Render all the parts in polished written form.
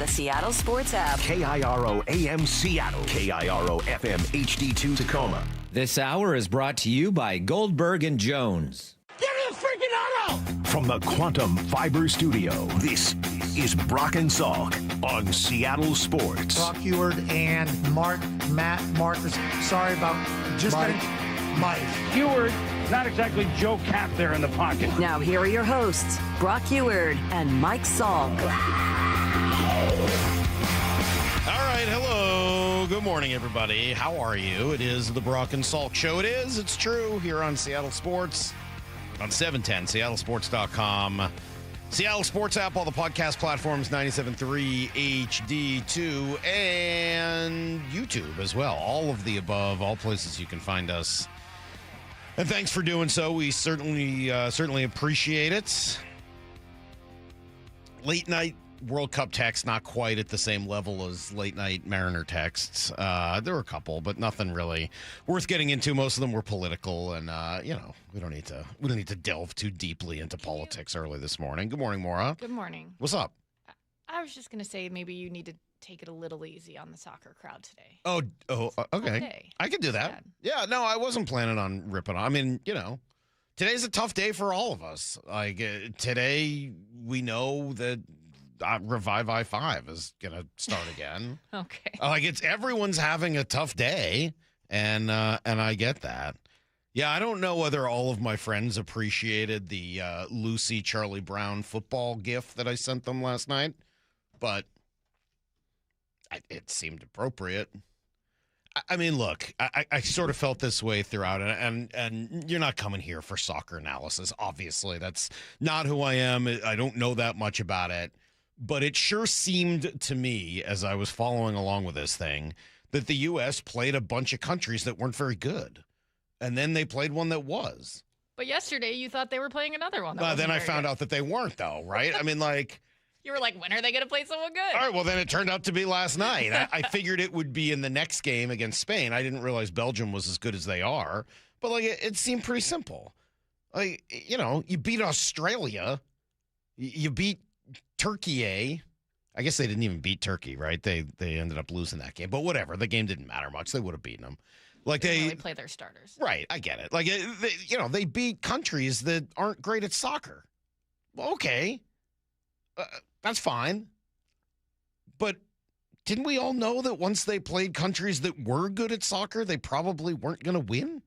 the Seattle Sports app. KIRO AM Seattle. KIRO FM HD2 Tacoma. This hour is brought to you by Goldberg and Jones. Give me a freaking auto! From the Quantum Fiber Studio, this is Brock and Salk on Seattle Sports. Brock Eward and Matt Marcus. Sorry about just Mike. Eward, not exactly Joe Cap there in the pocket. Now here are your hosts, Brock Eward and Mike Salk. All right, hello. Good morning, everybody. How are you? It is the Brock and Salk Show. It's true, here on Seattle Sports, on 710, seattlesports.com. Seattle Sports app, all the podcast platforms, 97.3 HD2, and YouTube as well. All of the above, all places you can find us. And thanks for doing so. We certainly appreciate it. Late night World Cup texts, not quite at the same level as late night Mariner texts. There were a couple, but nothing really worth getting into. Most of them were political, and we don't need to delve too deeply into politics early this morning. Good morning, Maura. Good morning. What's up? I was just going to say maybe you need to take it a little easy on the soccer crowd today. Oh, okay. I could do that. Sad. Yeah, no, I wasn't planning on ripping on. I mean, today's a tough day for all of us. Like, today we know that Revive I-5 is going to start again. Okay. Everyone's having a tough day, and I get that. Yeah, I don't know whether all of my friends appreciated the Lucy Charlie Brown football gif that I sent them last night, but it seemed appropriate. I mean, look, I sort of felt this way throughout, and you're not coming here for soccer analysis, obviously. That's not who I am. I don't know that much about it. But it sure seemed to me, as I was following along with this thing, that the U.S. played a bunch of countries that weren't very good. And then they played one that was. But yesterday you thought they were playing another one. Then I found out that they weren't, though, right? I mean, like... You were like, when are they going to play someone good? All right, well, then it turned out to be last night. I figured it would be in the next game against Spain. I didn't realize Belgium was as good as they are. But, it seemed pretty simple. You beat Australia. You beat Turkey. I guess they didn't even beat Turkey, right? They ended up losing that game. But whatever. The game didn't matter much. They would have beaten them. They didn't really play their starters. Right, I get it. They beat countries that aren't great at soccer. Well, okay. That's fine. But didn't we all know that once they played countries that were good at soccer, they probably weren't going to win?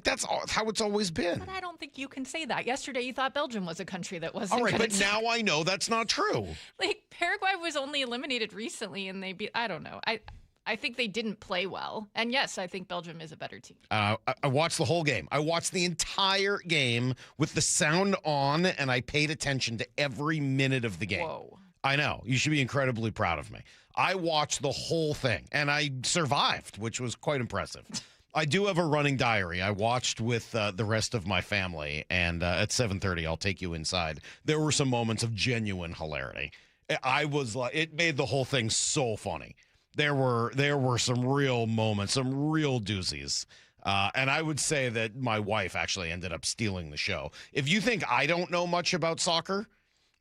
That's how it's always been. But I don't think you can say that. Yesterday you thought Belgium was a country that wasn't all right, good but now I know that's not true. Paraguay was only eliminated recently, and they beat, I don't know. I think they didn't play well. And yes, I think Belgium is a better team. I watched the whole game. I watched the entire game with the sound on, and I paid attention to every minute of the game. Whoa. I know. You should be incredibly proud of me. I watched the whole thing, and I survived, which was quite impressive. I do have a running diary. I watched with the rest of my family, and at 7:30, I'll take you inside. There were some moments of genuine hilarity. It made the whole thing so funny. There were some real moments, some real doozies. And I would say that my wife actually ended up stealing the show. If you think I don't know much about soccer,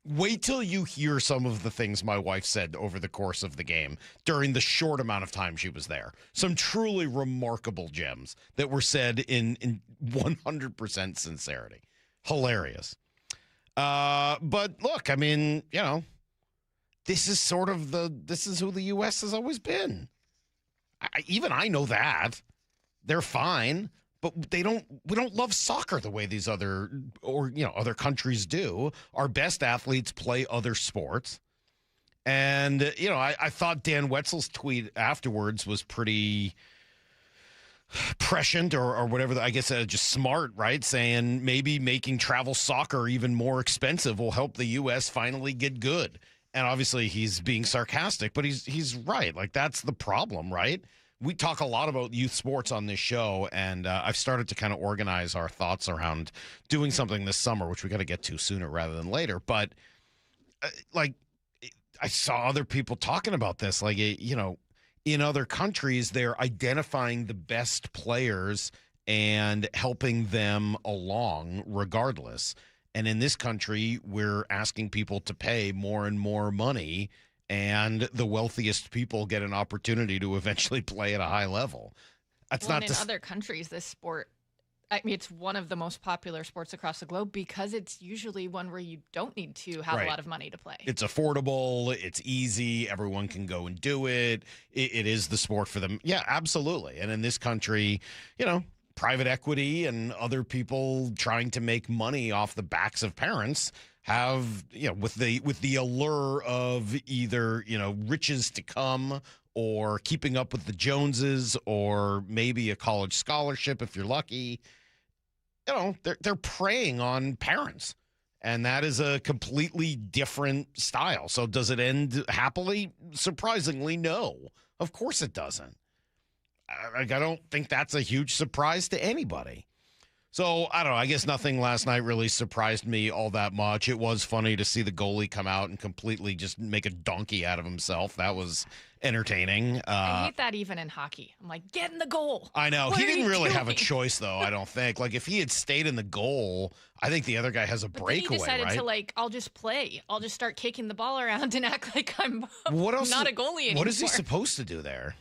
wait till you hear some of the things my wife said over the course of the game during the short amount of time she was there. Some truly remarkable gems that were said in 100% sincerity. Hilarious. But look, I mean, this is this is who the U.S. has always been. Even I know that. They're fine, but we don't love soccer the way these other countries do. Our best athletes play other sports. And, I thought Dan Wetzel's tweet afterwards was pretty prescient or whatever, I guess just smart, right? Saying maybe making travel soccer even more expensive will help the U.S. finally get good. And obviously he's being sarcastic, but he's right. That's the problem, right? We talk a lot about youth sports on this show, and I've started to kind of organize our thoughts around doing something this summer, which we got to get to sooner rather than later. But I saw other people talking about this, in other countries, they're identifying the best players and helping them along regardless. And in this country, we're asking people to pay more and more money and the wealthiest people get an opportunity to eventually play at a high level. That's Well, not and in other countries, this sport, I mean, it's one of the most popular sports across the globe because it's usually one where you don't need to have a lot of money to play. It's affordable. It's easy. Everyone can go and do it. It is the sport for them. Yeah, absolutely. And in this country, private equity and other people trying to make money off the backs of parents have, with the allure of either, riches to come or keeping up with the Joneses or maybe a college scholarship if you're lucky. They're preying on parents, and that is a completely different style. So does it end happily? Surprisingly, no. Of course it doesn't. I don't think that's a huge surprise to anybody. So, I don't know. I guess nothing last night really surprised me all that much. It was funny to see the goalie come out and completely just make a donkey out of himself. That was entertaining. I hate that even in hockey. I'm like, get in the goal. I know. What He didn't really doing? have a choice, though, I don't think. Like, if he had stayed in the goal, I think the other guy has a breakaway, he decided right? to, I'll just play. I'll just start kicking the ball around and act like I'm what else not a goalie anymore. What is he supposed to do there?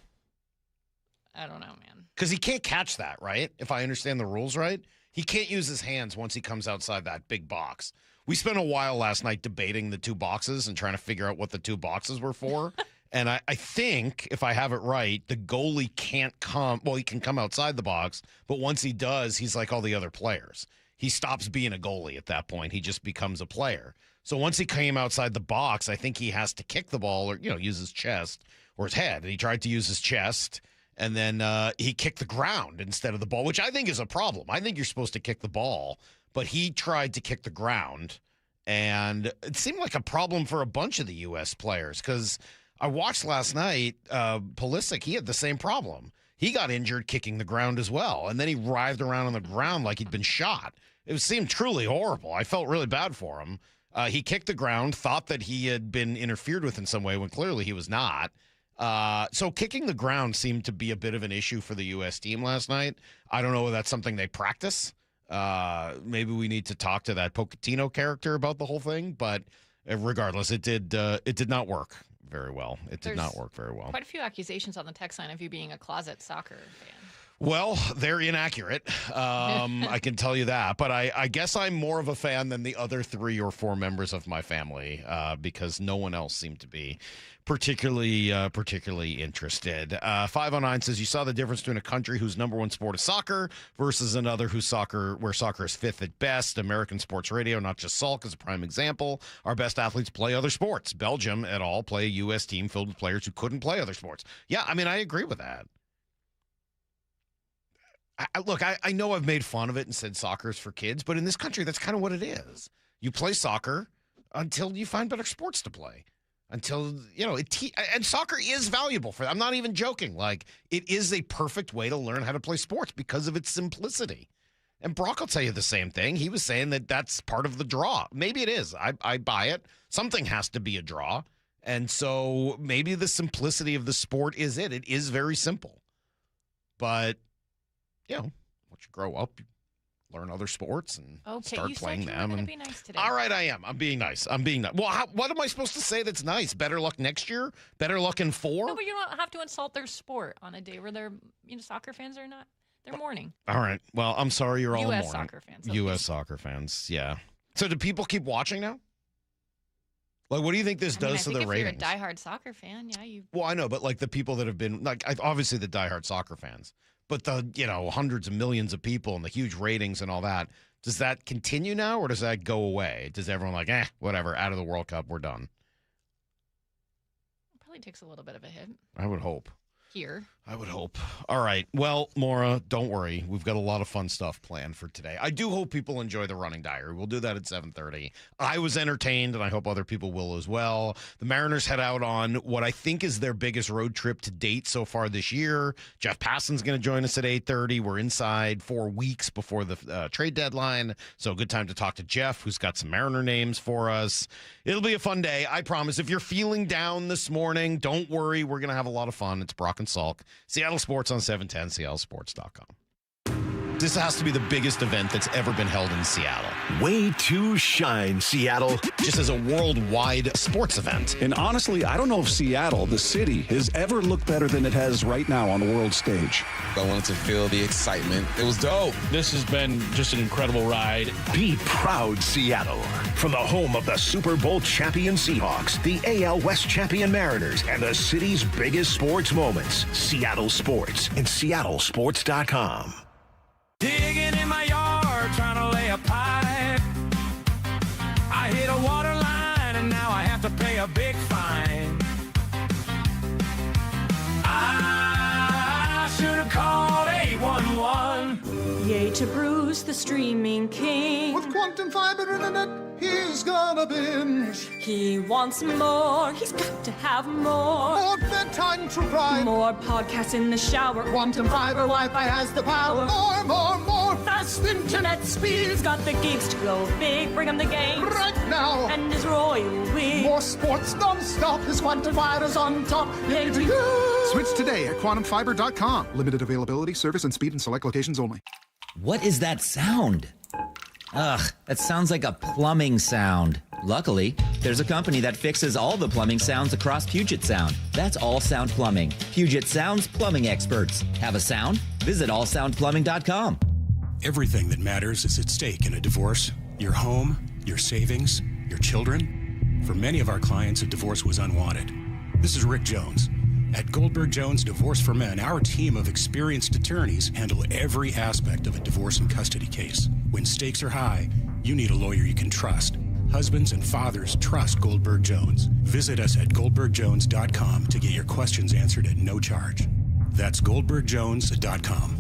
I don't know, man. Because he can't catch that, right? If I understand the rules right. He can't use his hands once he comes outside that big box. We spent a while last night debating the two boxes and trying to figure out what the two boxes were for. And I think, if I have it right, the goalie can't come. Well, he can come outside the box, but once he does, he's like all the other players. He stops being a goalie at that point. He just becomes a player. So once he came outside the box, I think he has to kick the ball or, use his chest or his head. And he tried to use his chest. And then he kicked the ground instead of the ball, which I think is a problem. I think you're supposed to kick the ball, but he tried to kick the ground. And it seemed like a problem for a bunch of the U.S. players because I watched last night, Pulisic, he had the same problem. He got injured kicking the ground as well. And then he writhed around on the ground like he'd been shot. It seemed truly horrible. I felt really bad for him. He kicked the ground, thought that he had been interfered with in some way when clearly he was not. So kicking the ground seemed to be a bit of an issue for the U.S. team last night. I don't know if that's something they practice. Maybe we need to talk to that Pochettino character about the whole thing. But regardless, it did not work very well. Did not work very well. Quite a few accusations on the text line of you being a closet soccer fan. Well, they're inaccurate. I can tell you that. But I guess I'm more of a fan than the other 3 or 4 members of my family because no one else seemed to be particularly interested. 509 says, you saw the difference between a country whose number one sport is soccer versus another where soccer is fifth at best. American Sports Radio, not just Salk, is a prime example. Our best athletes play other sports. Belgium et al. Play a U.S. team filled with players who couldn't play other sports. Yeah, I mean, I agree with that. Look, I know I've made fun of it and said soccer is for kids, but in this country, that's kind of what it is. You play soccer until you find better sports to play. Until, and soccer is valuable for them. I'm not even joking. Like, it is a perfect way to learn how to play sports because of its simplicity. And Brock will tell you the same thing. He was saying that that's part of the draw. Maybe it is. I buy it. Something has to be a draw. And so maybe the simplicity of the sport is it. It is very simple. But once you grow up, you learn other sports and start playing them. Okay, you said you were going to be nice today. All right, I am. I'm being nice. Well, what am I supposed to say that's nice? Better luck next year? Better luck in 4? No, but you don't have to insult their sport on a day where they're, soccer fans are not. They're mourning. All right. Well, I'm sorry you're all mourning. U.S. soccer fans. U.S. soccer fans, yeah. So do people keep watching now? Like, what do you think this does to the ratings? If you're a diehard soccer fan, yeah, you. Well, I know, but like the people that have been, obviously the diehard soccer fans. But the, hundreds of millions of people and the huge ratings and all that, does that continue now or does that go away? Does everyone whatever, out of the World Cup, we're done? It probably takes a little bit of a hit. I would hope. Here. I would hope. All right. Well, Maura, don't worry. We've got a lot of fun stuff planned for today. I do hope people enjoy the running diary. We'll do that at 7:30. I was entertained, and I hope other people will as well. The Mariners head out on what I think is their biggest road trip to date so far this year. Jeff Passan's going to join us at 8:30. We're inside 4 weeks before the trade deadline, so good time to talk to Jeff, who's got some Mariner names for us. It'll be a fun day, I promise. If you're feeling down this morning, don't worry. We're going to have a lot of fun. It's Brock and Salk. Seattle Sports on 710, seattlesports.com. This has to be the biggest event that's ever been held in Seattle. Way to shine, Seattle. Just as a worldwide sports event. And honestly, I don't know if Seattle, the city, has ever looked better than it has right now on the world stage. I wanted to feel the excitement. It was dope. This has been just an incredible ride. Be proud, Seattle. From the home of the Super Bowl champion Seahawks, the AL West champion Mariners, and the city's biggest sports moments. Seattle Sports and SeattleSports.com. Digging in my yard, trying to lay a pipe. I hit a water line and now I have to pay a big fine. I should have called 811. Yay to Bruce, the streaming king. With quantum fiber internet, he's gonna binge. He wants more, he's got to have more. More bedtime true crime. More podcasts in the shower. Quantum fiber Wi-Fi has the power. More fast internet speed. He's got the geeks to go big, bring him the game. Right now. And his royal we. More sports non-stop. His quantum fiber's on top. Yay to you. Switch today at quantumfiber.com. Limited availability, service, and speed in select locations only. What is that sound? Ugh, that sounds like a plumbing sound. Luckily, there's a company that fixes all the plumbing sounds across Puget Sound. That's All Sound Plumbing. Puget Sound's plumbing experts. Have a sound? Visit allsoundplumbing.com. Everything that matters is at stake in a divorce. Your home, your savings, your children. For many of our clients, a divorce was unwanted. This is Rick Jones. At Goldberg Jones Divorce for Men, our team of experienced attorneys handle every aspect of a divorce and custody case. When stakes are high, you need a lawyer you can trust. Husbands and fathers trust Goldberg Jones. Visit us at goldbergjones.com to get your questions answered at no charge. That's goldbergjones.com.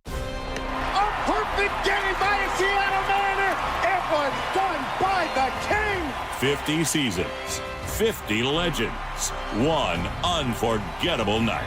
A perfect game by a Seattle Mariner. It was done by the King. 50 seasons, 50 legends, one unforgettable night.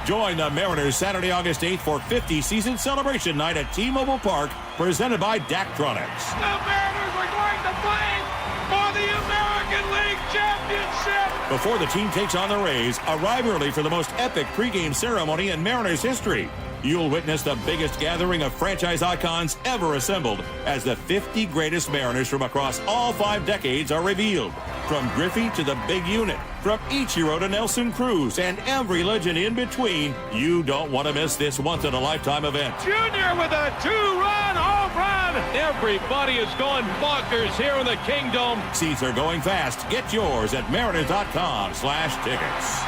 Join the Mariners Saturday, August 8th for 50 season celebration night at T-Mobile Park, presented by Daktronics. The Mariners are going to play for the American League Championship. Before the team takes on the Rays, arrive early for the most epic pregame ceremony in Mariners history. You'll witness the biggest gathering of franchise icons ever assembled as the 50 greatest Mariners from across all 5 decades are revealed. From Griffey to the big unit, from Ichiro to Nelson Cruz, and every legend in between, you don't want to miss this once-in-a-lifetime event. Junior with a 2-run home run. Everybody is going bonkers here in the Kingdom. Seats are going fast. Get yours at mariners.com/tickets.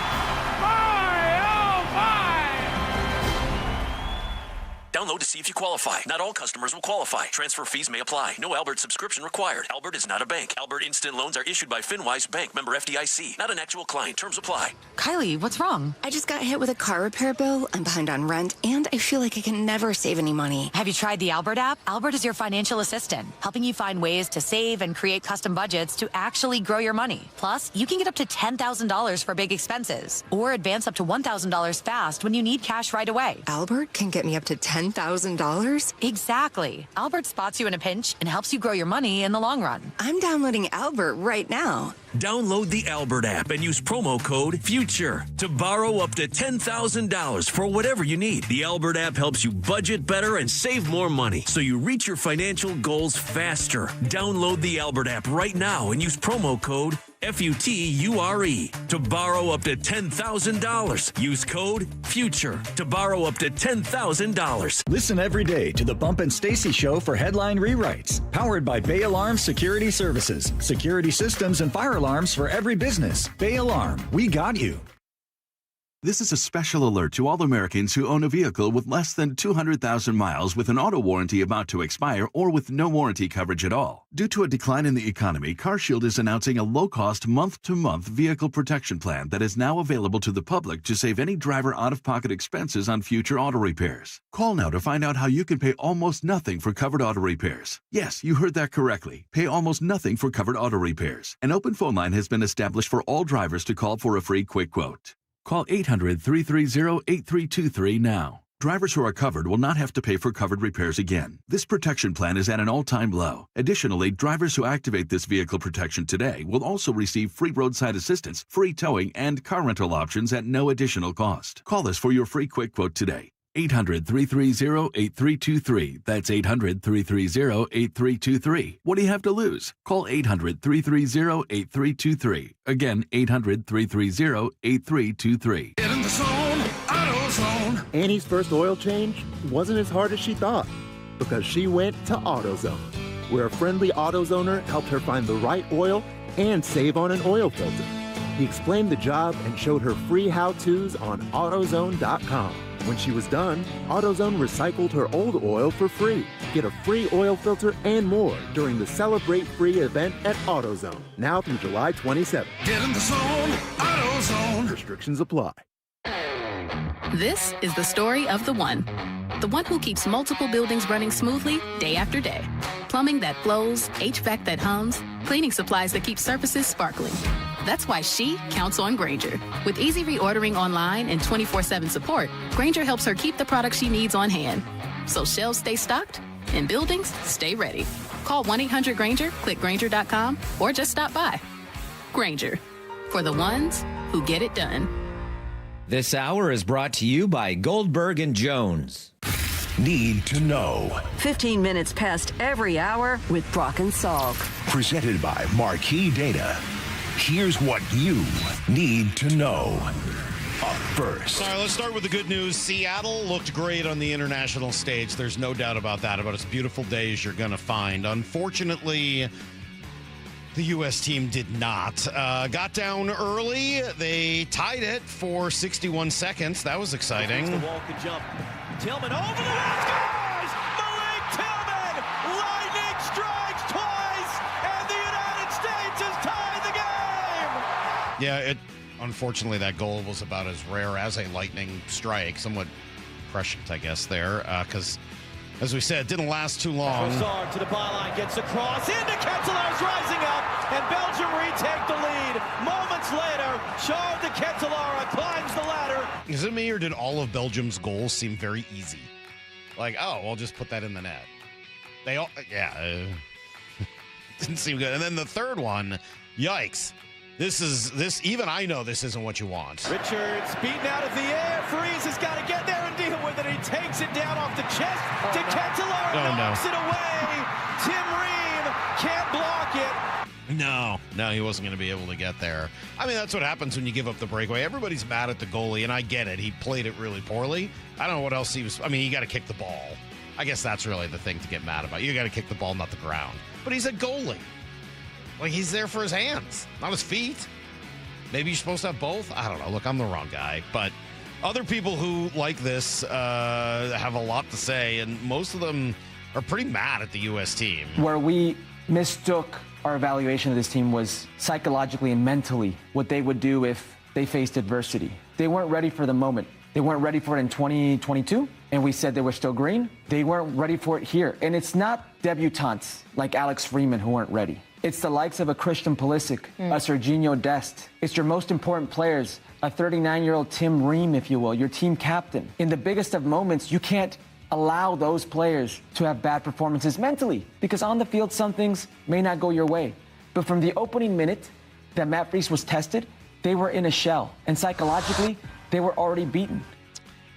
Download to see if you qualify. Not all customers will qualify. Transfer fees may apply. No Albert subscription required. Albert is not a bank. Albert Instant Loans are issued by FinWise Bank, member FDIC. Not an actual client. Terms apply. Kylie, what's wrong? I just got hit with a car repair bill. I'm behind on rent, and I feel like I can never save any money. Have you tried the Albert app? Albert is your financial assistant, helping you find ways to save and create custom budgets to actually grow your money. Plus, you can get up to $10,000 for big expenses, or advance up to $1,000 fast when you need cash right away. Albert can get me up to $10,000? Exactly. Albert spots you in a pinch and helps you grow your money in the long run. I'm downloading Albert right now. Download the Albert app and use promo code FUTURE to borrow up to $10,000 for whatever you need. The Albert app helps you budget better and save more money so you reach your financial goals faster. Download the Albert app right now and use promo code FUTURE to borrow up to $10,000. Use code FUTURE to borrow up to $10,000. Listen every day to the Bump and Stacy Show for headline rewrites. Powered by Bay Alarm Security Services. Security systems and fire alarms for every business. Bay Alarm, we got you. This is a special alert to all Americans who own a vehicle with less than 200,000 miles with an auto warranty about to expire or with no warranty coverage at all. Due to a decline in the economy, CarShield is announcing a low-cost month-to-month vehicle protection plan that is now available to the public to save any driver out-of-pocket expenses on future auto repairs. Call now to find out how you can pay almost nothing for covered auto repairs. Yes, you heard that correctly. Pay almost nothing for covered auto repairs. An open phone line has been established for all drivers to call for a free quick quote. Call 800-330-8323 now. Drivers who are covered will not have to pay for covered repairs again. This protection plan is at an all-time low. Additionally, drivers who activate this vehicle protection today will also receive free roadside assistance, free towing, and car rental options at no additional cost. Call us for your free quick quote today. 800-330-8323. That's 800-330-8323. What do you have to lose? Call 800-330-8323. Again, 800-330-8323. Get in the zone, AutoZone. Annie's first oil change wasn't as hard as she thought because she went to AutoZone, where a friendly AutoZoner helped her find the right oil and save on an oil filter. He explained the job and showed her free how-tos on AutoZone.com. When she was done, AutoZone recycled her old oil for free. Get a free oil filter and more during the Celebrate Free event at AutoZone, now through July 27th. Get in the zone, AutoZone. Restrictions apply. This is the story of the one who keeps multiple buildings running smoothly day after day. Plumbing that flows, HVAC that hums, cleaning supplies that keep surfaces sparkling. That's why she counts on Grainger. With easy reordering online and 24/7 support, Grainger helps her keep the products she needs on hand. So shelves stay stocked and buildings stay ready. Call 1-800-GRAINGER, click Grainger.com, or just stop by. Grainger, for the ones who get it done. This hour is brought to you by Goldberg and Jones. Need to know. 15 minutes past every hour with Brock and Salk. Presented by Marquee Data. Here's what you need to know. Up first. All right, let's start with the good news. Seattle looked great on the international stage. There's no doubt about that. About as beautiful days you're going to find. Unfortunately, the U.S. team did not. Got down early. They tied it for 61 seconds. That was exciting. The wall could jump. Tillman over the wall. Scores! Malik Tillman! Lightning strikes twice, and the United States has tied the game! Yeah, unfortunately, that goal was about as rare as a lightning strike. Somewhat prescient, I guess, there, because, as we said, it didn't last too long. Trossard to the byline, gets across, into Ketelaer's rising up, and Belgium retake the lead. Moments later, Charles de Ketelaere climbs the ladder. Is it me, or did all of Belgium's goals seem very easy? Like, oh, I'll just put that in the net. They all, didn't seem good. And then the third one, yikes. This even I know this isn't what you want. Richards beaten out of the air. Freeze has got to get there and deal with it. He takes it down off the chest to Ketelaere, knocks it away. Tim Ream can't block it. No, he wasn't going to be able to get there. I mean, that's what happens when you give up the breakaway. Everybody's mad at the goalie, and I get it. He played it really poorly. I don't know what else he was. I mean, you got to kick the ball. I guess that's really the thing to get mad about. You got to kick the ball, not the ground. But he's a goalie. Like, he's there for his hands, not his feet. Maybe you're supposed to have both. I don't know. Look, I'm the wrong guy. But other people who like this have a lot to say, and most of them are pretty mad at the U.S. team. Where we mistook our evaluation of this team was psychologically and mentally what they would do if they faced adversity. They weren't ready for the moment. They weren't ready for it in 2022, and we said they were still green. They weren't ready for it here. And it's not debutantes like Alex Freeman who weren't ready. It's the likes of a Christian Pulisic, a Serginho Dest. It's your most important players, a 39-year-old Tim Ream, if you will, your team captain. In the biggest of moments, you can't allow those players to have bad performances mentally, because on the field, some things may not go your way. But from the opening minute that Matt Freese was tested, they were in a shell, and psychologically, they were already beaten.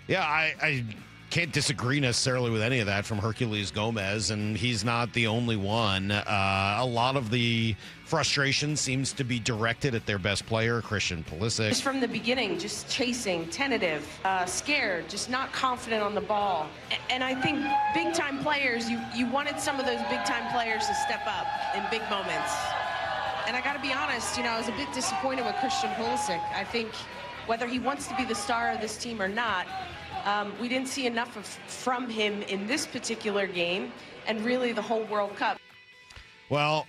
Yeah, I can't disagree necessarily with any of that from Herculez Gomez, and he's not the only one. A lot of the frustration seems to be directed at their best player, Christian Pulisic. Just from the beginning, just chasing, tentative, scared, just not confident on the ball. And I think big-time players, you wanted some of those big-time players to step up in big moments. And I got to be honest, I was a bit disappointed with Christian Pulisic. I think whether he wants to be the star of this team or not, we didn't see enough from him in this particular game and really the whole World Cup. Well,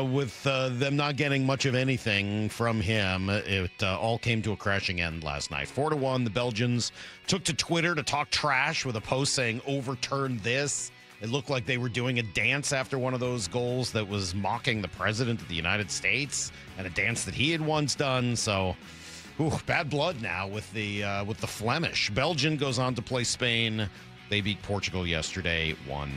with them not getting much of anything from him, it all came to a crashing end last night. 4-1, the Belgians took to Twitter to talk trash with a post saying, overturn this. It looked like they were doing a dance after one of those goals that was mocking the president of the United States and a dance that he had once done. So, bad blood now with the Flemish. Belgium goes on to play Spain. They beat Portugal yesterday, 1-0.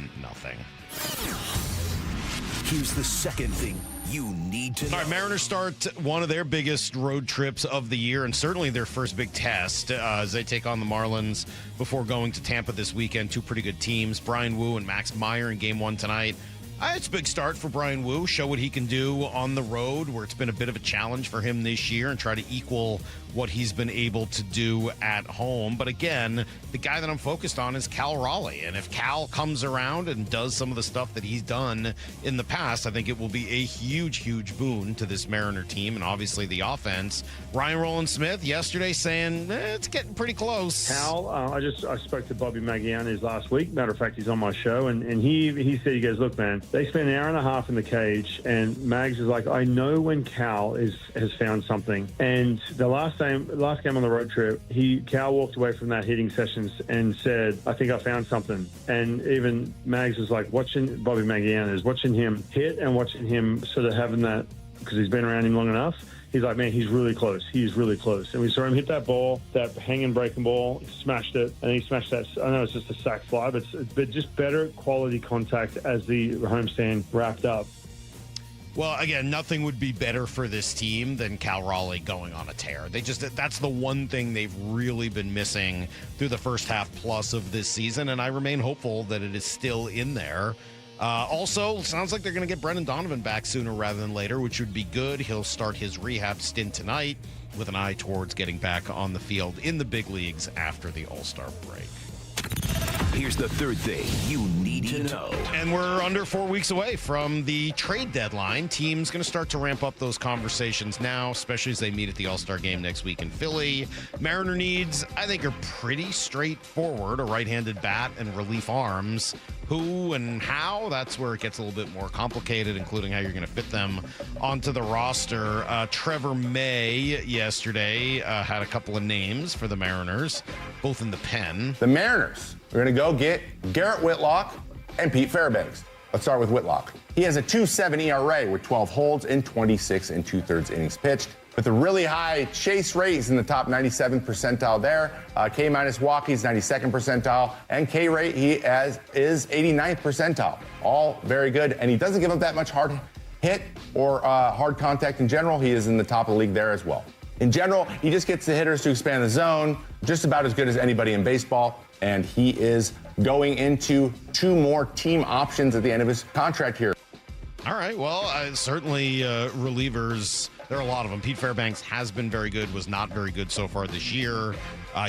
Here's the second thing you need to know. All right, Mariners start one of their biggest road trips of the year and certainly their first big test as they take on the Marlins before going to Tampa this weekend. Two pretty good teams, Brian Wu and Max Meyer in game one tonight. It's a big start for Brian Wu. Show what he can do on the road, where it's been a bit of a challenge for him this year, and try to equal what he's been able to do at home. But again, the guy that I'm focused on is Cal Raleigh. And if Cal comes around and does some of the stuff that he's done in the past, I think it will be a huge, huge boon to this Mariner team and obviously the offense. Ryan Rowland-Smith yesterday saying it's getting pretty close. Cal, I spoke to Bobby Magallanes last week. Matter of fact, he's on my show, and he said, he goes, look, man, they spent an hour and a half in the cage, and Mags is like, I know when Cal has found something. And the last game on the road trip, Cal walked away from that hitting sessions and said, I think I found something. And even Mags was like, watching Bobby Magallanes, watching him hit and watching him sort of having that, because he's been around him long enough, he's like, man, he's really close. He's really close. And we saw him hit that ball, that hanging breaking ball, smashed it, and he smashed that. I know it's just a sac fly, but just better quality contact as the homestand wrapped up. Well, again, nothing would be better for this team than Cal Raleigh going on a tear. That's the one thing they've really been missing through the first half plus of this season, and I remain hopeful that it is still in there. Also, sounds like they're going to get Brendan Donovan back sooner rather than later, which would be good. He'll start his rehab stint tonight with an eye towards getting back on the field in the big leagues after the All-Star break. Here's the third thing you need to know. And we're under 4 weeks away from the trade deadline. Teams going to start to ramp up those conversations now, especially as they meet at the All-Star game next week in Philly. Mariner needs, I think, are pretty straightforward. A right-handed bat and relief arms. Who and how, that's where it gets a little bit more complicated, including how you're going to fit them onto the roster. Trevor May yesterday had a couple of names for the Mariners, both in the pen. The Mariners are going to go get Garrett Whitlock and Pete Fairbanks. Let's start with Whitlock. He has a 2.7 ERA with 12 holds in 26 2/3 innings pitched. With a really high chase rate, he's in the top 97th percentile there. K- walk, he's 92nd percentile. And K rate, he is 89th percentile. All very good. And he doesn't give up that much hard hit or hard contact in general. He is in the top of the league there as well. In general, he just gets the hitters to expand the zone, just about as good as anybody in baseball. And he is going into 2 more team options at the end of his contract here. All right, well, certainly relievers, there are a lot of them. Pete Fairbanks has been very good, was not very good so far this year.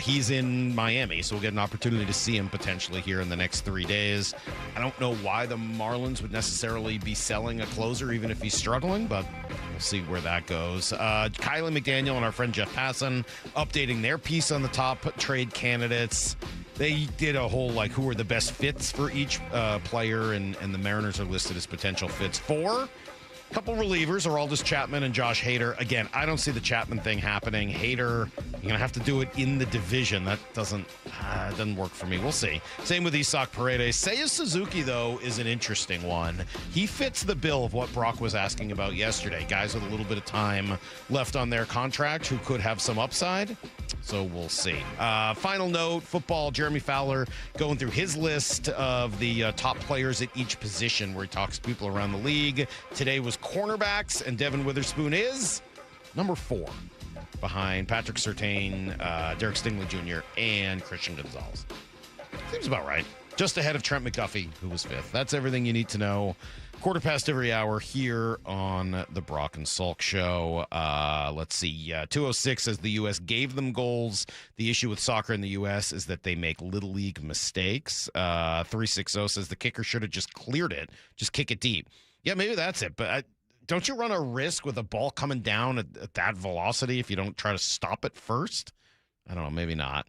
He's in Miami, so we'll get an opportunity to see him potentially here in the next 3 days. I don't know why the Marlins would necessarily be selling a closer, even if he's struggling, but we'll see where that goes. Kylie McDaniel and our friend Jeff Passan updating their piece on the top trade candidates. They did a whole, who are the best fits for each player, and the Mariners are listed as potential fits for. A couple relievers, Aroldis Chapman and Josh Hader. Again, I don't see the Chapman thing happening. Hader, you're going to have to do it in the division. That doesn't work for me. We'll see. Same with Isaac Paredes. Seiya Suzuki, though, is an interesting one. He fits the bill of what Brock was asking about yesterday. Guys with a little bit of time left on their contract who could have some upside. So we'll see. Final note, football, Jeremy Fowler going through his list of the top players at each position where he talks to people around the league. Today was cornerbacks, and Devin Witherspoon is number 4 behind Patrick Surtain, Derek Stingley Jr., and Christian Gonzalez. Seems about right. Just ahead of Trent McDuffie, who was 5th. That's everything you need to know. 1/4 every hour here on the Brock and Salk Show. Let's see. 206 says the U.S. gave them goals. The issue with soccer in the U.S. is that they make little league mistakes. 360 says the kicker should have just cleared it. Just kick it deep. Yeah, maybe that's it. But don't you run a risk with a ball coming down at that velocity if you don't try to stop it first? I don't know. Maybe not.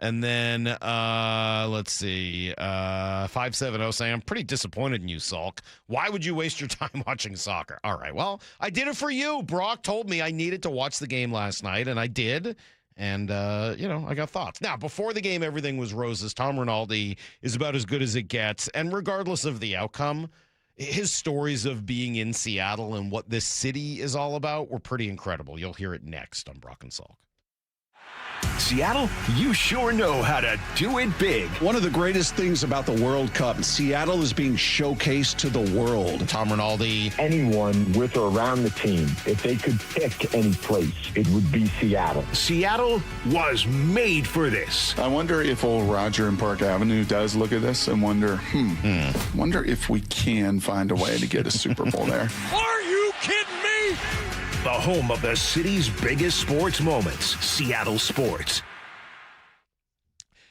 And then, let's see, 570 saying, I'm pretty disappointed in you, Salk. Why would you waste your time watching soccer? All right, well, I did it for you. Brock told me I needed to watch the game last night, and I did. And, I got thoughts. Now, before the game, everything was roses. Tom Rinaldi is about as good as it gets. And regardless of the outcome, his stories of being in Seattle and what this city is all about were pretty incredible. You'll hear it next on Brock and Salk. Seattle, you sure know how to do it big. One of the greatest things about the World Cup, Seattle is being showcased to the world. Tom Rinaldi. Anyone with or around the team, if they could pick any place, it would be Seattle. Seattle was made for this. I wonder if old Roger in Park Avenue does look at this and wonder, wonder if we can find a way to get a Super Bowl there. Are you kidding me? The home of the city's biggest sports moments, Seattle Sports.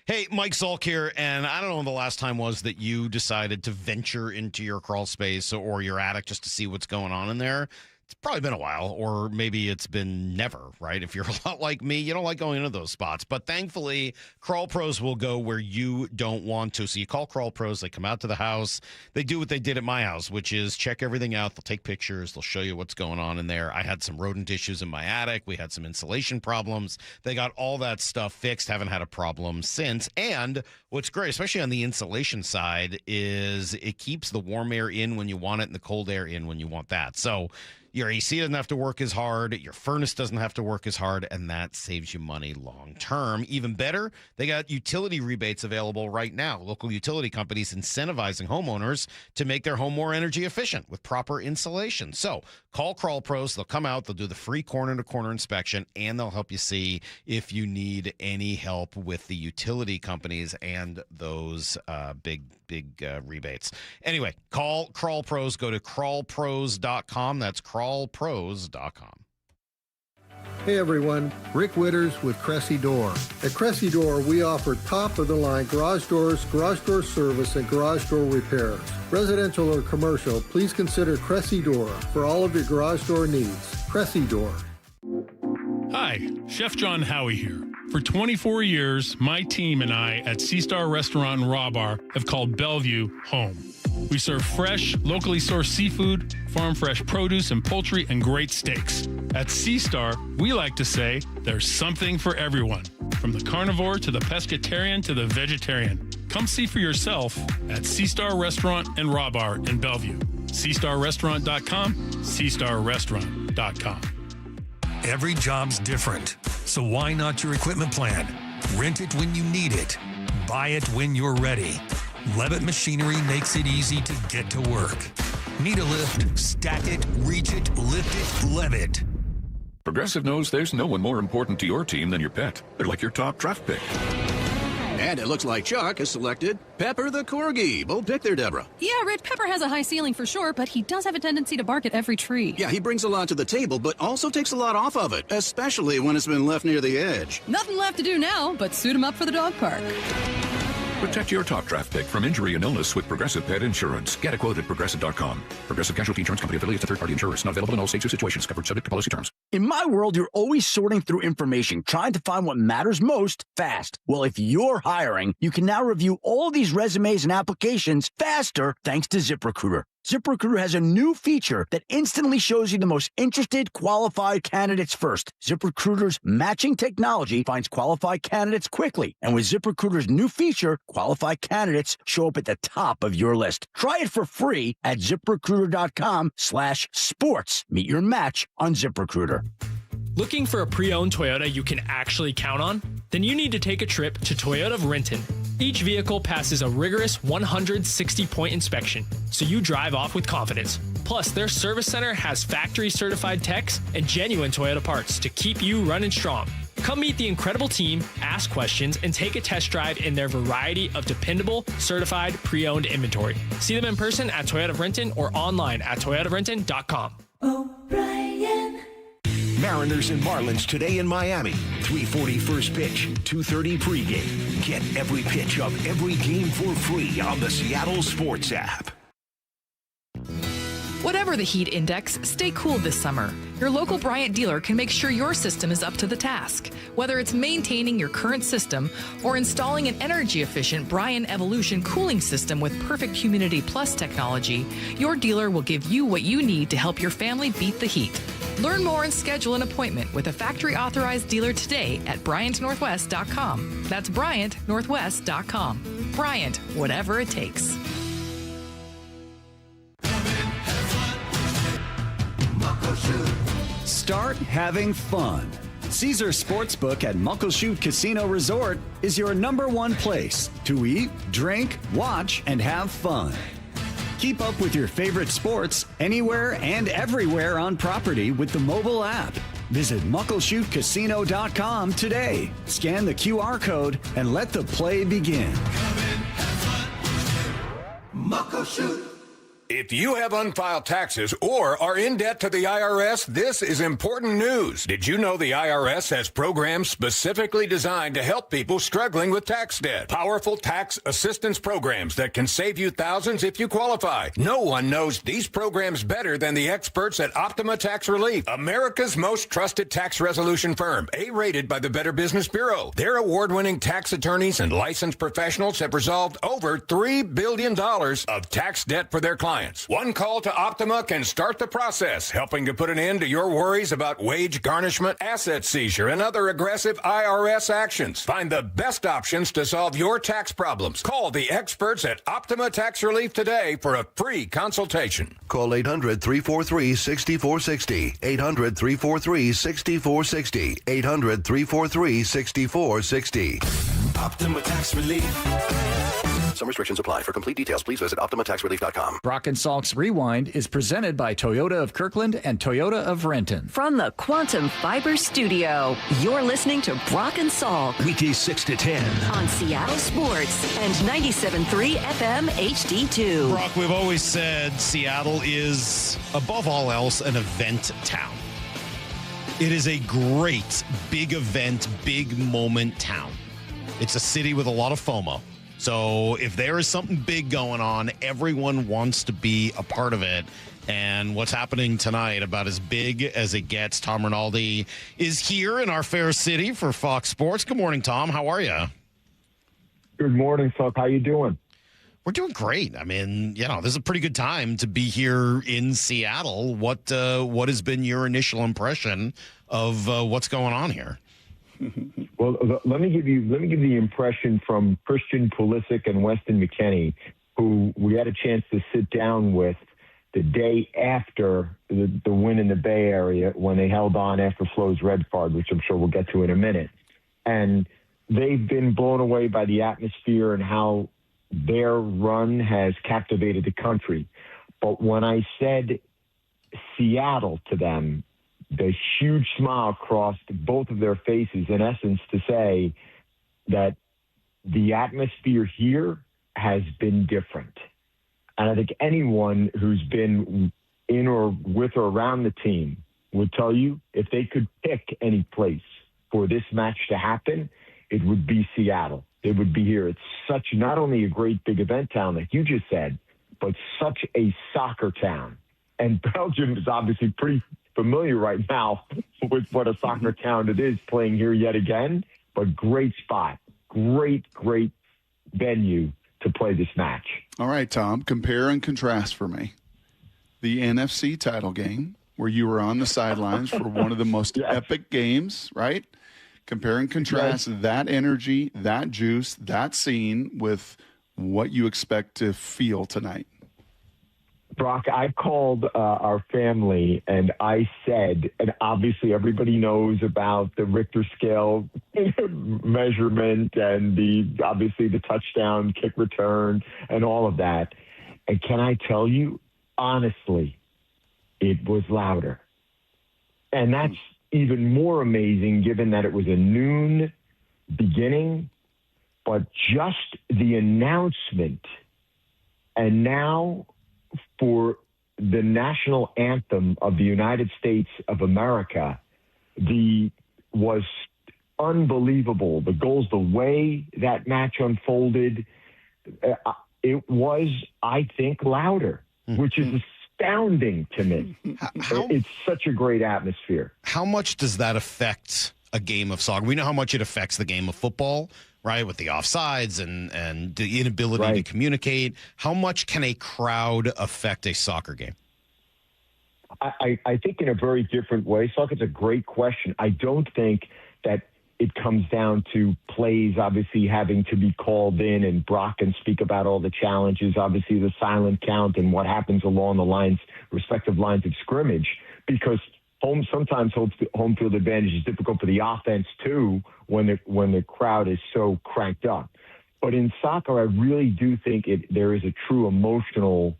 Hey, Mike Salk here, and I don't know when the last time was that you decided to venture into your crawl space or your attic just to see what's going on in there. It's probably been a while, or maybe it's been never, right? If you're a lot like me, you don't like going into those spots. But thankfully, Crawl Pros will go where you don't want to. So you call Crawl Pros, they come out to the house. They do what they did at my house, which is check everything out. They'll take pictures. They'll show you what's going on in there. I had some rodent issues in my attic. We had some insulation problems. They got all that stuff fixed. Haven't had a problem since. And what's great, especially on the insulation side, is it keeps the warm air in when you want it and the cold air in when you want that. So your AC doesn't have to work as hard. Your furnace doesn't have to work as hard, and that saves you money long term. Even better, they got utility rebates available right now. Local utility companies incentivizing homeowners to make their home more energy efficient with proper insulation. So call Crawl Pros. They'll come out. They'll do the free corner-to-corner inspection, and they'll help you see if you need any help with the utility companies and those big rebates. Anyway, call Crawl Pros. Go to crawlpros.com. That's crawlpros.com. Hey everyone, Rick Witters with Cressy Door. At Cressy Door, we offer top-of-the-line garage doors, garage door service, and garage door repairs. Residential or commercial, please consider Cressy Door for all of your garage door needs. Cressy Door. Hi, Chef John Howie here. For 24 years, my team and I at Sea Star Restaurant and Raw Bar have called Bellevue home. We serve fresh, locally sourced seafood, farm fresh produce and poultry, and great steaks. At Sea Star, we like to say there's something for everyone, from the carnivore to the pescatarian to the vegetarian. Come see for yourself at Sea Star Restaurant and Raw Bar in Bellevue. SeaStarRestaurant.com, SeaStarRestaurant.com. Every job's different, so why not your equipment plan? Rent it when you need it. Buy it when you're ready. Levitt Machinery makes it easy to get to work. Need a lift? Stack it, reach it, lift it, Levitt. Progressive knows there's no one more important to your team than your pet. They're like your top draft pick. And it looks like Chuck has selected Pepper the Corgi. Bold pick there, Deborah. Yeah, Rich, Pepper has a high ceiling for sure, but he does have a tendency to bark at every tree. Yeah, he brings a lot to the table, but also takes a lot off of it, especially when it's been left near the edge. Nothing left to do now but suit him up for the dog park. Protect your top draft pick from injury and illness with Progressive Pet Insurance. Get a quote at Progressive.com. Progressive Casualty Insurance Company affiliates to third-party insurers. Not available in all states or situations. Covered subject to policy terms. In my world, you're always sorting through information, trying to find what matters most fast. Well, if you're hiring, you can now review all these resumes and applications faster thanks to ZipRecruiter. ZipRecruiter has a new feature that instantly shows you the most interested, qualified candidates first. ZipRecruiter's matching technology finds qualified candidates quickly. And with ZipRecruiter's new feature, qualified candidates show up at the top of your list. Try it for free at ZipRecruiter.com/sports. Meet your match on ZipRecruiter. Looking for a pre-owned Toyota you can actually count on? Then you need to take a trip to Toyota of Renton. Each vehicle passes a rigorous 160-point inspection, so you drive off with confidence. Plus, their service center has factory-certified techs and genuine Toyota parts to keep you running strong. Come meet the incredible team, ask questions, and take a test drive in their variety of dependable, certified, pre-owned inventory. See them in person at Toyota of Renton or online at toyotaofrenton.com. O'Brien. Mariners and Marlins today in Miami. 3:40 first pitch, 2:30 pregame. Get every pitch of every game for free on the Seattle Sports app. Whatever the heat index, stay cool this summer. Your local Bryant dealer can make sure your system is up to the task. Whether it's maintaining your current system or installing an energy-efficient Bryant Evolution cooling system with Perfect Humidity Plus technology, your dealer will give you what you need to help your family beat the heat. Learn more and schedule an appointment with a factory-authorized dealer today at BryantNorthwest.com. That's BryantNorthwest.com. Bryant, whatever it takes. Start having fun. Caesar Sportsbook at Muckleshoot Casino Resort is your #1 place to eat, drink, watch, and have fun. Keep up with your favorite sports anywhere and everywhere on property with the mobile app. Visit MuckleshootCasino.com today. Scan the QR code and let the play begin. Muckleshoot. If you have unfiled taxes or are in debt to the IRS, this is important news. Did you know the IRS has programs specifically designed to help people struggling with tax debt? Powerful tax assistance programs that can save you thousands if you qualify. No one knows these programs better than the experts at Optima Tax Relief, America's most trusted tax resolution firm, A-rated by the Better Business Bureau. Their award-winning tax attorneys and licensed professionals have resolved over $3 billion of tax debt for their clients. One call to Optima can start the process, helping to put an end to your worries about wage garnishment, asset seizure, and other aggressive IRS actions. Find the best options to solve your tax problems. Call the experts at Optima Tax Relief today for a free consultation. Call 800-343-6460. 800-343-6460. 800-343-6460. Optima Tax Relief. Some restrictions apply. For complete details, please visit OptimaTaxRelief.com. Brock and Salk's Rewind is presented by Toyota of Kirkland and Toyota of Renton. From the Quantum Fiber Studio, you're listening to Brock and Salk. Weekdays 6 to 10. On Seattle Sports and 97.3 FM HD2. Brock, we've always said Seattle is, above all else, an event town. It is a great, big event, big moment town. It's a city with a lot of FOMO. So if there is something big going on, everyone wants to be a part of it. And what's happening tonight, about as big as it gets. Tom Rinaldi is here in our fair city for Fox Sports. Good morning, Tom. How are you? Good morning, Salk. How you doing? We're doing great. I mean, this is a pretty good time to be here in Seattle. What has been your initial impression of what's going on here? Well, let me give you the impression from Christian Pulisic and Weston McKennie, who we had a chance to sit down with the day after the win in the Bay Area when they held on after Flo's red card, which I'm sure we'll get to in a minute. And they've been blown away by the atmosphere and how their run has captivated the country. But when I said Seattle to them, the huge smile crossed both of their faces, in essence, to say that the atmosphere here has been different. And I think anyone who's been in or with or around the team would tell you if they could pick any place for this match to happen, it would be Seattle. It would be here. It's such not only a great big event town, like you just said, but such a soccer town. And Belgium is obviously pretty familiar right now with what a soccer town it is, playing here yet again, but great spot, great venue to play this match. All right, Tom, compare and contrast for me. The NFC title game, where you were on the sidelines for one of the most epic games, right? Compare and contrast that energy, that juice, that scene with what you expect to feel tonight. Brock, I called our family and I said, and obviously everybody knows about the Richter scale measurement and obviously the touchdown, kick return, and all of that. And can I tell you, honestly, it was louder. And that's even more amazing given that it was a noon beginning, but just the announcement and now for the national anthem of the United States of America, was unbelievable. The goals, the way that match unfolded, it was, I think, louder, which is astounding to me. It's such a great atmosphere. How much does that affect a game of soccer? We know how much it affects the game of football, right, with the offsides and the inability to communicate. How much can a crowd affect a soccer game? I think in a very different way. So it's a great question. I don't think that it comes down to plays obviously having to be called in, and Brock can speak about all the challenges, obviously the silent count and what happens along the lines, respective lines of scrimmage, because sometimes home field advantage is difficult for the offense too when the crowd is so cranked up. But in soccer, I really do think there is a true emotional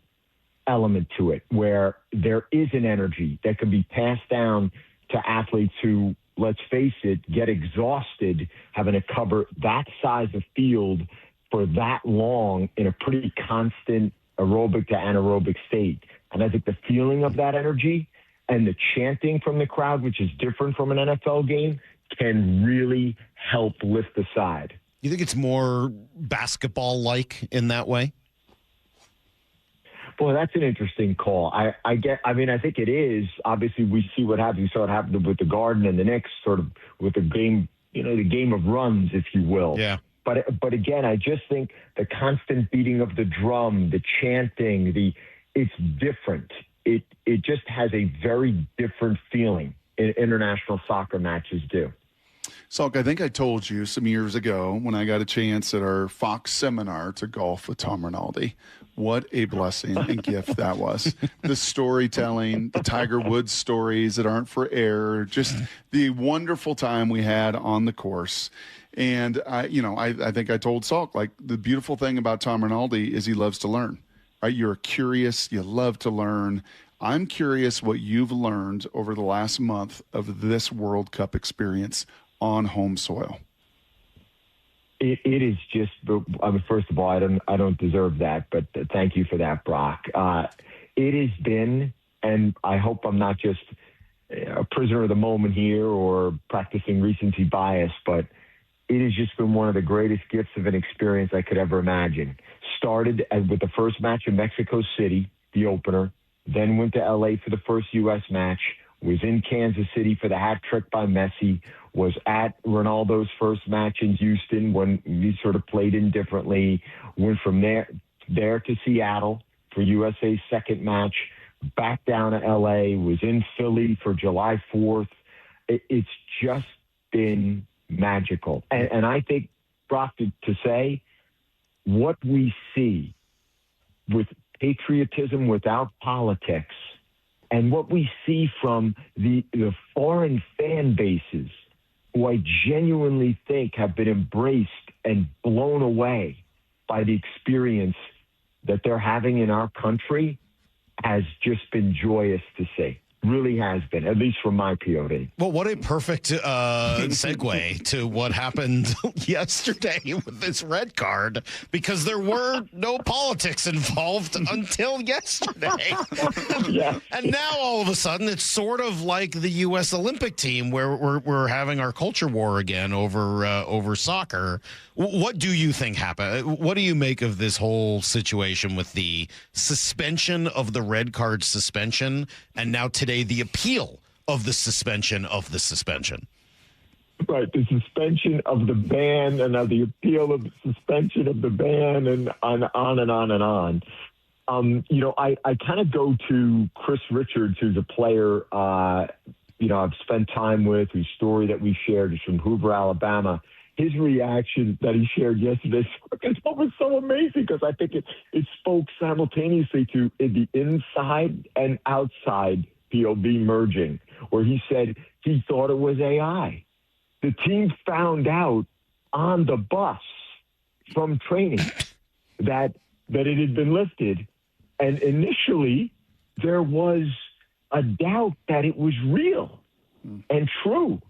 element to it where there is an energy that can be passed down to athletes who, let's face it, get exhausted having to cover that size of field for that long in a pretty constant aerobic to anaerobic state. And I think the feeling of that energy and the chanting from the crowd, which is different from an NFL game, can really help lift the side. You think it's more basketball-like in that way? Well, that's an interesting call. I think it is. Obviously, we see what happens. We saw it happen with the Garden and the Knicks, sort of with the game, the game of runs, if you will. Yeah. But again, I just think the constant beating of the drum, the chanting, it's different. It just has a very different feeling. International soccer matches do. Salk, I think I told you some years ago when I got a chance at our Fox seminar to golf with Tom Rinaldi, what a blessing and gift that was. The storytelling, the Tiger Woods stories that aren't for air, just the wonderful time we had on the course. And, I think I told Salk, like, the beautiful thing about Tom Rinaldi is he loves to learn, right? You're curious. You love to learn. I'm curious what you've learned over the last month of this World Cup experience on home soil. It is just, first of all, I don't deserve that, but thank you for that, Brock. It has been, and I hope I'm not just a prisoner of the moment here or practicing recency bias, but it has just been one of the greatest gifts of an experience I could ever imagine. Started with the first match in Mexico City, the opener, then went to L.A. for the first U.S. match, was in Kansas City for the hat trick by Messi, was at Ronaldo's first match in Houston when we sort of played indifferently, went from there to Seattle for USA's second match, back down to L.A., was in Philly for July 4th. It's just been magical. And I think, Brock, to say what we see with patriotism without politics and what we see from the foreign fan bases who I genuinely think have been embraced and blown away by the experience that they're having in our country has just been joyous to see. Really has been, at least from my POV. Well, what a perfect segue to what happened yesterday with this red card, because there were no politics involved until yesterday. Yeah. And now all of a sudden it's sort of like the U.S. Olympic team where we're having our culture war again over soccer. What do you think happened? What do you make of this whole situation with the suspension of the red card suspension and now today the appeal of the suspension of the suspension? Right, the suspension of the ban and now the appeal of the suspension of the ban and on and on and on. I kind of go to Chris Richards, who's a player, I've spent time with, whose story that we shared is from Hoover, Alabama. His reaction that he shared yesterday was so amazing because I think it spoke simultaneously to the inside and outside POV merging, where he said he thought it was AI. The team found out on the bus from training that it had been lifted, and initially there was a doubt that it was real and true.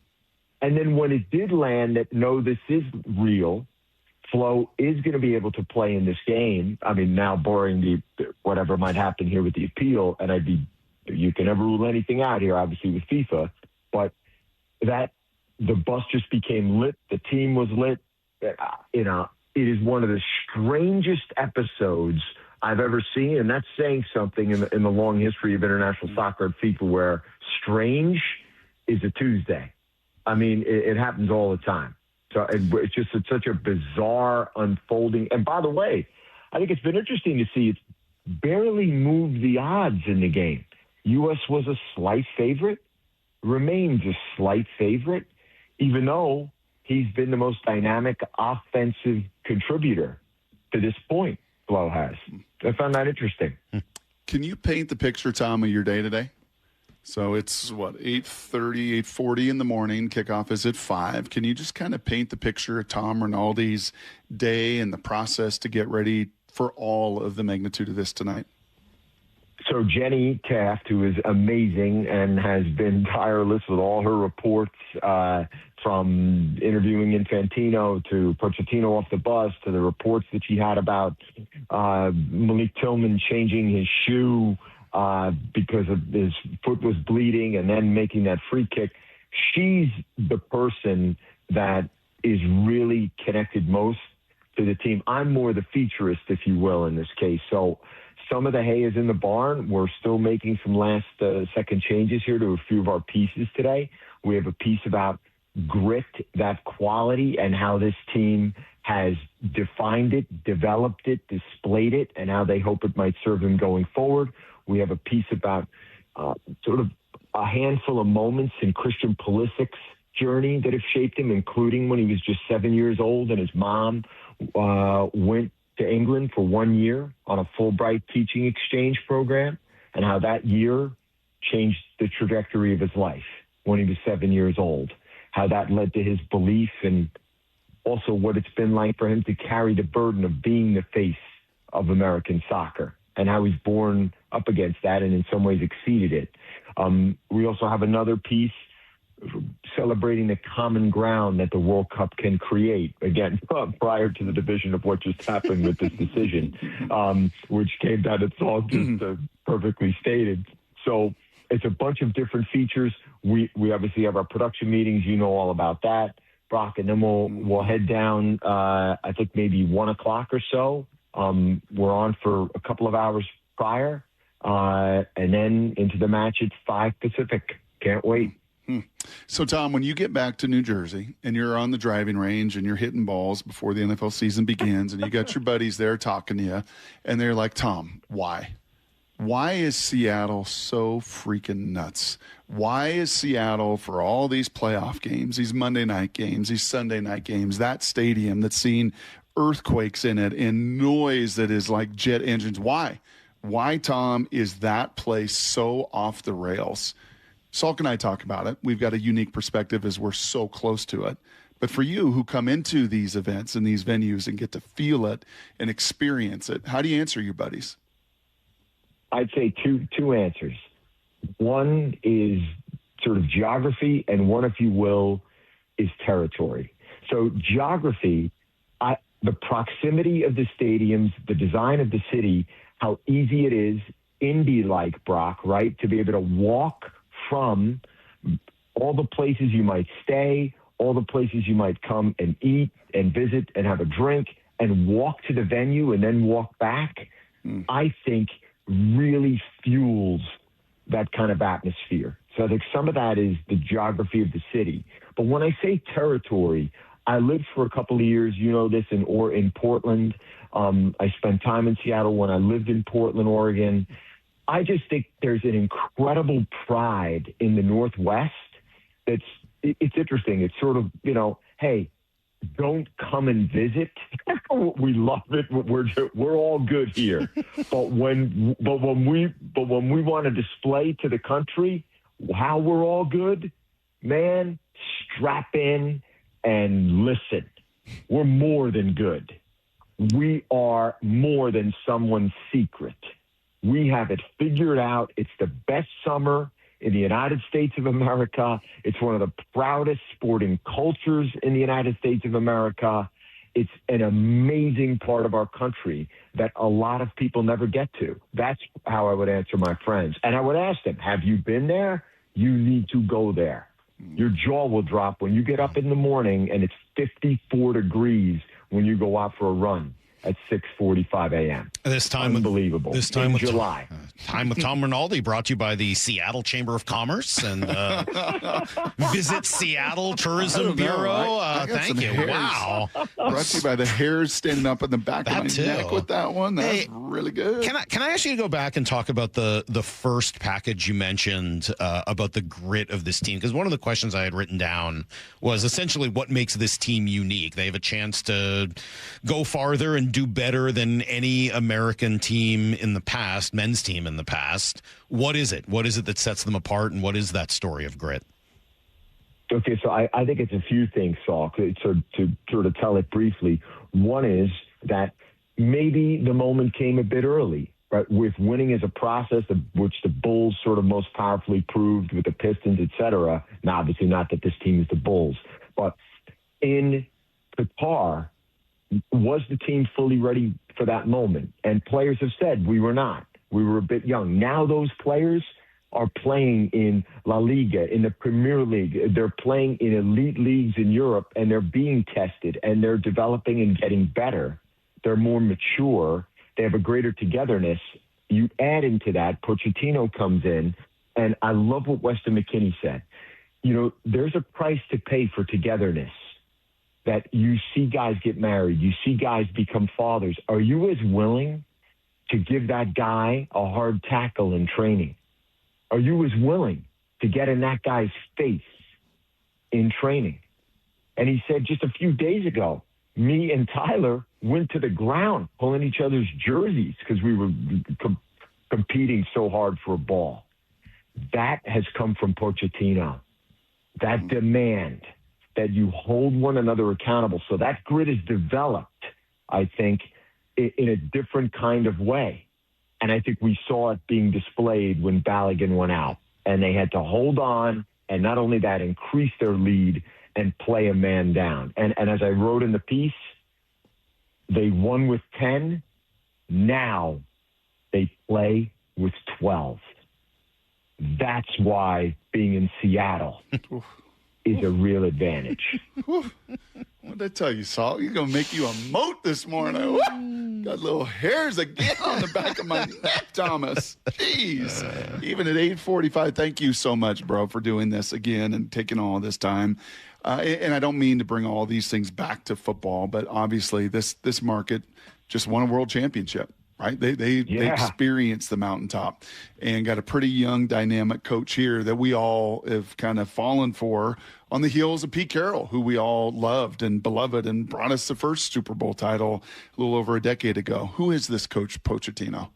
And then when it did land that, no, this is real, Flo is going to be able to play in this game. I mean, now barring whatever might happen here with the appeal, and you can never rule anything out here, obviously, with FIFA, but that the bus just became lit. The team was lit. It is one of the strangest episodes I've ever seen, and that's saying something in the long history of international soccer at FIFA, where strange is a Tuesday. I mean, it happens all the time. So it's just such a bizarre unfolding. And by the way, I think it's been interesting to see it's barely moved the odds in the game. U.S. was a slight favorite, remains a slight favorite, even though he's been the most dynamic offensive contributor to this point, Flo has. I found that interesting. Can you paint the picture, Tom, of your day today? So it's, 8:30, 8:40 in the morning. Kickoff is at 5. Can you just kind of paint the picture of Tom Rinaldi's day and the process to get ready for all of the magnitude of this tonight? So Jenny Taft, who is amazing and has been tireless with all her reports, from interviewing Infantino to Pochettino off the bus to the reports that she had about Malik Tillman changing his shoe because of his foot was bleeding and then making that free kick. She's the person that is really connected most to the team. I'm more the featurist, if you will, in this case. So some of the hay is in the barn. We're still making some last second changes here to a few of our pieces today. We have a piece about grit, that quality, and how this team has defined it, developed it, displayed it, and how they hope it might serve them going forward. We have a piece about sort of a handful of moments in Christian Pulisic's journey that have shaped him, including when he was just 7 years old and his mom went to England for 1 year on a Fulbright teaching exchange program, and how that year changed the trajectory of his life when he was 7 years old, how that led to his belief, and also what it's been like for him to carry the burden of being the face of American soccer, and how he's born up against that and in some ways exceeded it. We also have another piece celebrating the common ground that the World Cup can create, again, prior to the division of what just happened with this decision, which came down, it's all just perfectly stated. So it's a bunch of different features. We obviously have our production meetings. You know all about that, Brock, and then we'll head down, I think maybe 1 o'clock or so. We're on for a couple of hours prior, and then into the match at 5 Pacific. Can't wait. So, Tom, when you get back to New Jersey and you're on the driving range and you're hitting balls before the NFL season begins and you got your buddies there talking to you, and they're like, Tom, why? Why is Seattle so freaking nuts? Why is Seattle, for all these playoff games, these Monday night games, these Sunday night games, that stadium that's seen earthquakes in it and noise that is like jet engines? Why? Why, Tom, is that place so off the rails? Salk and I talk about it. We've got a unique perspective as we're so close to it. But for you who come into these events and these venues and get to feel it and experience it, how do you answer your buddies? I'd say two answers. One is sort of geography, and one, if you will, is territory. So geography, the proximity of the stadiums, the design of the city, how easy it is, Indy-like, Brock, right, to be able to walk from all the places you might stay, all the places you might come and eat and visit and have a drink and walk to the venue and then walk back, I think really fuels that kind of atmosphere. So I think some of that is the geography of the city. But when I say territory, I lived for a couple of years, you know this, in Portland. I spent time in Seattle when I lived in Portland, Oregon. I just think there's an incredible pride in the Northwest. It's interesting. It's sort of, hey, don't come and visit. We love it. We're all good here. But when we want to display to the country how we're all good, man, strap in and listen. We're more than good. We are more than someone's secret. We have it figured out. It's the best summer in the United States of America. It's one of the proudest sporting cultures in the United States of America. It's an amazing part of our country that a lot of people never get to. That's how I would answer my friends. And I would ask them, have you been there? You need to go there. Your jaw will drop when you get up in the morning and it's 54 degrees when you go out for a run at 6:45 a.m. This time, unbelievable. This time in with July. Time with Tom Rinaldi, brought to you by the Seattle Chamber of Commerce and Visit Seattle Tourism Bureau. Thank you. Hairs. Wow. Brought to you by the hairs standing up in the back of my neck with that one. That's really good. Can I ask you to go back and talk about the first package you mentioned about the grit of this team? Because one of the questions I had written down was essentially what makes this team unique. They have a chance to go farther and and do better than any American team in the past, men's team in the past. What is it? What is it that sets them apart, and what is that story of grit? Okay, so I think it's a few things, Salk. So to sort of tell it briefly, one is that maybe the moment came a bit early, right? With winning as a process, which the Bulls sort of most powerfully proved with the Pistons, et cetera. Now, obviously not that this team is the Bulls, but in Qatar, was the team fully ready for that moment? And players have said we were not. We were a bit young. Now those players are playing in La Liga, in the Premier League. They're playing in elite leagues in Europe, and they're being tested, and they're developing and getting better. They're more mature. They have a greater togetherness. You add into that, Pochettino comes in, and I love what Weston McKennie said. You know, there's a price to pay for togetherness, that you see guys get married. You see guys become fathers. Are you as willing to give that guy a hard tackle in training? Are you as willing to get in that guy's face in training? And he said just a few days ago, me and Tyler went to the ground pulling each other's jerseys because we were competing so hard for a ball. That has come from Pochettino. That demand that you hold one another accountable. So that grit is developed, I think, in a different kind of way. And I think we saw it being displayed when Balogun went out. And they had to hold on, and not only that, increase their lead and play a man down. And as I wrote in the piece, they won with 10. Now they play with 12. That's why being in Seattle is a real advantage. What did I tell you, Salt? You're going to make you a moat this morning. Got little hairs again on the back of my neck, Thomas. Jeez. Even at 8:45, thank you so much, bro, for doing this again and taking all this time. And I don't mean to bring all these things back to football, but obviously this market just won a world championship. Right? They experienced the mountaintop and got a pretty young, dynamic coach here that we all have kind of fallen for on the heels of Pete Carroll, who we all loved and beloved and brought us the first Super Bowl title a little over a decade ago. Who is this Coach Pochettino?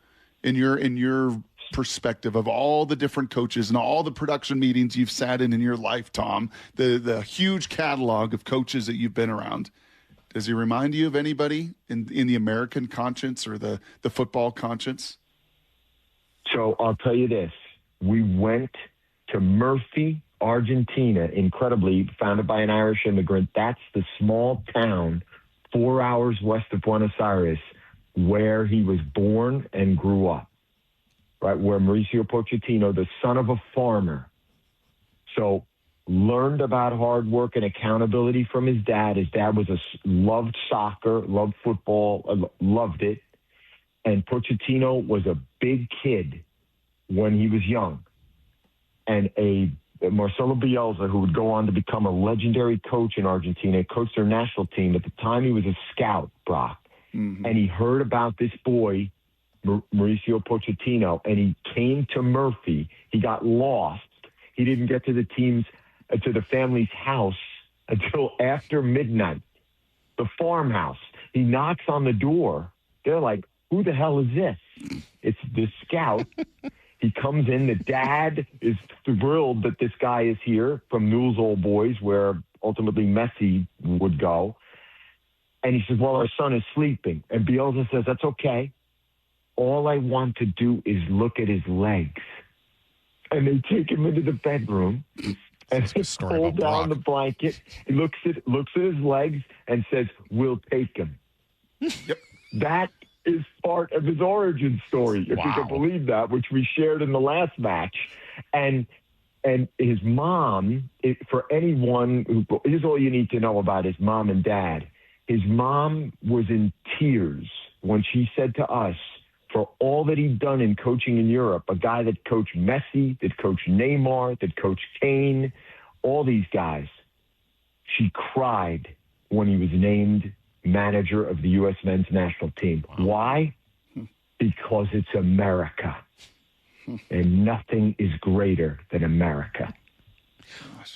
In your perspective of all the different coaches and all the production meetings you've sat in your life, Tom, the huge catalog of coaches that you've been around, does he remind you of anybody in the American conscience or the football conscience? So I'll tell you this. We went to Murphy, Argentina, incredibly, founded by an Irish immigrant. That's the small town 4 hours west of Buenos Aires where he was born and grew up, right? Where Mauricio Pochettino, the son of a farmer, so learned about hard work and accountability from his dad. His dad loved soccer, loved football, loved it. And Pochettino was a big kid when he was young. And Marcelo Bielsa, who would go on to become a legendary coach in Argentina, coached their national team. At the time, he was a scout, Brock. Mm-hmm. And he heard about this boy, Mauricio Pochettino, and he came to Murphy. He got lost. He didn't get to the family's house until after midnight, the farmhouse. He knocks on the door. They're like, who the hell is this? It's this scout. He comes in. The dad is thrilled that this guy is here from Newell's Old Boys, where ultimately Messi would go. And he says, well, our son is sleeping. And Bielsa says, that's okay. All I want to do is look at his legs. And they take him into the bedroom. And he pulls down the blanket. He looks at his legs and says, we'll take him. Yep. That is part of his origin story, if you can believe that, which we shared in the last match. And his mom, for anyone, here's all you need to know about his mom and dad. His mom was in tears when she said to us, for all that he'd done in coaching in Europe, a guy that coached Messi, that coached Neymar, that coached Kane, all these guys, she cried when he was named manager of the U.S. men's national team. Wow. Why? Because it's America. And nothing is greater than America.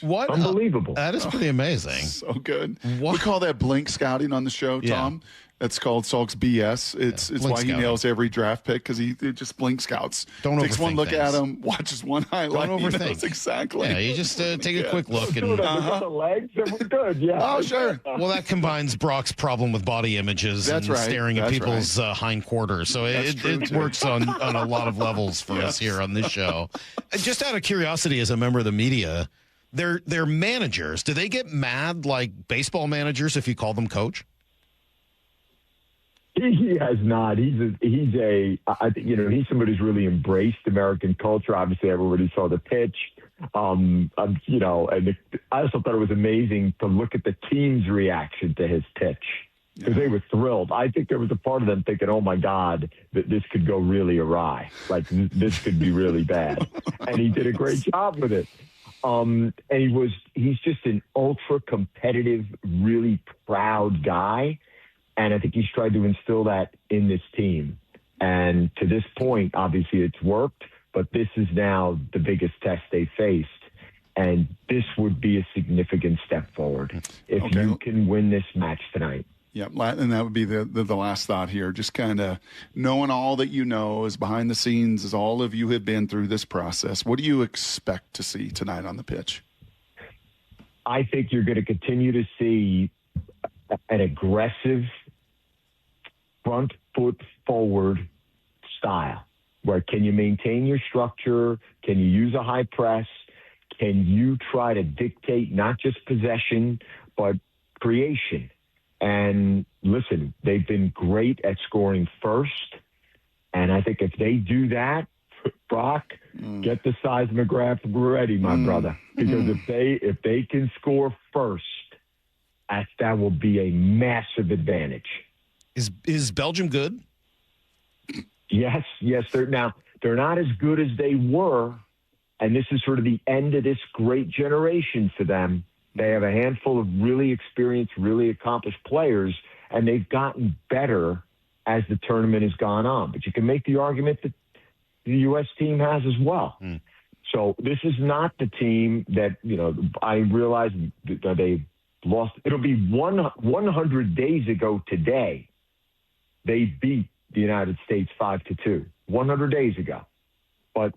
What? Unbelievable. That is pretty amazing. So good. What? We call that blink scouting on the show, Tom. That's called Salk's BS. It's why he nails every draft pick, because he just blink scouts. Takes one look at him, watches one highlight. Don't overthink. He knows exactly. Yeah, you just take a quick look. And the legs, and we're good. Yeah. Oh, sure. Well, that combines Brock's problem with body images and staring at people's hindquarters. So it works on a lot of levels for us here on this show. Just out of curiosity, as a member of the media, they're managers. Do they get mad like baseball managers if you call them coach? He has not. I think he's somebody who's really embraced American culture. Obviously, everybody saw the pitch. And I also thought it was amazing to look at the team's reaction to his pitch, because they were thrilled. I think there was a part of them thinking, "Oh my God, that this could go really awry. Like this could be really bad." And he did a great job with it. And he's just an ultra competitive, really proud guy. And I think he's tried to instill that in this team. And to this point, obviously it's worked, but this is now the biggest test they faced. And this would be a significant step forward if you can win this match tonight. Yeah, and that would be the last thought here. Just kind of knowing all that you know is behind the scenes, as all of you have been through this process. What do you expect to see tonight on the pitch? I think you're going to continue to see an aggressive front foot forward style, where can you maintain your structure? Can you use a high press? Can you try to dictate not just possession, but creation? And listen, they've been great at scoring first. And I think if they do that, Brock, get the seismograph ready, my brother. Because if they can score first, that will be a massive advantage. Is Belgium good? Yes. They're not as good as they were, and this is sort of the end of this great generation for them. They have a handful of really experienced, really accomplished players, and they've gotten better as the tournament has gone on. But you can make the argument that the U.S. team has as well. So this is not the team that, I realize that they lost. It'll be 100 days ago today. They beat the United States 5-2, 100 days ago. But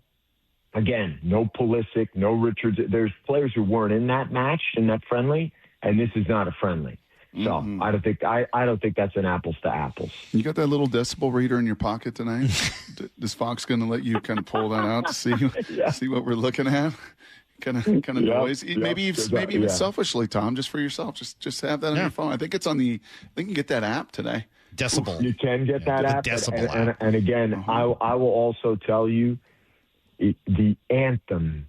again, no Pulisic, no Richards. There's players who weren't in that match, in that friendly, and this is not a friendly. So I don't think that's an apples to apples. You got that little decibel reader in your pocket tonight? Is Fox going to let you kind of pull that out to see what we're looking at? Kind of noise. Maybe even selfishly, Tom, just for yourself. Just have that on your phone. I think it's on the. I think you can get that app today. Decibel. You can get that app. Decibel app. And again, I will also tell you, the anthem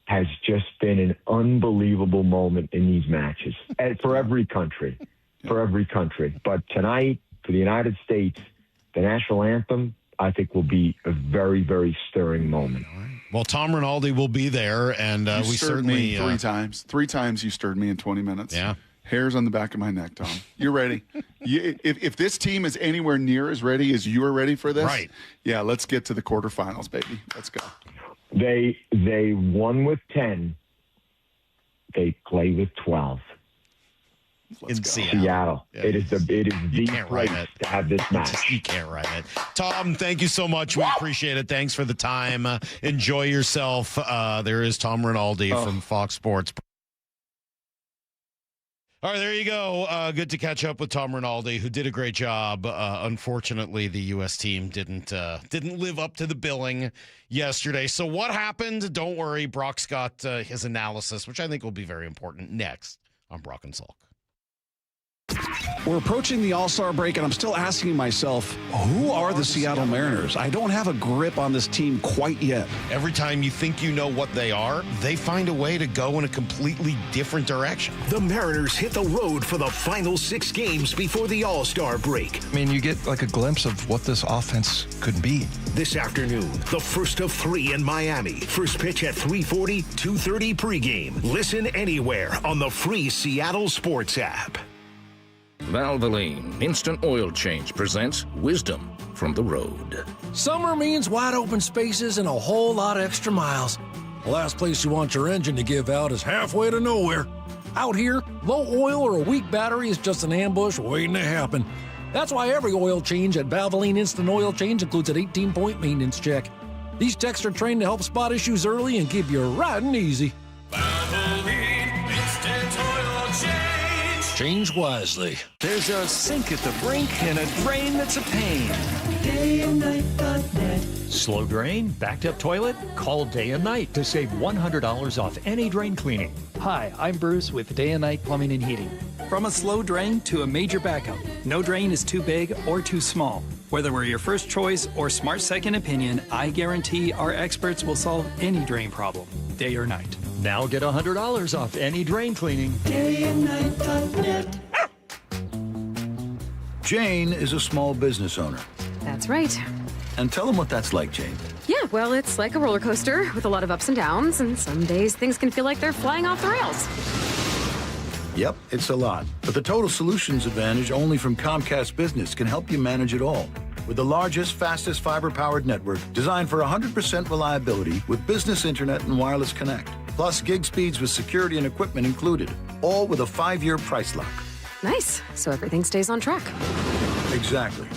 has just been an unbelievable moment in these matches, and for every country, But tonight, for the United States, the national anthem, I think, will be a very, very stirring moment. Well, Tom Rinaldi will be there, and we certainly me 3 times. 3 times you stirred me in 20 minutes. Yeah. Hairs on the back of my neck, Tom. You're ready. If this team is anywhere near as ready as you are ready for this, right? Yeah, let's get to the quarterfinals, baby. Let's go. They won with 10. They play with 12. In Seattle. Yeah. It is the place to have this match. You can't write it. Tom, thank you so much. We appreciate it. Thanks for the time. Enjoy yourself. There is Tom Rinaldi from Fox Sports. All right, there you go. Good to catch up with Tom Rinaldi, who did a great job. Unfortunately, the U.S. team didn't live up to the billing yesterday. So what happened? Don't worry. Brock's got his analysis, which I think will be very important, next on Brock and Salk. We're approaching the All-Star break, and I'm still asking myself, who are the Seattle Mariners? I don't have a grip on this team quite yet. Every time you think you know what they are, they find a way to go in a completely different direction. The Mariners hit the road for the final 6 games before the All-Star break. I mean, you get like a glimpse of what this offense could be. This afternoon, the first of 3 in Miami. First pitch at 3:40, 2:30 pregame. Listen anywhere on the free Seattle Sports app. Valvoline Instant Oil Change presents wisdom from the road. Summer means wide open spaces and a whole lot of extra miles. The last place you want your engine to give out is halfway to nowhere. Out here, Low oil or a weak battery is just an ambush waiting to happen. That's why every oil change at Valvoline Instant Oil Change includes an 18-point maintenance check. These techs are trained to help spot issues early and keep your riding easy. Valvoline Instant Oil Change. Change wisely. There's a sink at the brink and a drain that's a pain. DayandNight.net. Slow drain? Backed up toilet? Call Day and Night to save $100 off any drain cleaning. Hi, I'm Bruce with Day and Night Plumbing and Heating. From a slow drain to a major backup, no drain is too big or too small. Whether we're your first choice or smart second opinion, I guarantee our experts will solve any drain problem, day or night. Now get $100 off any drain cleaning. DayandNight.net. Jane is a small business owner. That's right. And tell them what that's like, Jane. Yeah, well, it's like a roller coaster with a lot of ups and downs, and some days things can feel like they're flying off the rails. Yep, it's a lot. But the Total Solutions Advantage only from Comcast Business can help you manage it all. With the largest, fastest fiber-powered network designed for 100% reliability with business internet and wireless connect. Plus gig speeds with security and equipment included. All with a 5-year price lock. Nice. So everything stays on track. Exactly.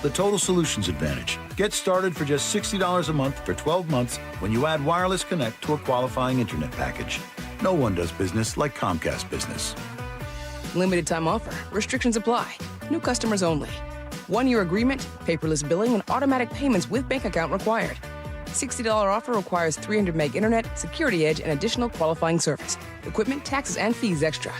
The Total Solutions Advantage. Get started for just $60 a month for 12 months when you add wireless connect to a qualifying internet package. No one does business like Comcast Business. Limited time offer. Restrictions apply. New customers only. 1-year agreement, paperless billing, and automatic payments with bank account required. $60 offer requires 300 meg internet, security edge, and additional qualifying service. Equipment, taxes, and fees extra.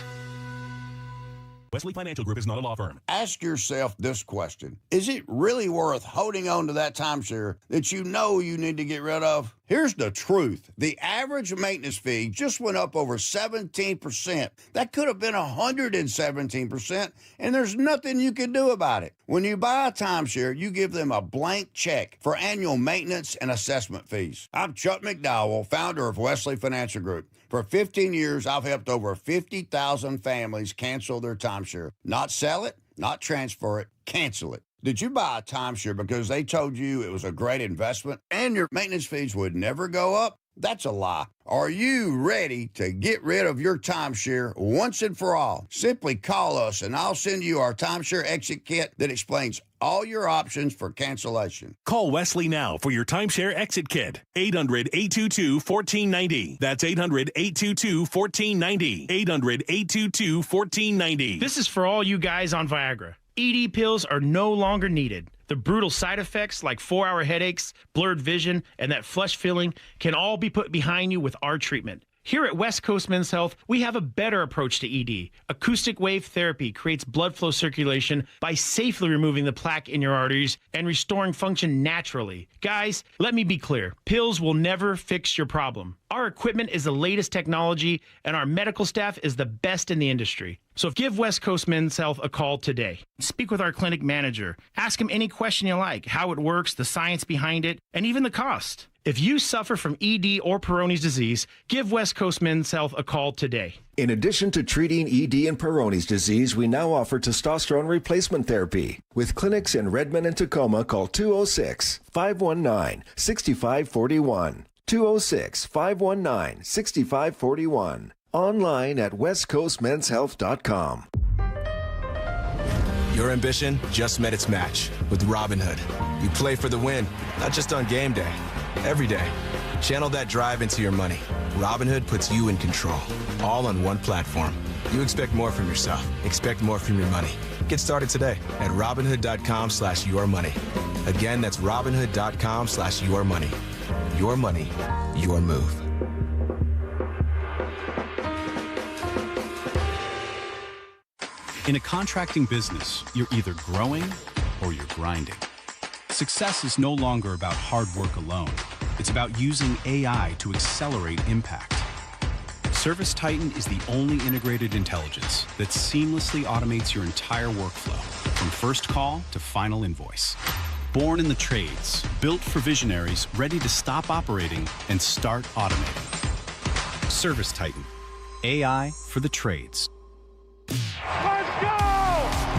Wesley Financial Group is not a law firm. Ask yourself this question. Is it really worth holding on to that timeshare that you know you need to get rid of? Here's the truth. The average maintenance fee just went up over 17%. That could have been 117%, and there's nothing you can do about it. When you buy a timeshare, you give them a blank check for annual maintenance and assessment fees. I'm Chuck McDowell, founder of Wesley Financial Group. For 15 years, I've helped over 50,000 families cancel their timeshare. Not sell it, not transfer it, cancel it. Did you buy a timeshare because they told you it was a great investment and your maintenance fees would never go up? That's a lie. Are you ready to get rid of your timeshare once and for all? Simply call us and I'll send you our timeshare exit kit that explains all your options for cancellation. Call Wesley now for your timeshare exit kit. 800-822-1490. That's 800-822-1490. 800-822-1490. This is for all you guys on Viagra. ED pills are no longer needed. The brutal side effects like 4-hour headaches, blurred vision, and that flush feeling can all be put behind you with our treatment. Here at West Coast Men's Health, we have a better approach to ED. Acoustic wave therapy creates blood flow circulation by safely removing the plaque in your arteries and restoring function naturally. Guys, let me be clear. Pills will never fix your problem. Our equipment is the latest technology, and our medical staff is the best in the industry. So give West Coast Men's Health a call today. Speak with our clinic manager. Ask him any question you like, how it works, the science behind it, and even the cost. If you suffer from ED or Peyronie's disease, give West Coast Men's Health a call today. In addition to treating ED and Peyronie's disease, we now offer testosterone replacement therapy. With clinics in Redmond and Tacoma, call 206-519-6541. 206-519-6541. Online at westcoastmenshealth.com. Your ambition just met its match with Robinhood. You play for the win, not just on game day, every day. Channel that drive into your money. Robinhood puts you in control, all on one platform. You expect more from yourself. Expect more from your money. Get started today at Robinhood.com/yourmoney. Again, that's Robinhood.com/yourmoney. Your money, your move. In a contracting business, you're either growing or you're grinding. Success is no longer about hard work alone. It's about using AI to accelerate impact. Service Titan is the only integrated intelligence that seamlessly automates your entire workflow, from first call to final invoice. Born in the trades, built for visionaries ready to stop operating and start automating. Service Titan, AI for the trades.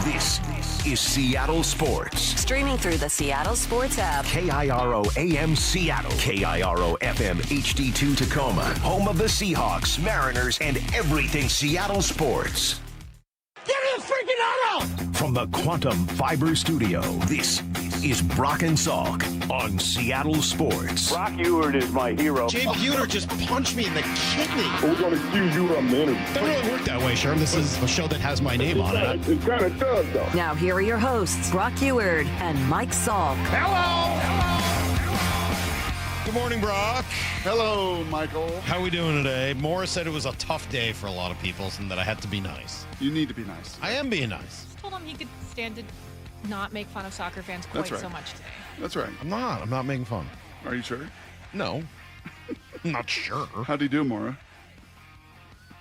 This is Seattle Sports. Streaming through the Seattle Sports app. KIRO AM Seattle. KIRO FM HD2 Tacoma. Home of the Seahawks, Mariners, and everything Seattle sports. Get the freaking auto! From the Quantum Fiber Studio, this is Brock and Salk on Seattle Sports. Brock Ewert is my hero. Jay Buhner just punched me in the kidney. We're going to excuse you from the interview. Doesn't really work that way, Sherm. This is a show that has my name on it. It kind of does, though. Now here are your hosts, Brock Ewert and Mike Salk. Good morning, Brock. Hello, Michael. How are we doing today? Morris said it was a tough day for a lot of people and that I had to be nice. You need to be nice. I am being nice. Just told him he could stand to not make fun of soccer fans quite so much today. That's right. I'm not making fun. Are you sure? No. I'm not sure. How do you do, Maura?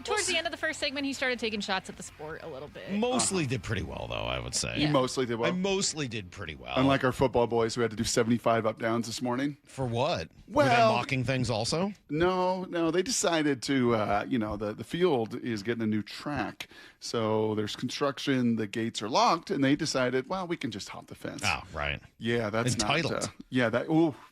Towards the end of the first segment, he started taking shots at the sport a little bit. Mostly did pretty well, though, I would say. You mostly did well? I mostly did pretty well. Unlike our football boys who had to do 75 up-downs this morning. For what? Well, were they mocking things also? No. They decided to, the field is getting a new track. So there's construction, the gates are locked, and they decided, well, we can just hop the fence. Oh, right. Yeah, that's entitled.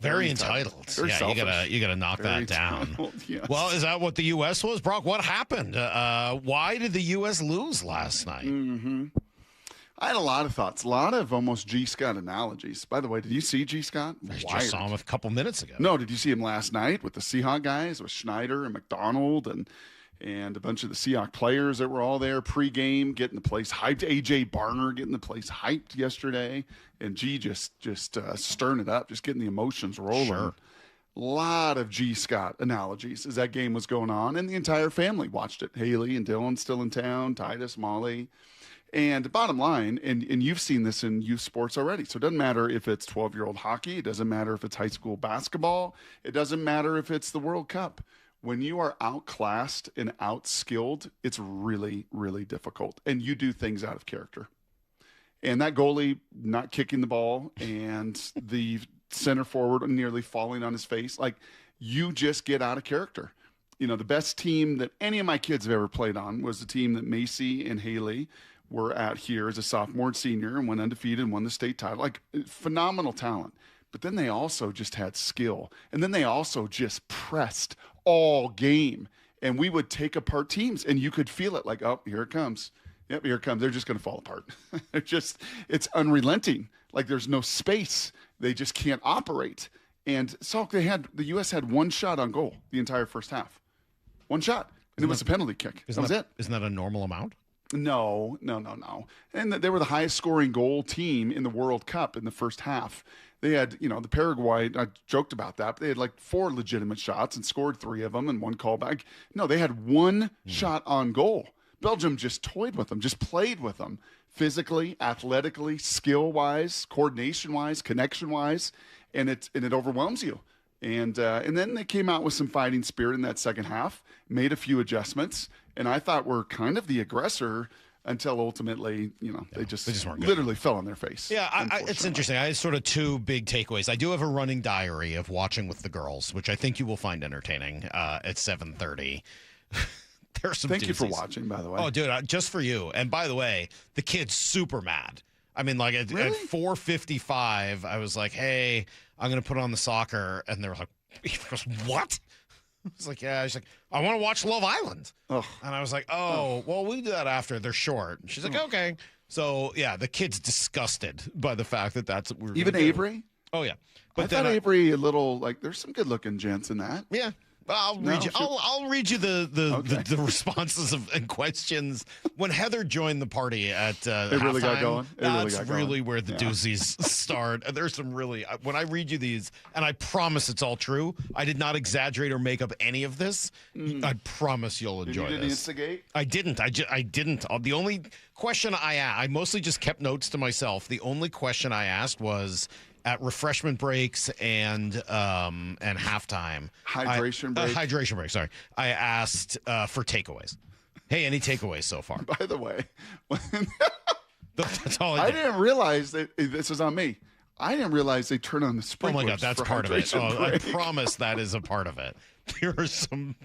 Very entitled. Very yeah, selfish. you gotta knock Very that down. entitled, yes. Well, is that what the U.S. was, Brock? What happened? Why did the U.S. lose last night? Mm-hmm. I had a lot of thoughts, a lot of almost G. Scott analogies. By the way, did you see G. Scott? I just saw him a couple minutes ago. No, did you see him last night with the Seahawks guys, with Schneider and McDonald and a bunch of the Seahawks players that were all there pregame, getting the place hyped. A.J. Barner getting the place hyped yesterday, and G just stirring it up, just getting the emotions rolling. Sure. A lot of G. Scott analogies as that game was going on, and the entire family watched it. Haley and Dylan still in town, Titus, Molly. And bottom line, and you've seen this in youth sports already, so it doesn't matter if it's 12-year-old hockey, it doesn't matter if it's high school basketball, it doesn't matter if it's the World Cup. When you are outclassed and outskilled, it's really, really difficult, and you do things out of character. And that goalie not kicking the ball and the center forward nearly falling on his face, like, you just get out of character. You know, the best team that any of my kids have ever played on was the team that Macy and Haley were at here as a sophomore and senior and went undefeated and won the state title. Like, phenomenal talent. But then they also just had skill. And then they also just pressed all game. And we would take apart teams, and you could feel it like, oh, here it comes. Yep, here it comes. They're just going to fall apart. It's unrelenting. Like, there's no space. They just can't operate. And so the U.S. had one shot on goal the entire first half. One shot. And it was a penalty kick. That was it. Isn't that a normal amount? No. And they were the highest scoring goal team in the World Cup in the first half. They had, the Paraguay, I joked about that, but they had like 4 legitimate shots and scored 3 of them and 1 callback. No, they had 1 shot on goal. Belgium just toyed with them, just played with them physically, athletically, skill-wise, coordination-wise, connection-wise, and it overwhelms you. And then they came out with some fighting spirit in that second half, made a few adjustments, and I thought were kind of the aggressor until ultimately, they just weren't literally fell on their face. Yeah, it's interesting. I had sort of 2 big takeaways. I do have a running diary of watching with the girls, which I think you will find entertaining at 7:30. There's some Thank doozies. you for watching, by the way. Oh, dude, just for you. And by the way, the kid's super mad. I mean, like at 4:55, I was like, hey, I'm going to put on the soccer. And they were like, what? I was like, yeah. She's like, I want to watch Love Island. Ugh. And I was like, well, we do that after. They're short. And she's like, okay. So, yeah, the kid's disgusted by the fact that that's what we're Even Avery? Oh, yeah. But I thought Avery a little, like, there's some good-looking gents in that. Yeah. I'll read you the responses and questions when Heather joined the party at it really got going. That's really where the doozies start. There's some really when I read you these, and I promise it's all true. I did not exaggerate or make up any of this. I promise you'll enjoy this. You didn't instigate? I didn't. I didn't. The only question I mostly just kept notes to myself. The only question I asked was, at refreshment breaks and halftime. Hydration break, sorry. I asked for takeaways. Hey, any takeaways so far? By the way, that's all I did. I didn't realize that this is on me. I didn't realize they turn on the sprinklers. Oh my God, that's part of it. I promise that is a part of it. There are some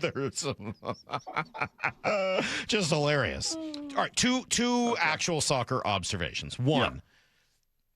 just hilarious. All right, two actual soccer observations. One,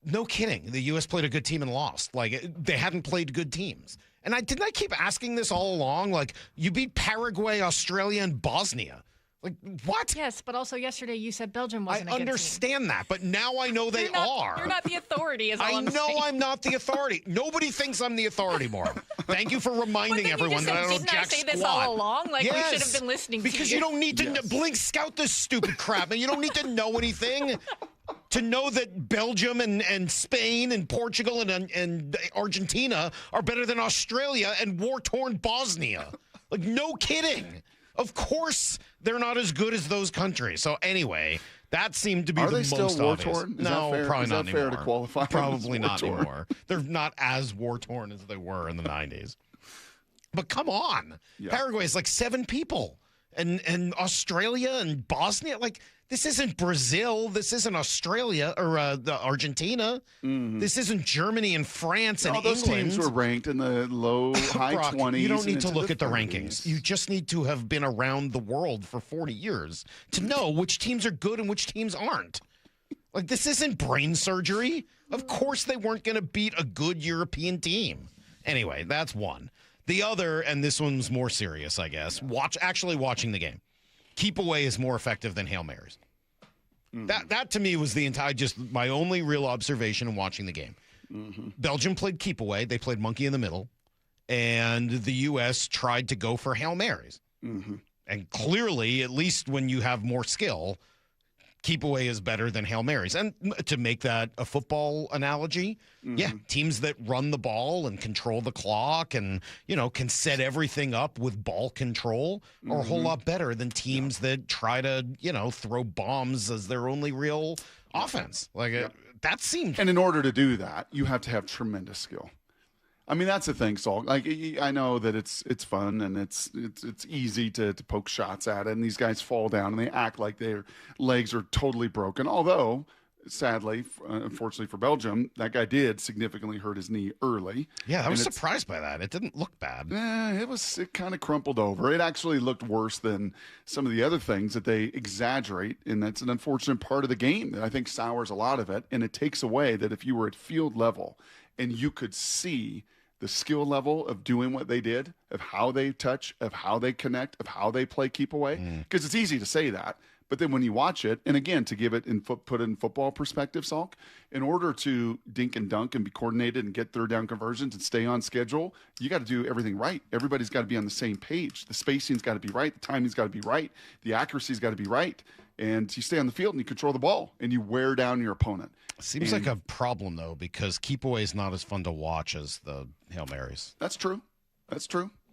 No kidding. The U.S. played a good team and lost. Like, they hadn't played good teams. And didn't I keep asking this all along? Like, you beat Paraguay, Australia, and Bosnia. Like, what? Yes, but also yesterday you said Belgium wasn't a good team. I understand that, but now I know they are. You're not the authority, is all I I'm know saying. I'm not the authority. Nobody thinks I'm the authority, Maura. Thank you for reminding everyone that I don't jack say squat. this all along? Like, yes, we should have been listening to you. because you don't need to blink scout this stupid crap, and you don't need to know anything to know that Belgium and Spain and Portugal and Argentina are better than Australia and war-torn Bosnia. Like, no kidding. Of course, they're not as good as those countries. So anyway, that seemed to be the most obvious. Are they still war-torn? No, probably not anymore. Is that fair to qualify? Probably not anymore. They're not as war-torn as they were in the 90s. But come on. Yeah. Paraguay is like 7 people. And Australia and Bosnia, like, this isn't Brazil. This isn't Australia or Argentina. Mm-hmm. This isn't Germany and France and England. Those teams were ranked in the high Brock, 20s. You don't need to look at the 30s. rankings. You just need to have been around the world for 40 years to know which teams are good and which teams aren't. Like, this isn't brain surgery. Of course they weren't going to beat a good European team. Anyway, that's one. The other, and this one's more serious, I guess, watching the game. Keep away is more effective than Hail Marys. Mm-hmm. That to me was my only real observation in watching the game. Mm-hmm. Belgium played keep away. They played monkey in the middle. And the U.S. tried to go for Hail Marys. Mm-hmm. And clearly, at least when you have more skill, keep away is better than Hail Marys. And to make that a football analogy, teams that run the ball and control the clock and, can set everything up with ball control are a whole lot better than teams that try to, throw bombs as their only real offense. That seems. And in order to do that, you have to have tremendous skill. I mean, that's the thing, Salk. Like, I know that it's fun and it's easy to poke shots at it, and these guys fall down and they act like their legs are totally broken. Although, sadly, unfortunately for Belgium, that guy did significantly hurt his knee early. Yeah, I was surprised by that. It didn't look bad. It kind of crumpled over. It actually looked worse than some of the other things that they exaggerate, and that's an unfortunate part of the game that I think sours a lot of it, and it takes away that if you were at field level and you could see the skill level of doing what they did, of how they touch, of how they connect, of how they play keep away. Because it's easy to say that. But then when you watch it, and again, to give it put it in football perspective, Salk, in order to dink and dunk and be coordinated and get third down conversions and stay on schedule, you got to do everything right. Everybody's got to be on the same page. The spacing's got to be right. The timing's got to be right. The accuracy's got to be right. And you stay on the field and you control the ball and you wear down your opponent. Seems like a problem, though, because keep away is not as fun to watch as the Hail Marys. That's true.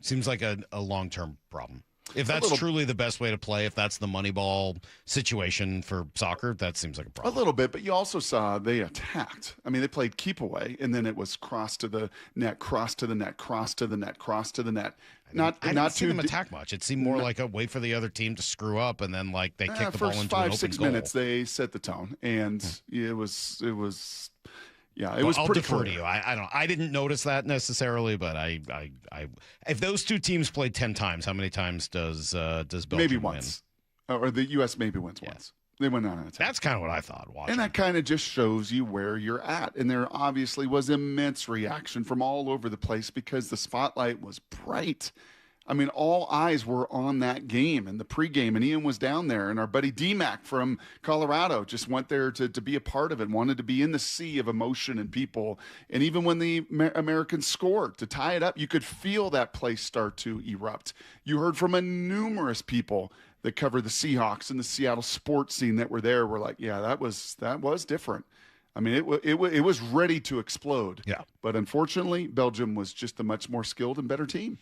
Seems like a long-term problem. If that's truly the best way to play, if that's the Moneyball situation for soccer, that seems like a problem. A little bit, but you also saw they attacked. I mean, they played keep away, and then it was cross to the net, cross to the net, cross to the net, cross to the net. I didn't see them attack much. It seemed more like a wait for the other team to screw up, and then they kick the ball into an open goal. 5-6 minutes, they set the tone, and it was. Yeah, it was I'll pretty defer clear. to you. I didn't notice that necessarily, but if those two teams played 10 times, how many times does Belgium maybe once, or the U.S. maybe wins once. They went on an attack. That's kind of what I thought. Watching. And that kind of just shows you where you're at. And there obviously was immense reaction from all over the place because the spotlight was bright. I mean, all eyes were on that game and the pregame, and Ian was down there, and our buddy D-Mac from Colorado just went there to be a part of it, wanted to be in the sea of emotion and people. And even when the Americans scored to tie it up, you could feel that place start to erupt. You heard from numerous people that cover the Seahawks and the Seattle sports scene that were there were like, yeah, that was different. I mean, it was ready to explode. Yeah. But unfortunately, Belgium was just a much more skilled and better team.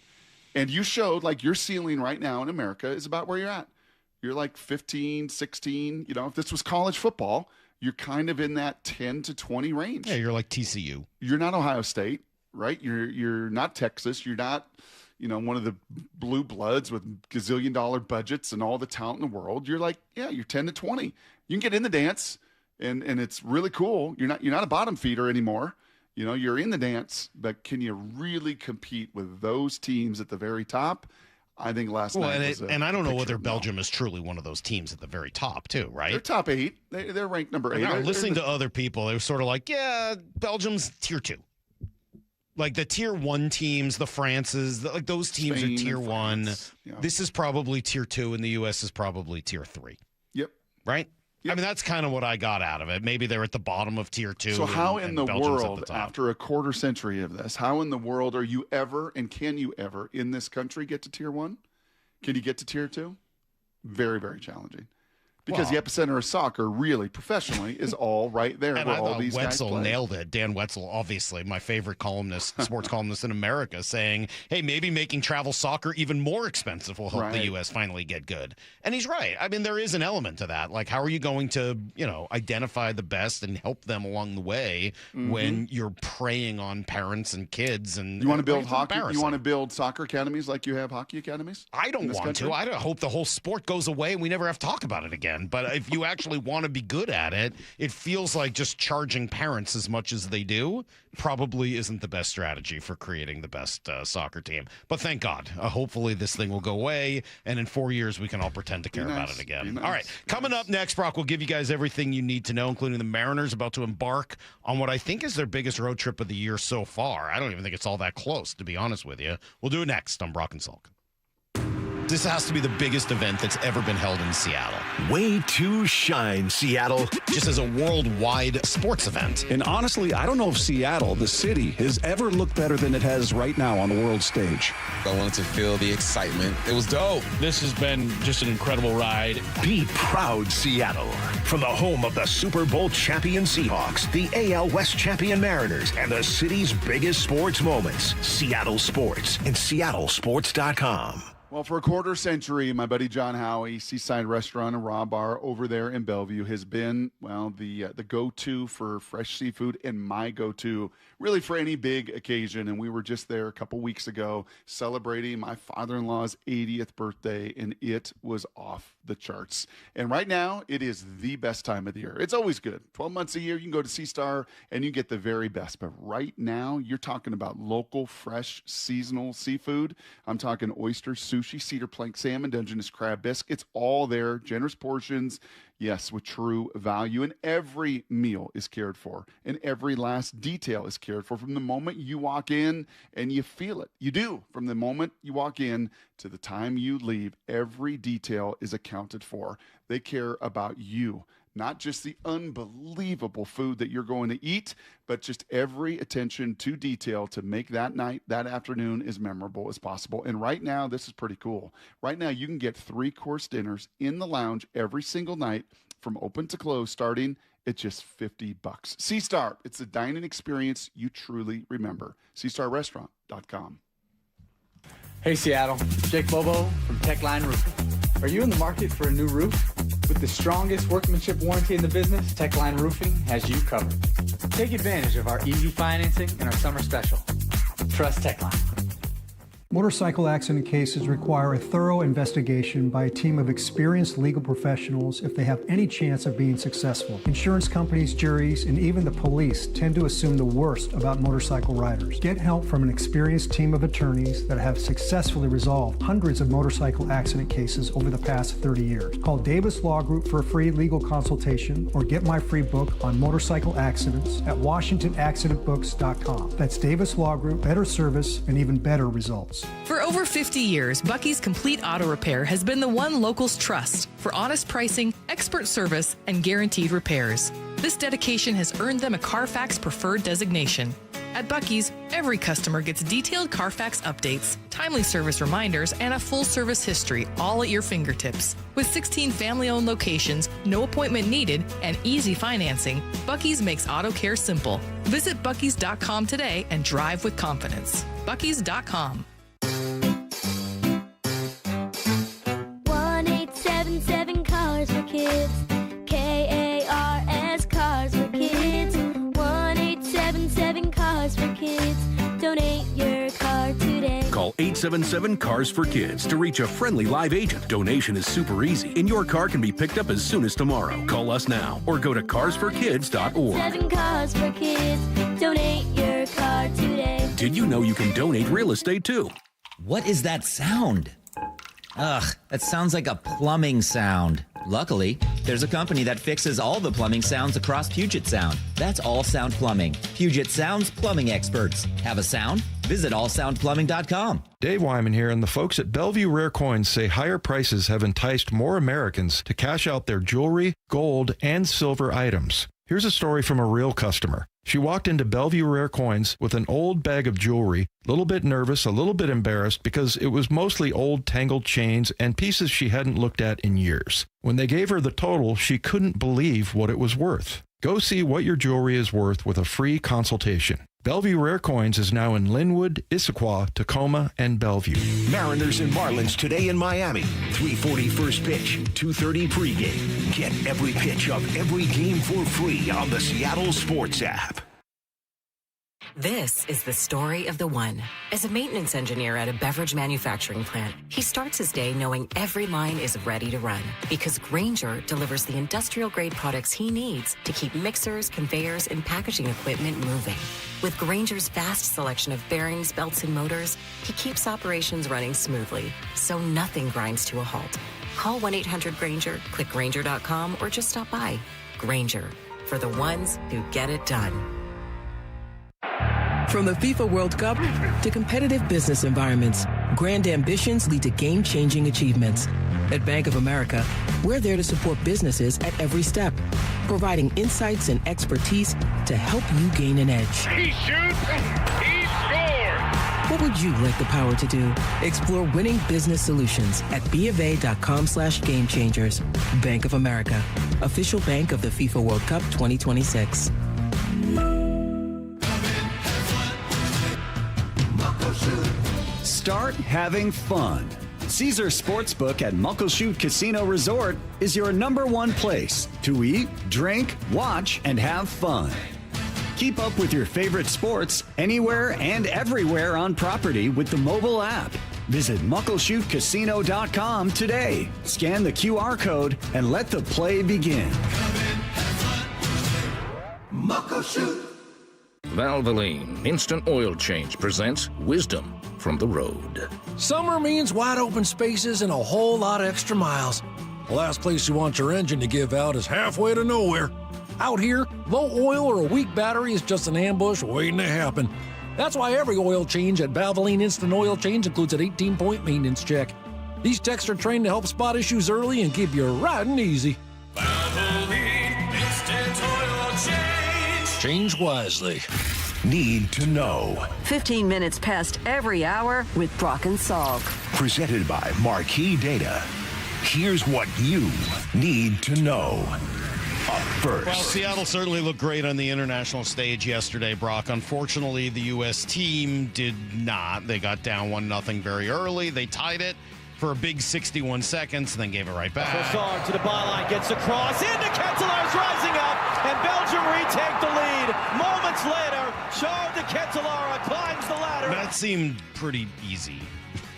And you showed, like, your ceiling right now in America is about where you're at. You're like 15, 16. If this was college football, you're kind of in that 10 to 20 range. Yeah, you're like TCU. You're not Ohio State, right? You're not Texas. You're not, one of the blue bloods with gazillion-dollar budgets and all the talent in the world. You're like, yeah, you're 10 to 20. You can get in the dance, and it's really cool. You're not a bottom feeder anymore. You're in the dance, but can you really compete with those teams at the very top? I think last night and I don't know whether Belgium is truly one of those teams at the very top, too, right? They're top 8. They're ranked number 8. Listening to other people, they were sort of like, yeah, Belgium's tier 2. Like the tier 1 teams, the Frances, like those teams Spain are tier 1. Yeah. This is probably tier 2, and the U.S. is probably tier 3. Yep. Right? Yep. I mean, that's kind of what I got out of it. Maybe they're at the bottom of tier 2. So how in the Belgium's world, after a quarter century of this, how in the world are you ever, and can you ever, in this country get to tier 1? Can you get to tier 2? Very, very challenging. Because the epicenter of soccer, really, professionally, is all right there. And where I all thought these guys Wetzel play. nailed it. Dan Wetzel, obviously, my favorite columnist, sports columnist in America, saying, hey, maybe making travel soccer even more expensive will help the U.S. finally get good. And he's right. I mean, there is an element to that. Like, how are you going to, identify the best and help them along the way when you're preying on parents and kids? And you want to build hockey? You want to build soccer academies like you have hockey academies? I don't want to. I don't hope the whole sport goes away and we never have to talk about it again. But if you actually want to be good at it, it feels like just charging parents as much as they do probably isn't the best strategy for creating the best soccer team. But thank God. Hopefully this thing will go away, and in 4 years we can all pretend to care about it again. All right, coming up next, Brock will give you guys everything you need to know, including the Mariners about to embark on what I think is their biggest road trip of the year so far. I don't even think it's all that close, to be honest with you. We'll do it next on Brock and Salk. This has to be the biggest event that's ever been held in Seattle. Way to shine, Seattle. Just as a worldwide sports event. And honestly, I don't know if Seattle, the city, has ever looked better than it has right now on the world stage. I wanted to feel the excitement. It was dope. This has been just an incredible ride. Be proud, Seattle. From the home of the Super Bowl champion Seahawks, the AL West champion Mariners, and the city's biggest sports moments. Seattle Sports and SeattleSports.com. Well, for a quarter century, my buddy John Howie, Seaside Restaurant and Raw Bar over there in Bellevue, has been, the go-to for fresh seafood and my go-to really for any big occasion. And we were just there a couple weeks ago celebrating my father-in-law's 80th birthday, and it was off the charts. And right now, it is the best time of the year. It's always good. 12 months a year, you can go to Sea Star and you get the very best. But right now, you're talking about local, fresh, seasonal seafood. I'm talking oysters, sushi, cedar plank, salmon, Dungeness crab, biscuits, all there, generous portions, yes, with true value. And every meal is cared for, and every last detail is cared for from the moment you walk in, and you feel it. You do. From the moment you walk in to the time you leave, every detail is accounted for. They care about you. Not just the unbelievable food that you're going to eat, but just every attention to detail to make that night, that afternoon as memorable as possible. And right now, this is pretty cool. Right now, you can get 3-course dinners in the lounge every single night from open to close, starting at just $50. Sea Star, it's a dining experience you truly remember. SeastarRestaurant.com. Hey, Seattle. Jake Bobo from Techline Roofing. Are you in the market for a new roof? With the strongest workmanship warranty in the business, Techline Roofing has you covered. Take advantage of our easy financing and our summer special. Trust Techline. Motorcycle accident cases require a thorough investigation by a team of experienced legal professionals if they have any chance of being successful. Insurance companies, juries, and even the police tend to assume the worst about motorcycle riders. Get help from an experienced team of attorneys that have successfully resolved hundreds of motorcycle accident cases over the past 30 years. Call Davis Law Group for a free legal consultation or get my free book on motorcycle accidents at WashingtonAccidentBooks.com. That's Davis Law Group, better service and even better results. For over 50 years, Bucky's Complete Auto Repair has been the one locals trust for honest pricing, expert service, and guaranteed repairs. This dedication has earned them a Carfax Preferred designation. At Bucky's, every customer gets detailed Carfax updates, timely service reminders, and a full service history, all at your fingertips. With 16 family-owned locations, no appointment needed, and easy financing, Bucky's makes auto care simple. Visit Bucky's.com today and drive with confidence. Bucky's.com. 1-877 Cars for Kids. KARS Cars for Kids. 1-877 Cars for Kids. Donate your car today. Call 877 Cars for Kids to reach a friendly live agent. Donation is super easy, and your car can be picked up as soon as tomorrow. Call us now or go to carsforkids.org. 7 Cars for Kids. Donate your car today. Did you know you can donate real estate too? What is that sound? Ugh, that sounds like a plumbing sound. Luckily, there's a company that fixes all the plumbing sounds across Puget Sound. That's All Sound Plumbing. Puget Sound's plumbing experts. Have a sound? Visit allsoundplumbing.com. Dave Wyman here, and the folks at Bellevue Rare Coins say higher prices have enticed more Americans to cash out their jewelry, gold, and silver items. Here's a story from a real customer. She walked into Bellevue Rare Coins with an old bag of jewelry, a little bit nervous, a little bit embarrassed because it was mostly old tangled chains and pieces she hadn't looked at in years. When they gave her the total, she couldn't believe what it was worth. Go see what your jewelry is worth with a free consultation. Bellevue Rare Coins is now in Linwood, Issaquah, Tacoma, and Bellevue. Mariners and Marlins today in Miami. 3:40 first pitch, 2:30 pregame. Get every pitch of every game for free on the Seattle Sports app. This is the story of the one. As a maintenance engineer at a beverage manufacturing plant, he starts his day knowing every line is ready to run because Grainger delivers the industrial-grade products he needs to keep mixers, conveyors, and packaging equipment moving. With Grainger's vast selection of bearings, belts, and motors, he keeps operations running smoothly, so nothing grinds to a halt. Call 1-800-GRAINGER, click Grainger.com, or just stop by. Grainger, for the ones who get it done. From the FIFA World Cup to competitive business environments, grand ambitions lead to game-changing achievements. At Bank of America, we're there to support businesses at every step, providing insights and expertise to help you gain an edge. He shoots, he scores! What would you like the power to do? Explore winning business solutions at BofA.com/gamechangers. Bank of America, official bank of the FIFA World Cup 2026. Start having fun. Caesar Sportsbook at Muckleshoot Casino Resort is your #1 place to eat, drink, watch, and have fun. Keep up with your favorite sports anywhere and everywhere on property with the mobile app. Visit muckleshootcasino.com today. Scan the QR code and let the play begin. Muckleshoot. Valvoline Instant Oil Change presents Wisdom from the Road. Summer means wide open spaces and a whole lot of extra miles. The last place you want your engine to give out is halfway to nowhere. Out here, low oil or a weak battery is just an ambush waiting to happen. That's why every oil change at Valvoline Instant Oil Change includes an 18-point maintenance check. These techs are trained to help spot issues early and keep you riding easy. Valvoline Instant Oil Change. Change wisely. Need to know. 15 minutes past every hour with Brock and Salk. Presented by Marquee Data. Here's what you need to know. Up first. Well, Seattle certainly looked great on the international stage yesterday, Brock. Unfortunately, the U.S. team did not. They got down 1-0 very early. They tied it for a big 61 seconds and then gave it right back. Passan to the byline, gets across, into Ketelaer's rising up, and Belgium retake the lead. Moments later, Charles de Ketelaere climbs the ladder. That seemed pretty easy.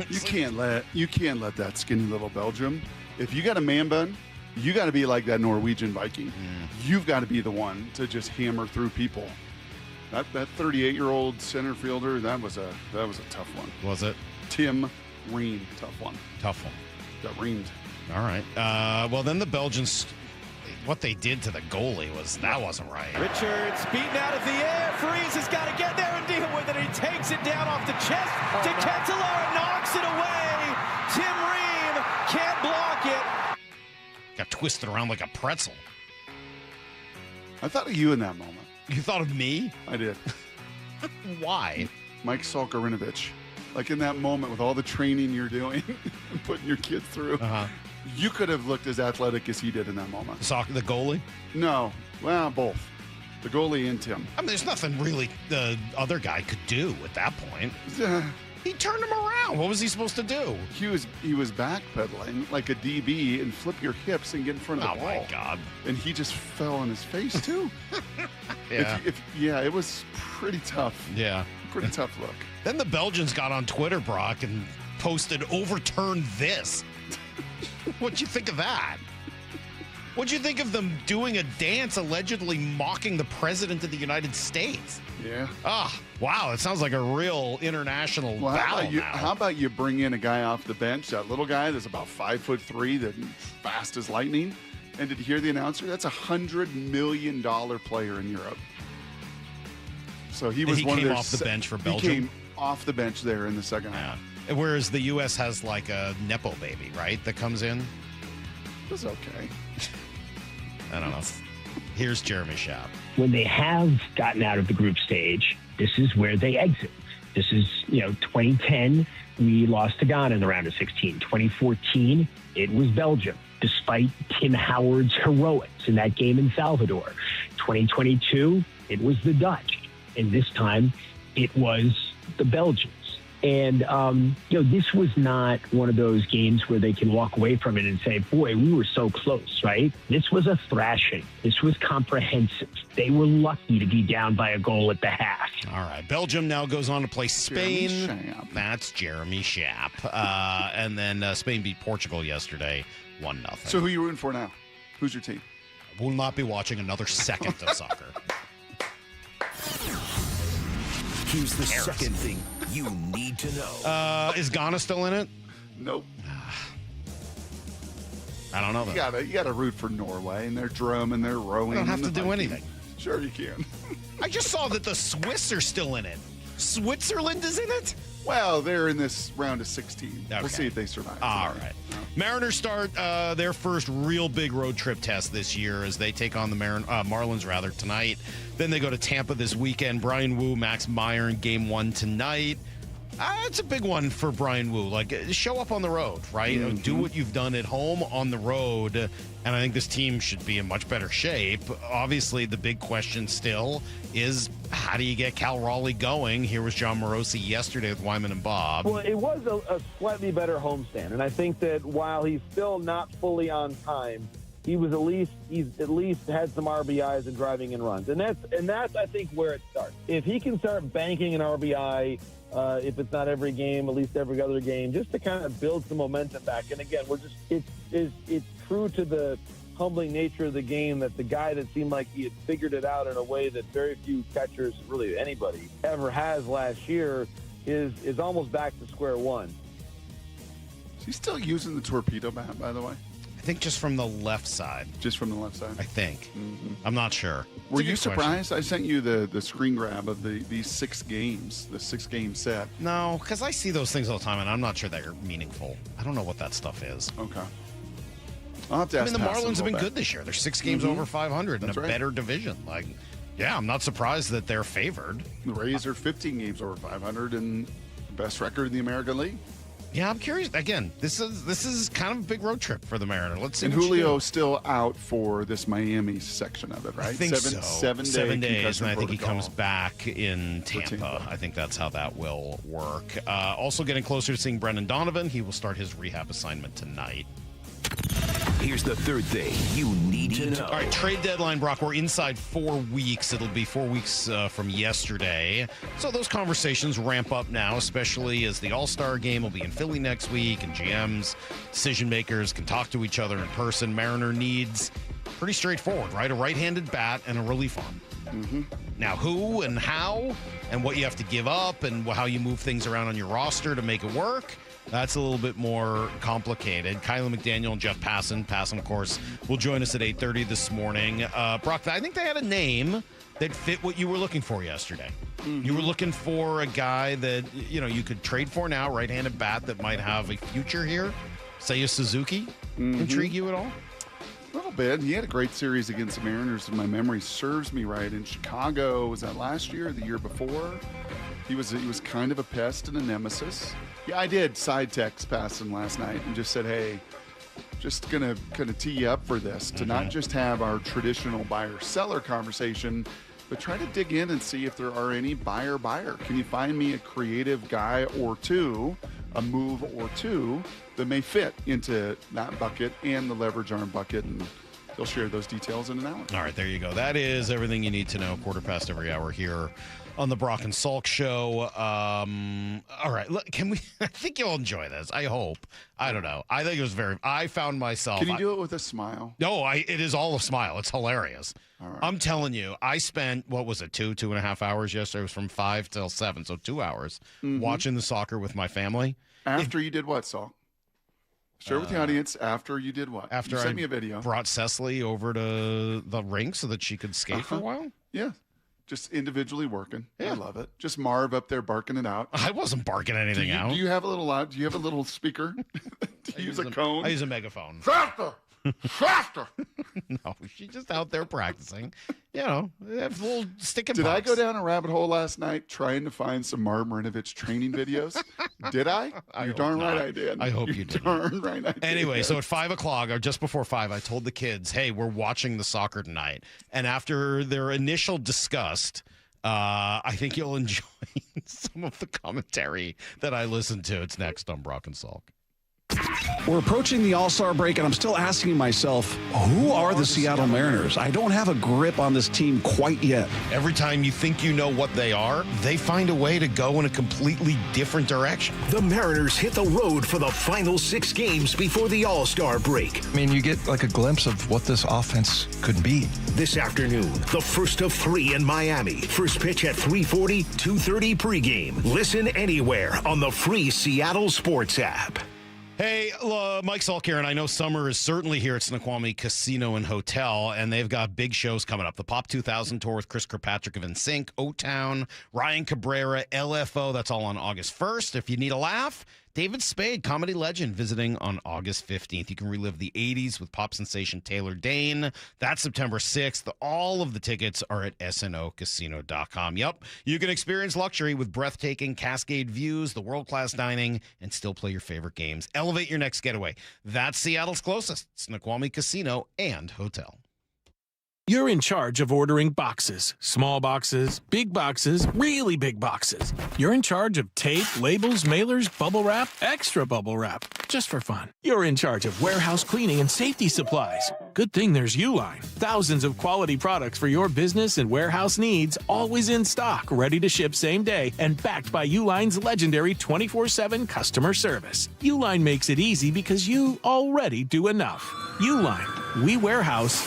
You can't let that skinny little Belgium. If you got a man bun, you got to be like that Norwegian Viking. You've got to be the one to just hammer through people. That 38-year-old center fielder, that was a tough one. Was it? Tim Ream, tough one. Tough one. Got reamed. All right. Well, then the Belgians, what they did to the goalie wasn't right. Richards beaten out of the air. Freeze has got to get there and deal with it. He takes it down off the chest. De Ketelaere knocks it away. Tim Ream can't block it. Got twisted around like a pretzel. I thought of you in that moment. You thought of me? I did. Why? Mike Salk, like in that moment with all the training you're doing and putting your kids through, you could have looked as athletic as he did in that moment. Salk, the goalie? No. Well, both. The goalie and Tim. I mean, there's nothing really the other guy could do at that point. He turned him around. What was he supposed to do? He was backpedaling like a DB and flip your hips and get in front of the ball. Oh, my God. And he just fell on his face, too. Yeah. It was pretty tough. Yeah. Pretty tough look. Then the Belgians got on Twitter, Brock, and posted, "Overturn this." What'd you think of that? What'd you think of them doing a dance allegedly mocking the President of the United States? Yeah. Wow. It sounds like a real international battle now. How about you bring in a guy off the bench, that little guy that's about 5'3", that's fast as lightning? And did you hear the announcer? That's $100 million player in Europe. So he was came off the bench for Belgium? He came off the bench there in the second half. Whereas the U.S. has like a Nepo baby, right, that comes in? It's okay. I don't know. Here's Jeremy Schaap. When they have gotten out of the group stage, this is where they exit. This is, 2010, we lost to Ghana in the round of 16. 2014, it was Belgium, despite Tim Howard's heroics in that game in Salvador. 2022, it was the Dutch. And this time, it was the Belgians. And, this was not one of those games where they can walk away from it and say, boy, we were so close, right? This was a thrashing. This was comprehensive. They were lucky to be down by a goal at the half. All right. Belgium now goes on to play Spain. That's Jeremy Schaap. And then Spain beat Portugal yesterday, 1-0. So who are you rooting for now? Who's your team? Will not be watching another second of soccer. Here's the second thing you need to know. Is Ghana still in it? Nope. I don't know. You gotta root for Norway, and they're drumming, they're rowing. You don't have to do anything. Sure you can. I just saw that the Swiss are still in it. Switzerland is in it? Well, they're in this round of 16. Okay. We'll see if they survive. All right. Mariners start their first real big road trip test this year as they take on the Marlins tonight. Then they go to Tampa this weekend. Brian Wu, Max Meyer in Game 1 tonight. It's a big one for Brian Wu. Like, show up on the road, right? Mm-hmm. Do what you've done at home on the road. And I think this team should be in much better shape. Obviously, the big question still is, how do you get Cal Raleigh going? Here was John Morosi yesterday with Wyman and Bob. Well, it was a slightly better homestand. And I think that while he's still not fully on time, he's at least had some RBIs and driving in runs. And that's I think where it starts. If he can start banking an RBI, if it's not every game, at least every other game, just to kind of build some momentum back. And again, it's true to the humbling nature of the game that the guy that seemed like he had figured it out in a way that very few catchers, really anybody, ever has last year, is almost back to square one. Is he still using the torpedo bat, by the way? I think just from the left side. Just from the left side? I think. Mm-hmm. I'm not sure. Were you surprised? I sent you the screen grab of these 6 games, the 6-game set. No, because I see those things all the time, and I'm not sure they're meaningful. I don't know what that stuff is. Okay. I'll have to ask the Passan Marlins have been back. good this year. They're 6 games over 500 in a better division. Like, yeah, I'm not surprised that they're favored. The Rays are 15 games over 500 and the best record in the American League. Yeah, I'm curious. Again, this is kind of a big road trip for the Mariners. Let's see. And Julio's still out for this Miami section of it, right? I think so. 7 days, and I think he comes back in Tampa. I think that's how that will work. Also getting closer to seeing Brendan Donovan. He will start his rehab assignment tonight. Here's the third thing you need to know. All right, trade deadline, Brock. We're inside 4 weeks. It'll be 4 weeks from yesterday. So those conversations ramp up now, especially as the All-Star game will be in Philly next week, and GMs, decision makers can talk to each other in person. Mariner needs pretty straightforward, right? A right-handed bat and a relief arm. Mm-hmm. Now, who and how and what you have to give up and how you move things around on your roster to make it work, that's a little bit more complicated. Kylie McDaniel and Jeff Passan. Passan, of course, will join us at 8:30 this morning. Brock, I think they had a name that fit what you were looking for yesterday. Mm-hmm. You were looking for a guy that, you could trade for now, right-handed bat that might have a future here. Seiya Suzuki. Mm-hmm. Intrigue you at all? A little bit. He had a great series against the Mariners, if my memory serves me right. In Chicago, was that last year or the year before? He was kind of a pest and a nemesis. Yeah, I did side text Passan last night and just said, hey, just going to kind of tee you up for this, to not just have our traditional buyer-seller conversation, but try to dig in and see if there are any buyer-buyer. Can you find me a creative guy or two, a move or two, that may fit into that bucket and the leverage arm bucket? And they'll share those details in an hour. All right, there you go. That is everything you need to know. 1/4 every hour here on the Brock and Salk Show. All right, look, can we? I think you'll enjoy this. I hope. I don't know. I think it was I found myself. Can you do it with a smile? No, it is all a smile. It's hilarious. All right. I'm telling you, I spent, what was it, 2.5 hours yesterday? It was from 5 till 7, so 2 hours watching the soccer with my family. After you did what, Saul? Share with the audience after you did what? After you sent me a video. Brought Cecily over to the rink so that she could skate for a while? Yeah. Just individually working. Yeah. I love it. Just Marv up there barking it out. I wasn't barking anything out. Do you have a little speaker? Do you use a cone? I use a megaphone. Faster! Faster! No, she's just out there practicing. You know, have little sticking Did pucks. I go down a rabbit hole last night trying to find some Marv Marinovich training videos? Did I? You're darn right I did. I hope you did. Darn right I did. Anyway, so at 5 o'clock, or just before 5, I told the kids, hey, we're watching the soccer tonight. And after their initial disgust, I think you'll enjoy some of the commentary that I listened to. It's next on Brock and Salk. We're approaching the All-Star break, and I'm still asking myself, who are the Seattle Mariners? I don't have a grip on this team quite yet. Every time you think you know what they are, they find a way to go in a completely different direction. The Mariners hit the road for the final 6 games before the All-Star break. I mean, you get like a glimpse of what this offense could be. This afternoon, the first of 3 in Miami. First pitch at 3:40, 2:30 pregame. Listen anywhere on the free Seattle Sports app. Hey, Mike Salk here, and I know summer is certainly here at Snoqualmie Casino and Hotel, and they've got big shows coming up. The Pop 2000 Tour with Chris Kirkpatrick of NSYNC, O-Town, Ryan Cabrera, LFO, that's all on August 1st. If you need a laugh, David Spade, comedy legend, visiting on August 15th. You can relive the 80s with pop sensation Taylor Dane. That's September 6th. All of the tickets are at snocasino.com. Yep, you can experience luxury with breathtaking Cascade views, the world-class dining, and still play your favorite games. Elevate your next getaway. That's Seattle's closest, Snoqualmie Casino and Hotel. You're in charge of ordering boxes. Small boxes, big boxes, really big boxes. You're in charge of tape, labels, mailers, bubble wrap, extra bubble wrap, just for fun. You're in charge of warehouse cleaning and safety supplies. Good thing there's Uline. Thousands of quality products for your business and warehouse needs, always in stock, ready to ship same day, and backed by Uline's legendary 24/7 customer service. Uline makes it easy because you already do enough. Uline, we warehouse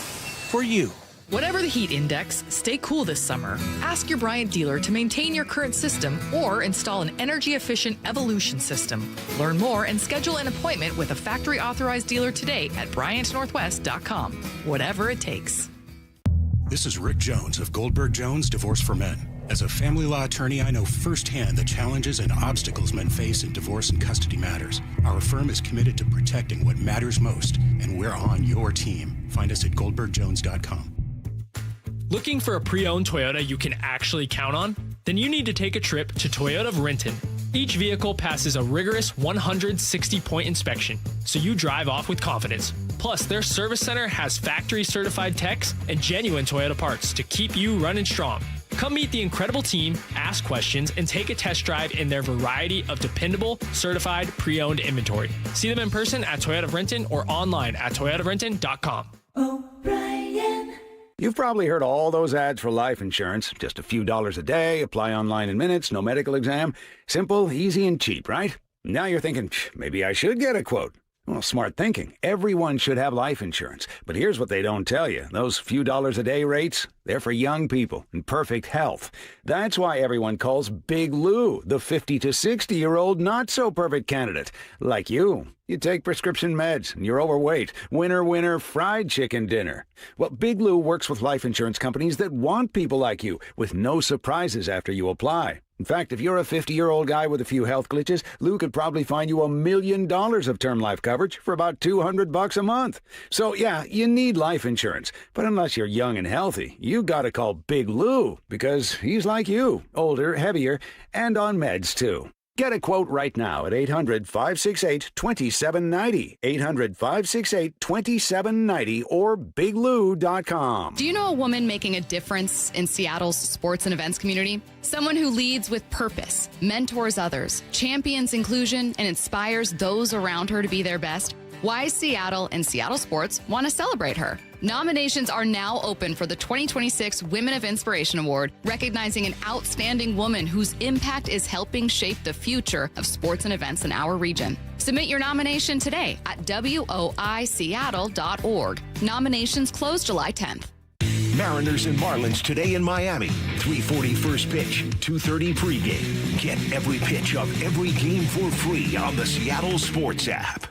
for you. Whatever the heat index, stay cool this summer. Ask your Bryant dealer to maintain your current system or install an energy-efficient Evolution system. Learn more and schedule an appointment with a factory-authorized dealer today at BryantNorthwest.com. Whatever it takes. This is Rick Jones of Goldberg Jones Divorce for Men. As a family law attorney, I know firsthand the challenges and obstacles men face in divorce and custody matters. Our firm is committed to protecting what matters most, and we're on your team. Find us at GoldbergJones.com. Looking for a pre-owned Toyota you can actually count on? Then you need to take a trip to Toyota of Renton. Each vehicle passes a rigorous 160-point inspection, so you drive off with confidence. Plus, their service center has factory-certified techs and genuine Toyota parts to keep you running strong. Come meet the incredible team, ask questions, and take a test drive in their variety of dependable, certified, pre-owned inventory. See them in person at Toyota of Renton or online at toyotaofrenton.com. You've probably heard all those ads for life insurance. Just a few dollars a day, apply online in minutes, no medical exam. Simple, easy, and cheap, right? Now you're thinking, maybe I should get a quote. Well, smart thinking. Everyone should have life insurance. But here's what they don't tell you. Those few dollars a day rates, they're for young people in perfect health. That's why everyone calls Big Lou the 50 to 60-year-old not-so-perfect candidate. Like you. You take prescription meds, and you're overweight. Winner, winner, fried chicken dinner. Well, Big Lou works with life insurance companies that want people like you, with no surprises after you apply. In fact, if you're a 50-year-old guy with a few health glitches, Lou could probably find you $1 million of term life coverage for about $200 a month. So, yeah, you need life insurance. But unless you're young and healthy, you gotta call Big Lou, because he's like you, older, heavier, and on meds, too. Get a quote right now at 800-568-2790, 800-568-2790, or biglou.com. Do you know a woman making a difference in Seattle's sports and events community? Someone who leads with purpose, mentors others, champions inclusion, and inspires those around her to be their best? Wise Seattle and Seattle Sports want to celebrate her. Nominations are now open for the 2026 Women of Inspiration Award, recognizing an outstanding woman whose impact is helping shape the future of sports and events in our region. Submit your nomination today at woiseattle.org. Nominations close July 10th. Mariners and Marlins today in Miami. 3:40 first pitch, 2:30 pregame. Get every pitch of every game for free on the Seattle Sports app.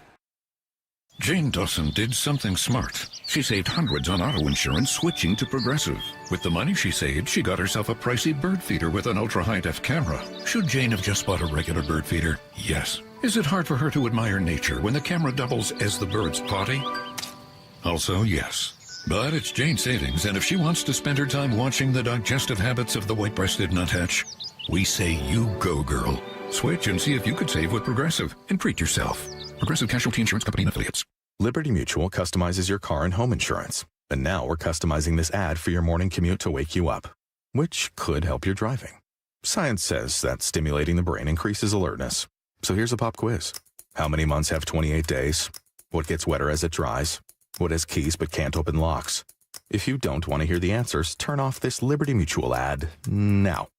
Jane Dawson did something smart. She saved hundreds on auto insurance switching to Progressive. With the money she saved, she got herself a pricey bird feeder with an ultra-high-def camera. Should Jane have just bought a regular bird feeder? Yes. Is it hard for her to admire nature when the camera doubles as the bird's potty? Also, yes. But it's Jane's savings, and if she wants to spend her time watching the digestive habits of the white-breasted nuthatch, we say you go, girl. Switch and see if you could save with Progressive and treat yourself. Progressive Casualty Insurance Company and Affiliates. Liberty Mutual customizes your car and home insurance. And now we're customizing this ad for your morning commute to wake you up, which could help your driving. Science says that stimulating the brain increases alertness. So here's a pop quiz. How many months have 28 days? What gets wetter as it dries? What has keys but can't open locks? If you don't want to hear the answers, turn off this Liberty Mutual ad now.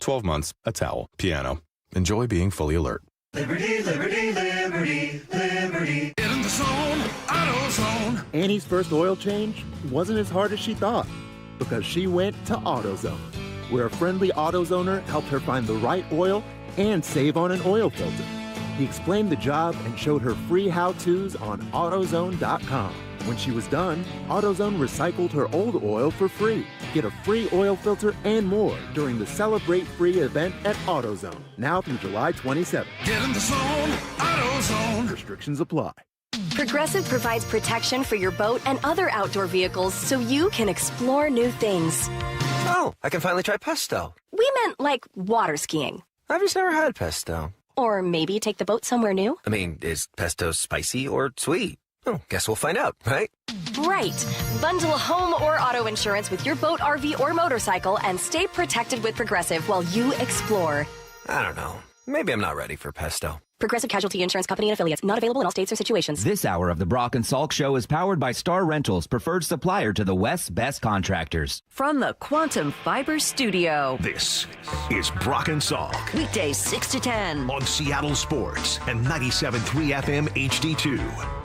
12 months, a towel, piano. Enjoy being fully alert. Liberty, liberty, liberty, liberty. Get in the zone, AutoZone. Annie's first oil change wasn't as hard as she thought because she went to AutoZone, where a friendly AutoZoner helped her find the right oil and save on an oil filter. He explained the job and showed her free how-tos on AutoZone.com. When she was done, AutoZone recycled her old oil for free. Get a free oil filter and more during the Celebrate Free event at AutoZone, now through July 27th. Get in the zone, AutoZone. Restrictions apply. Progressive provides protection for your boat and other outdoor vehicles so you can explore new things. Oh, I can finally try pesto. We meant like water skiing. I've just never had pesto. Or maybe take the boat somewhere new. I mean, is pesto spicy or sweet? Oh, guess we'll find out, right? Right. Bundle home or auto insurance with your boat, RV, or motorcycle and stay protected with Progressive while you explore. I don't know. Maybe I'm not ready for pesto. Progressive Casualty Insurance Company and Affiliates. Not available in all states or situations. This hour of the Brock and Salk Show is powered by Star Rentals, preferred supplier to the West's best contractors. From the Quantum Fiber Studio. This is Brock and Salk. Weekdays 6 to 10. On Seattle Sports and 97.3 FM HD2.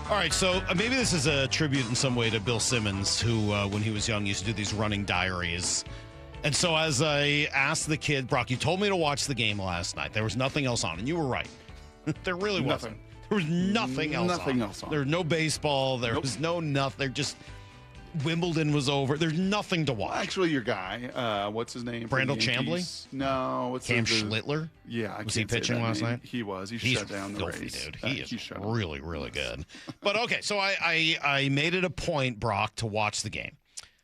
All right, so maybe this is a tribute in some way to Bill Simmons, who, when he was young, used to do these running diaries. And so as I asked the kid, Brock, you told me to watch the game last night. There was nothing else on, and you were right. There really wasn't. There was nothing else on. Nothing else on. There was no baseball. There was no nothing. There just Wimbledon was over. There's nothing to watch. Well, actually, your guy, what's his name? Brandel Chambly? No. What's Cam Schlittler? Yeah. Was he pitching last night? He was. He's shut down the filthy, race. Dude. He is really, really good. But, okay, so I made it a point, Brock, to watch the game.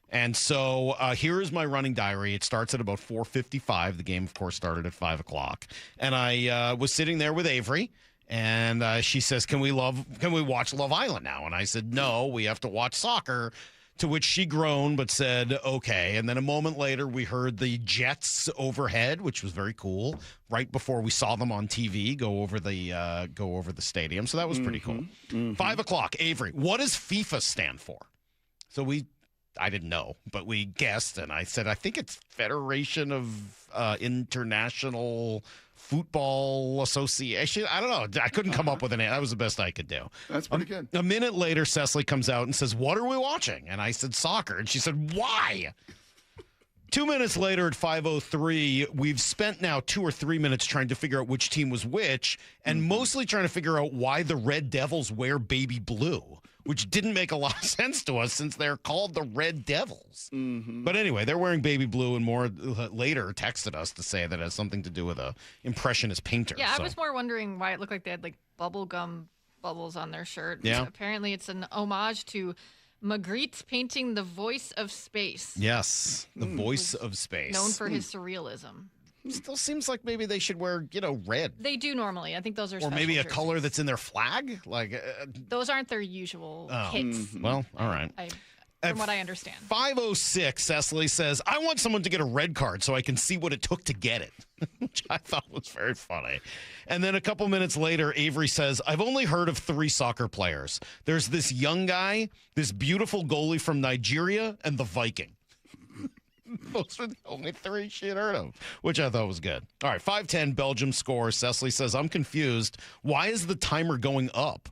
And so here is my running diary. It starts at about 4:55. The game, of course, started at 5 o'clock. And I was sitting there with Avery, and she says, can we watch Love Island now? And I said, no, we have to watch soccer. To which she groaned but said, okay. And then a moment later, we heard the Jets overhead, which was very cool, right before we saw them on TV go over the stadium. So that was pretty cool. 5 o'clock, Avery, what does FIFA stand for? So I didn't know, but we guessed, and I said, I think it's Federation of International Football Association. I don't know. I couldn't come up with an answer. That was the best I could do. That's pretty good. A minute later, Cecily comes out and says, what are we watching? And I said, soccer. And she said, why? 2 minutes later at 5:03, we've spent now 2 or 3 minutes trying to figure out which team was which, and mostly trying to figure out why the Red Devils wear baby blue, which didn't make a lot of sense to us since they're called the Red Devils. But anyway, they're wearing baby blue, and more later texted us to say that it has something to do with a impressionist painter. Yeah, I was more wondering why it looked like they had like bubblegum bubbles on their shirt. Yeah. Apparently it's an homage to Magritte painting The Voice of Space. Yes, The Voice of Space. Known for his surrealism. Still seems like maybe they should wear, red. They do normally. I think those are Or special maybe a jerseys. color that's in their flag. Those aren't their usual Oh. hits. Well, all right. from what I understand. 5:06, Cecily says, I want someone to get a red card so I can see what it took to get it, which I thought was very funny. And then a couple minutes later, Avery says, I've only heard of 3 soccer players. There's this young guy, this beautiful goalie from Nigeria, and the Viking. Those are the only 3 she had heard of, which I thought was good. All right, 5:10, Belgium scores. Cecily says, I'm confused. Why is the timer going up?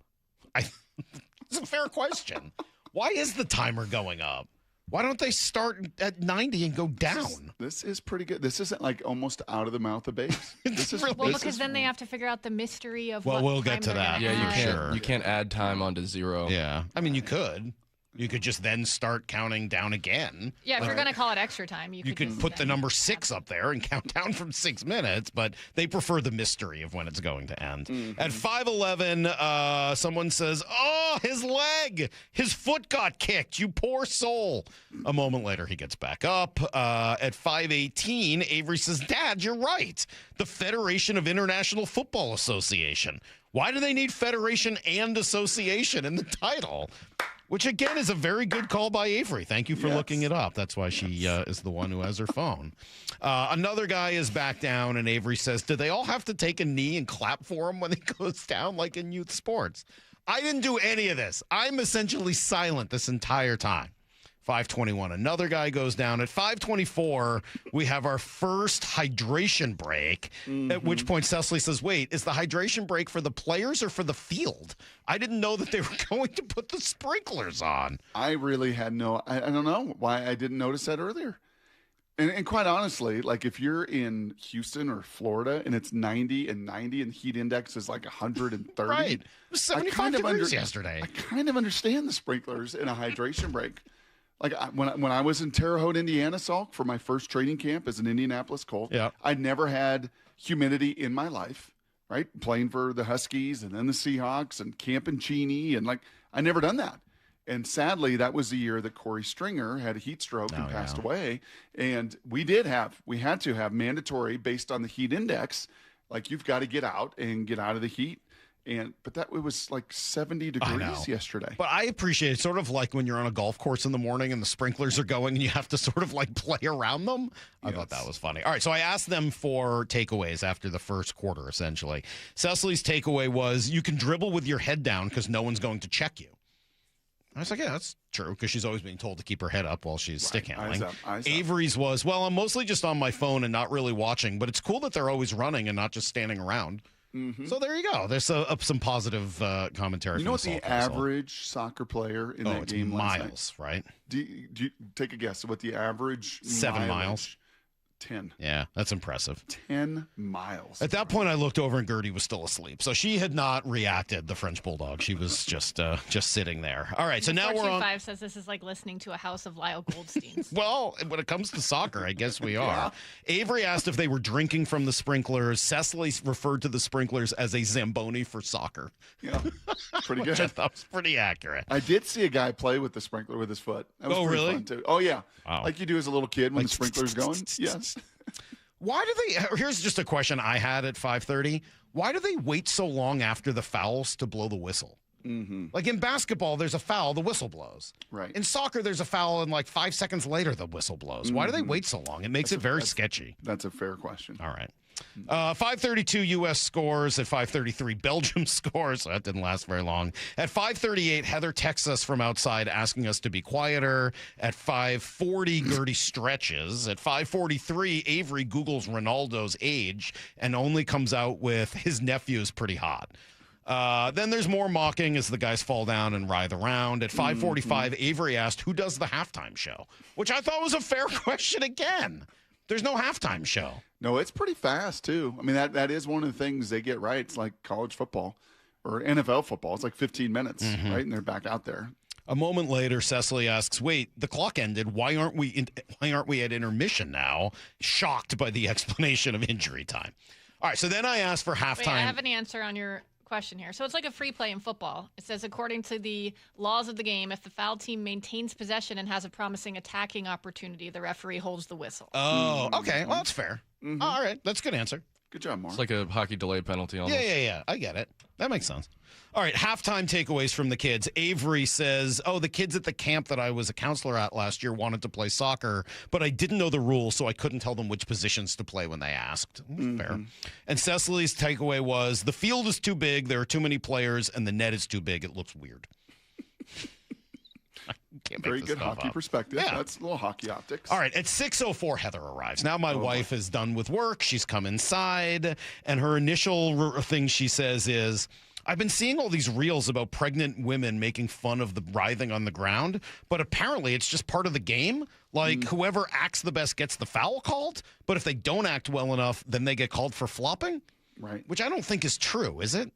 It's a fair question. Why is the timer going up? Why don't they start at 90 and go down? This is pretty good. This isn't like almost out of the mouth of babes. This is Well, because then they have to figure out the mystery of what we'll time get to they're that. gonna Yeah, have. you can't add time onto 0. Yeah. I mean, you could. You could just then start counting down again. Yeah, if you're going to call it extra time, you could put the number 6 up there and count down from 6 minutes, but they prefer the mystery of when it's going to end. At 5:11, someone says, oh, his leg, his foot got kicked, you poor soul. A moment later, he gets back up. At 5:18, Avery says, Dad, you're right. The Federation of International Football Association. Why do they need Federation and Association in the title? Which, again, is a very good call by Avery. Thank you for looking it up. That's why she is the one who has her phone. Another guy is back down, and Avery says, do they all have to take a knee and clap for him when he goes down like in youth sports? I didn't do any of this. I'm essentially silent this entire time. 5:21, another guy goes down. At 5:24, we have our first hydration break, at which point Cecily says, wait, is the hydration break for the players or for the field? I didn't know that they were going to put the sprinklers on. I really had I don't know why I didn't notice that earlier. And quite honestly, like if you're in Houston or Florida and it's 90 and the heat index is like 130. Right. It was 75 degrees yesterday. I kind of understand the sprinklers in a hydration break. Like when I was in Terre Haute, Indiana, Salk, for my first training camp as an Indianapolis Colt, I'd never had humidity in my life, right? Playing for the Huskies and then the Seahawks and Camp and Cheney, and like I never done that. And sadly, that was the year that Corey Stringer had a heat stroke and passed away. And we had to have mandatory based on the heat index. Like you've got to get out of the heat. But it was like 70 degrees yesterday. But I appreciate it. Sort of like when you're on a golf course in the morning and the sprinklers are going and you have to sort of like play around them. I thought that was funny. All right, so I asked them for takeaways after the first quarter, essentially. Cecily's takeaway was you can dribble with your head down because no one's going to check you. I was like, yeah, that's true, because she's always being told to keep her head up while she's stick handling. Eyes up. Avery's was, well, I'm mostly just on my phone and not really watching, but it's cool that they're always running and not just standing around. So there you go. There's some positive commentary. You know what the average soccer player in that game miles, right? Do you take a guess what the average 7 miles? 10. Yeah, that's impressive. 10 miles. At that point, I looked over and Gertie was still asleep. So she had not reacted, the French Bulldog. She was just sitting there. All right, so now we're on. 425 says this is like listening to a house of Lyle Goldsteins. Well, when it comes to soccer, I guess we are. Avery asked if they were drinking from the sprinklers. Cecily referred to the sprinklers as a Zamboni for soccer. Yeah, pretty good. Which I thought was pretty accurate. I did see a guy play with the sprinkler with his foot. That was pretty really? fun too. Oh, yeah. Wow. Like you do as a little kid when the sprinkler's going. Yes. Why do they? Here's just a question I had at 5:30. Why do they wait so long after the fouls to blow the whistle? Like in basketball, there's a foul, the whistle blows. Right. In soccer, there's a foul, and like 5 seconds later, the whistle blows. Why do they wait so long? It makes it very sketchy. That's a fair question. All right. 5:32 U.S. scores. At 5:33 Belgium scores. That didn't last very long. At 5:38 Heather texts us from outside asking us to be quieter. At 5:40 Gertie stretches. At 5:43 Avery Googles Ronaldo's age and only comes out with his nephew's pretty hot. Then there's more mocking as the guys fall down and writhe around. At 5:45 Avery asked who does the halftime show, which I thought was a fair question again. There's no halftime show. No, it's pretty fast, too. I mean, that is one of the things they get right. It's like college football or NFL football. It's like 15 minutes, right? And they're back out there. A moment later, Cecily asks, wait, the clock ended. Why aren't we at intermission now? Shocked by the explanation of injury time. All right, so then I asked for halftime. Wait, I have an answer on your question here. So it's like a free play in football. It says, according to the laws of the game, if the foul team maintains possession and has a promising attacking opportunity, the referee holds the whistle. Oh, okay. Well, that's fair. All right. That's a good answer. Good job, Mark. It's like a hockey delay penalty almost. Yeah. I get it. That makes sense. All right, halftime takeaways from the kids. Avery says, the kids at the camp that I was a counselor at last year wanted to play soccer, but I didn't know the rules, so I couldn't tell them which positions to play when they asked. Fair. And Cecily's takeaway was, the field is too big, there are too many players, and the net is too big. It looks weird. Very good hockey perspective. Yeah. That's a little hockey optics. All right, at 6:04, Heather arrives. Now my wife is done with work. She's come inside, and her initial thing she says is, I've been seeing all these reels about pregnant women making fun of the writhing on the ground, but apparently it's just part of the game. Like, whoever acts the best gets the foul called, but if they don't act well enough, then they get called for flopping? Right. Which I don't think is true, is it?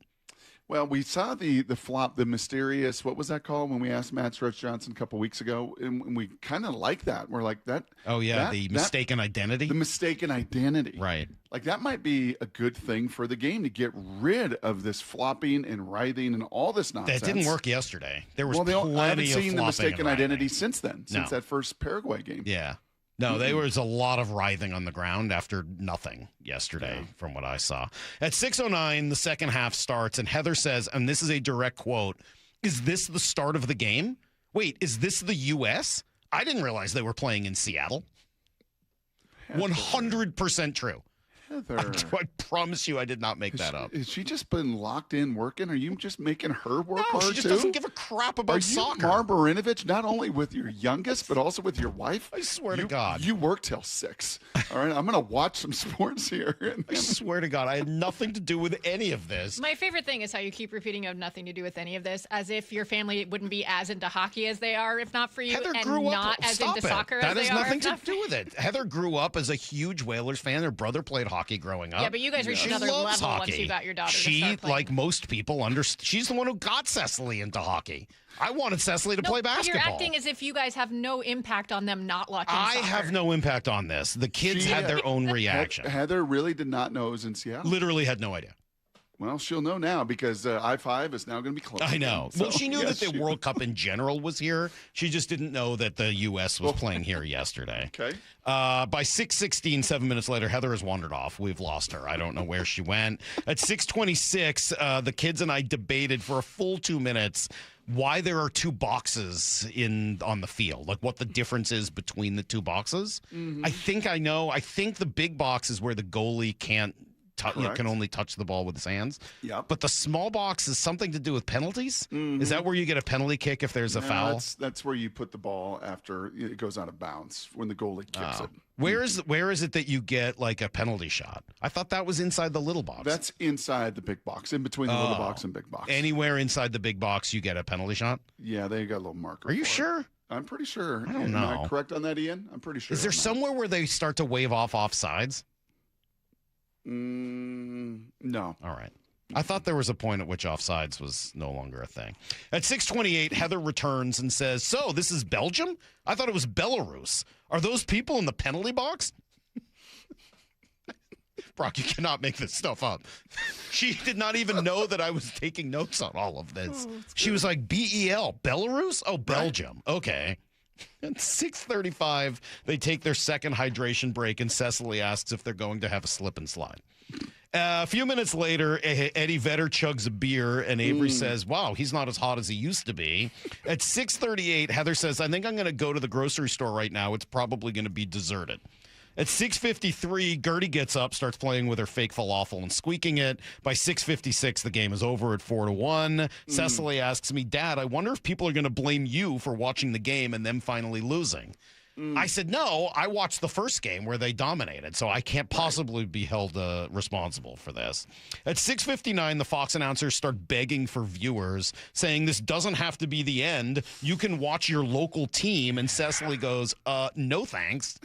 Well, we saw the flop, the mysterious, what was that called when we asked Matt Stretch Johnson a couple weeks ago? And we kind of like that. We're like, that. Oh, yeah, the mistaken identity? The mistaken identity. Right. Like, that might be a good thing for the game to get rid of this flopping and writhing and all this nonsense. That didn't work yesterday. There was plenty of I haven't seen flopping the mistaken and writhing. identity since then, since that first Paraguay game. Yeah. No, there was a lot of writhing on the ground after nothing yesterday, from what I saw. At 6:09, the second half starts, and Heather says, and this is a direct quote, "Is this the start of the game? Wait, is this the U.S.? I didn't realize they were playing in Seattle." Heather. 100% true. Heather. I promise you I did not make that up. Has she just been locked in working? Are you just making her work hard, she just too? doesn't give a crap about soccer. Are you Mar Barinovich, not only with your youngest, but also with your wife? I swear to God. You work till 6. All right, I'm going to watch some sports here. I swear to God, I had nothing to do with any of this. My favorite thing is how you keep repeating you have nothing to do with any of this, as if your family wouldn't be as into hockey as they are, if not for you, Heather and grew not up, as into soccer as they are. That has nothing to do with it. Heather grew up as a huge Whalers fan. Her brother played hockey growing up. Yeah, but you guys reached another level once you got your daughter to start playing. Like most people, she's the one who got Cecily into hockey. I wanted Cecily to play basketball. You're acting as if you guys have no impact on them not watching soccer. I have no impact on this. The kids had their own reaction. Heather really did not know it was in Seattle. Literally had no idea. Well, she'll know now because I-5 is now going to be closed. I know. So, well, she knew that the World Cup in general was here. She just didn't know that the U.S. was playing here yesterday. Okay. By 6:16, 7 minutes later, Heather has wandered off. We've lost her. I don't know where she went. At 6:26, the kids and I debated for a full 2 minutes why there are two boxes on the field, like what the difference is between the two boxes. I think I know. I think the big box is where the goalie can only touch the ball with his hands. Yep. But the small box is something to do with penalties? Is that where you get a penalty kick if there's a foul? That's where you put the ball after it goes out of bounds when the goalie kicks it. Where is it that you get like a penalty shot? I thought that was inside the little box. That's inside the big box, in between the little box and big box. Anywhere inside the big box, you get a penalty shot? Yeah, they got a little marker. Are you sure? I'm pretty sure. I don't know. Am I correct on that, Ian? I'm pretty sure. Is there somewhere where they start to wave off offsides? No. All right. I thought there was a point at which offsides was no longer a thing. At 6:28, Heather returns and says, "So, this is Belgium? I thought it was Belarus. Are those people in the penalty box?" Brock, you cannot make this stuff up. She did not even know that I was taking notes on all of this. She was like, BEL, Belarus? Oh, Belgium. Right. Okay. At 6:35, they take their second hydration break, and Cecily asks if they're going to have a slip and slide. A few minutes later, Eddie Vedder chugs a beer, and Avery says, wow, he's not as hot as he used to be. At 6:38, Heather says, I think I'm going to go to the grocery store right now. It's probably going to be deserted. At 6:53, Gertie gets up, starts playing with her fake falafel and squeaking it. By 6:56, the game is over at 4-1. Cecily asks me, Dad, I wonder if people are going to blame you for watching the game and them finally losing. I said, no, I watched the first game where they dominated, so I can't possibly be held responsible for this. At 6:59, the Fox announcers start begging for viewers, saying this doesn't have to be the end. You can watch your local team. And Cecily goes, no thanks.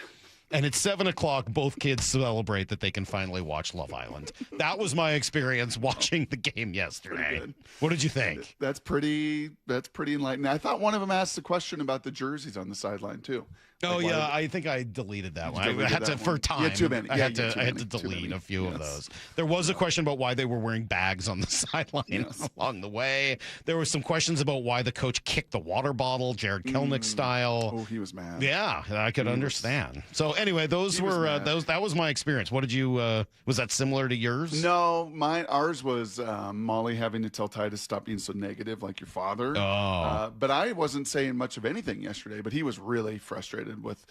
And at 7 o'clock, both kids celebrate that they can finally watch Love Island. That was my experience watching the game yesterday. What did you think? That's pretty enlightening. I thought one of them asked a question about the jerseys on the sideline, too. Oh, Like, yeah, I think I deleted that one. I deleted had to, that for one? time, Yeah, too many. I Yeah, had yeah, to, too I had to many, too delete many. a few of Yes. those. There was a question about why they were wearing bags on the sideline along the way. There were some questions about why the coach kicked the water bottle, Jared Kelnick style. Oh, he was mad. Yeah, I could understand. So anyway, those were that was my experience. What did you? Was that similar to yours? No, ours was Molly having to tell Ty to stop being so negative, like your father. Oh. But I wasn't saying much of anything yesterday. But he was really frustrated with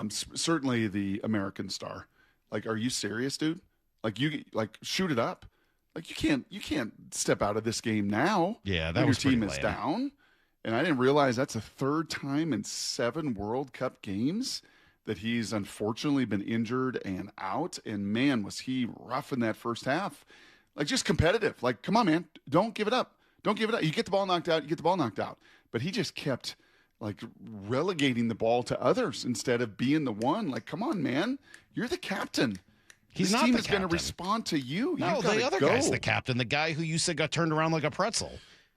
certainly the American star. Like, are you serious, dude? Like, shoot it up. Like, you can't step out of this game now. Yeah, that when was your team pretty is lame. down. And I didn't realize that's the third time in 7 World Cup games that he's unfortunately been injured and out. And man, was he rough in that first half. Like, just competitive. Like, come on, man. Don't give it up. Don't give it up. You get the ball knocked out, you get the ball knocked out. But he just kept like relegating the ball to others instead of being the one. Like, come on, man. You're the captain. He's this not team the is going to captain. respond to you. No, You've the gotta other go. guy's the captain. The guy who you said got turned around like a pretzel.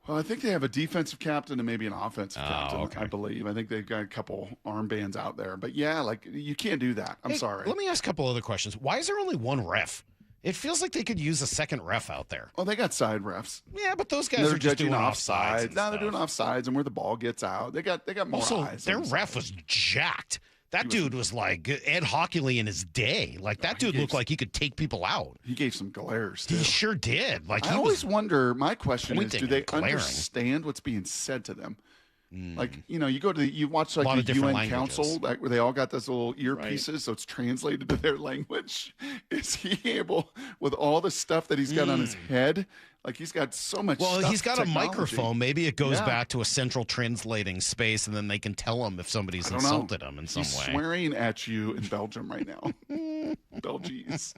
Well, I think they have a defensive captain and maybe an offensive captain, okay. I believe. I think they've got a couple armbands out there. But yeah, like, you can't do that. I'm Hey, sorry. Let me ask a couple other questions. Why is there only one ref? It feels like they could use a second ref out there. Well, they got side refs. Yeah, but those guys They're are just judging doing offsides. and No, they're stuff. doing offsides and where the ball gets out. They got more Also, eyes. their on the ref side. was jacked. That dude was like Ed Hockley in his day. Like, that dude looked like he could take people out. He gave some glares, too. He sure did. Like, I always wonder, my question is, pointing do they and glaring. understand what's being said to them? Like, you watch Lot like of the different UN languages. Council, like, where they all got those little earpieces, so it's translated to their language. Is he able, with all the stuff that he's got on his head, like, he's got so much Well, stuff, he's got technology. a microphone. Maybe it goes Yeah. back to a central translating space, and then they can tell him if somebody's I don't know. insulted him in some He's way. swearing at you in Belgium right now. Belgies.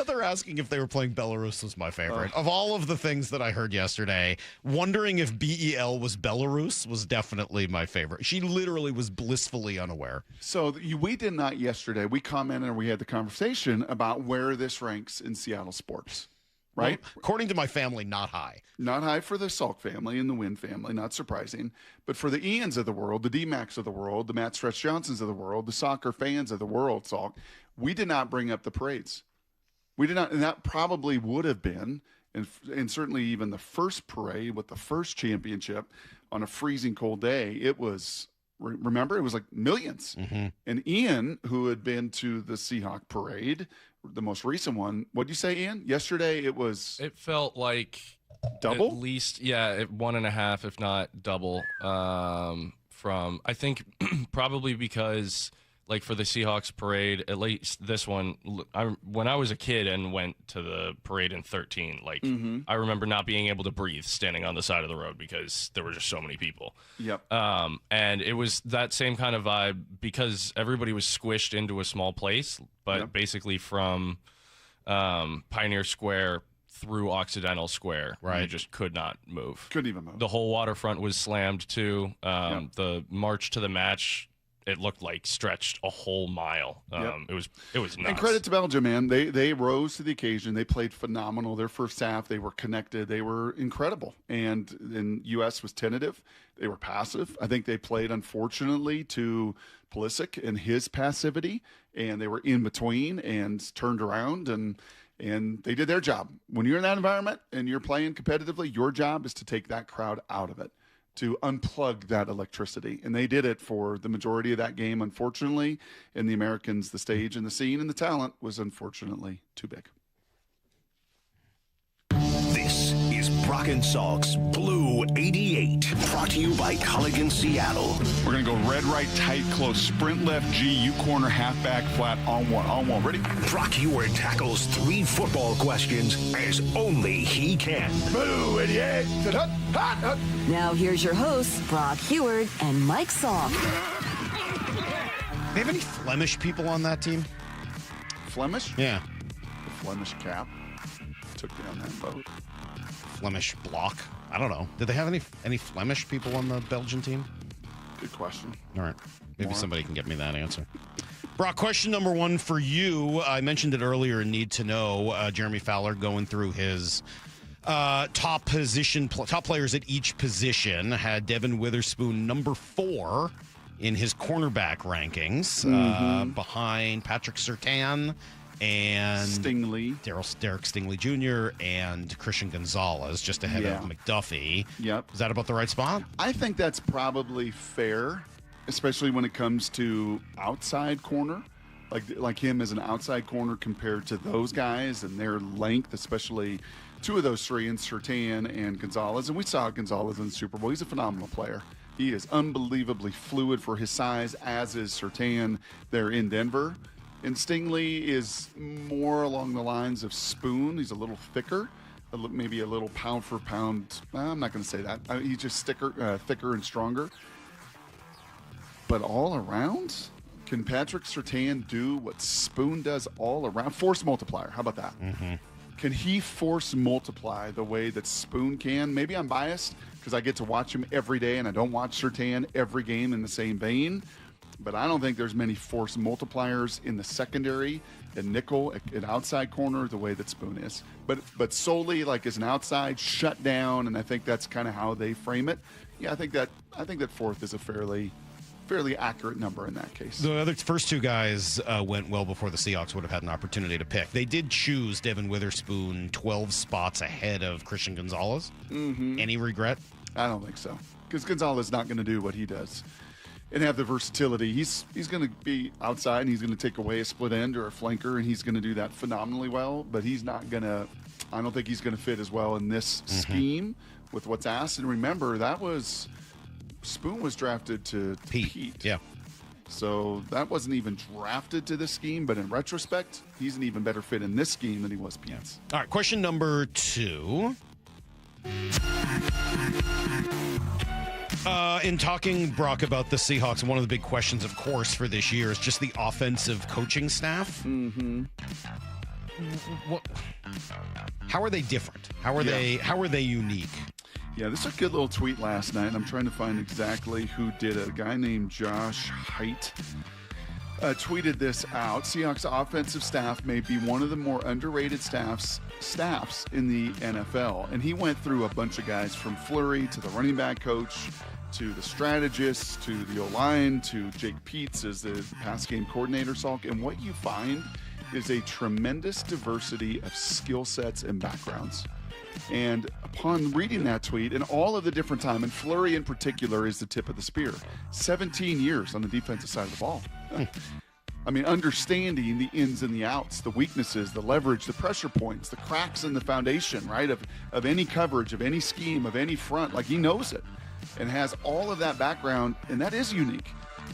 They're asking if they were playing Belarus was my favorite. Of all of the things that I heard yesterday, wondering if BEL was Belarus was definitely my favorite. She literally was blissfully unaware. So we did not yesterday. We commented and we had the conversation about where this ranks in Seattle sports, right? Well, according to my family, not high. Not high for the Salk family and the Wynn family, not surprising. But for the Ians of the world, the D-Macs of the world, the Matt Stretch Johnsons of the world, the soccer fans of the world, Salk, we did not bring up the parades. We did not, and that probably would have been, and certainly even the first parade with the first championship on a freezing cold day, it was, remember, it was like millions. Mm-hmm. And Ian, who had been to the Seahawk parade, the most recent one, what did you say, Ian? Yesterday it was... It felt like double? At least, yeah, 1.5, if not double. From, I think, probably because, like, for the Seahawks parade, at least this one, when I was a kid and went to the parade in 13, like, I remember not being able to breathe standing on the side of the road because there were just so many people. Yep. And it was that same kind of vibe because everybody was squished into a small place, but basically from Pioneer Square through Occidental Square, you just could not move. Couldn't even move. The whole waterfront was slammed too. The march to the match, it looked like stretched a whole mile. It was nuts. And credit to Belgium, man. They rose to the occasion. They played phenomenal. Their first half, they were connected. They were incredible. And U.S. was tentative. They were passive. I think they played, unfortunately, to Pulisic and his passivity, and they were in between and turned around, and they did their job. When you're in that environment and you're playing competitively, your job is to take that crowd out of it, to unplug that electricity. And they did it for the majority of that game, unfortunately. And the Americans, the stage and the scene and the talent was unfortunately too big. This is Brock and Salk's Blue 88, brought to you by Culligan Seattle. We're going to go red, right, tight, close, sprint left, G, U corner, halfback, flat, on one. Ready? Brock Heward tackles 3 football questions as only he can. Blue 88. Now here's your hosts, Brock Heward and Mike Salk. They have any Flemish people on that team? Flemish? Yeah. The Flemish cap took down that boat. Flemish block? I don't know. Did they have any Flemish people on the Belgian team? Good question. All right. Maybe More. somebody can get me that answer. Brock, question number 1 for you. I mentioned it earlier in Need to Know. Jeremy Fowler going through his top players at each position. Had Devin Witherspoon number 4. in his cornerback rankings, behind Patrick Surtain and Stingley, Derek Stingley Jr. and Christian Gonzalez, just ahead of McDuffie. Yep. Is that about the right spot? I think that's probably fair, especially when it comes to outside corner, like him as an outside corner compared to those guys and their length, especially two of those three in Surtain and Gonzalez. And we saw Gonzalez in the Super Bowl. He's a phenomenal player. He is unbelievably fluid for his size, as is Surtain there in Denver. And Stingley is more along the lines of Spoon. He's a little thicker, maybe a little pound for pound. I'm not going to say that. He's just thicker and stronger. But all around, can Patrick Surtain do what Spoon does all around? Force multiplier. How about that? Mm-hmm. Can he force multiply the way that Spoon can? Maybe I'm biased because I get to watch him every day and I don't watch Surtain every game in the same vein. But I don't think there's many force multipliers in the secondary and nickel at outside corner the way that Spoon is. But solely like as an outside shut down, and I think that's kind of how they frame it. Yeah, I think that fourth is a fairly accurate number in that case. The other first two guys went well before the Seahawks would have had an opportunity to pick. They did choose Devin Witherspoon 12 spots ahead of Christian Gonzalez. Mm-hmm. Any regret? I don't think so, because Gonzalez is not going to do what he does and have the versatility. He's going to be outside and he's going to take away a split end or a flanker, and he's going to do that phenomenally well, but he's not going to – I don't think he's going to fit as well in this scheme with what's asked. And remember, Spoon was drafted to Pete. Yeah. So that wasn't even drafted to this scheme, but in retrospect, he's an even better fit in this scheme than he was Pete's. All right, question number 2. In talking, Brock, about the Seahawks, one of the big questions, of course, for this year is just the offensive coaching staff. Mm-hmm. How are they different? How are they unique? Yeah, this is a good little tweet last night. I'm trying to find exactly who did it. A guy named Josh Height tweeted this out. Seahawks offensive staff may be one of the more underrated staffs in the NFL. And he went through a bunch of guys from Fleury to the running back coach to the strategist to the O-line to Jake Peets as the pass game coordinator, Salk. And what you find is a tremendous diversity of skill sets and backgrounds. And upon reading that tweet and all of the different time, and Fleury in particular is the tip of the spear, 17 years on the defensive side of the ball. I mean, understanding the ins and the outs, the weaknesses, the leverage, the pressure points, the cracks in the foundation, right, of any coverage, of any scheme, of any front. Like, he knows it and has all of that background, and that is unique.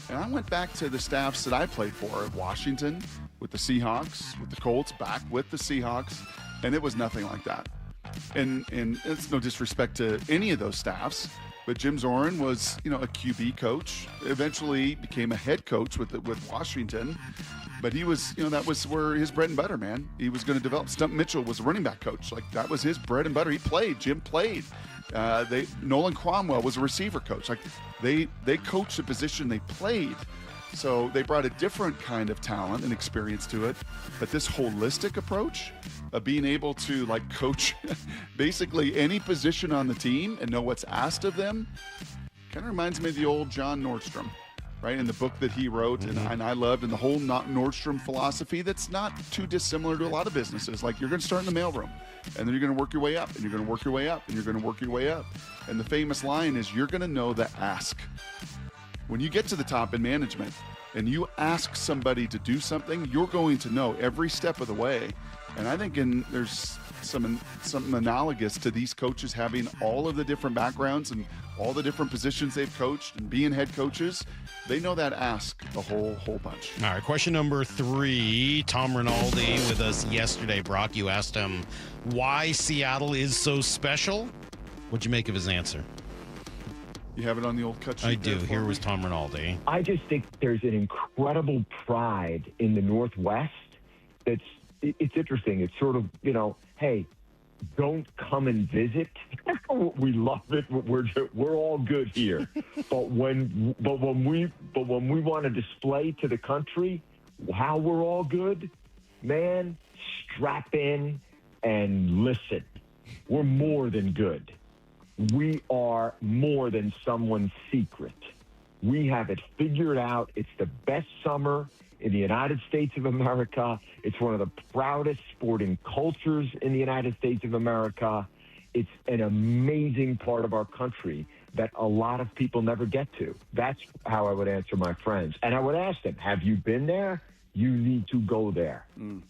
And I went back to the staffs that I played for at Washington, with the Seahawks, with the Colts, back with the Seahawks, and it was nothing like that. And it's no disrespect to any of those staffs, but Jim Zoran was, a QB coach, eventually became a head coach with Washington, but he was, that was where his bread and butter, man. He was going to develop. Stump Mitchell was a running back coach. Like, that was his bread and butter. He played. Jim played. Nolan Cromwell was a receiver coach. Like, they coached the position they played. So they brought a different kind of talent and experience to it. But this holistic approach of being able to coach basically any position on the team and know what's asked of them kind of reminds me of the old John Nordstrom, right? In the book that he wrote and I loved, and the whole Nordstrom philosophy that's not too dissimilar to a lot of businesses. Like, you're going to start in the mailroom and then you're going to work your way up and you're going to work your way up and you're going to work your way up. And the famous line is, you're going to know the ask. When you get to the top in management and you ask somebody to do something, you're going to know every step of the way. And I think there's some analogous to these coaches having all of the different backgrounds and all the different positions they've coached and being head coaches. They know that ask a whole bunch. All right, question number 3. Tom Rinaldi with us yesterday. Brock, you asked him why Seattle is so special. What'd you make of his answer? You have it on the old cut sheet? I do. Here was Tom Rinaldi. I just think there's an incredible pride in the Northwest. It's interesting. It's sort of, hey, don't come and visit. We love it. We're all good here. But when we want to display to the country how we're all good, man, strap in and listen. We're more than good. We are more than someone's secret. We have it figured out. It's the best summer in the United States of America. It's one of the proudest sporting cultures in the United States of America. It's an amazing part of our country that a lot of people never get to. That's how I would answer my friends. And I would ask them, have you been there? You need to go there. And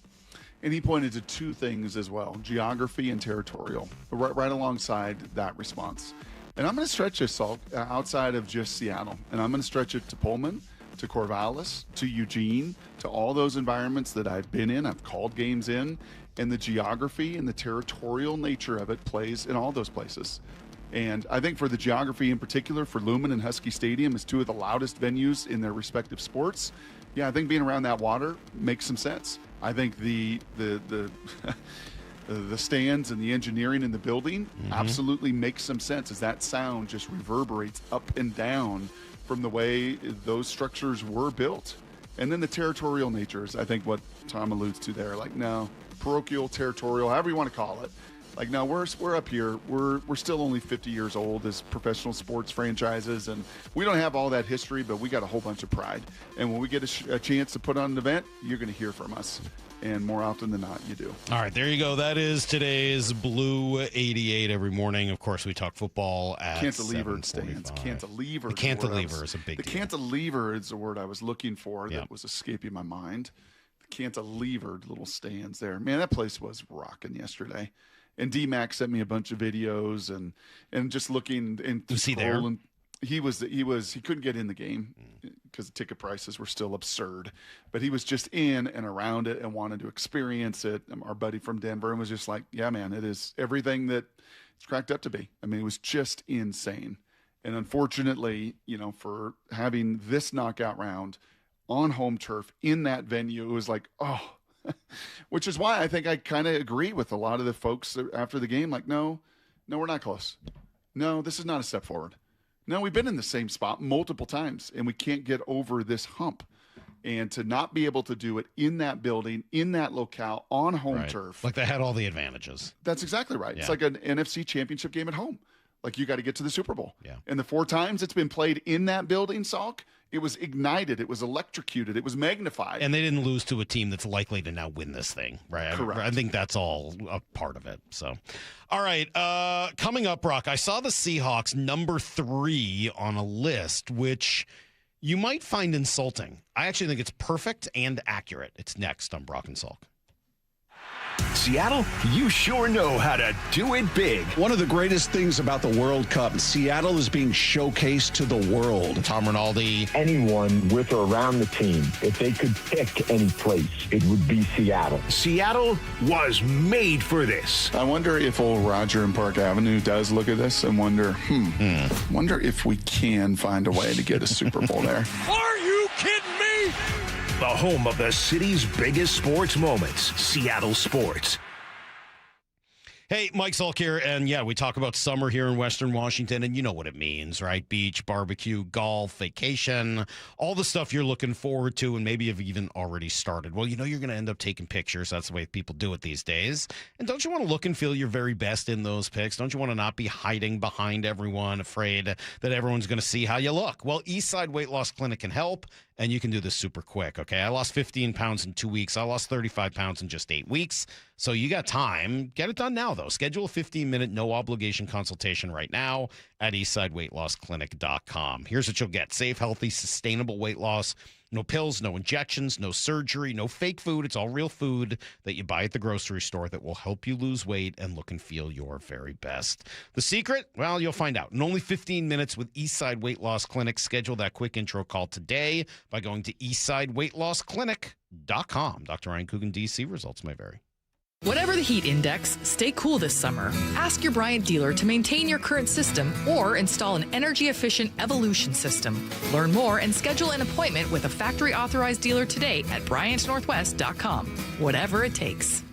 he pointed to two things as well, geography and territorial, right alongside that response. And I'm going to stretch this, Salk, outside of just Seattle. And I'm going to stretch it to Pullman, to Corvallis, to Eugene, to all those environments that I've been in, I've called games in, and the geography and the territorial nature of it plays in all those places. And I think for the geography in particular, for Lumen and Husky Stadium as two of the loudest venues in their respective sports, yeah, I think being around that water makes some sense. I think the stands and the engineering in the building absolutely makes some sense as that sound just reverberates up and down from the way those structures were built. And then the territorial nature is, I think, what Tom alludes to there. Like, no, parochial, territorial, however you want to call it. Like, no, we're up here. We're still only 50 years old as professional sports franchises, and we don't have all that history, but we got a whole bunch of pride. And when we get a chance to put on an event, you're going to hear from us. And more often than not, you do. All right, there you go. That is today's Blue 88 every morning. Of course, we talk football at cantilevered stands. Cantilever. The cantilever is a big deal. The cantilever is the word I was looking for that was escaping my mind. The cantilevered little stands there. Man, that place was rocking yesterday. And D-Mac sent me a bunch of videos and just looking. And was he there? He couldn't get in the game because the ticket prices were still absurd, but he was just in and around it and wanted to experience it. Our buddy from Denver and was just like, yeah, man, it is everything that it's cracked up to be. I mean, it was just insane. And unfortunately, for having this knockout round on home turf in that venue, it was like, oh, which is why I think I kind of agree with a lot of the folks after the game. Like, no, we're not close. No, this is not a step forward. No, we've been in the same spot multiple times, and we can't get over this hump. And to not be able to do it in that building, in that locale, on home turf. Like they had all the advantages. That's exactly right. Yeah. It's like an NFC championship game at home. Like you got to get to the Super Bowl. Yeah. And the 4 times it's been played in that building, Salk, it was ignited. It was electrocuted. It was magnified. And they didn't lose to a team that's likely to now win this thing, right? Correct. I think that's all a part of it. So, all right. Coming up, Brock, I saw the Seahawks number 3 on a list, which you might find insulting. I actually think it's perfect and accurate. It's next on Brock and Salk. Seattle, you sure know how to do it big. One of the greatest things about the World Cup, Seattle is being showcased to the world. Tom Rinaldi. Anyone with or around the team, if they could pick any place, it would be Seattle. Seattle was made for this. I wonder if old Roger in Park Avenue does look at this and wonder, wonder if we can find a way to get a Super Bowl there. Are you kidding me? The home of the city's biggest sports moments, Seattle Sports. Hey, Mike Salk here, and yeah, we talk about summer here in Western Washington, and you know what it means, right? Beach, barbecue, golf, vacation, all the stuff you're looking forward to, and maybe have even already started. Well, you're going to end up taking pictures. That's the way people do it these days. And don't you want to look and feel your very best in those pics? Don't you want to not be hiding behind everyone, afraid that everyone's going to see how you look? Well, Eastside Weight Loss Clinic can help. And you can do this super quick, okay? I lost 15 pounds in 2 weeks. I lost 35 pounds in just 8 weeks. So you got time. Get it done now, though. Schedule a 15-minute no-obligation consultation right now at eastsideweightlossclinic.com. Here's what you'll get. Safe, healthy, sustainable weight loss. No pills, no injections, no surgery, no fake food. It's all real food that you buy at the grocery store that will help you lose weight and look and feel your very best. The secret? Well, you'll find out in only 15 minutes with Eastside Weight Loss Clinic. Schedule that quick intro call today by going to eastsideweightlossclinic.com. Dr. Ryan Coogan, D.C. Results may vary. Whatever the heat index, stay cool this summer. Ask your Bryant dealer to maintain your current system or install an energy-efficient Evolution system. Learn more and schedule an appointment with a factory-authorized dealer today at BryantNorthwest.com. Whatever it takes.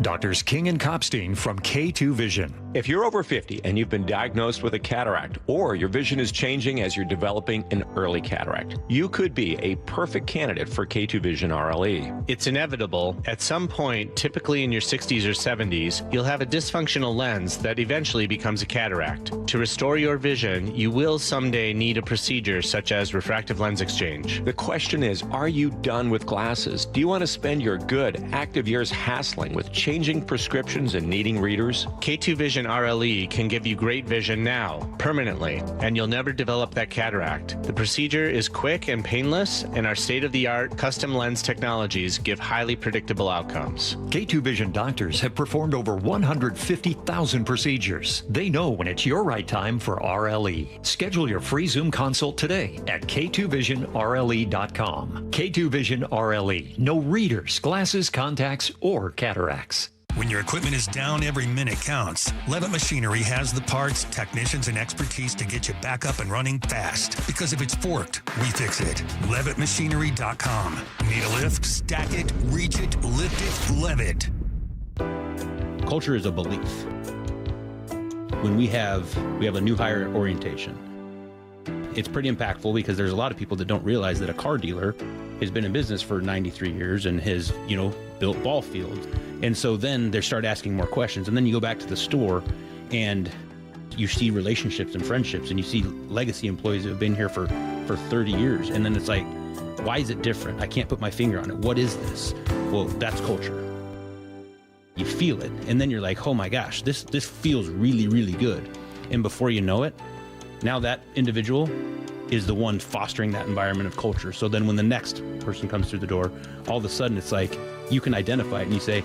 Doctors King and Kopstein from K2 Vision. If you're over 50 and you've been diagnosed with a cataract, or your vision is changing as you're developing an early cataract, you could be a perfect candidate for K2 Vision RLE. It's inevitable. At some point, typically in your 60s or 70s, you'll have a dysfunctional lens that eventually becomes a cataract. To restore your vision, you will someday need a procedure such as refractive lens exchange. The question is, are you done with glasses? Do you want to spend your good, active years hassling with changing prescriptions and needing readers? K2 Vision RLE can give you great vision now, permanently, and you'll never develop that cataract. The procedure is quick and painless, and our state-of-the-art custom lens technologies give highly predictable outcomes. K2 Vision doctors have performed over 150,000 procedures. They know when it's your right time for RLE. Schedule your free Zoom consult today at K2VisionRLE.com. K2 Vision RLE. No readers, glasses, contacts, or cataracts. When your equipment is down, every minute counts. Levitt Machinery has the parts, technicians, and expertise to get you back up and running fast. Because if it's forked, we fix it. LevittMachinery.com. Need a lift? Stack it, reach it, lift it, Levitt. Culture is a belief. When we have a new hire orientation, it's pretty impactful because there's a lot of people that don't realize that a car dealer has been in business for 93 years and has, built ball fields. And so then they start asking more questions. And then you go back to the store and you see relationships and friendships and you see legacy employees who have been here for 30 years. And then it's like, why is it different? I can't put my finger on it. What is this? Well, that's culture. You feel it. And then you're like, oh my gosh, this feels really, really good. And before you know it, now that individual is the one fostering that environment of culture. So then when the next person comes through the door, all of a sudden it's like, you can identify it and you say,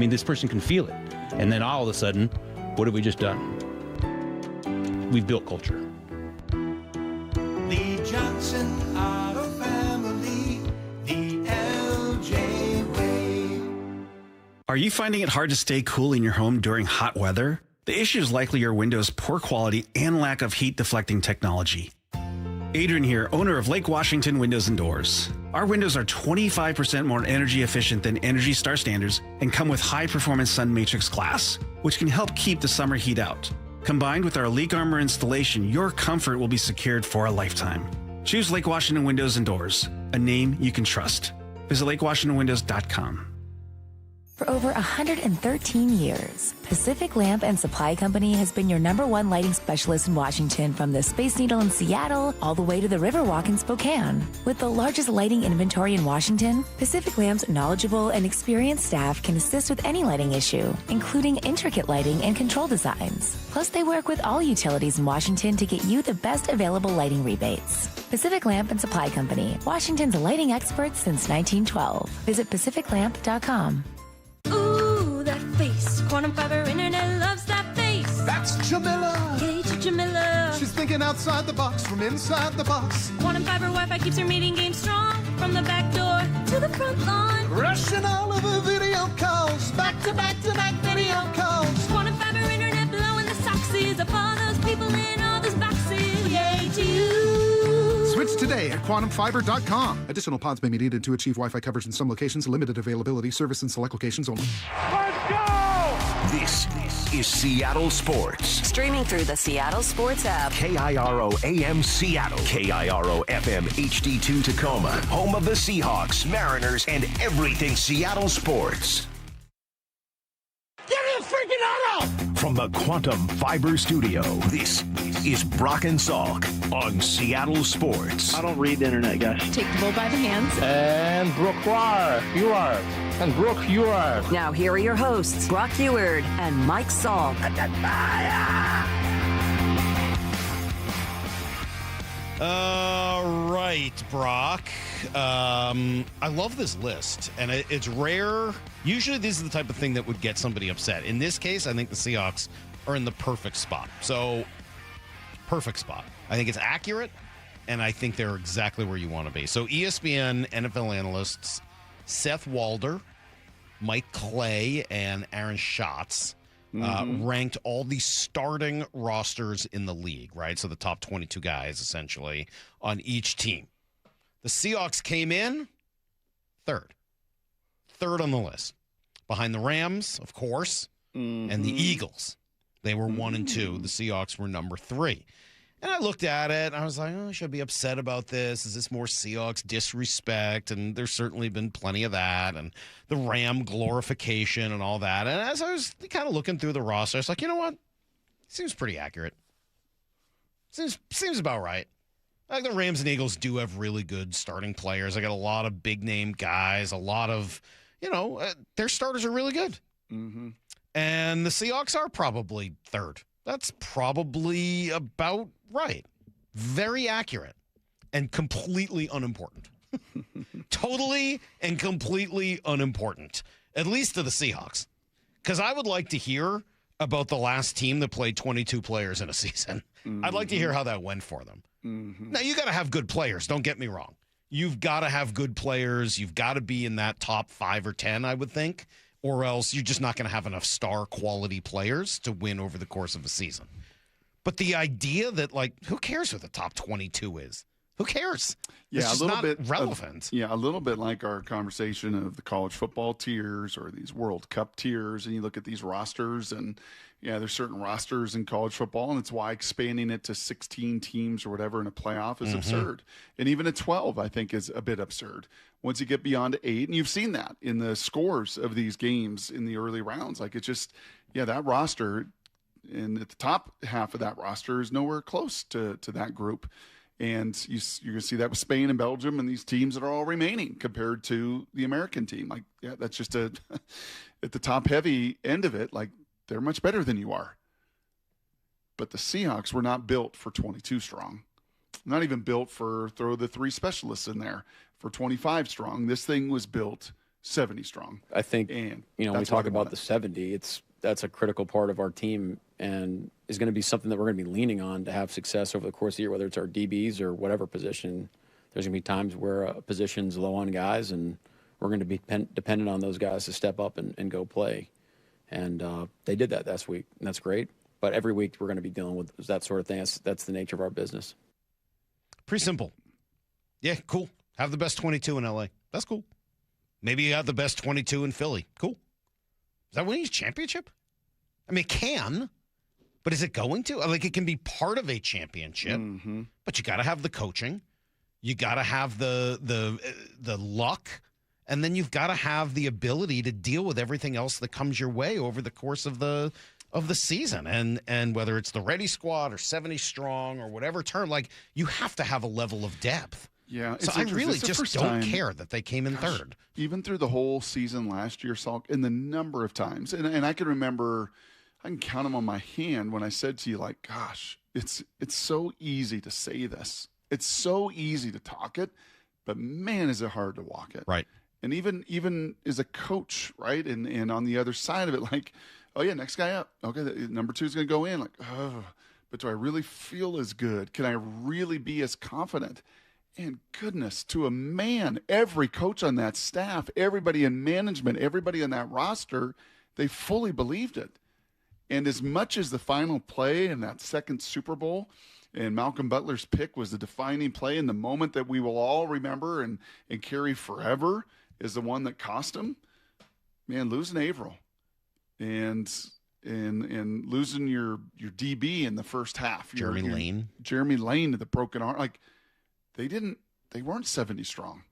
this person can feel it. And then all of a sudden, what have we just done? We've built culture. Lee Johnson Auto Family, the LJ way. Are you finding it hard to stay cool in your home during hot weather? The issue is likely your window's poor quality and lack of heat deflecting technology. Adrian here, owner of Lake Washington Windows and Doors. Our windows are 25% more energy efficient than Energy Star standards and come with high-performance Sun Matrix glass, which can help keep the summer heat out. Combined with our Leak Armor installation, your comfort will be secured for a lifetime. Choose Lake Washington Windows and Doors, a name you can trust. Visit lakewashingtonwindows.com. For over 113 years, Pacific Lamp and Supply Company has been your #1 lighting specialist in Washington, from the Space Needle in Seattle all the way to the Riverwalk in Spokane. With the largest lighting inventory in Washington, Pacific Lamp's knowledgeable and experienced staff can assist with any lighting issue, including intricate lighting and control designs. Plus, they work with all utilities in Washington to get you the best available lighting rebates. Pacific Lamp and Supply Company, Washington's lighting experts since 1912. Visit pacificlamp.com. Ooh, that face. Quantum fiber internet loves that face. That's Jamila. Hey, Jamila. She's thinking outside the box from inside the box. Quantum fiber Wi-Fi keeps her meeting game strong. From the back door to the front lawn. Rushing all of her video calls. Back to back to back video calls. Quantum fiber internet blowing the soxies up all those people in all those boxes. Yay to you. Switch today at quantumfiber.com. Additional pods may be needed to achieve Wi-Fi coverage in some locations. Limited availability. Service in select locations only. Let's go! This is Seattle Sports. Streaming through the Seattle Sports app. KIRO AM Seattle. KIRO FM HD2 Tacoma. Home of the Seahawks, Mariners, and everything Seattle sports. Get in the freaking auto! From the Quantum Fiber Studio, this is Brock and Salk on Seattle Sports. I don't read the internet, guys. Take the bull by the hands. And Brooke, you are. And Brooke, you are. Now here are your hosts, Brock Heward and Mike Salk. All right, Brock. I love this list, and it's rare. Usually, this is the type of thing that would get somebody upset. In this case, I think the Seahawks are in the perfect spot. So, perfect spot. I think it's accurate, and I think they're exactly where you want to be. So, ESPN NFL analysts Seth Walder, Mike Clay, and Aaron Schatz ranked all the starting rosters in the league, right? So the top 22 guys, essentially, on each team. The Seahawks came in third on the list. Behind the Rams, of course, and the Eagles. They were 1 and 2. The Seahawks were number 3. And I looked at it, and I was like, I should be upset about this. Is this more Seahawks disrespect? And there's certainly been plenty of that, and the Ram glorification and all that. And as I was kind of looking through the roster, I was like, you know what? Seems pretty accurate. Seems about right. Like the Rams and Eagles do have really good starting players. I got a lot of big-name guys, a lot of, their starters are really good. Mm-hmm. And the Seahawks are probably third. That's probably about right. Very accurate and completely unimportant. Totally and completely unimportant, at least to the Seahawks. Because I would like to hear about the last team that played 22 players in a season. Mm-hmm. I'd like to hear how that went for them. Mm-hmm. Now, you got to have good players. Don't get me wrong. You've got to have good players. You've got to be in that top 5 or 10, I would think, or else you're just not going to have enough star quality players to win over the course of a season. But the idea that, who cares who the top 22 is? Who cares? Yeah, it's just a little not bit relevant. A little bit like our conversation of the college football tiers or these World Cup tiers, and you look at these rosters, and there's certain rosters in college football, and it's why expanding it to 16 teams or whatever in a playoff is absurd, and even at 12, I think, is a bit absurd. Once you get beyond 8, and you've seen that in the scores of these games in the early rounds, it's just that roster, and at the top half of that roster is nowhere close to that group. And you're going to see that with Spain and Belgium and these teams that are all remaining compared to the American team. That's just at the top heavy end of it, they're much better than you are. But the Seahawks were not built for 22 strong. Not even built for throw the 3 specialists in there for 25 strong. This thing was built 70 strong. I think, when we talk about the 70, that's a critical part of our team and is going to be something that we're going to be leaning on to have success over the course of the year, whether it's our DBs or whatever position. There's going to be times where a position's low on guys, and we're going to be dependent on those guys to step up and go play. And they did that this week, and that's great. But every week we're going to be dealing with that sort of thing. That's the nature of our business. Pretty simple. Yeah, cool. Have the best 22 in L.A. That's cool. Maybe you have the best 22 in Philly. Cool. Is that winning a championship? I mean, it can, but is it going to? It can be part of a championship, but you got to have the coaching. You got to have the luck, and then you've got to have the ability to deal with everything else that comes your way over the course of the season. And whether it's the ready squad or 70 strong or whatever term, you have to have a level of depth. Yeah. So I really just don't care that they came in third. Even through the whole season last year, Salk, and the number of times, and I can remember, I can count them on my hand when I said to you, gosh, it's so easy to say this. It's so easy to talk it, but man, is it hard to walk it. Right. And even as a coach, right? And on the other side of it, oh yeah, next guy up. Okay, number 2 is going to go in. But do I really feel as good? Can I really be as confident? And goodness, to a man, every coach on that staff, everybody in management, everybody on that roster, they fully believed it. And as much as the final play in that second Super Bowl and Malcolm Butler's pick was the defining play in the moment that we will all remember and carry forever is the one that cost him, man, losing Averill and losing your DB in the first half. Jeremy Lane to the broken arm. They weren't 70 strong.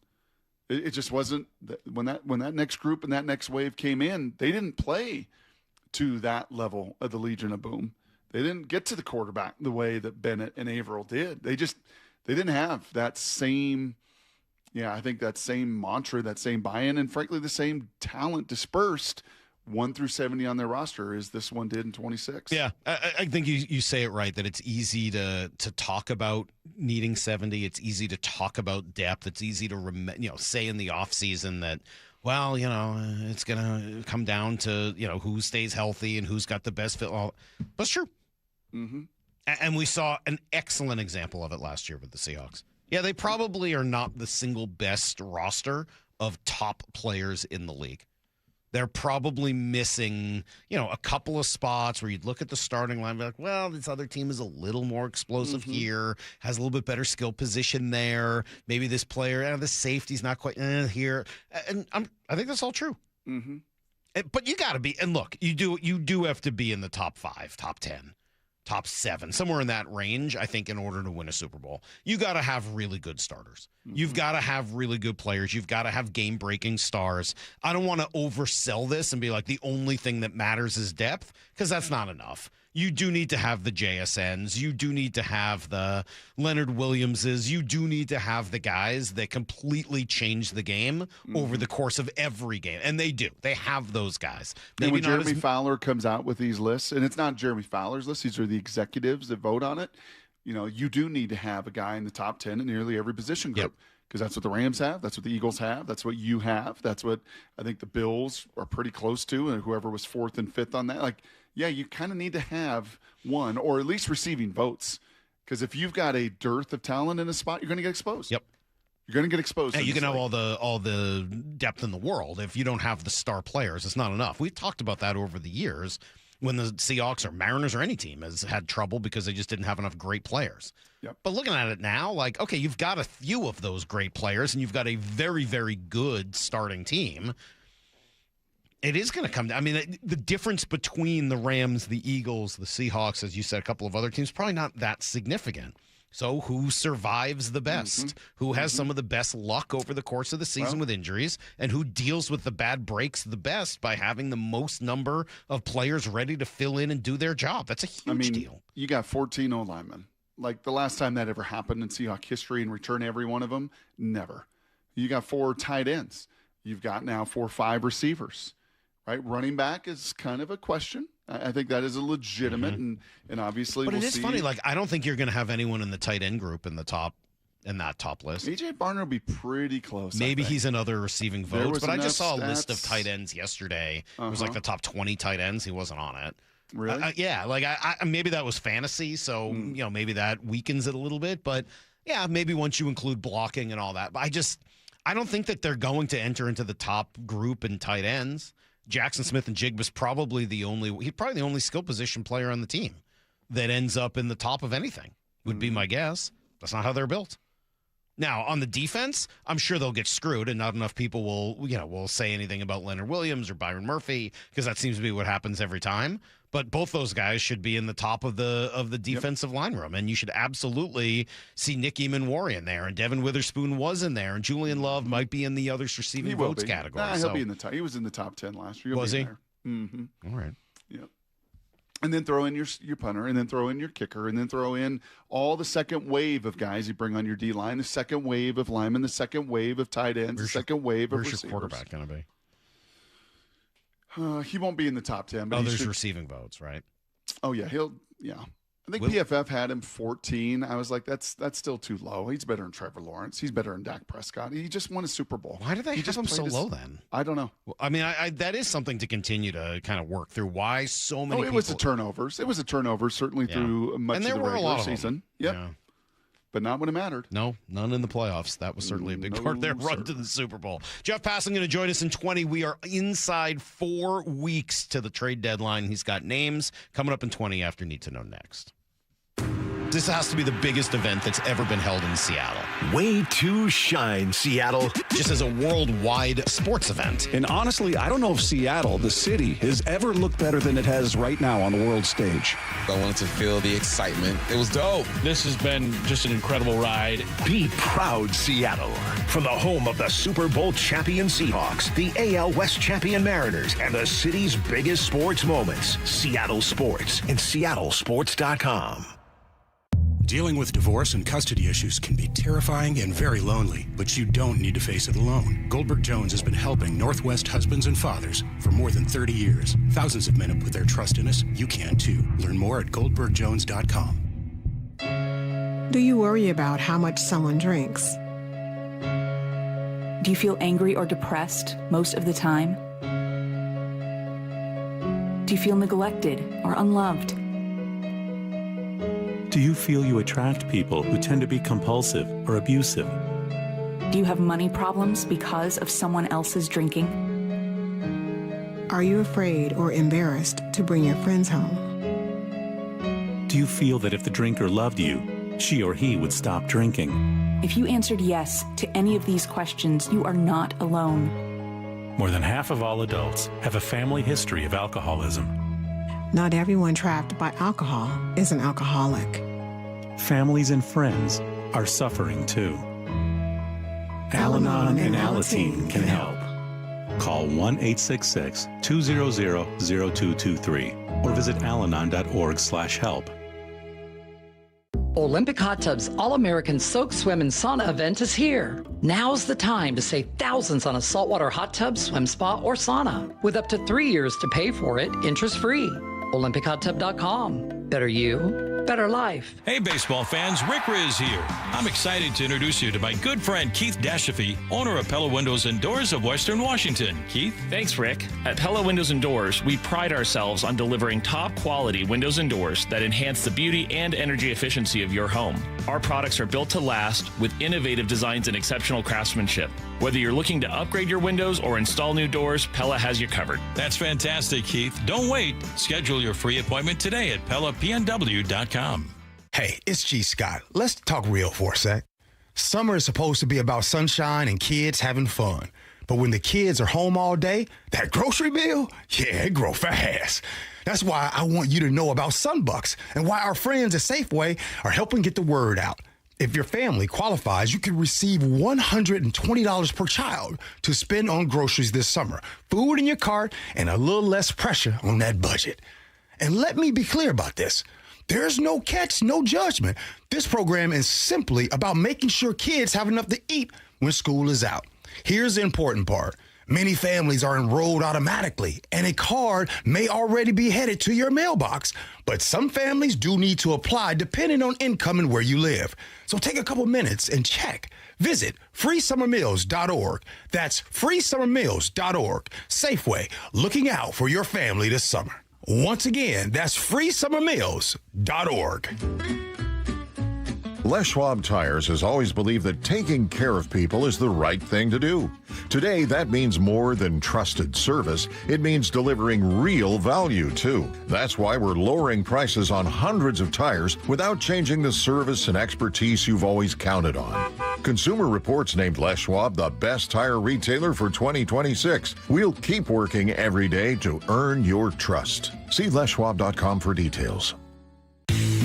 It just wasn't when that next group and that next wave came in, they didn't play to that level of the Legion of Boom. They didn't get to the quarterback the way that Bennett and Averill did. They didn't have that same, I think that same mantra, that same buy-in, and frankly, the same talent dispersed 1 through 70 on their roster as this one did in 26. Yeah, I think you say it right, that it's easy to talk about needing 70. It's easy to talk about depth. It's easy to say in the offseason that, well, it's going to come down to, who stays healthy and who's got the best fit. Well, but it's true. Mm-hmm. And we saw an excellent example of it last year with the Seahawks. Yeah, they probably are not the single best roster of top players in the league. They're probably missing, a couple of spots where you'd look at the starting line and be like, well, this other team is a little more explosive here, has a little bit better skill position there. Maybe this player, the safety's not quite here. And I think that's all true. Mm-hmm. But you got to be, and look, you do have to be in the top 5, top 10, top 7, somewhere in that range, I think, in order to win a Super Bowl. You got to have really good starters. You've got to have really good players. You've got to have game-breaking stars. I don't want to oversell this and be like the only thing that matters is depth, because that's not enough. You do need to have the JSNs. You do need to have the Leonard Williamses. You do need to have the guys that completely change the game over the course of every game. And they do. They have those guys. And when Jeremy Fowler comes out with these lists, and it's not Jeremy Fowler's list, these are the executives that vote on it, you do need to have a guy in the top 10 in nearly every position group. Because that's what the Rams have. That's what the Eagles have. That's what you have. That's what I think the Bills are pretty close to, and whoever was 4th and 5th on that. You kind of need to have one, or at least receiving votes. Because if you've got a dearth of talent in a spot, you're going to get exposed. Yep. You're going to get exposed. Hey, you can have all the depth in the world. If you don't have the star players, it's not enough. We've talked about that over the years when the Seahawks or Mariners or any team has had trouble because they just didn't have enough great players. Yep. But looking at it now, okay, you've got a few of those great players, and you've got a very, very good starting team. It is going to come down. I mean, the difference between the Rams, the Eagles, the Seahawks, as you said, a couple of other teams, probably not that significant. So who survives the best? Who has some of the best luck over the course of the season with injuries? And who deals with the bad breaks the best by having the most number of players ready to fill in and do their job? That's a huge deal. You got 14 O-linemen. The last time that ever happened in Seahawk history and return every one of them? Never. You got 4 tight ends. You've got now 4 or 5 receivers. Right, running back is kind of a question. I think that is a legitimate, and obviously, but it is funny. I don't think you're going to have anyone in the tight end group in that top list. AJ Barner will be pretty close. Maybe he's another receiving votes, but I just saw a list of tight ends yesterday. It was the top 20 tight ends. He wasn't on it. Really? Yeah. I maybe that was fantasy, so maybe that weakens it a little bit. But yeah, maybe once you include blocking and all that. But I don't think that they're going to enter into the top group in tight ends. Jackson Smith and Jigba's probably the only skill position player on the team that ends up in the top of anything, would be my guess. That's not how they're built. Now, on the defense, I'm sure they'll get screwed, and not enough people will say anything about Leonard Williams or Byron Murphy, because that seems to be what happens every time. But both those guys should be in the top of the defensive line room, and you should absolutely see Nick Eamon-Warrior in there, and Devin Witherspoon was in there, and Julian Love might be in the others receiving votes category. He'll be in the top. He was in the top 10 last year. Was he? Mm-hmm. All right. Yep. And then throw in your punter, and then throw in your kicker, and then throw in all the second wave of guys you bring on your D-line, the second wave of linemen, the second wave of tight ends, the second wave of receivers. Where's your quarterback going to be? He won't be in the top 10. But there's receiving votes, right? Oh, yeah. I think PFF had him 14. I was like, that's still too low. He's better than Trevor Lawrence. He's better than Dak Prescott. He just won a Super Bowl. Why do they have him so low then? I don't know. I mean, that is something to continue to kind of work through. Why so many people? It was the turnovers. It was a turnover, certainly through much of the regular season. Yep. Yeah. But not when it mattered. No, none in the playoffs. That was certainly a big part of their run to the Super Bowl. Jeff Passan going to join us in 20. We are inside 4 weeks to the trade deadline. He's got names coming up in 20 after Need to Know next. This has to be the biggest event that's ever been held in Seattle. Way to shine, Seattle. Just as a worldwide sports event. And honestly, I don't know if Seattle, the city, has ever looked better than it has right now on the world stage. I wanted to feel the excitement. It was dope. This has been just an incredible ride. Be proud, Seattle. From the home of the Super Bowl champion Seahawks, the AL West champion Mariners, and the city's biggest sports moments. Seattle Sports and SeattleSports.com. Dealing with divorce and custody issues can be terrifying and very lonely, but you don't need to face it alone. Goldberg Jones has been helping Northwest husbands and fathers for more than 30 years. Thousands of men have put their trust in us. You can too. Learn more at goldbergjones.com. Do you worry about how much someone drinks? Do you feel angry or depressed most of the time? Do you feel neglected or unloved? Do you feel you attract people who tend to be compulsive or abusive? Do you have money problems because of someone else's drinking? Are you afraid or embarrassed to bring your friends home? Do you feel that if the drinker loved you, she or he would stop drinking? If you answered yes to any of these questions, you are not alone. More than half of all adults have a family history of alcoholism. Not everyone trapped by alcohol is an alcoholic. Families and friends are suffering too. Al-Anon and Alateen can help. Call 1-866-200-0223 or visit alanon.org/help. Olympic Hot Tub's All-American Soak, Swim, and Sauna event is here. Now's the time to save thousands on a saltwater hot tub, swim spa, or sauna. With up to 3 years to pay for it, interest-free. OlympicHotTub.com. Better you, better life. Hey, baseball fans, Rick Riz here. I'm excited to introduce you to my good friend Keith Dashafy, owner of Pella Windows and Doors of Western Washington. Keith? Thanks, Rick. At Pella Windows and Doors, we pride ourselves on delivering top-quality windows and doors that enhance the beauty and energy efficiency of your home. Our products are built to last with innovative designs and exceptional craftsmanship. Whether you're looking to upgrade your windows or install new doors, Pella has you covered. That's fantastic, Keith. Don't wait. Schedule your free appointment today at PellaPNW.com. Hey, it's G. Scott. Let's talk real for a sec. Summer is supposed to be about sunshine and kids having fun. But when the kids are home all day, that grocery bill, yeah, it grows fast. That's why I want you to know about Sunbucks and why our friends at Safeway are helping get the word out. If your family qualifies, you can receive $120 per child to spend on groceries this summer, food in your cart, and a little less pressure on that budget. And let me be clear about this. There's no catch, no judgment. This program is simply about making sure kids have enough to eat when school is out. Here's the important part. Many families are enrolled automatically, and a card may already be headed to your mailbox. But some families do need to apply depending on income and where you live. So take a couple minutes and check. Visit freesummermeals.org. That's freesummermeals.org. Safeway, looking out for your family this summer. Once again, that's freesummermeals.org. Les Schwab Tires has always believed that taking care of people is the right thing to do. Today, that means more than trusted service. It means delivering real value, too. That's why we're lowering prices on hundreds of tires without changing the service and expertise you've always counted on. Consumer Reports named Les Schwab the best tire retailer for 2026. We'll keep working every day to earn your trust. See leschwab.com for details.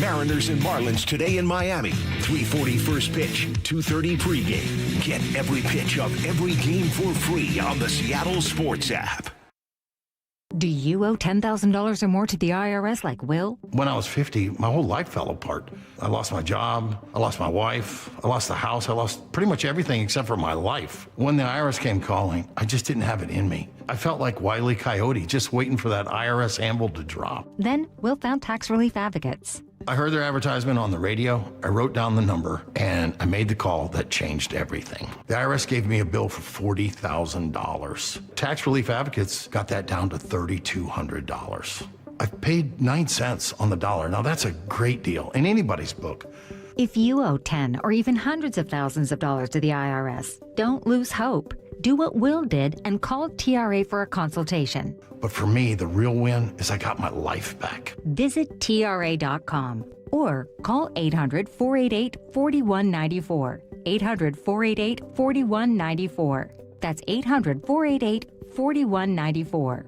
Mariners and Marlins today in Miami. 3:40 first pitch, 2:30 pregame. Get every pitch of every game for free on the Seattle Sports app. Do you owe $10,000 or more to the IRS like Will? When I was 50, my whole life fell apart. I lost my job, I lost my wife, I lost the house, I lost pretty much everything except for my life. When the IRS came calling, I just didn't have it in me. I felt like Wile E. Coyote, just waiting for that IRS anvil to drop. Then Will found Tax Relief Advocates. I heard their advertisement on the radio, I wrote down the number, and I made the call that changed everything. The IRS gave me a bill for $40,000. Tax Relief Advocates got that down to $3,200. I've paid 9 cents on the dollar. Now that's a great deal in anybody's book. If you owe 10 or even hundreds of thousands of dollars to the IRS, don't lose hope. Do what Will did and call TRA for a consultation. But for me, the real win is I got my life back. Visit TRA.com or call 800-488-4194. 800-488-4194. That's 800-488-4194.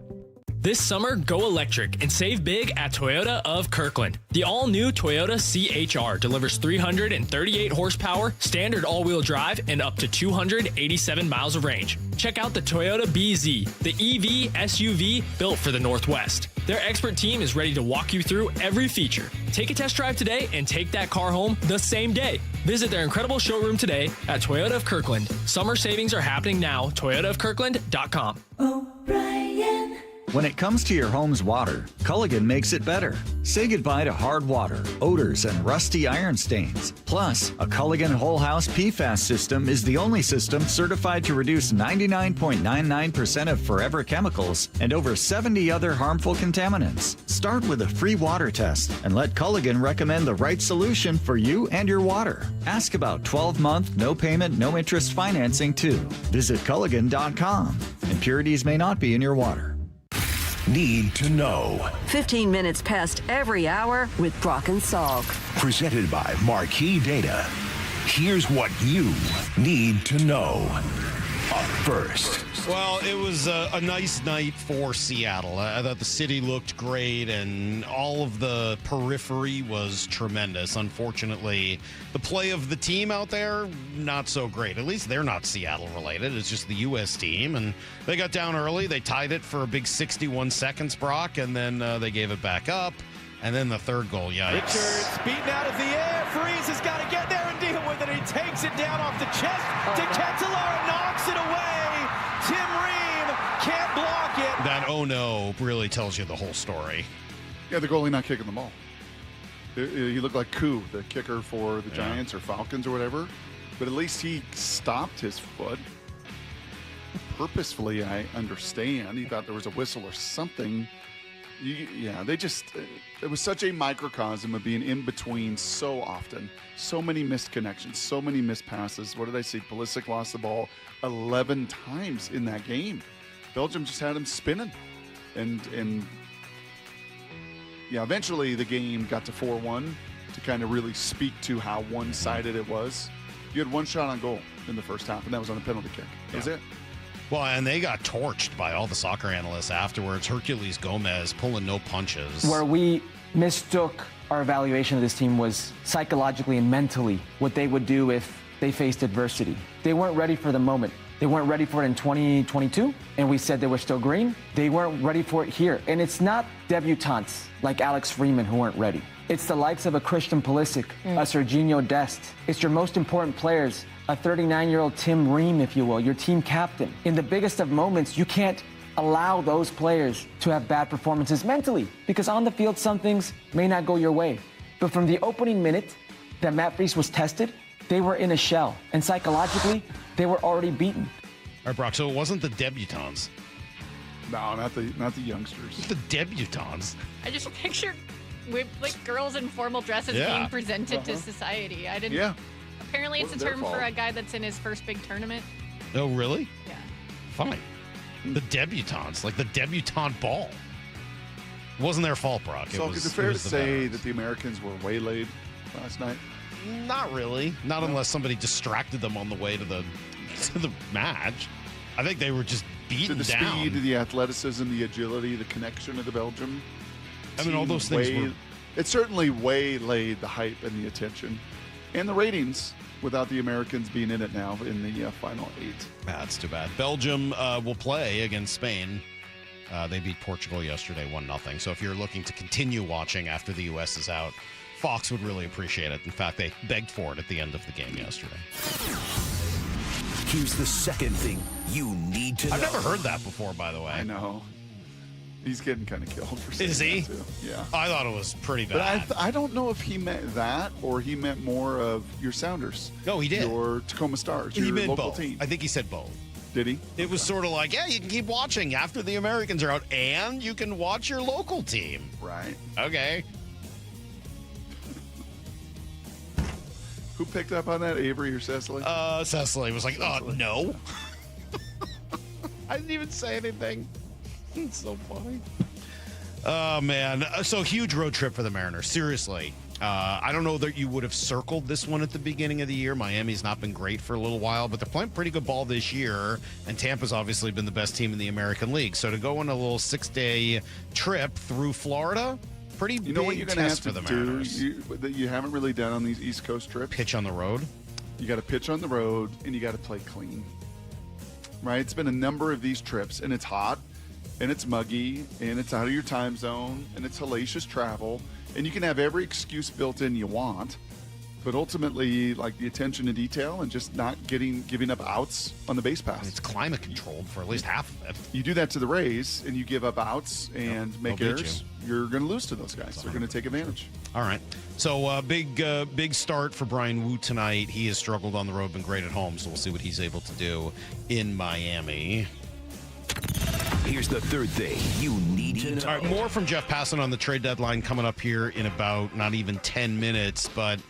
This summer, go electric and save big at Toyota of Kirkland. The all-new Toyota CHR delivers 338 horsepower, standard all-wheel drive, and up to 287 miles of range. Check out the Toyota BZ, the EV SUV built for the Northwest. Their expert team is ready to walk you through every feature. Take a test drive today and take that car home the same day. Visit their incredible showroom today at Toyota of Kirkland. Summer savings are happening now. ToyotaofKirkland.com. O'Brien. When it comes to your home's water, Culligan makes it better. Say goodbye to hard water, odors, and rusty iron stains. Plus, a Culligan Whole House PFAS system is the only system certified to reduce 99.99% of forever chemicals and over 70 other harmful contaminants. Start with a free water test and let Culligan recommend the right solution for you and your water. Ask about 12-month, no payment, no interest financing too. Visit Culligan.com. Impurities may not be in your water. Need to know. 15 minutes past every hour with Brock and Salk. Presented by Marquee Data. Here's what you need to know. Up first. most. Well, it was a nice night for Seattle. I thought the city looked great, and all of the periphery was tremendous. Unfortunately, the play of the team out there, not so great. At least they're not Seattle-related. It's just the U.S. team, and they got down early. They tied it for a big 61 seconds, Brock, and then they gave it back up. And then the third goal, yikes. Richards beaten out of the air. Freeze has got to get there and deal with it. He takes it down off the chest to Ketelaar, knocks it away. Tim Ream can't block it. That oh no really tells you the whole story. Yeah, the goalie not kicking the ball. He looked like Koo, the kicker for the Giants or Falcons or whatever. But at least he stopped his foot. Purposefully, I understand. He thought there was a whistle or something. It was such a microcosm of being in between so often. So many missed connections, so many missed passes. What did I see? Pulisic lost the ball 11 times in that game. Belgium just had him spinning. And eventually the game got to 4-1 to kind of really speak to how one-sided it was. You had one shot on goal in the first half, and that was on a penalty kick. That was it. Well, and they got torched by all the soccer analysts afterwards. Herculez Gomez pulling no punches. Where we mistook our evaluation of this team was psychologically and mentally what they would do if they faced adversity. They weren't ready for the moment. They weren't ready for it in 2022, and we said they were still green. They weren't ready for it here. And it's not debutantes like Alex Freeman who weren't ready. It's the likes of a Christian Pulisic, a Serginho Dest. It's your most important players, a 39-year-old Tim Ream, if you will, your team captain. In the biggest of moments, you can't allow those players to have bad performances mentally, because on the field, some things may not go your way. But from the opening minute that Matt Freese was tested, they were in a shell, and psychologically, they were already beaten. All right, Brock, so it wasn't the debutants. No, not the youngsters. The debutants. I just pictured with girls in formal dresses being presented to society. I didn't. Yeah. Apparently, it's a term for a guy that's in his first big tournament. Oh, really? Yeah. Fine. The debutantes, like the debutante ball. It wasn't their fault, Brock. So is it fair to say that the Americans were waylaid last night? Not really. Not unless somebody distracted them on the way to the match. I think they were just beaten down. The speed, the athleticism, the agility, the connection of the Belgium. I mean, all those things were... It certainly waylaid the hype and the attention. And the ratings without the Americans being in it now in the final 8. That's too bad. Belgium will play against Spain. They beat Portugal yesterday 1-0. So if you're looking to continue watching after the U.S. is out, Fox would really appreciate it. In fact, they begged for it at the end of the game yesterday. Here's the second thing you need to know. I've never heard that before, by the way. I know. He's getting kind of killed for saying Is he? that, too. Yeah. I thought it was pretty bad. But I don't know if he meant that or he meant more of your Sounders. No, he did. Your Tacoma Stars, He your meant local both. team. I think he said both. Did he? It was sort of like, yeah, you can keep watching after the Americans are out, and you can watch your local team. Right. Okay. Who picked up on that, Avery or Cecily? Cecily was like, no. I didn't even say anything. It's so funny. Oh, man. So huge road trip for the Mariners. Seriously. I don't know that you would have circled this one at the beginning of the year. Miami's not been great for a little while, but they're playing pretty good ball this year, and Tampa's obviously been the best team in the American League. So to go on a little 6-day trip through Florida, pretty big what you're going to have for to the Mariners. do that you haven't really done on these East Coast trips? Pitch on the road. You got to pitch on the road, and you got to play clean. Right? It's been a number of these trips, and it's hot, and it's muggy, and it's out of your time zone, and it's hellacious travel, and you can have every excuse built in you want, but ultimately, like the attention to detail and just not giving up outs on the base pass. It's climate controlled for at least half of it. You do that to the Rays, and you give up outs and make errors, you're going to lose to those guys. They're going to take advantage. All right. So big start for Brian Wu tonight. He has struggled on the road, been great at home, so we'll see what he's able to do in Miami. Here's the third thing you need to know. All right, more from Jeff Passan on the trade deadline coming up here in about not even 10 minutes. But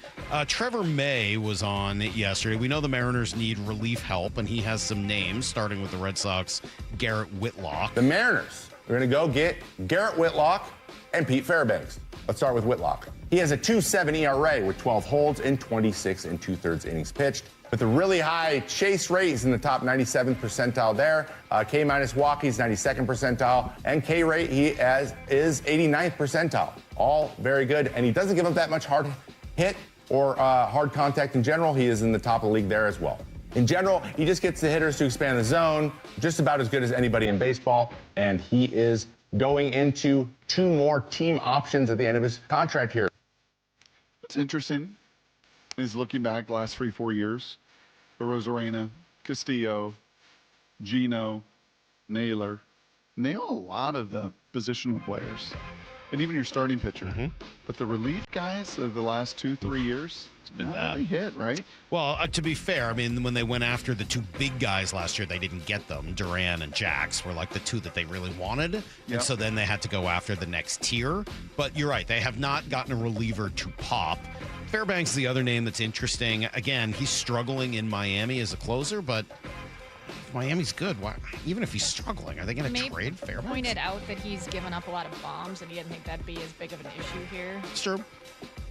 Trevor May was on yesterday. We know the Mariners need relief help, and he has some names, starting with the Red Sox, Garrett Whitlock. The Mariners are going to go get Garrett Whitlock and Pete Fairbanks. Let's start with Whitlock. He has a 2.7 ERA with 12 holds in 26 2/3 innings pitched. with a really high chase rate. He's in the top 97th percentile there. K- walk, he's 92nd percentile. And K rate, he is 89th percentile. All very good. And he doesn't give up that much hard hit or hard contact in general. He is in the top of the league there as well. In general, he just gets the hitters to expand the zone, just about as good as anybody in baseball. And he is going into 2 more team options at the end of his contract here. It's interesting. He's looking back the last 3-4 years. Rosarena, Castillo, Gino, Naylor. Nail a lot of the positional players. And even your starting pitcher. Mm-hmm. But the relief guys of the last 2-3 years, it's been not really hit, right? Well, to be fair, I mean, when they went after the 2 big guys last year, they didn't get them. Duran and Jax were like the 2 that they really wanted. Yep. And so then they had to go after the next tier. But you're right, they have not gotten a reliever to pop. Fairbanks is the other name that's interesting. Again, he's struggling in Miami as a closer, but if Miami's good, why, even if he's struggling, are they going to trade Fairbanks? Pointed out that he's given up a lot of bombs, and he didn't think that'd be as big of an issue here. It's true.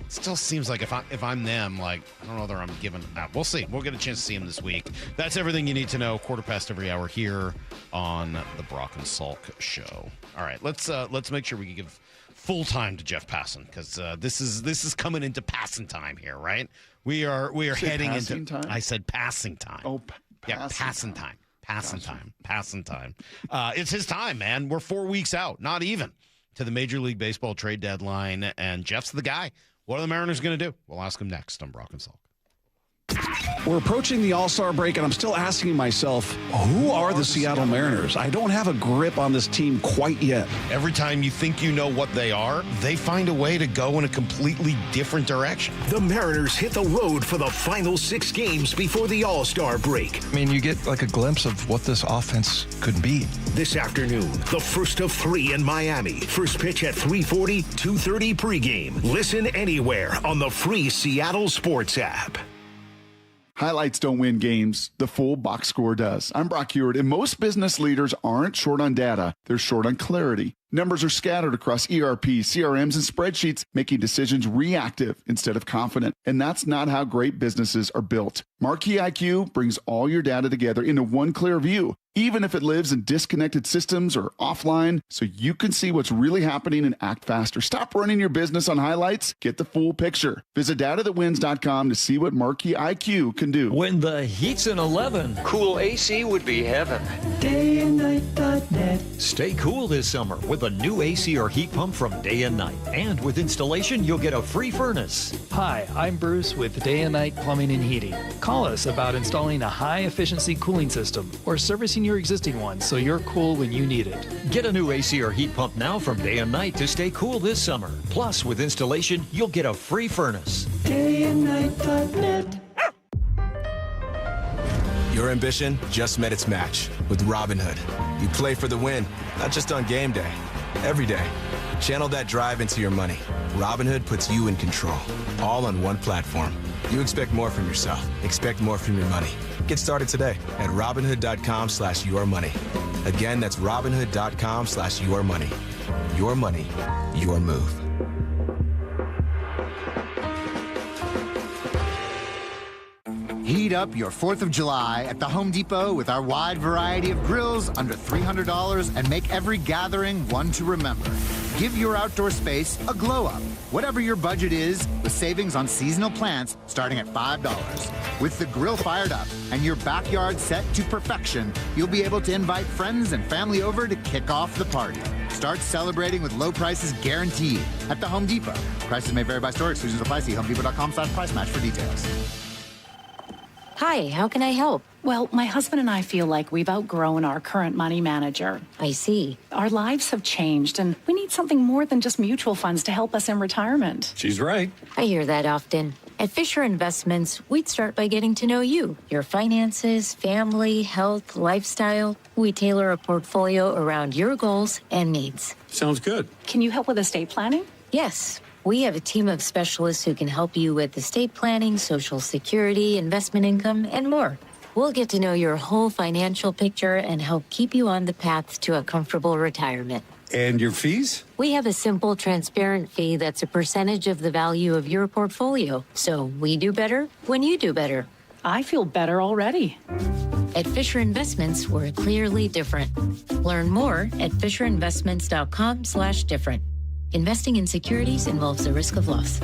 Still seems like if I'm them, like, I don't know whether I'm giving out. We'll see. We'll get a chance to see him this week. That's everything you need to know. 1/4 every hour here on the Brock and Salk Show. All right, let's make sure we can give full time to Jeff Passan, because this is coming into passing time here, right? We are heading into time? I said passing time. Oh, passing time. Passing time. It's his time, man. We're 4 weeks out, not even, to the Major League Baseball trade deadline, and Jeff's the guy. What are the Mariners going to do? We'll ask him next on Brock and Salk. We're approaching the All-Star break, and I'm still asking myself, who are the Seattle Mariners? I don't have a grip on this team quite yet. Every time you think you know what they are, they find a way to go in a completely different direction. The Mariners hit the road for the final 6 games before the All-Star break. I mean, you get like a glimpse of what this offense could be. This afternoon, the first of 3 in Miami. First pitch at 3:40, 2:30 pregame. Listen anywhere on the free Seattle Sports app. Highlights don't win games. The full box score does. I'm Brock Heward, and most business leaders aren't short on data. They're short on clarity. Numbers are scattered across ERP, CRMs, and spreadsheets, making decisions reactive instead of confident. And that's not how great businesses are built. Marquee IQ brings all your data together into one clear view, even if it lives in disconnected systems or offline, so you can see what's really happening and act faster. Stop running your business on highlights. Get the full picture. Visit datathatwins.com to see what Marquee IQ can do. When the heat's in 11, cool AC would be heaven. Dayandnight.net. Stay cool this summer with a new AC or heat pump from Day and Night. And with installation, you'll get a free furnace. Hi, I'm Bruce with Day and Night Plumbing and Heating. Call us about installing a high-efficiency cooling system or servicing your existing one so you're cool when you need it. Get a new AC or heat pump now from Day and Night to stay cool this summer. Plus, with installation, you'll get a free furnace. Dayandnight.net. Your ambition just met its match with Robinhood. You play for the win, not just on game day, every day. Channel that drive into your money. Robinhood puts you in control, all on one platform. You expect more from yourself. Expect more from your money. Get started today at Robinhood.com/yourmoney. Again, that's Robinhood.com/yourmoney. Your money, your move. Heat up your 4th of July at the Home Depot with our wide variety of grills under $300 and make every gathering one to remember. Give your outdoor space a glow up, whatever your budget is, with savings on seasonal plants starting at $5. With the grill fired up and your backyard set to perfection, you'll be able to invite friends and family over to kick off the party. Start celebrating with low prices guaranteed at the Home Depot. Prices may vary by store. Exclusions apply. See HomeDepot.com/price match for details. Hi, how can I help? Well, my husband and I feel like we've outgrown our current money manager. I see. Our lives have changed, and we need something more than just mutual funds to help us in retirement. She's right. I hear that often. At Fisher Investments, we'd start by getting to know you, your finances, family, health, lifestyle. We tailor a portfolio around your goals and needs. Sounds good. Can you help with estate planning? Yes. We have a team of specialists who can help you with estate planning, Social Security, investment income, and more. We'll get to know your whole financial picture and help keep you on the path to a comfortable retirement. And your fees? We have a simple, transparent fee that's a percentage of the value of your portfolio. So we do better when you do better. I feel better already. At Fisher Investments, we're clearly different. Learn more at fisherinvestments.com/different. Investing in securities involves the risk of loss.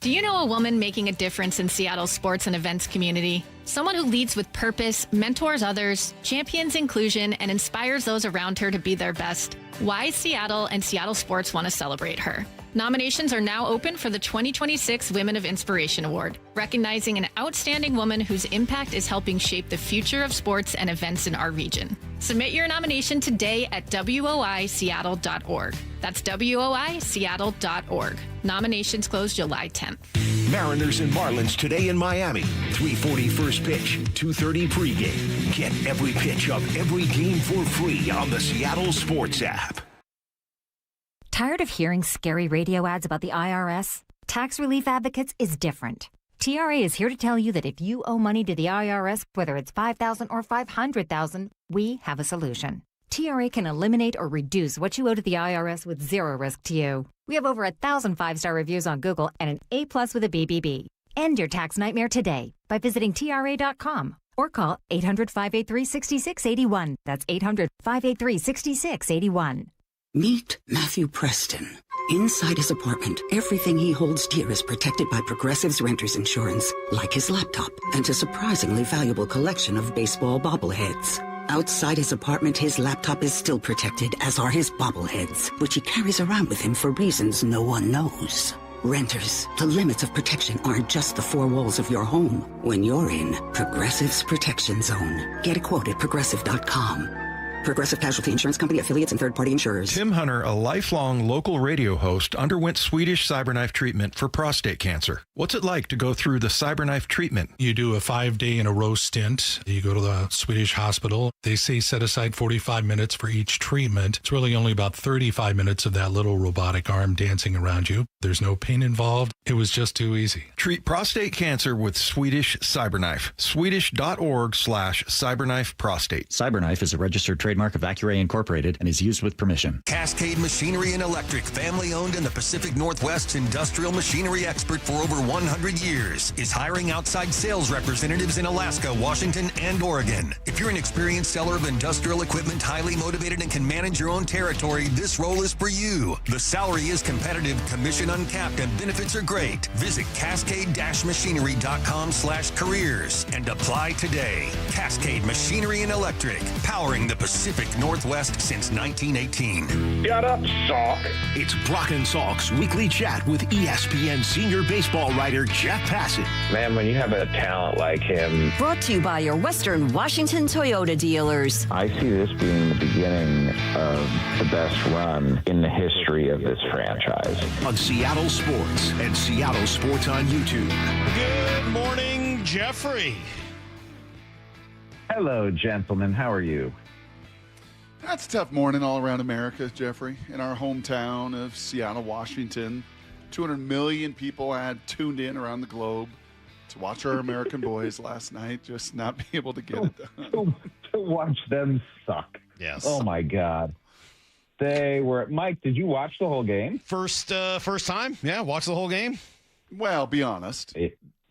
Do you know a woman making a difference in Seattle's sports and events community? Someone who leads with purpose, mentors others, champions inclusion, and inspires those around her to be their best. Why Seattle and Seattle sports want to celebrate her. Nominations are now open for the 2026 Women of Inspiration Award, recognizing an outstanding woman whose impact is helping shape the future of sports and events in our region. Submit your nomination today at woiseattle.org. That's woiseattle.org. Nominations close July 10th. Mariners and Marlins today in Miami. 3:40 first pitch, 2:30 pregame. Get every pitch of every game for free on the Seattle Sports app. Tired of hearing scary radio ads about the IRS? Tax Relief Advocates is different. TRA is here to tell you that if you owe money to the IRS, whether it's $5,000 or $500,000, we have a solution. TRA can eliminate or reduce what you owe to the IRS with zero risk to you. We have over 1,000 5-star reviews on Google and an A+ with a BBB. End your tax nightmare today by visiting TRA.com or call 800-583-6681. That's 800-583-6681. Meet Matthew Preston. Inside his apartment, everything he holds dear is protected by Progressive's renter's insurance, like his laptop and a surprisingly valuable collection of baseball bobbleheads. Outside his apartment, his laptop is still protected, as are his bobbleheads, which he carries around with him for reasons no one knows. Renters, the limits of protection aren't just the four walls of your home. When you're in Progressive's Protection Zone, get a quote at Progressive.com. Progressive Casualty Insurance Company, affiliates, and third-party insurers. Tim Hunter, a lifelong local radio host, underwent Swedish CyberKnife treatment for prostate cancer. What's it like to go through the CyberKnife treatment? You do a 5-day-in-a-row stint. You go to the Swedish hospital. They say set aside 45 minutes for each treatment. It's really only about 35 minutes of that little robotic arm dancing around you. There's no pain involved. It was just too easy. Treat prostate cancer with Swedish CyberKnife. Swedish.org/CyberKnife Prostate. CyberKnife is a registered trademark of Accuray Incorporated and is used with permission. Cascade Machinery and Electric, family-owned in the Pacific Northwest, industrial machinery expert for over 100 years, is hiring outside sales representatives in Alaska, Washington, and Oregon. If you're an experienced seller of industrial equipment, highly motivated, and can manage your own territory, this role is for you. The salary is competitive, commission uncapped, and benefits are great. Visit cascade-machinery.com/careers and apply today. Cascade Machinery and Electric, powering the Pacific Northwest since 1918. Shut up, Salk. It's Brock and Salk's weekly chat with ESPN senior baseball writer Jeff Passan. Man, when you have a talent like him. Brought to you by your Western Washington Toyota dealers. I see this being the beginning of the best run in the history of this franchise. On Seattle Sports and Seattle Sports on YouTube. Good morning, Jeffrey. Hello, gentlemen. How are you? That's a tough morning all around America, Jeffrey. In our hometown of Seattle, Washington, 200 million people had tuned in around the globe to watch our American boys last night, just not be able to get it done. To watch them suck. Yes. Oh, my God. They were... Mike, did you watch the whole game? First time? Yeah, watch the whole game. Well, be honest.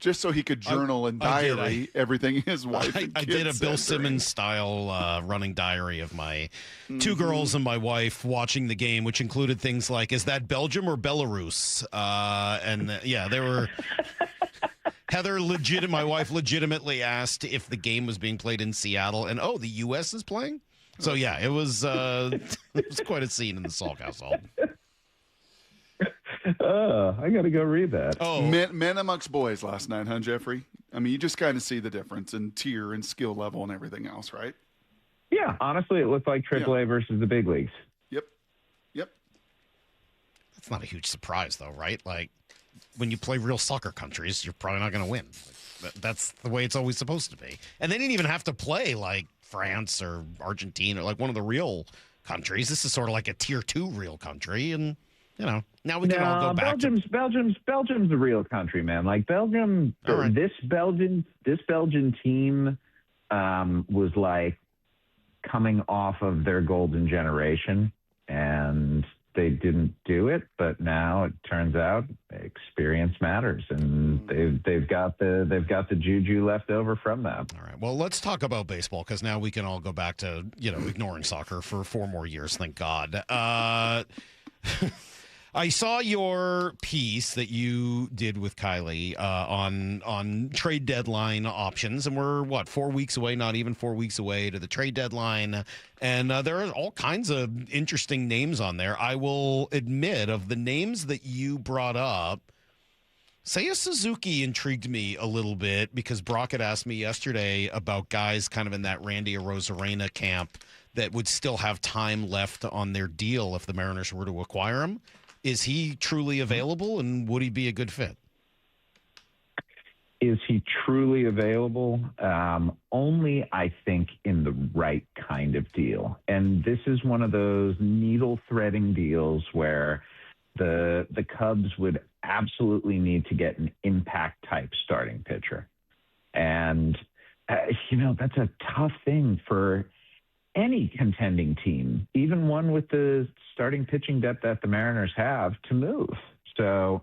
Just so he could journal and diary everything his wife and I kids did a Bill said Simmons style running diary of my two girls and my wife watching the game, which included things like, is that Belgium or Belarus? They were... Heather, my wife legitimately asked if the game was being played in Seattle, and the U.S. is playing? So, yeah, it was quite a scene in the Salk household. I got to go read that. Men amongst boys last night, huh, Jeffrey? I mean, you just kind of see the difference in tier and skill level and everything else, right? Yeah, honestly, it looked like AAA versus the big leagues. Yep. That's not a huge surprise, though, right? Like, when you play real soccer countries, you're probably not going to win. That's the way it's always supposed to be. And they didn't even have to play like France or Argentina, or like one of the real countries. This is sort of like a tier 2 real country, and now we can all go back. Belgium's a real country, man. Like Belgium, this Belgian team was like coming off of their golden generation, and they didn't do it, but now it turns out experience matters, and they've got the juju left over from that. All right. Well, let's talk about baseball, because now we can all go back to ignoring soccer for 4 more years. Thank God. I saw your piece that you did with Kylie on trade deadline options, and we're 4 weeks away, not even 4 weeks away to the trade deadline, and there are all kinds of interesting names on there. I will admit, of the names that you brought up, Seiya Suzuki intrigued me a little bit, because Brock had asked me yesterday about guys kind of in that Randy Arozarena camp that would still have time left on their deal if the Mariners were to acquire him. Is he truly available, and would he be a good fit? Is he truly available? Only, I think, in the right kind of deal. And this is one of those needle-threading deals where the Cubs would absolutely need to get an impact-type starting pitcher. And, that's a tough thing for any contending team, even one with the starting pitching depth that the Mariners have, to move. So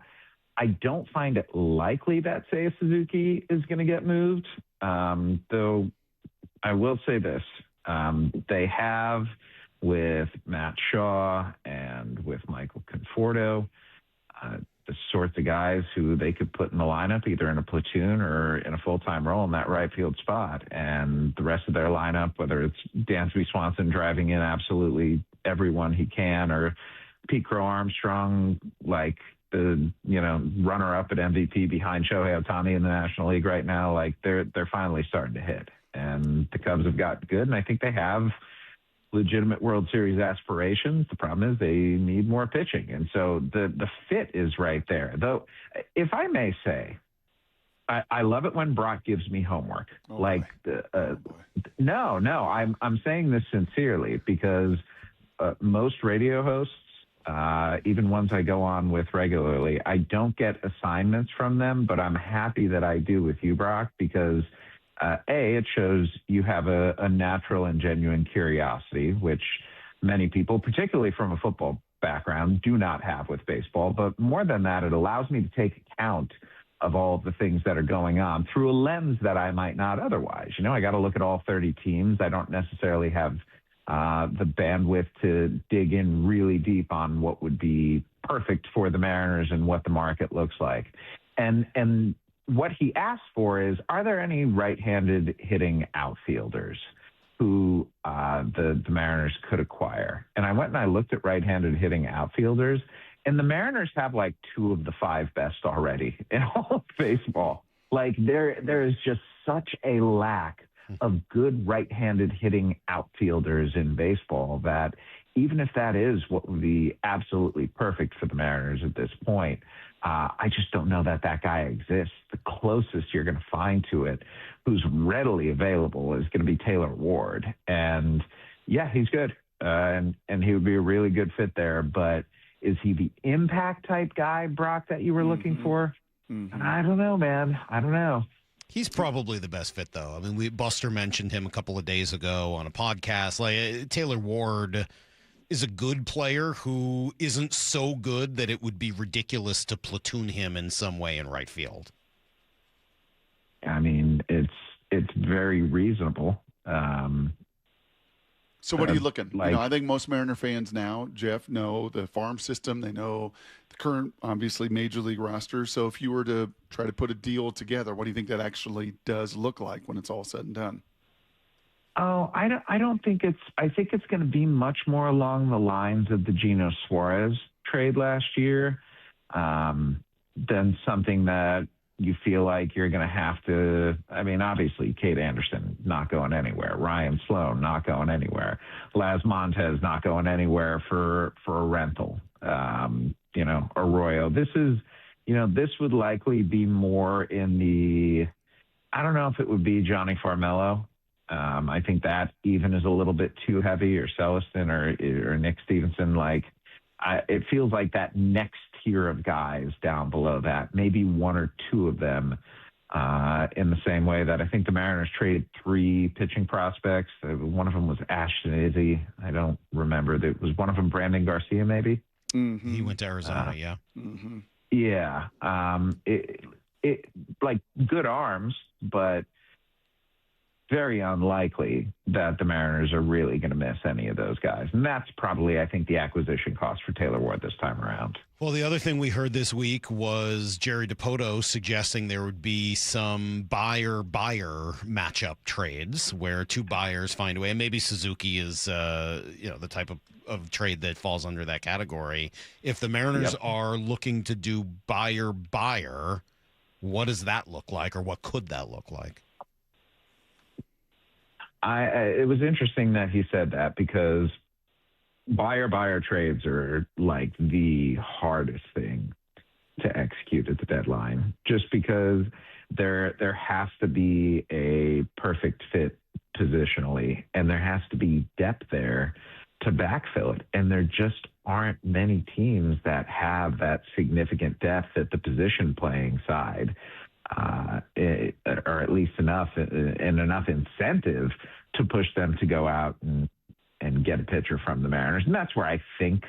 I don't find it likely that Seiya Suzuki is going to get moved, though I will say this. They have, with Matt Shaw and with Michael Conforto, the sorts of guys who they could put in the lineup, either in a platoon or in a full-time role in that right field spot. And the rest of their lineup, whether it's Dansby Swanson driving in absolutely everyone he can, or Pete Crow Armstrong, like the runner-up at MVP behind Shohei Ohtani in the National League right now, like they're finally starting to hit. And the Cubs have got good, and I think they have legitimate World Series aspirations. The problem is they need more pitching. And so the fit is right there. Though, if I may say, I love it when Brock gives me homework. No, I'm saying this sincerely, because most radio hosts, even ones I go on with regularly, I don't get assignments from them, but I'm happy that I do with you, Brock, because it shows you have a natural and genuine curiosity, which many people, particularly from a football background, do not have with baseball. But more than that, it allows me to take account of all of the things that are going on through a lens that I might not otherwise. I got to look at all 30 teams. I don't necessarily have the bandwidth to dig in really deep on what would be perfect for the Mariners and what the market looks like. And what he asked for is, are there any right-handed hitting outfielders who the Mariners could acquire? And I went and I looked at right-handed hitting outfielders, and the Mariners have like 2 of the 5 best already in all of baseball. Like there is just such a lack of good right-handed hitting outfielders in baseball that even if that is what would be absolutely perfect for the Mariners at this point, I just don't know that guy exists. The closest you're going to find to it, who's readily available, is going to be Taylor Ward. And yeah, he's good. And he would be a really good fit there. But is he the impact type guy, Brock, that you were looking for? I don't know, man. I don't know. He's probably the best fit, though. I mean, Buster mentioned him a couple of days ago on a podcast. Like, Taylor Ward is a good player who isn't so good that it would be ridiculous to platoon him in some way in right field. I mean, it's very reasonable. So what are you looking? I think most Mariner fans now, Jeff, know the farm system. They know the current, obviously, major league roster. So if you were to try to put a deal together, what do you think that actually does look like when it's all said and done? Oh, I don't think I think it's going to be much more along the lines of the Gino Suarez trade last year than something that you feel like you're going to have to. I mean, obviously, Kate Anderson not going anywhere. Ryan Sloan not going anywhere. Las Montez not going anywhere for a rental. Arroyo. This is, this would likely be more in the. I don't know if it would be Johnny Farmelo. I think that even is a little bit too heavy, or Celestin or Nick Stevenson. It feels like that next tier of guys down below that, maybe 1 or 2 of them in the same way that I think the Mariners traded 3 pitching prospects. One of them was Ashton Izzy. I don't remember. Was one of them Brandon Garcia, maybe? Mm-hmm. He went to Arizona, yeah. Mm-hmm. Yeah. It like good arms, but very unlikely that the Mariners are really going to miss any of those guys. And that's probably, I think, the acquisition cost for Taylor Ward this time around. Well, the other thing we heard this week was Jerry Dipoto suggesting there would be some buyer-buyer matchup trades where two buyers find a way. And maybe Suzuki is the type of trade that falls under that category. If the Mariners are looking to do buyer-buyer, what does that look like, or what could that look like? It was interesting that he said that, because buyer trades are like the hardest thing to execute at the deadline, just because there has to be a perfect fit positionally, and there has to be depth there to backfill it. And there just aren't many teams that have that significant depth at the position playing side. Or at least enough incentive to push them to go out and get a pitcher from the Mariners. And that's where I think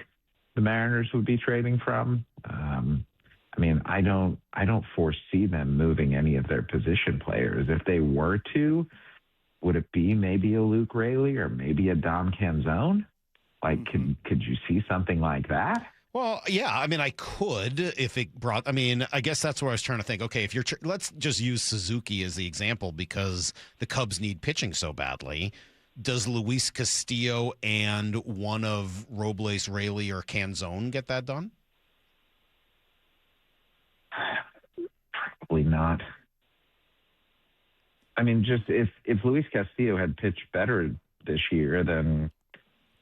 the Mariners would be trading from. I don't foresee them moving any of their position players. If they were to, would it be maybe a Luke Raley or maybe a Dom Canzone? Like, could you see something like that? Well, yeah, I could if it brought, I guess that's where I was trying to think. Okay, if let's just use Suzuki as the example, because the Cubs need pitching so badly. Does Luis Castillo and one of Robles, Raley, or Canzone get that done? Probably not. Just if Luis Castillo had pitched better this year, then...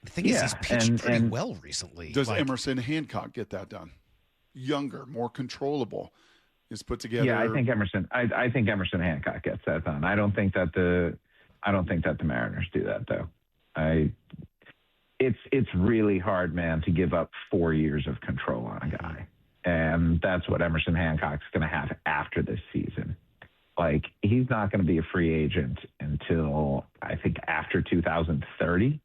The thing is, he's pitched pretty well recently. Does Emerson Hancock get that done? Younger, more controllable, is put together. Yeah, I think Emerson Hancock gets that done. I don't think that the Mariners do that, though. It's really hard, man, to give up 4 years of control on a guy, and that's what Emerson Hancock's going to have after this season. Like, he's not going to be a free agent until, I think, after 2030.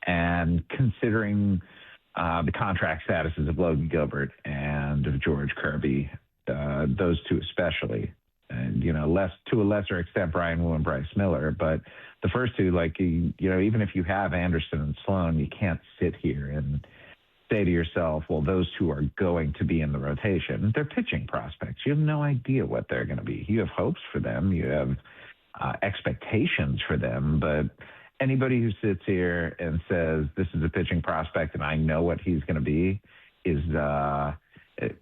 And considering the contract statuses of Logan Gilbert and of George Kirby, those two especially, and, to a lesser extent, Brian Wu and Bryce Miller. But the first two, even if you have Anderson and Sloan, you can't sit here and say to yourself, well, those two are going to be in the rotation. They're pitching prospects. You have no idea what they're going to be. You have hopes for them. You have expectations for them, but anybody who sits here and says this is a pitching prospect and I know what he's going to be is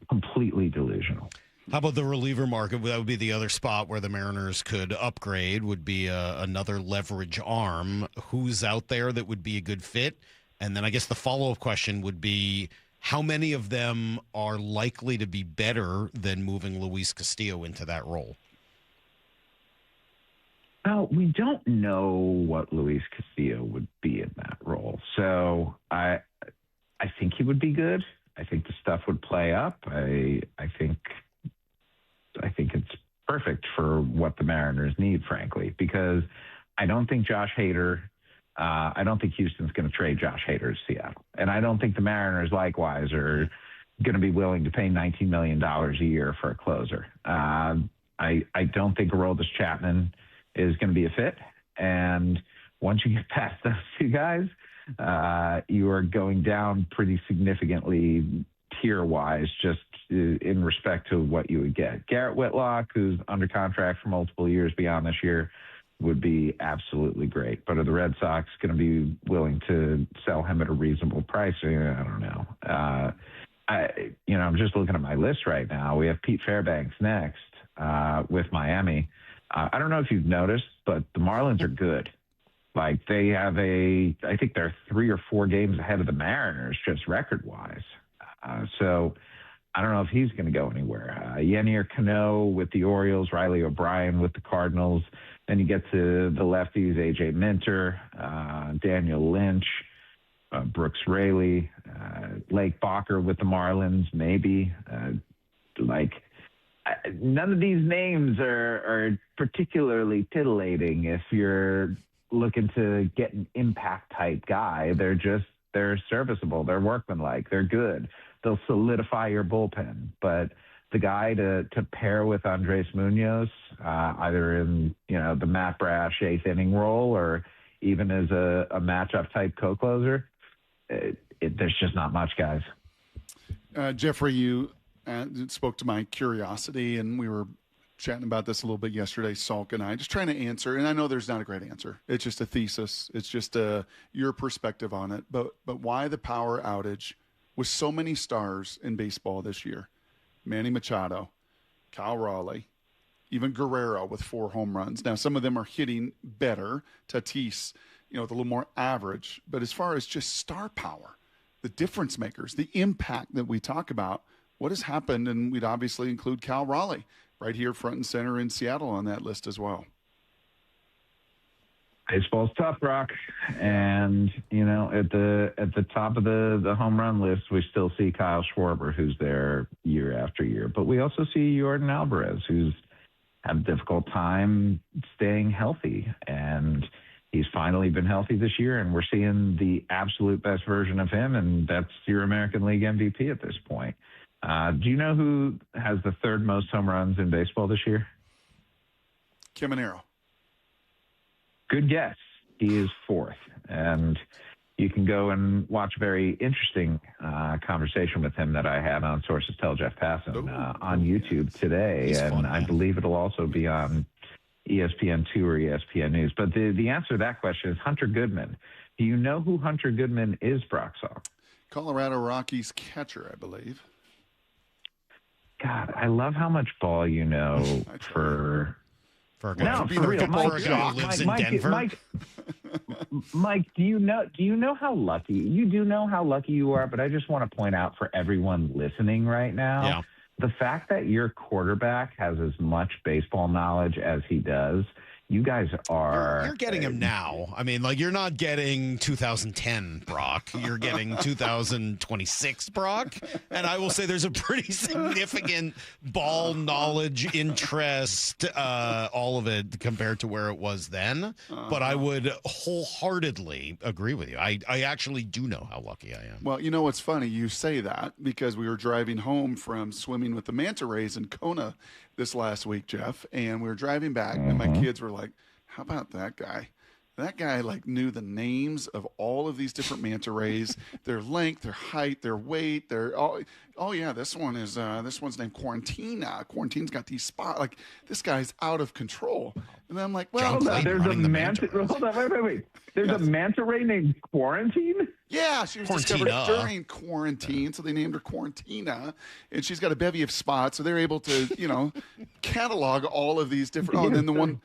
completely delusional. How about the reliever market? That would be the other spot where the Mariners could upgrade, would be another leverage arm. Who's out there that would be a good fit? And then I guess the follow-up question would be, how many of them are likely to be better than moving Luis Castillo into that role? Well, we don't know what Luis Castillo would be in that role. So I think he would be good. I think the stuff would play up. I think it's perfect for what the Mariners need, frankly, because I don't think I don't think Houston's going to trade Josh Hader to Seattle. And I don't think the Mariners likewise are going to be willing to pay $19 million a year for a closer. I don't think Aroldis Chapman is going to be a fit. And once you get past those two guys, you are going down pretty significantly tier-wise, just in respect to what you would get. Garrett Whitlock, who's under contract for multiple years beyond this year, would be absolutely great. But are the Red Sox going to be willing to sell him at a reasonable price? I don't know. I'm just looking at my list right now. We have Pete Fairbanks next with Miami. I don't know if you've noticed, but the Marlins are good. Like, they have I think they're 3 or 4 games ahead of the Mariners, just record-wise. So I don't know if he's going to go anywhere. Yennier Cano with the Orioles, Riley O'Brien with the Cardinals. Then you get to the lefties, A.J. Minter, Daniel Lynch, Brooks Raley, Lake Bacher with the Marlins, maybe. None of these names are particularly titillating if you're looking to get an impact-type guy. They're just They're serviceable. They're workmanlike. They're good. They'll solidify your bullpen. But the guy to pair with Andres Munoz, either in the Matt Brash eighth inning role or even as a matchup type co-closer, there's just not much, guys. Jeffrey, you spoke to my curiosity, and we were chatting about this a little bit yesterday, Salk and I, just trying to answer. And I know there's not a great answer. It's just a thesis. It's just your perspective on it. But why the power outage with so many stars in baseball this year? Manny Machado, Cal Raleigh, even Guerrero with 4 home runs. Now, some of them are hitting better. Tatis, with a little more average. But as far as just star power, the difference makers, the impact that we talk about, what has happened? And we'd obviously include Cal Raleigh right here front and center in Seattle on that list as well. Baseball's tough, Brock. And, at the top of the home run list, we still see Kyle Schwarber, who's there year after year. But we also see Jordan Alvarez, who's had a difficult time staying healthy. And he's finally been healthy this year, and we're seeing the absolute best version of him, and that's your American League MVP at this point. Do you know who has the 3rd most home runs in baseball this year? Caminero. Good guess. He is 4th. And you can go and watch a very interesting conversation with him that I had on Sources Tell Jeff Passan on YouTube today. He's and fun, I man. believe it'll also be on ESPN2 or ESPN News. But the answer to that question is Hunter Goodman. Do you know who Hunter Goodman is, Brock Salk? Colorado Rockies catcher, I believe. God, I love how much ball you know for a guy who lives in Denver. Mike, do you know how lucky you do know how lucky you are? But I just want to point out for everyone listening right now, the fact that your quarterback has as much baseball knowledge as he does. You guys are... You're getting him now. I mean, you're not getting 2010 Brock. You're getting 2026 Brock. And I will say there's a pretty significant ball knowledge, interest, all of it compared to where it was then. But I would wholeheartedly agree with you. I actually do know how lucky I am. Well, you know what's funny? You say that because we were driving home from swimming with the manta rays in Kona this last week, Jeff, and we were driving back, and my kids were like, how about that guy? That guy knew the names of all of these different manta rays, their length, their height, their weight, this one's named Quarantina. Quarantina's got these spots. This guy's out of control. And then I'm like, well, there's a manta. Hold on, wait. There's a manta ray named Quarantine? Yeah, she was discovered during quarantine, so they named her Quarantina, and she's got a bevy of spots, so they're able to, catalog all of these different. And then the one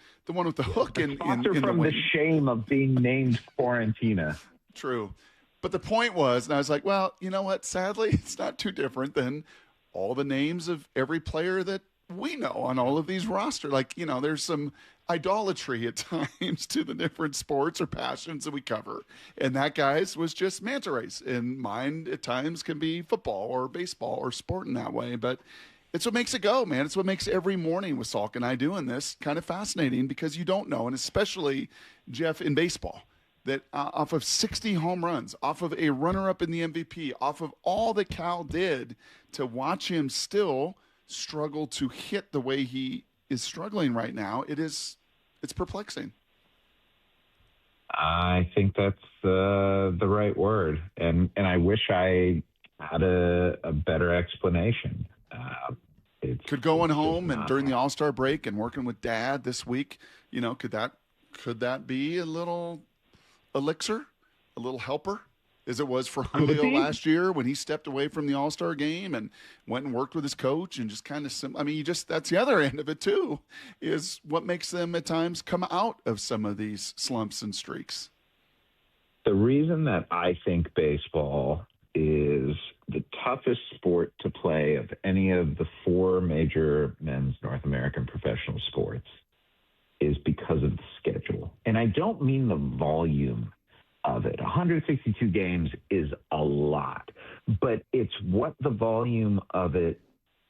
with the hook in from the wing. The shame of being named Quarantina. True, but the point was, and I was like, well, you know what? Sadly, it's not too different than all the names of every player that we know on all of these rosters. There's some idolatry at times to the different sports or passions that we cover. And that, guys, was just manta rays. And mine at times can be football or baseball or sport in that way. But it's what makes it go, man. It's what makes every morning with Salk and I doing this kind of fascinating because you don't know. And especially, Jeff, in baseball, that off of 60 home runs, off of a runner-up in the MVP, off of all that Cal did, to watch him still struggle to hit the way he is struggling right now, it's perplexing. I think that's the right word, and I wish I had a better explanation. Could going home and during the All-Star break and working with Dad this week, could that be a little elixir, a little helper, as it was for Julio last year when he stepped away from the All-Star game and went and worked with his coach and just kind of that's the other end of it too, is what makes them at times come out of some of these slumps and streaks. The reason that I think baseball is the toughest sport to play of any of the 4 major men's North American professional sports is because of the schedule. And I don't mean the volume of it. 162 games is a lot, but it's what the volume of it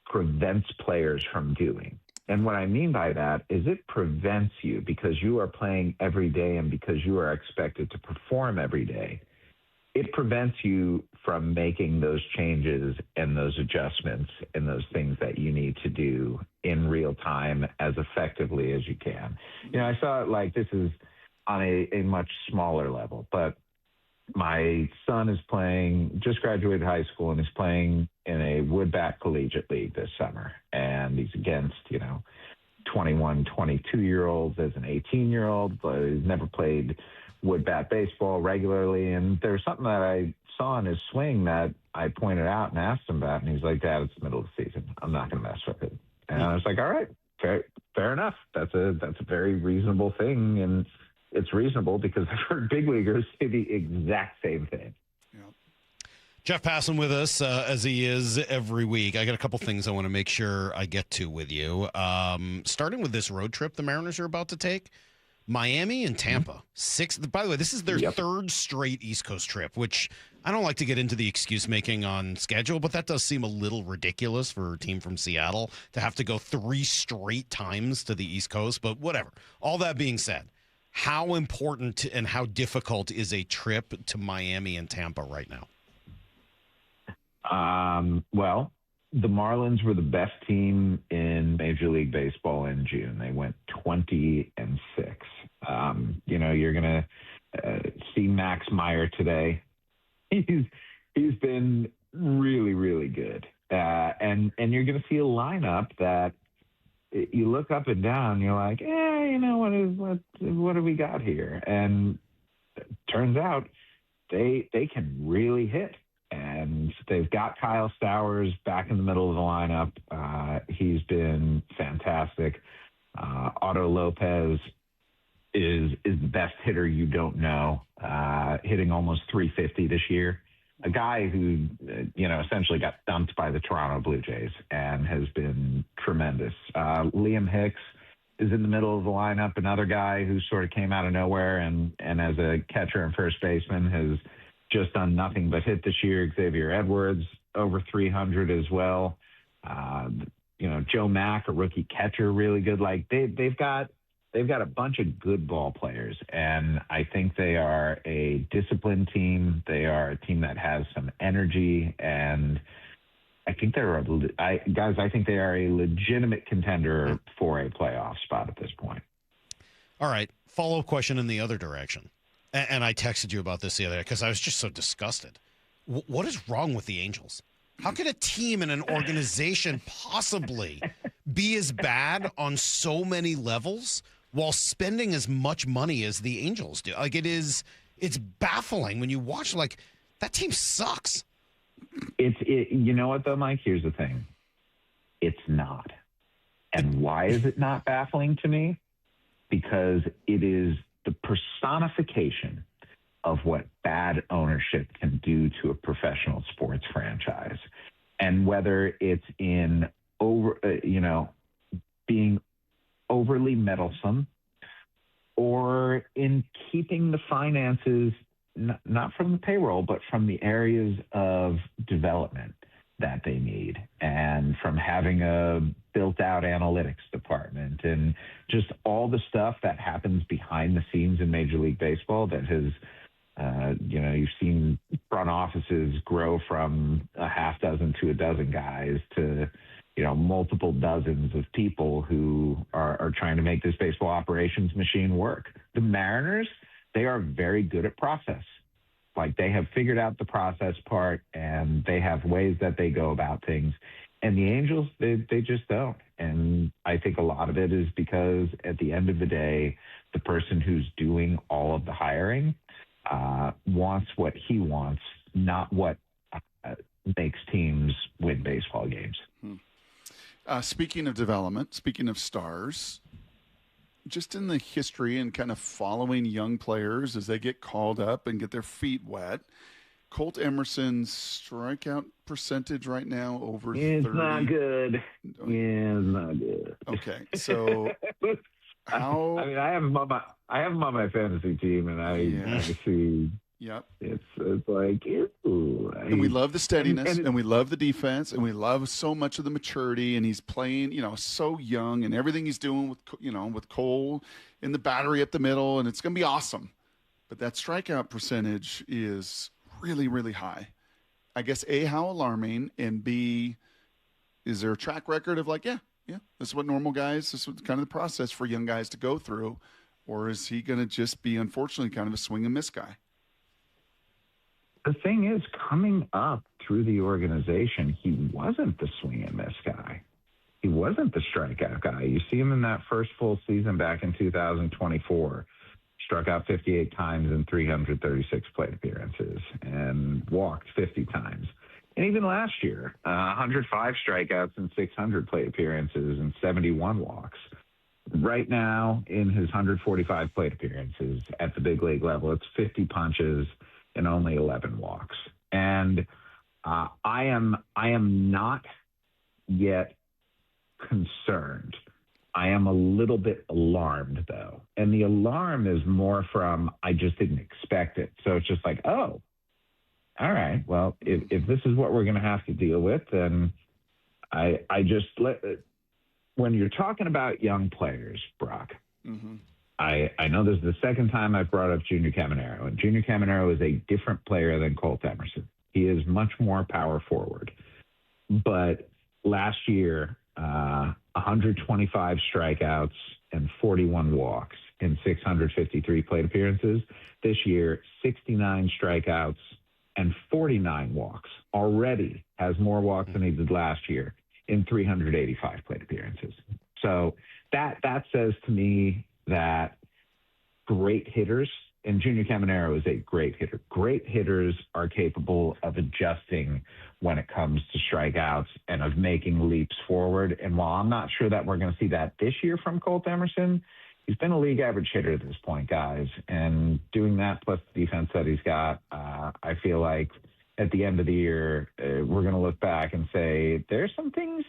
prevents players from doing. And what I mean by that is it prevents you because you are playing every day and because you are expected to perform every day. it prevents you from making those changes and those adjustments and those things that you need to do in real time as effectively as you can. I saw it like this is on a much smaller level, but my son is just graduated high school, and he's playing in a woodbat collegiate league this summer. And he's against, 21, 22-year-olds as an 18-year-old, but he's never played woodbat baseball regularly. And there was something that I saw in his swing that I pointed out and asked him about. And he's like, Dad, it's the middle of the season. I'm not going to mess with it. And I was like, all right, fair enough. That's a very reasonable thing. And it's reasonable because I've heard big leaguers say the exact same thing. Jeff Passan with us, as he is every week. I got a couple things I want to make sure I get to with you. Starting with this road trip the Mariners are about to take. Miami and Tampa. By the way, this is their third straight East Coast trip, which I don't like to get into the excuse making on schedule, but that does seem a little ridiculous for a team from Seattle to have to go 3 straight times to the East Coast, but whatever. All that being said, how important and how difficult is a trip to Miami and Tampa right now? Well, the Marlins were the best team in Major League Baseball in June. They went 20-6. You're going to see Max Meyer today. He's been really, really good. And you're going to see a lineup that you look up and down, you're like, what have we got here? And it turns out they can really hit. And they've got Kyle Stowers back in the middle of the lineup. He's been fantastic. Otto Lopez is the best hitter you don't know, hitting almost 350 this year. A guy who, essentially got dumped by the Toronto Blue Jays and has been tremendous. Liam Hicks is in the middle of the lineup, another guy who sort of came out of nowhere and as a catcher and first baseman has just done nothing but hit this year. Xavier Edwards over 300 as well. Joe Mack, a rookie catcher, really good. Like they've got a bunch of good ball players, and I think they are a disciplined team. They are a team that has some energy, and I think I think they are a legitimate contender for a playoff spot at this point. All right. Follow-up question in the other direction. And I texted you about this the other day because I was just so disgusted. What is wrong with the Angels? How could a team and an organization possibly be as bad on so many levels while spending as much money as the Angels do? Like it's baffling when you watch. Like that team sucks. You know what though, Mike? Here's the thing. It's not. And why is it not baffling to me? Because it is the personification of what bad ownership can do to a professional sports franchise. And whether it's in being overly meddlesome or in keeping the finances, not from the payroll, but from the areas of development that they need, and from having a built-out analytics department and just all the stuff that happens behind the scenes in Major League Baseball that has, you've seen front offices grow from a half dozen to a dozen guys to, multiple dozens of people who are trying to make this baseball operations machine work. The Mariners, they are very good at process. Like they have figured out the process part, and they have ways that they go about things. And the Angels, they just don't. And I think a lot of it is because at the end of the day, the person who's doing all of the hiring wants what he wants, not what makes teams win baseball games. Speaking of development, speaking of stars, just in the history and kind of following young players as they get called up and get their feet wet, Colt Emerson's strikeout percentage right now over 30. It's not good. It's not good. Okay, so how? I mean, I have him on my fantasy team, and I see. Yep. It's like, ew. And we love the steadiness, and we love the defense, and we love so much of the maturity, and he's playing, so young, and everything he's doing with Cole in the battery up the middle, and it's going to be awesome. But that strikeout percentage is really, really high. I guess A, how alarming, and B, is there a track record of like, yeah, this is what normal guys, this is kind of the process for young guys to go through, or is he going to just be, unfortunately, kind of a swing and miss guy? The thing is, coming up through the organization, he wasn't the swing and miss guy. He wasn't the strikeout guy. You see him in that first full season back in 2024. Struck out 58 times in 336 plate appearances and walked 50 times. And even last year, 105 strikeouts and 600 plate appearances and 71 walks. Right now, in his 145 plate appearances at the big league level, it's 50 punches and only 11 walks. And I am not yet concerned. I am a little bit alarmed, though. And the alarm is more from, I just didn't expect it. So it's just like, oh, all right, well, if this is what we're going to have to deal with, then when you're talking about young players, Brock, I know this is the second time I've brought up Junior Caminero, and Junior Caminero is a different player than Colt Emerson. He is much more power forward. But last year, 125 strikeouts and 41 walks in 653 plate appearances. This year, 69 strikeouts and 49 walks. Already has more walks than he did last year in 385 plate appearances. So that says to me that great hitters, and Junior Caminero is a great hitter. Great hitters are capable of adjusting when it comes to strikeouts and of making leaps forward. And while I'm not sure that we're going to see that this year from Colt Emerson, he's been a league average hitter at this point, guys. And doing that plus the defense that he's got, I feel like at the end of the year, we're going to look back and say there's some things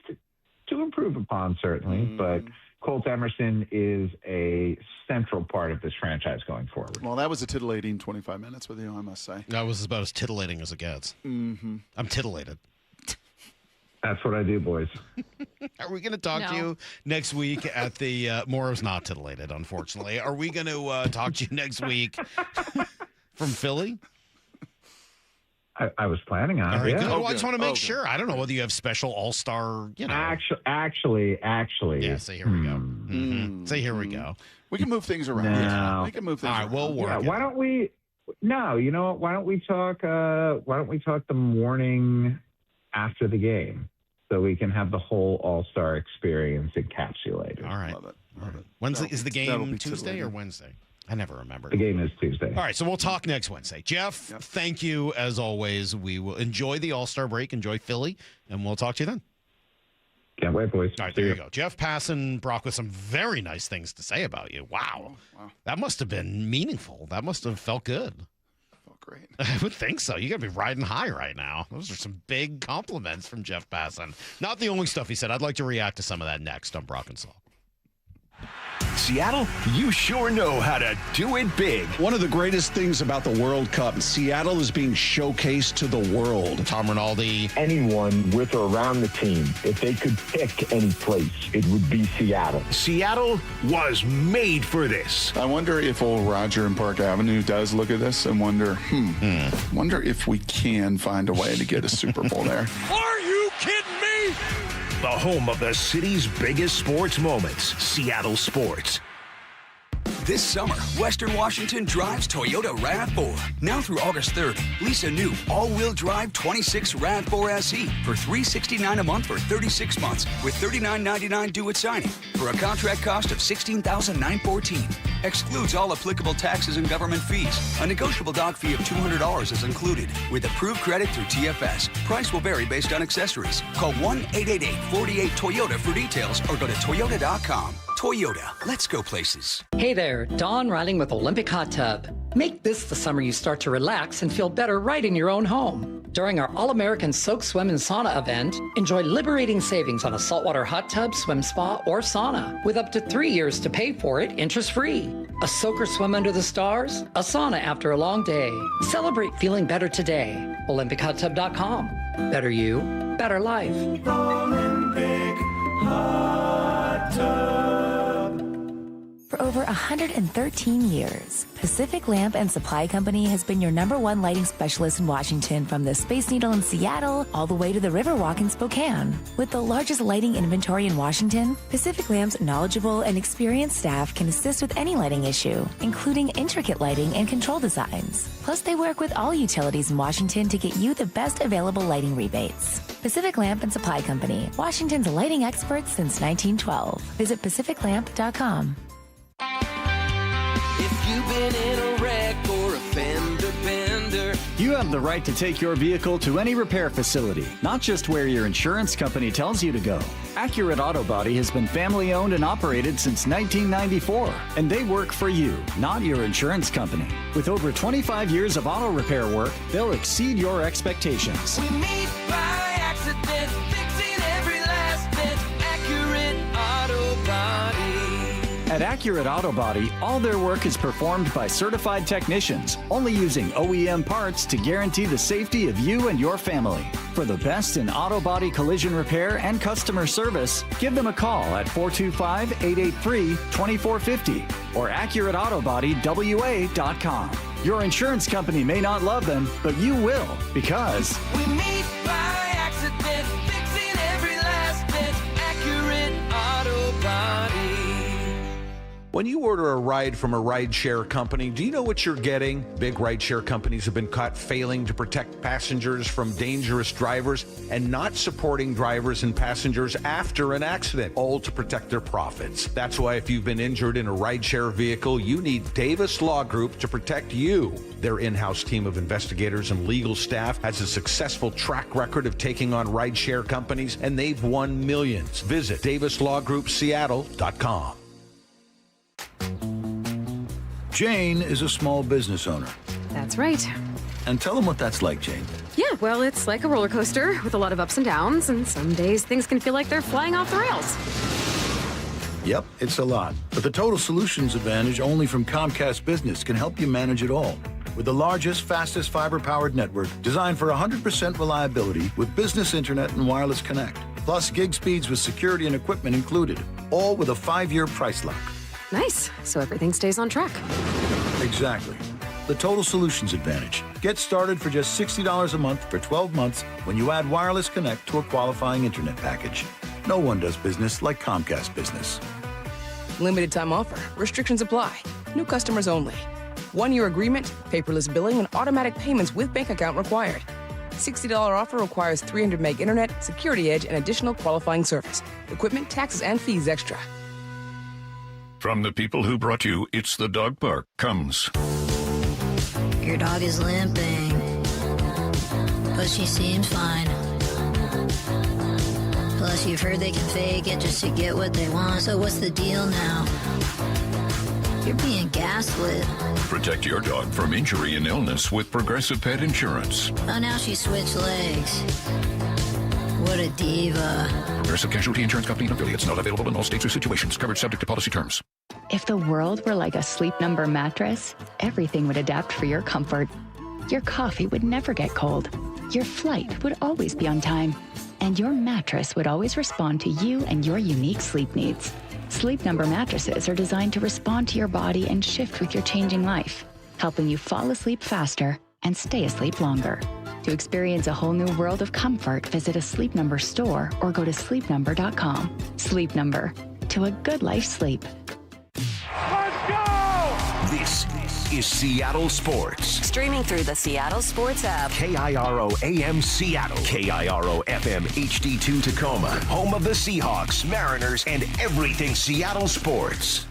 to improve upon, certainly. But Colt Emerson is a central part of this franchise going forward. Well, that was a titillating 25 minutes with you, I must say. That was about as titillating as it gets. I'm titillated. That's what I do, boys. Are we going to talk to you next week at the Morrow's not titillated, unfortunately. Are we going to talk to you next week from Philly? I was planning on it. All right, Yeah. good. Well, I just want to make sure. I don't know whether you have special all-star, Actually. Yeah, say here we go. Say here we go. We can move things around. No. We can move things All right, around. we'll work. Yeah, it. why don't we? No, you know what? Why don't we talk? Why don't we talk the morning after the game, so we can have the whole All-Star experience encapsulated. All right. Love it. Wednesday is the that'll game be Tuesday titillating. or Wednesday? I never remember. The game is Tuesday. All right, so we'll talk next Wednesday. Jeff, thank you as always. We will enjoy the All-Star break, enjoy Philly, and we'll talk to you then. Can't wait, boys. All right, there you go. Jeff Passan, Brock, with some very nice things to say about you. Wow. That must have been meaningful. That must have felt good. Felt great. I would think so. You got to be riding high right now. Those are some big compliments from Jeff Passan. Not the only stuff he said. I'd like to react to some of that next on Brock and Salk. Seattle, you sure know how to do it big. One of the greatest things about the World Cup, Seattle is being showcased to the world. Tom Rinaldi. Anyone with or around the team, if they could pick any place, it would be Seattle. Seattle was made for this. I wonder if old Roger in Park Avenue does look at this and wonder, wonder if we can find a way to get a Super Bowl there. Are you kidding me? The home of the city's biggest sports moments, Seattle Sports. This summer, Western Washington drives Toyota RAV4. Now through August 3rd, lease a new all-wheel drive 26 RAV4 SE for $369 a month for 36 months with $39.99 due at signing for a contract cost of $16,914. Excludes all applicable taxes and government fees. A negotiable dock fee of $200 is included with approved credit through TFS. Price will vary based on accessories. Call 1-888-48-TOYOTA for details or go to toyota.com. Toyota, let's go places. Hey there, Dawn Riding with Olympic Hot Tub. Make this the summer you start to relax and feel better right in your own home. During our All-American Soak, Swim, and Sauna event, enjoy liberating savings on a saltwater hot tub, swim spa, or sauna, with up to 3 years to pay for it interest-free. A soak or swim under the stars, a sauna after a long day. Celebrate feeling better today. OlympicHotTub.com. Better you, better life. Olympic Hot Tub. For for over 113 years. Pacific Lamp and Supply Company has been your #1 lighting specialist in Washington from the Space Needle in Seattle all the way to the Riverwalk in Spokane. With the largest lighting inventory in Washington, Pacific Lamp's knowledgeable and experienced staff can assist with any lighting issue, including intricate lighting and control designs. Plus, they work with all utilities in Washington to get you the best available lighting rebates. Pacific Lamp and Supply Company, Washington's lighting experts since 1912. Visit pacificlamp.com. If you've been in a wreck or a fender bender, You have the right to take your vehicle to any repair facility, not just where your insurance company tells you to go. Accurate Auto Body has been family owned and operated since 1994, and they work for you, not your insurance company. With over 25 years of auto repair work, they'll exceed your expectations. we meet by accident, fixing every last bit. Accurate Auto Body. At Accurate Auto Body, all their work is performed by certified technicians, only using OEM parts to guarantee the safety of you and your family. For the best in auto body collision repair and customer service, give them a call at 425-883-2450 or AccurateAutoBodyWA.com. Your insurance company may not love them, but you will, because We meet by accident, fixing every last bit. Accurate Auto Body. When you order a ride from a rideshare company, do you know what you're getting? Big rideshare companies have been caught failing to protect passengers from dangerous drivers and not supporting drivers and passengers after an accident, all to protect their profits. That's why if you've been injured in a rideshare vehicle, you need Davis Law Group to protect you. Their in-house team of investigators and legal staff has a successful track record of taking on rideshare companies, and they've won millions. Visit DavisLawGroupSeattle.com. Jane is a small business owner. That's right. And tell them what that's like, Jane. Yeah, well, it's like a roller coaster with a lot of ups and downs, and some days things can feel like they're flying off the rails. Yep, it's a lot. But the Total Solutions Advantage only from Comcast Business can help you manage it all. With the largest, fastest fiber-powered network designed for 100% reliability with business internet and wireless connect. Plus gig speeds with security and equipment included. All with a 5-year price lock. Nice. So everything stays on track. Exactly. The Total Solutions Advantage. Get started for just $60 a month for 12 months when you add wireless connect to a qualifying internet package. No one does business like Comcast Business. Limited time offer. Restrictions apply. New customers only. 1-year agreement, paperless billing, and automatic payments with bank account required. $60 offer requires 300 meg internet, security edge, and additional qualifying service. Equipment, taxes, and fees extra. From the people who brought you It's the Dog Park comes. Your dog is limping, but she seems fine. Plus, you've heard they can fake it just to get what they want. So what's the deal now? You're being gaslit. Protect your dog from injury and illness with Progressive Pet Insurance. Oh, now she switched legs. What a diva. Progressive Casualty Insurance Company and affiliates, not available in all states or situations. Coverage subject to policy terms. If the world were like a Sleep Number mattress, everything would adapt for your comfort. Your coffee would never get cold. Your flight would always be on time. And your mattress would always respond to you and your unique sleep needs. Sleep Number mattresses are designed to respond to your body and shift with your changing life, helping you fall asleep faster and stay asleep longer. To experience a whole new world of comfort, visit a Sleep Number store or go to sleepnumber.com. Sleep Number. To a good life sleep. Let's go! This is Seattle Sports. Streaming through the Seattle Sports app. KIRO AM Seattle. KIRO FM HD2 Tacoma. Home of the Seahawks, Mariners, and everything Seattle sports.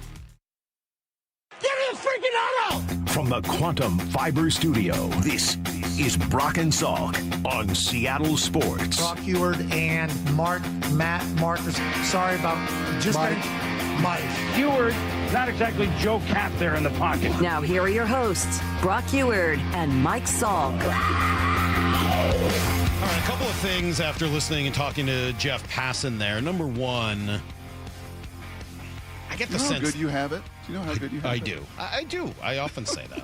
Get in the freaking auto! From the Quantum Fiber Studio, this is Brock and Salk on Seattle Sports. Brock Heward and Matt Marcus. Sorry about just Mike. Heward, not exactly Joe Cap there in the pocket. Now here are your hosts, Brock Heward and Mike Salk. All right, a couple of things after listening and talking to Jeff Passan there. Number one, I get the sense. How good you have it? Do you know how good you have it? I do. I do. I often say that.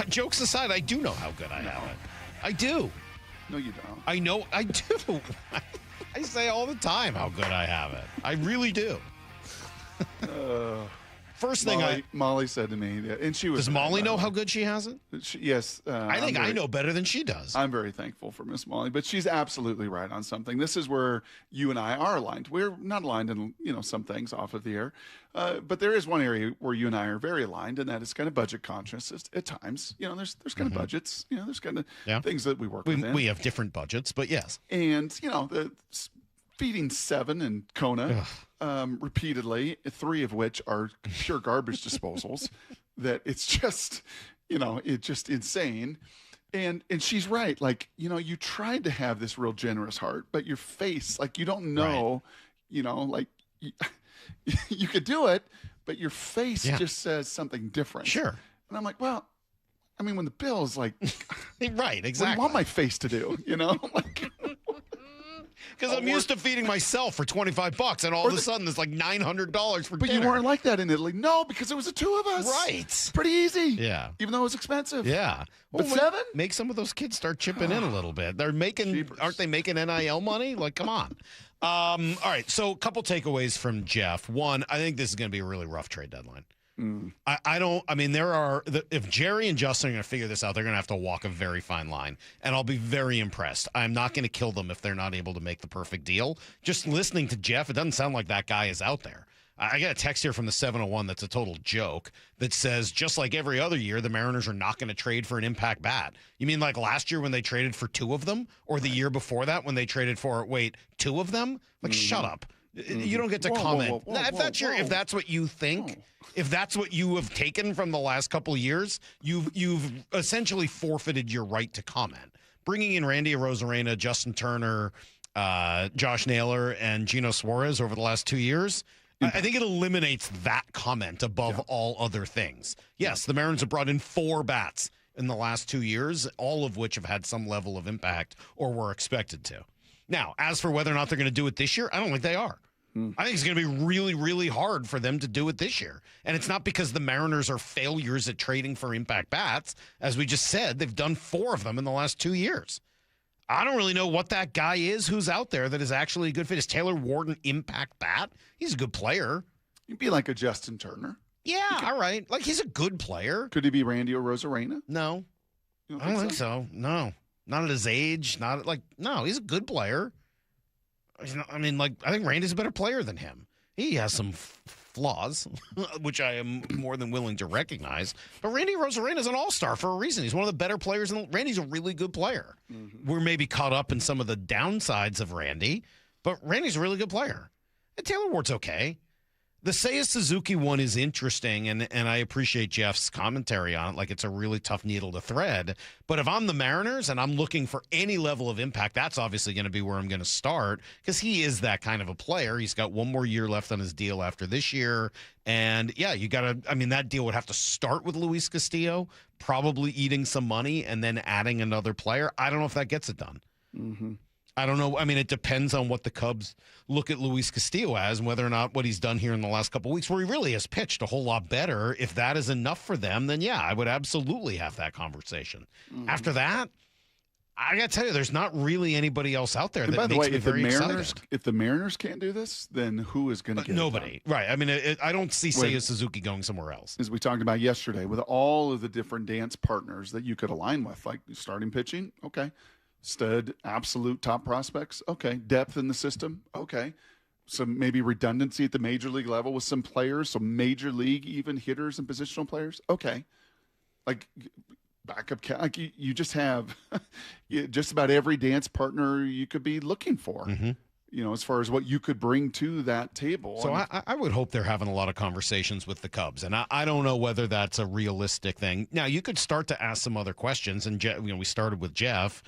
Jokes aside, I do know how good I have it. I do. No, you don't. I know. I do. I say all the time how good I have it. I really do. First thing Molly said to me, and she was. Does Molly know how good she has it? Yes. I think I know better than she does. I'm very thankful for Miss Molly, but she's absolutely right on something. This is where you and I are aligned. We're not aligned in some things off of the air, but there is one area where you and I are very aligned, and that is kind of budget conscious at times. There's kind of budgets. There's kind of things that we work with. We have different budgets, but yes. And the feeding 7 in Kona repeatedly, 3 of which are pure garbage disposals, that it's just, it's just insane. And she's right. Like, you tried to have this real generous heart, but your face, like, you don't know, like you could do it, but your face just says something different. Sure. And I'm like, well, I mean, when the bill's like, right, exactly. What do you want my face to do? Like, because I'm used to feeding myself for $25, and all of a sudden there's like $900 for But dinner. you weren't like that in Italy. No, because it was the 2 of us. Right. It's pretty easy. Yeah. Even though it was expensive. Yeah. But Well, 7? Make some of those kids start chipping in a little bit. They're making, aren't they making NIL money? Like, come on. All right. So a couple takeaways from Jeff. One, I think this is going to be a really rough trade deadline. If Jerry and Justin are going to figure this out, they're going to have to walk a very fine line, and I'll be very impressed. I'm not going to kill them if they're not able to make the perfect deal. Just listening to Jeff, it doesn't sound like that guy is out there. I got a text here from the 701 that's a total joke that says, just like every other year, the Mariners are not going to trade for an impact bat. You mean like last year when they traded for 2 of them, or the year before that when they traded for 2 of them? Like, shut up. You don't get to comment. If that's what you think, if that's what you have taken from the last couple of years, you've essentially forfeited your right to comment. Bringing in Randy Arozarena, Justin Turner, Josh Naylor, and Gino Suarez over the last 2 years, I think it eliminates that comment above all other things. Yes, the Mariners have brought in 4 bats in the last 2 years, all of which have had some level of impact or were expected to. Now, as for whether or not they're going to do it this year, I don't think they are. I think it's going to be really, really hard for them to do it this year. And it's not because the Mariners are failures at trading for impact bats. As we just said, they've done 4 of them in the last 2 years. I don't really know what that guy is who's out there that is actually a good fit. Is Taylor Ward an impact bat? He's a good player. He'd be like a Justin Turner. Yeah, all right. Like, he's a good player. Could he be Randy Arozarena? No. I don't think so. No. Not at his age. No, he's a good player. I mean, I think Randy's a better player than him. He has some flaws, which I am more than willing to recognize. But Randy Arozarena is an all-star for a reason. He's one of the better players. Randy's a really good player. We're maybe caught up in some of the downsides of Randy, but Randy's a really good player. And Taylor Ward's okay. The Seiya Suzuki one is interesting, and I appreciate Jeff's commentary on it. Like, it's a really tough needle to thread. But if I'm the Mariners and I'm looking for any level of impact, that's obviously going to be where I'm going to start, because he is that kind of a player. He's got 1 more year left on his deal after this year. And, yeah, that deal would have to start with Luis Castillo, probably eating some money and then adding another player. I don't know if that gets it done. I don't know. I mean, it depends on what the Cubs look at Luis Castillo as and whether or not what he's done here in the last couple of weeks, where he really has pitched a whole lot better. If that is enough for them, then yeah, I would absolutely have that conversation. After that, I got to tell you, there's not really anybody else out there that makes me very excited. If the Mariners can't do this, then who is going to get nobody? It done? Right. I mean, I don't see Seiya Suzuki going somewhere else. As we talked about yesterday, with all of the different dance partners that you could align with, like starting pitching, okay. Stud, absolute top prospects. Okay. Depth in the system. Okay. Some maybe redundancy at the major league level with some players, some major league even hitters and positional players. Okay. Like backup, like you just have just about every dance partner you could be looking for, as far as what you could bring to that table. So I would hope they're having a lot of conversations with the Cubs, and I don't know whether that's a realistic thing. Now, you could start to ask some other questions, and we started with Jeff.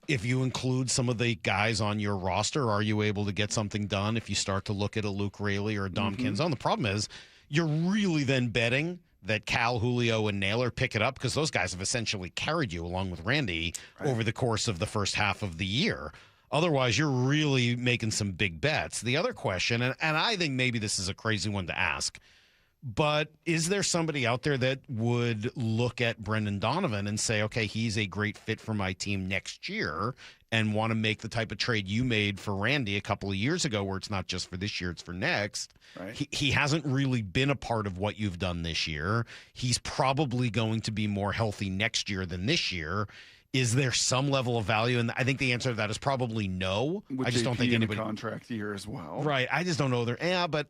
If you include some of the guys on your roster, are you able to get something done if you start to look at a Luke Raley or a Dom Kinzon? The problem is you're really then betting that Cal, Julio, and Naylor pick it up, because those guys have essentially carried you along with Randy over the course of the first half of the year. Otherwise, you're really making some big bets. The other question, and I think maybe this is a crazy one to ask, But is there somebody out there that would look at Brendan Donovan and say, okay, he's a great fit for my team next year and want to make the type of trade you made for Randy a couple of years ago where it's not just for this year, it's for next? Right. He hasn't really been a part of what you've done this year. He's probably going to be more healthy next year than this year. Is there some level of value? And I think the answer to that is probably no. With I just don't JP think in anybody. a contract year as well. Right. I just don't know there. Yeah, but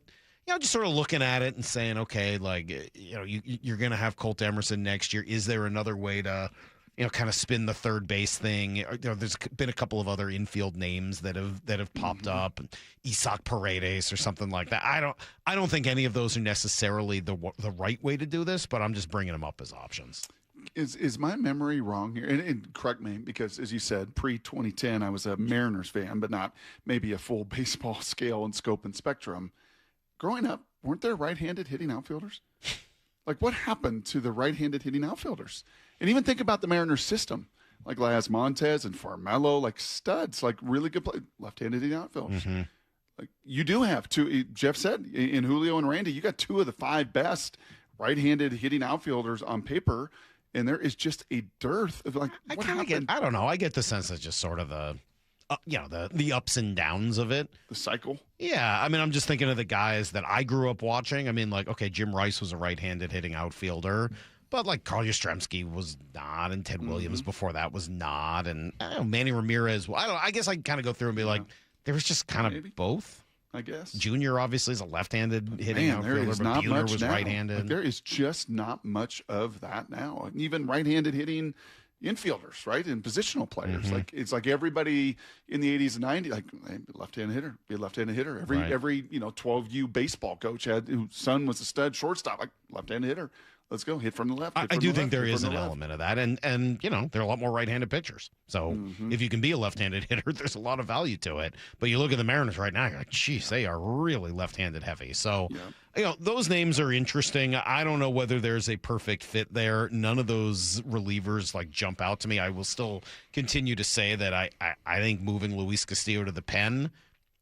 just sort of looking at it and saying, okay, like, you're going to have Colt Emerson next year. Is there another way to, kind of spin the third base thing? There's been a couple of other infield names that have popped up, Isaac Paredes or something like that. I don't think any of those are necessarily the right way to do this, but I'm just bringing them up as options. Is my memory wrong here? And correct me, because as you said, pre-2010, I was a Mariners fan, but not maybe a full baseball scale and scope and spectrum. Growing up, weren't there right-handed hitting outfielders? Like, what happened to the right-handed hitting outfielders? And even think about the Mariners system, like Laz Montez and Farmelo, like studs, like really good left-handed hitting outfielders. Mm-hmm. Like you do have two. Jeff said in Julio and Randy, you got two of the five best right-handed hitting outfielders on paper, and there is just a dearth of like. What happened? I don't know. I get the sense that's just sort of the ups and downs of it. The cycle. Yeah, I mean, I'm just thinking of the guys that I grew up watching. I mean, like, okay, Jim Rice was a right-handed hitting outfielder, but like Carl Yastrzemski was not, and Ted Williams before that was not, and I don't know, Manny Ramirez. I guess I can kind of go through and be like, there was just kind of both. I guess. Junior obviously is a left-handed hitting outfielder, but Buehler was right-handed. Like, there is just not much of that now. And even right-handed hitting infielders, right, and positional players. Mm-hmm. Like it's like everybody in the 80s and 90s, like hey, left-handed hitter, be a left-handed hitter. Every 12U baseball coach whose son was a stud shortstop, like left-handed hitter. Let's go hit from the left. I do think there is an element of that, and there are a lot more right-handed pitchers. So if you can be a left-handed hitter, there's a lot of value to it. But you look at the Mariners right now, you're like, geez, they are really left-handed heavy. So those names are interesting. I don't know whether there's a perfect fit there. None of those relievers like jump out to me. I will still continue to say that I think moving Luis Castillo to the pen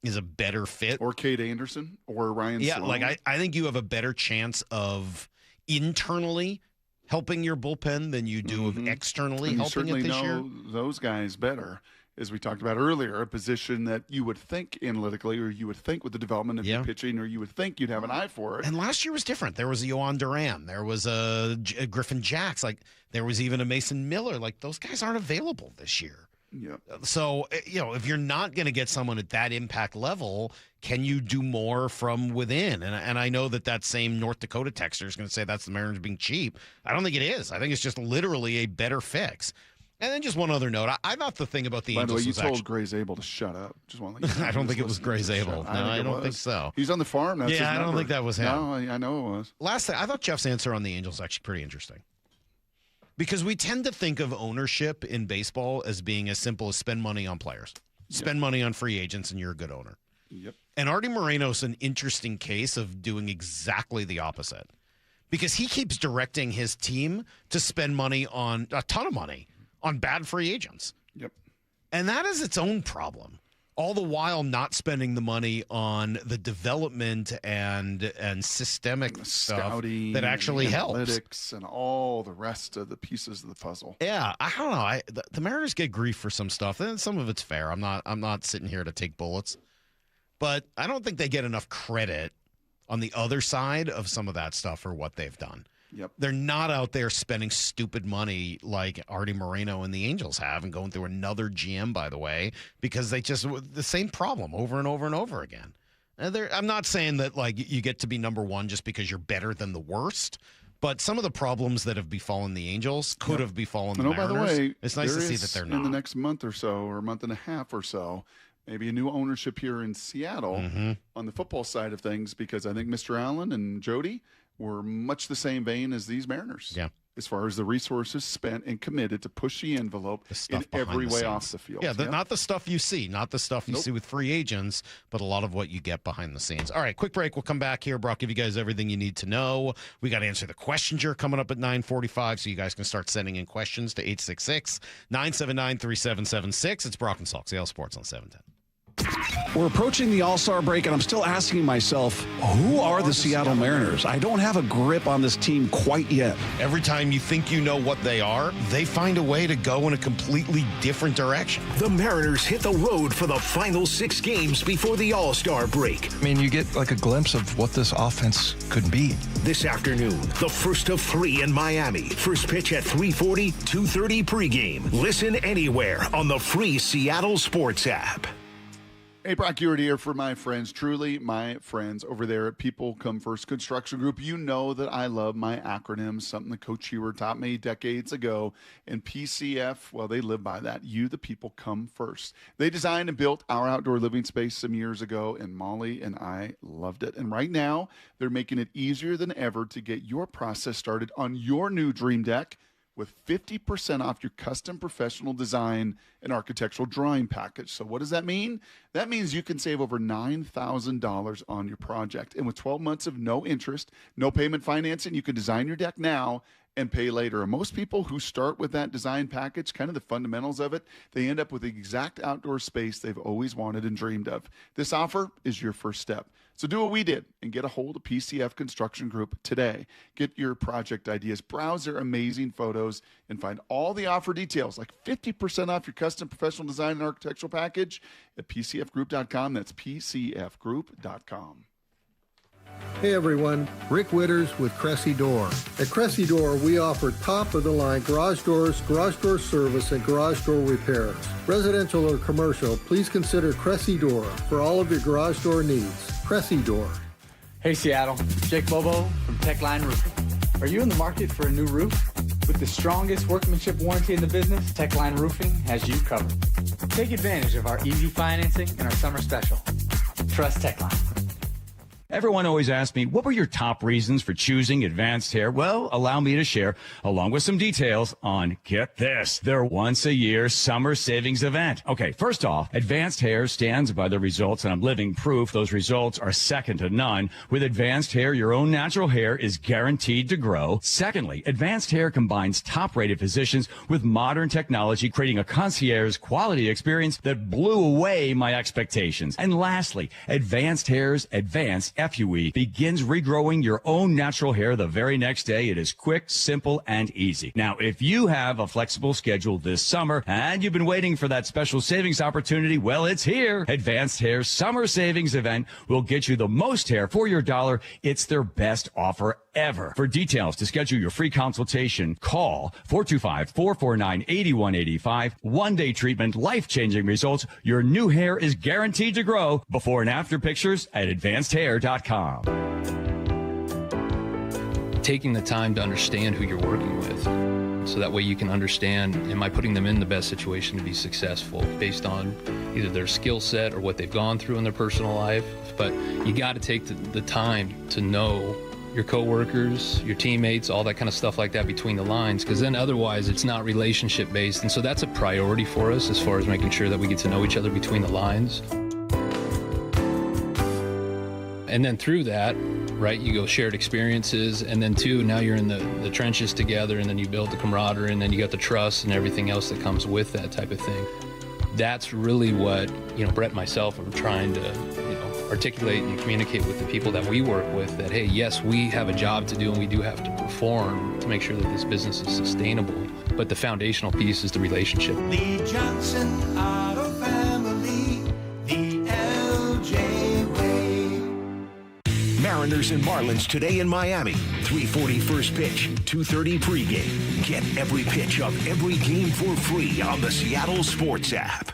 is a better fit, or Cade Anderson, or Ryan. Yeah, Sloan. like I think you have a better chance of internally helping your bullpen than you do of externally helping it this year. Those guys better, as we talked about earlier, a position that you would think analytically, or you would think with the development of your pitching, or you would think you'd have an eye for it. And last year was different. There was a Yohan Duran. There was a Griffin Jacks. Like there was even a Mason Miller. Like those guys aren't available this year. Yeah. So, if you're not going to get someone at that impact level, can you do more from within? And I know that same North Dakota texter is going to say that's the Mariners being cheap. I don't think it is. I think it's just literally a better fix. And then just one other note. I thought the thing about the By the way, Angels you told Gray Zabel to shut up. Just want to let you know. I don't think it was Gray Zabel. No, I don't think so. He's on the farm. That's his I don't number. think that was him. No, I know it was. Last thing, I thought Jeff's answer on the Angels was actually pretty interesting. Because we tend to think of ownership in baseball as being as simple as spend money on players. Spend money on free agents and you're a good owner. Yep. And Artie Moreno's an interesting case of doing exactly the opposite. Because he keeps directing his team to spend money on a ton of money on bad free agents. Yep. And that is its own problem. All the while not spending the money on the development and systemic scouting, that actually helps. Analytics and all the rest of the pieces of the puzzle. Yeah, I don't know. The Mariners get grief for some stuff, and some of it's fair. I'm not sitting here to take bullets, but I don't think they get enough credit on the other side of some of that stuff for what they've done. Yep. They're not out there spending stupid money like Artie Moreno and the Angels have and going through another GM, by the way, because they just the same problem over and over and over again. I'm not saying that like you get to be number one just because you're better than the worst, but some of the problems that have befallen the Angels could have befallen the Mariners. By the way, it's nice to see that they're not. In the next month or so, or a month and a half or so, maybe a new ownership here in Seattle on the football side of things, because I think Mr. Allen and Jody were much the same vein as these Mariners. Yeah. As far as the resources spent and committed to push the envelope in every way off the field. Yeah, not the stuff you see, not the stuff you see with free agents, but a lot of what you get behind the scenes. All right, quick break. We'll come back here. Brock, give you guys everything you need to know. We got to answer the questioner coming up at 9:45, so you guys can start sending in questions to 866-979-3776. It's Brock and Salk, Seattle Sports on 710. We're approaching the All-Star break, and I'm still asking myself, who are the Seattle Mariners? I don't have a grip on this team quite yet. Every time you think you know what they are, they find a way to go in a completely different direction. The Mariners hit the road for the final 6 games before the All-Star break. I mean, you get like a glimpse of what this offense could be. This afternoon, the first of 3 in Miami. First pitch at 3:40, 2:30 pregame. Listen anywhere on the free Seattle Sports app. Hey, Brock Ewert here for my friends, truly my friends over there at People Come First Construction Group. You know that I love my acronyms, something that Coach Ewert taught me decades ago. And PCF, well, they live by that. You, the people, come first. They designed and built our outdoor living space some years ago, and Molly and I loved it. And right now, they're making it easier than ever to get your process started on your new dream deck, with 50% off your custom professional design and architectural drawing package. So what does that mean? That means you can save over $9,000 on your project. And with 12 months of no interest, no payment financing, you can design your deck now and pay later. And most people who start with that design package, kind of the fundamentals of it, they end up with the exact outdoor space they've always wanted and dreamed of. This offer is your first step. So do what we did and get a hold of PCF Construction Group today. Get your project ideas, browse their amazing photos, and find all the offer details, like 50% off your custom professional design and architectural package at PCFgroup.com. That's PCFgroup.com. Hey everyone, Rick Witters with Cressy Door. At Cressy Door, we offer top-of-the-line garage doors, garage door service, and garage door repairs. Residential or commercial, please consider Cressy Door for all of your garage door needs. Cressy Door. Hey Seattle, Jake Bobo from Techline Roofing. Are you in the market for a new roof? With the strongest workmanship warranty in the business, Techline Roofing has you covered. Take advantage of our easy financing and our summer special. Trust Techline. Everyone always asks me, what were your top reasons for choosing Advanced Hair? Well, allow me to share, along with some details on, get this, their once-a-year summer savings event. Okay, first off, Advanced Hair stands by the results, and I'm living proof those results are second to none. With Advanced Hair, your own natural hair is guaranteed to grow. Secondly, Advanced Hair combines top-rated physicians with modern technology, creating a concierge quality experience that blew away my expectations. And lastly, Advanced Hair's Advanced FUE begins regrowing your own natural hair the very next day. It is quick, simple, and easy. Now, if you have a flexible schedule this summer and you've been waiting for that special savings opportunity, well, it's here. Advanced Hair's Summer Savings Event will get you the most hair for your dollar. It's their best offer ever. For details to schedule your free consultation, call 425-449-8185. One-day treatment, life-changing results. Your new hair is guaranteed to grow. Before and after pictures at advancedhair.com. Taking the time to understand who you're working with, so that way you can understand, am I putting them in the best situation to be successful based on either their skill set or what they've gone through in their personal life. But you got to take the time to know your coworkers, your teammates, all that kind of stuff like that between the lines, because then otherwise it's not relationship based. And so that's a priority for us as far as making sure that we get to know each other between the lines. And then through that, right, you go shared experiences, and then two, now you're in the trenches together, and then you build the camaraderie, and then you got the trust and everything else that comes with that type of thing. That's really what, Brett and myself are trying to, articulate and communicate with the people that we work with, that, hey, yes, we have a job to do and we do have to perform to make sure that this business is sustainable. But the foundational piece is the relationship. Lee Johnson Auto Family, the LJ Way. Mariners and Marlins today in Miami. 3:40 first pitch, 2:30 pregame. Get every pitch of every game for free on the Seattle Sports app.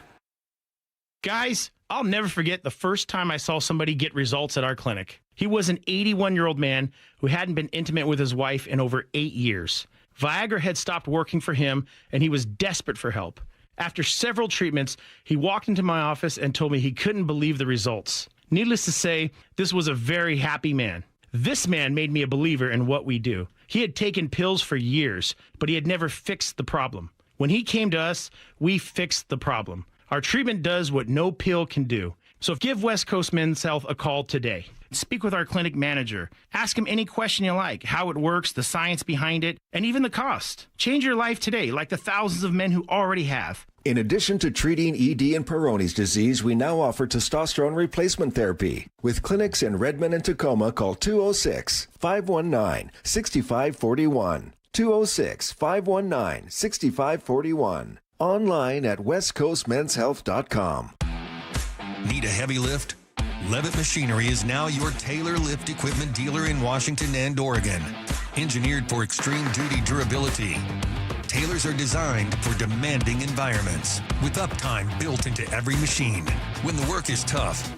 Guys, I'll never forget the first time I saw somebody get results at our clinic. He was an 81-year-old man who hadn't been intimate with his wife in over 8 years. Viagra had stopped working for him, and he was desperate for help. After several treatments, he walked into my office and told me he couldn't believe the results. Needless to say, this was a very happy man. This man made me a believer in what we do. He had taken pills for years, but he had never fixed the problem. When he came to us, we fixed the problem. Our treatment does what no pill can do. So give West Coast Men's Health a call today. Speak with our clinic manager. Ask him any question you like, how it works, the science behind it, and even the cost. Change your life today, like the thousands of men who already have. In addition to treating ED and Peyronie's disease, we now offer testosterone replacement therapy. With clinics in Redmond and Tacoma, call 206-519-6541. 206-519-6541. Online at westcoastmenshealth.com. Need a heavy lift? Levitt Machinery is now your Taylor lift equipment dealer in Washington and Oregon. Engineered for extreme duty durability, Taylors are designed for demanding environments with uptime built into every machine. When the work is tough,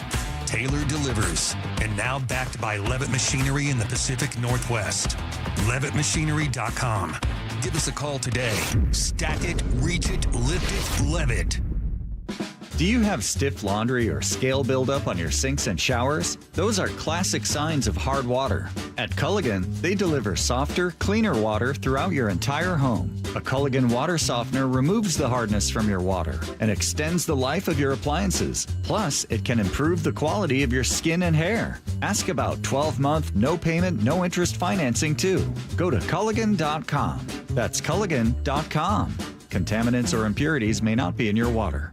Taylor delivers. And now backed by Levitt Machinery in the Pacific Northwest. LevittMachinery.com. Give us a call today. Stack it, reach it, lift it, Levitt. Do you have stiff laundry or scale buildup on your sinks and showers? Those are classic signs of hard water. At Culligan, they deliver softer, cleaner water throughout your entire home. A Culligan water softener removes the hardness from your water and extends the life of your appliances. Plus, it can improve the quality of your skin and hair. Ask about 12-month, no payment, no interest financing too. Go to Culligan.com. That's Culligan.com. Contaminants or impurities may not be in your water.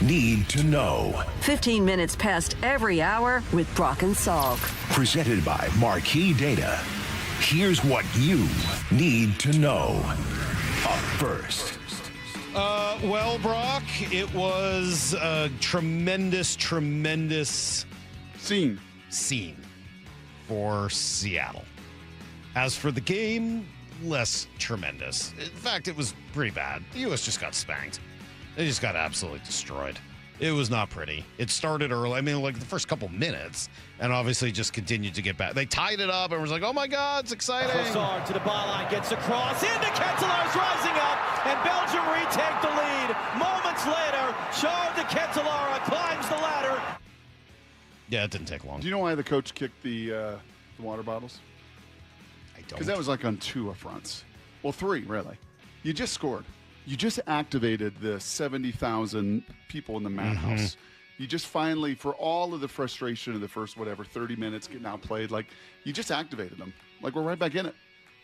Need to know. 15 minutes past every hour with Brock and Salk. Presented by Marquee Data. Here's what you need to know. Up first. Well, Brock, it was a tremendous scene for Seattle. As for the game, less tremendous. In fact, it was pretty bad. The U.S. just got spanked. They just got absolutely destroyed. It was not pretty. It started early. I mean, like the first couple minutes, and obviously just continued to get back. They tied it up and was like, oh my God, it's exciting. Passan to the byline, gets across, into Ketelaer's rising up, and Belgium retake the lead. Moments later, Charles de Ketelaere climbs the ladder. Yeah, it didn't take long. Do you know why the coach kicked the water bottles? I don't. Because that was like on 2 fronts. Well, 3, really. You just scored. You just activated the 70,000 people in the madhouse. You just finally, for all of the frustration of the first, 30 minutes getting outplayed, like, you just activated them. Like, we're right back in it.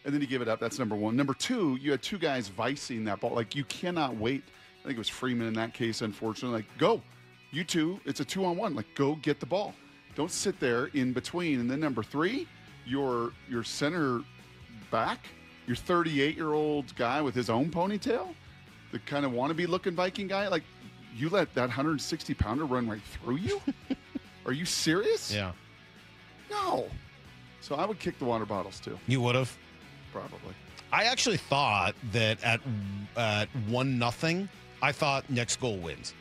And then you give it up. That's number 1. Number 2, you had 2 guys vicing that ball. Like, you cannot wait. I think it was Freeman in that case, unfortunately. Like, go. You two, it's a 2-on-1. Like, go get the ball. Don't sit there in between. And then number 3, your center back, your 38-year-old guy with his own ponytail, the kind of wannabe looking Viking guy, like, you let that 160-pounder run right through you? Are you serious? Yeah. No. So I would kick the water bottles too. You would have? Probably. I actually thought that at 1-0, I thought next goal wins.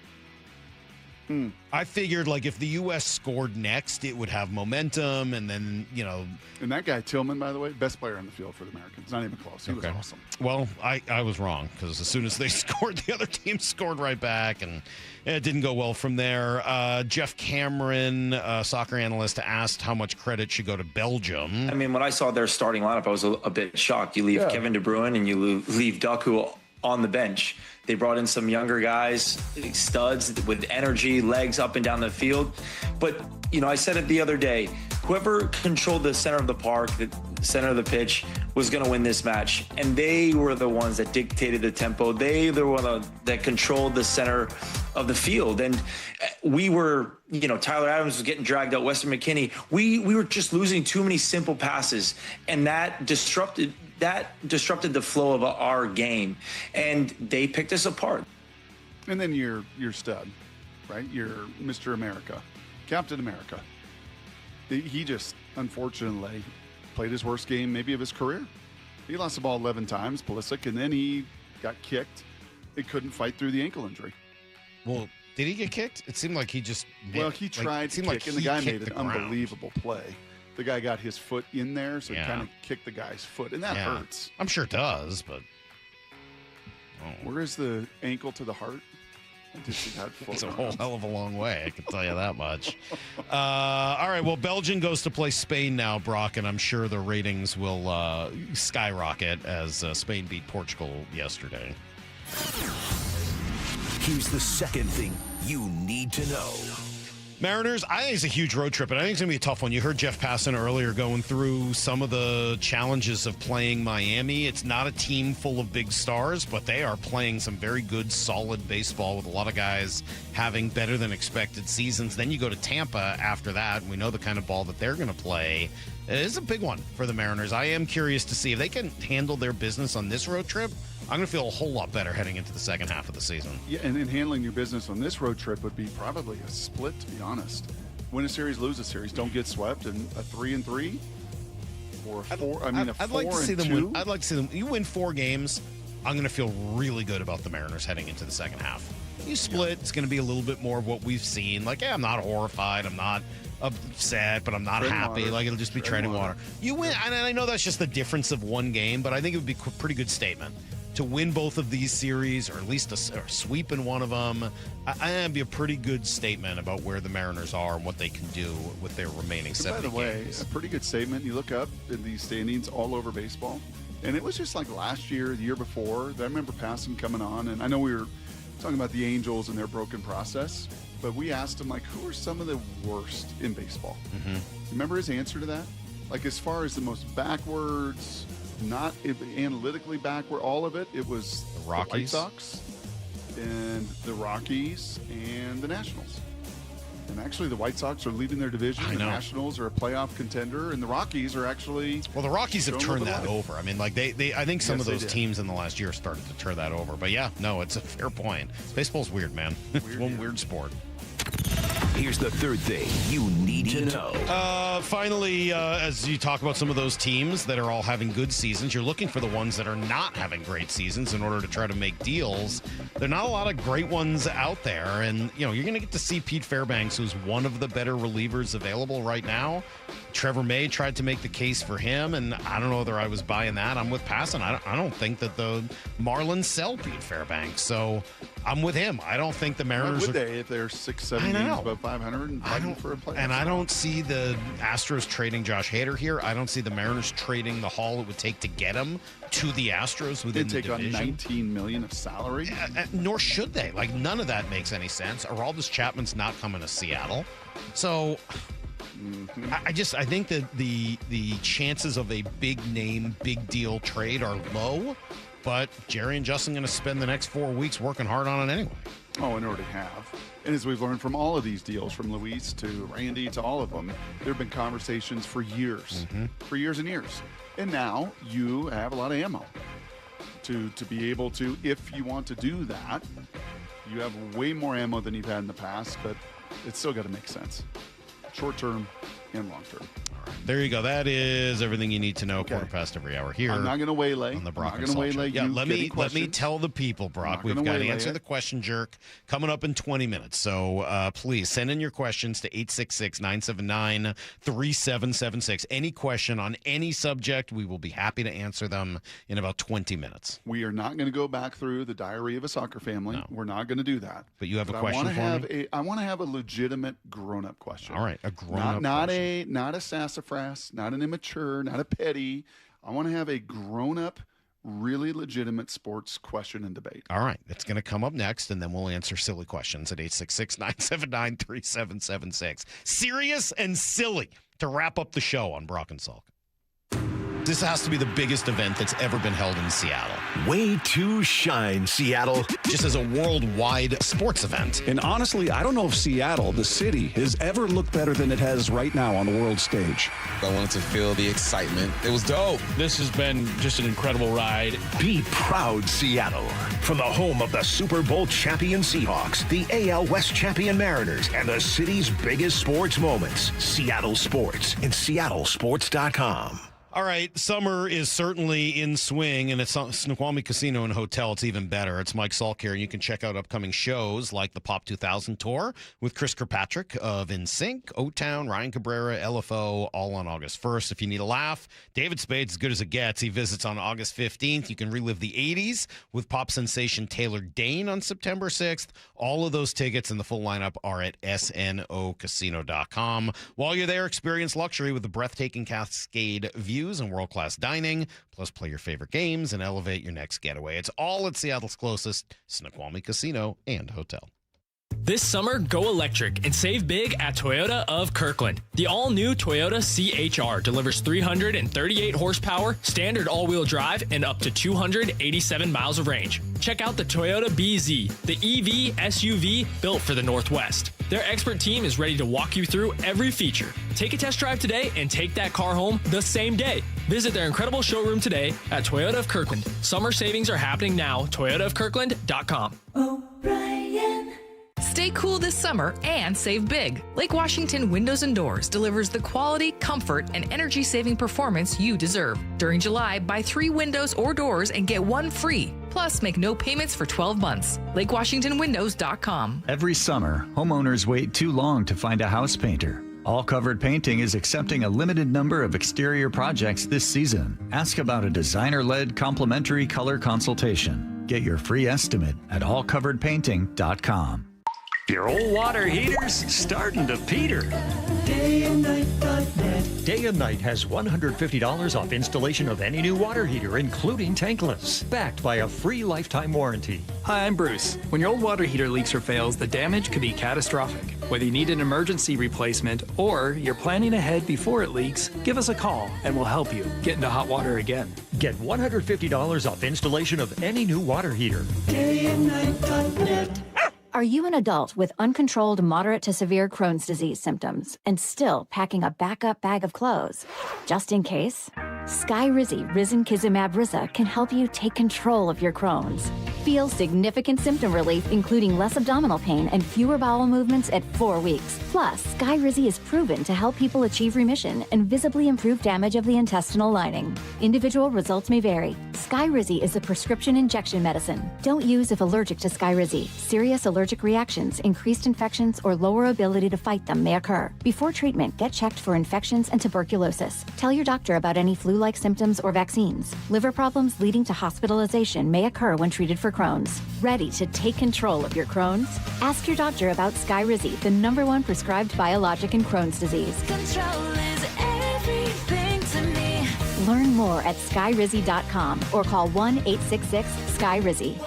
I figured, like, if the U.S. scored next, it would have momentum, and then, you know. And that guy, Tillman, by the way, best player on the field for the Americans. Not even close. He was awesome. Well, I was wrong, because as soon as they scored, the other team scored right back, and it didn't go well from there. Jeff Cameron, soccer analyst, asked how much credit should go to Belgium. I mean, when I saw their starting lineup, I was a bit shocked. You leave Kevin De Bruyne and you leave Doku on the bench. They brought in some younger guys, studs with energy, legs up and down the field. But, you know, I said it the other day, whoever controlled the center of the park, the center of the pitch, was going to win this match. And they were the ones that dictated the tempo. They were the ones that controlled the center of the field. And we were, you know, Tyler Adams was getting dragged out, Weston McKennie. We were just losing too many simple passes. And that disrupted the flow of our game, and they picked us apart. And then your stud, right? Your Mr. America, Captain America. He just, unfortunately, played his worst game maybe of his career. He lost the ball 11 times, Pulisic, and then he got kicked. He couldn't fight through the ankle injury. Well, did he get kicked? It seemed like he just... Well, he tried to kick, and the guy made an unbelievable play. The guy got his foot in there, so he kind of kicked the guy's foot, and that hurts. I'm sure it does, but... Where is the ankle to the heart? It's a whole hell of a long way, I can tell you that much. All right, well, Belgium goes to play Spain now, Brock, and I'm sure the ratings will skyrocket as Spain beat Portugal yesterday. Here's the second thing you need to know. Mariners, I think it's a huge road trip, and I think it's going to be a tough one. You heard Jeff Passan earlier going through some of the challenges of playing Miami. It's not a team full of big stars, but they are playing some very good, solid baseball with a lot of guys having better than expected seasons. Then you go to Tampa after that, and we know the kind of ball that they're going to play. It is a big one for the Mariners. I am curious to see if they can handle their business on this road trip. I'm going to feel a whole lot better heading into the second half of the season. Yeah, and handling your business on this road trip would be probably a split, to be honest. Win a series, lose a series. Don't get swept. And a 3-3 or a 4. I'd like to see them win. I'd like to see them. You win 4 games. I'm going to feel really good about the Mariners heading into the second half. You split. It's going to be a little bit more of what we've seen. Like, I'm not horrified. I'm not upset, but I'm not happy. Water. Like, it'll just be treading water. You win. And I know that's just the difference of one game, but I think it would be a pretty good statement to win both of these series, or at least a sweep in one of them. I think it'd be a pretty good statement about where the Mariners are and what they can do with their remaining 70 games. By the way, a pretty good statement. You look up in these standings all over baseball, and it was just like last year, the year before. I remember Passan coming on, and I know we were talking about the Angels and their broken process, but we asked him, like, who are some of the worst in baseball? Mm-hmm. Remember his answer to that? Like, as far as the most backwards, not analytically backward, all of it, it was the Rockies, the White Sox, and the Rockies, and the Nationals. And actually, the White Sox are leading their division. The Nationals are a playoff contender, and the Rockies are actually. Well, the Rockies have turned that over. I mean, like they I think some of those did. Teams in the last year started to turn that over. But yeah, no, it's a fair point. Baseball's weird, man. It's one weird sport. Here's the third thing you need to know. Finally, as you talk about some of those teams that are all having good seasons, you're looking for the ones that are not having great seasons in order to try to make deals. There are not a lot of great ones out there, and you're going to get to see Pete Fairbanks, who's one of the better relievers available right now. Trevor May tried to make the case for him, and I don't know whether I was buying that. I'm with Passan. I don't think that the Marlins sell Pete Fairbanks, so I'm with him. I don't think the Mariners would they if they're 6-7 games above 500 and fighting for a playoff? And I don't see the Astros trading Josh Hader here. I don't see the Mariners trading the haul it would take to get him to the Astros within the division. They take on $19 million of salary. Nor should they. Like, none of that makes any sense. Aroldis Chapman's not coming to Seattle, so. I think that the chances of a big name, big deal trade are low, but Jerry and Justin going to spend the next 4 weeks working hard on it anyway. Oh, and already have. And as we've learned from all of these deals, from Luis to Randy to all of them, there have been conversations for years, for years and years. And now you have a lot of ammo to be able to, if you want to do that, you have way more ammo than you've had in the past, but it's still got to make sense. Short term and long term. All right. There you go. That is everything you need to know. Quarter past every hour here. I'm not going to waylay. On the Brock I'm not going to waylay. Yeah, let me tell the people, Brock. We've got Answer the Question Jerk coming up in 20 minutes. So please send in your questions to 866-979-3776. Any question on any subject, we will be happy to answer them in about 20 minutes. We are not going to go back through the Diary of a Soccer Family. No. We're not going to do that. But you have a question for me? I want to have a legitimate grown-up question. All right, a grown-up question. Not a sassafras, not an immature, not a petty. I want to have a grown-up, really legitimate sports question and debate. All right. It's going to come up next, and then we'll answer silly questions at 866-979-3776. Serious and silly to wrap up the show on Brock and Salk. This has to be the biggest event that's ever been held in Seattle. Way to shine, Seattle. Just as a worldwide sports event. And honestly, I don't know if Seattle, the city, has ever looked better than it has right now on the world stage. I wanted to feel the excitement. It was dope. This has been just an incredible ride. Be proud, Seattle. From the home of the Super Bowl champion Seahawks, the AL West champion Mariners, and the city's biggest sports moments. Seattle Sports and SeattleSports.com. All right, summer is certainly in swing, and it's Snoqualmie Casino and Hotel. It's even better. It's Mike Salk here, and you can check out upcoming shows like the Pop 2000 Tour with Chris Kirkpatrick of NSYNC, O-Town, Ryan Cabrera, LFO, all on August 1st. If you need a laugh, David Spade's as good as it gets. He visits on August 15th. You can relive the 80s with pop sensation Taylor Dane on September 6th. All of those tickets and the full lineup are at snocasino.com. While you're there, experience luxury with the breathtaking Cascade views and world-class dining, plus play your favorite games and elevate your next getaway. It's all at Seattle's closest Snoqualmie Casino and Hotel. This summer, go electric and save big at Toyota of Kirkland. The all-new Toyota CHR delivers 338 horsepower, standard all-wheel drive, and up to 287 miles of range. Check out the Toyota BZ, the EV SUV built for the Northwest. Their expert team is ready to walk you through every feature. Take a test drive today and take that car home the same day. Visit their incredible showroom today at Toyota of Kirkland. Summer savings are happening now. ToyotaofKirkland.com. Stay cool this summer and save big. Lake Washington Windows and Doors delivers the quality, comfort, and energy-saving performance you deserve. During July, buy 3 windows or doors and get 1 free. Plus, make no payments for 12 months. LakeWashingtonWindows.com. Every summer, homeowners wait too long to find a house painter. All Covered Painting is accepting a limited number of exterior projects this season. Ask about a designer-led complimentary color consultation. Get your free estimate at allcoveredpainting.com. Your old water heater's starting to peter. DayandNight.net. Day and Night has $150 off installation of any new water heater, including tankless, backed by a free lifetime warranty. Hi, I'm Bruce. When your old water heater leaks or fails, the damage could be catastrophic. Whether you need an emergency replacement or you're planning ahead before it leaks, give us a call and we'll help you get into hot water again. Get $150 off installation of any new water heater. DayandNight.net. Are you an adult with uncontrolled moderate to severe Crohn's disease symptoms and still packing a backup bag of clothes? Just in case? Skyrizi Risankizumab Riza can help you take control of your Crohn's. Feel significant symptom relief, including less abdominal pain and fewer bowel movements at 4 weeks. Plus, Skyrizi is proven to help people achieve remission and visibly improve damage of the intestinal lining. Individual results may vary. Skyrizi is a prescription injection medicine. Don't use if allergic to Skyrizi. Serious allergic reactions, increased infections, or lower ability to fight them may occur. Before treatment, get checked for infections and tuberculosis. Tell your doctor about any flu-like symptoms or vaccines. Liver problems leading to hospitalization may occur when treated for Crohn's. Ready to take control of your Crohn's? Ask your doctor about Skyrizi, the #1 prescribed biologic in Crohn's disease. Control is everything to me. Learn more at skyrizi.com or call 1-866-SKYRIZI.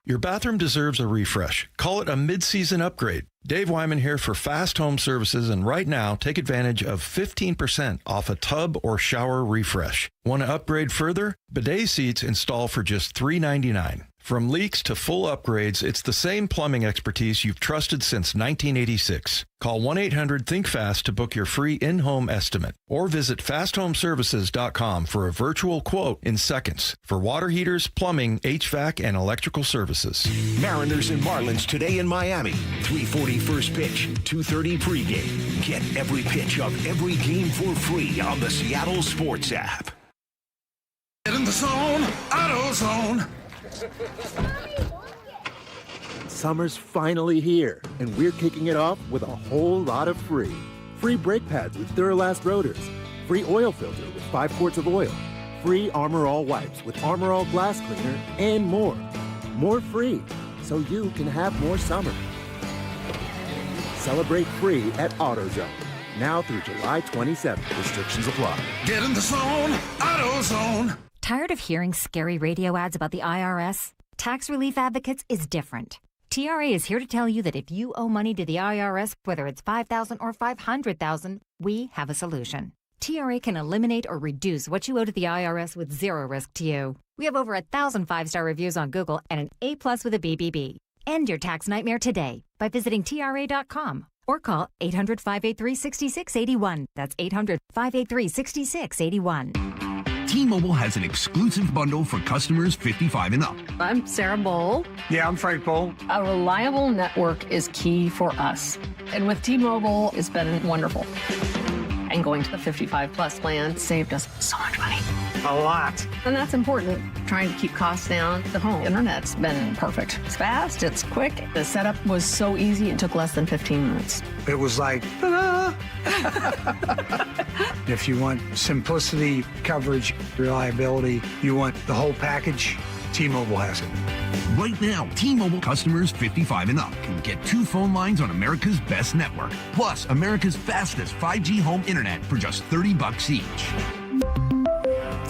Your bathroom deserves a refresh. Call it a mid-season upgrade. Dave Wyman here for Fast Home Services, and right now, take advantage of 15% off a tub or shower refresh. Want to upgrade further? Bidet seats install for just $3.99. From leaks to full upgrades, it's the same plumbing expertise you've trusted since 1986. Call 1-800-THINK-FAST to book your free in-home estimate, or visit fasthomeservices.com for a virtual quote in seconds for water heaters, plumbing, HVAC, and electrical services. Mariners and Marlins today in Miami. 3:40 first pitch, 2:30 pregame. Get every pitch of every game for free on the Seattle Sports app. Get in the zone, AutoZone. Summer's finally here, and we're kicking it off with a whole lot of free. Free brake pads with Duralast rotors. Free oil filter with 5 quarts of oil. Free Armor All wipes with Armor All glass cleaner, and more. More free, so you can have more summer. Celebrate free at AutoZone. Now through July 27th. Restrictions apply. Get in the zone, AutoZone. Tired of hearing scary radio ads about the IRS? Tax Relief Advocates is different. TRA is here to tell you that if you owe money to the IRS, whether it's $5,000 or $500,000, we have a solution. TRA can eliminate or reduce what you owe to the IRS with zero risk to you. We have over 1,000 5-star reviews on Google and an A+ with a BBB. End your tax nightmare today by visiting TRA.com or call 800-583-6681. That's 800-583-6681. T-Mobile has an exclusive bundle for customers 55 and up. I'm Sarah Bowl. Yeah, I'm Frank Bowl. A reliable network is key for us. And with T-Mobile, it's been wonderful. And going to the 55-plus plan saved us so much money. A lot. And that's important, trying to keep costs down. The home internet's been perfect. It's fast, it's quick. The setup was so easy, it took less than 15 minutes. It was like, ta-da! If you want simplicity, coverage, reliability, you want the whole package, T-Mobile has it. Right now, T-Mobile customers 55 and up can get 2 phone lines on America's best network, plus America's fastest 5G home internet for just $30 each.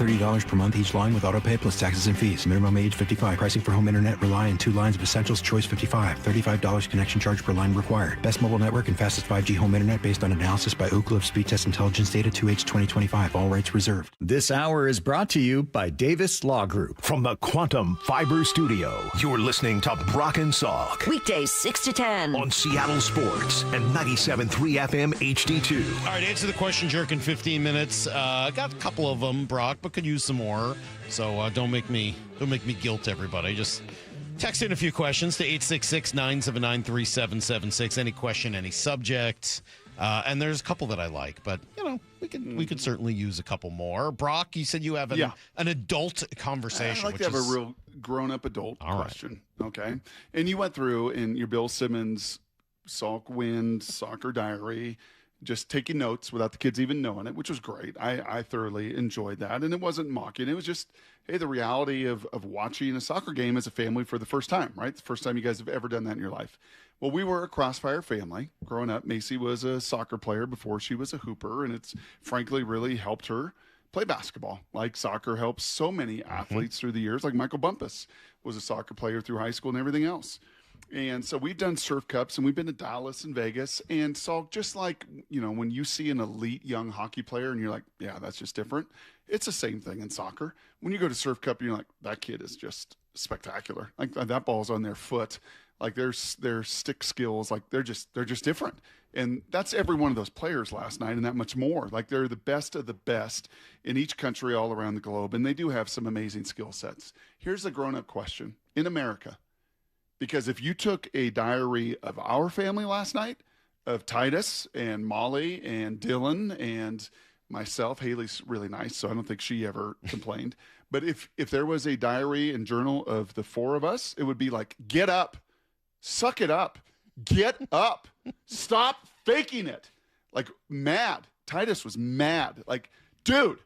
$30 per month each line with autopay plus taxes and fees. Minimum age 55. Pricing for home internet rely on 2 lines of Essentials Choice 55. $35 connection charge per line required. Best mobile network and fastest 5G home internet based on analysis by Ookla of Speed Test Intelligence Data 2H 2025. All rights reserved. This hour is brought to you by Davis Law Group. From the Quantum Fiber Studio, you're listening to Brock and Salk. Weekdays 6 to 10. On Seattle Sports and 97.3 FM HD2. All right, answer the question, Jerk, in 15 minutes. Got a couple of them, Brock, but could use some more. So don't make me guilt everybody. Just text in a few questions to 866-979-3776. Any question, any subject. And there's a couple that I like, but we could certainly use a couple more. Brock, you said you have an adult conversation. I'd like to have a real grown-up adult question. Right. Okay. And you went through in your Bill Simmons Salk Wind Soccer Diary, just taking notes without the kids even knowing it, which was great. I thoroughly enjoyed that. And it wasn't mocking. It was just, hey, the reality of watching a soccer game as a family for the first time, right? The first time you guys have ever done that in your life. Well, we were a crossfire family. Growing up, Macy was a soccer player before she was a hooper, and it's frankly really helped her play basketball. Like soccer helps so many athletes through the years, like Michael Bumpus was a soccer player through high school and everything else. And so we've done surf cups, and we've been to Dallas and Vegas. And so just like, when you see an elite young hockey player and you're like, yeah, that's just different. It's the same thing in soccer. When you go to surf cup, and you're like, that kid is just spectacular. Like that ball's on their foot. Like their stick skills, like they're just different. And that's every one of those players last night and that much more. Like they're the best of the best in each country all around the globe. And they do have some amazing skill sets. Here's the grown-up question. In America, because if you took a diary of our family last night, of Titus and Molly and Dylan and myself, Haley's really nice, so I don't think she ever complained. But if there was a diary and journal of the four of us, it would be like, get up, suck it up, get up, stop faking it. Like mad. Titus was mad. Like, dude,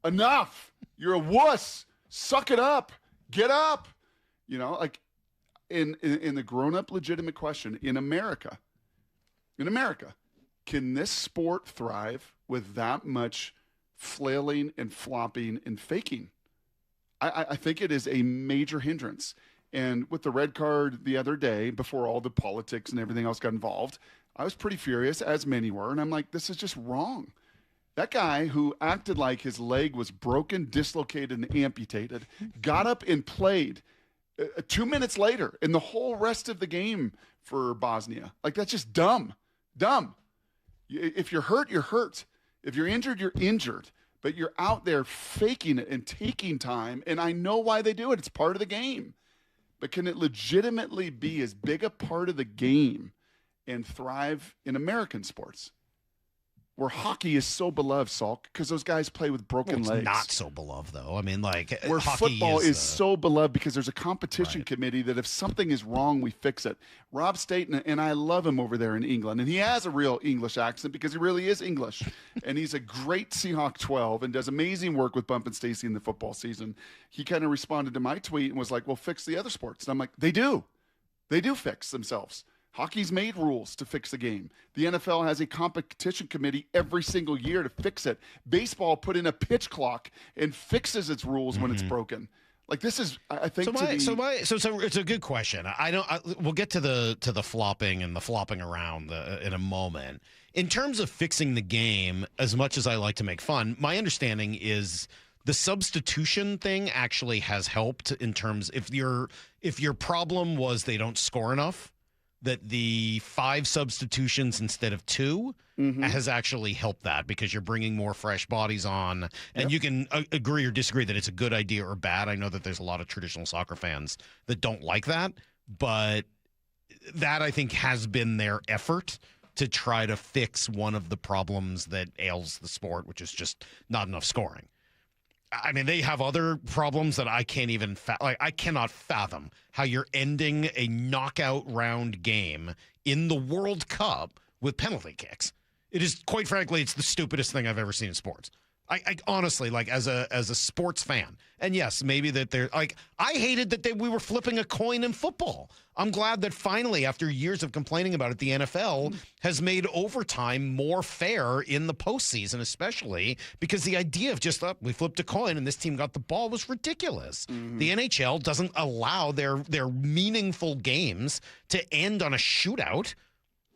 enough. You're a wuss. Suck it up. Get up. Like, in the grown-up legitimate question, in America, can this sport thrive with that much flailing and flopping and faking? I think it is a major hindrance. And with the red card the other day, before all the politics and everything else got involved, I was pretty furious, as many were, and I'm like, this is just wrong. That guy who acted like his leg was broken, dislocated, and amputated, got up and played 2 minutes later in the whole rest of the game for Bosnia. Like, that's just dumb. Dumb. If you're hurt, you're hurt. If you're injured, you're injured. But you're out there faking it and taking time, and I know why they do it. It's part of the game. But can it legitimately be as big a part of the game and thrive in American sports? Where hockey is so beloved, Salk, because those guys play with broken legs. Not so beloved, though. I mean, like, where hockey football is so beloved because there's a competition committee that if something is wrong, we fix it. Rob Staten, and I love him over there in England, and he has a real English accent because he really is English, and he's a great Seahawk 12 and does amazing work with Bump and Stacy in the football season. He kind of responded to my tweet and was like, well, fix the other sports. And I'm like, they do. They do fix themselves. Hockey's made rules to fix the game. The NFL has a competition committee every single year to fix it. Baseball put in a pitch clock and fixes its rules when it's broken. Like, this is, I think, so it's a good question. We'll get to the flopping and the flopping around in a moment. In terms of fixing the game, as much as I like to make fun, my understanding is the substitution thing actually has helped in terms, if your problem was they don't score enough, that the 5 substitutions instead of 2 has actually helped that, because you're bringing more fresh bodies on. And you can agree or disagree that it's a good idea or bad. I know that there's a lot of traditional soccer fans that don't like that, but that, I think, has been their effort to try to fix one of the problems that ails the sport, which is just not enough scoring. I mean, they have other problems that I can't even I cannot fathom how you're ending a knockout round game in the World Cup with penalty kicks. It is, quite frankly, it's the stupidest thing I've ever seen in sports. I honestly, like, as a sports fan, and yes, maybe that they're like, I hated that we were flipping a coin in football. I'm glad that finally, after years of complaining about it, the NFL has made overtime more fair in the postseason, especially because the idea of just, we flipped a coin and this team got the ball was ridiculous. The NHL doesn't allow their meaningful games to end on a shootout,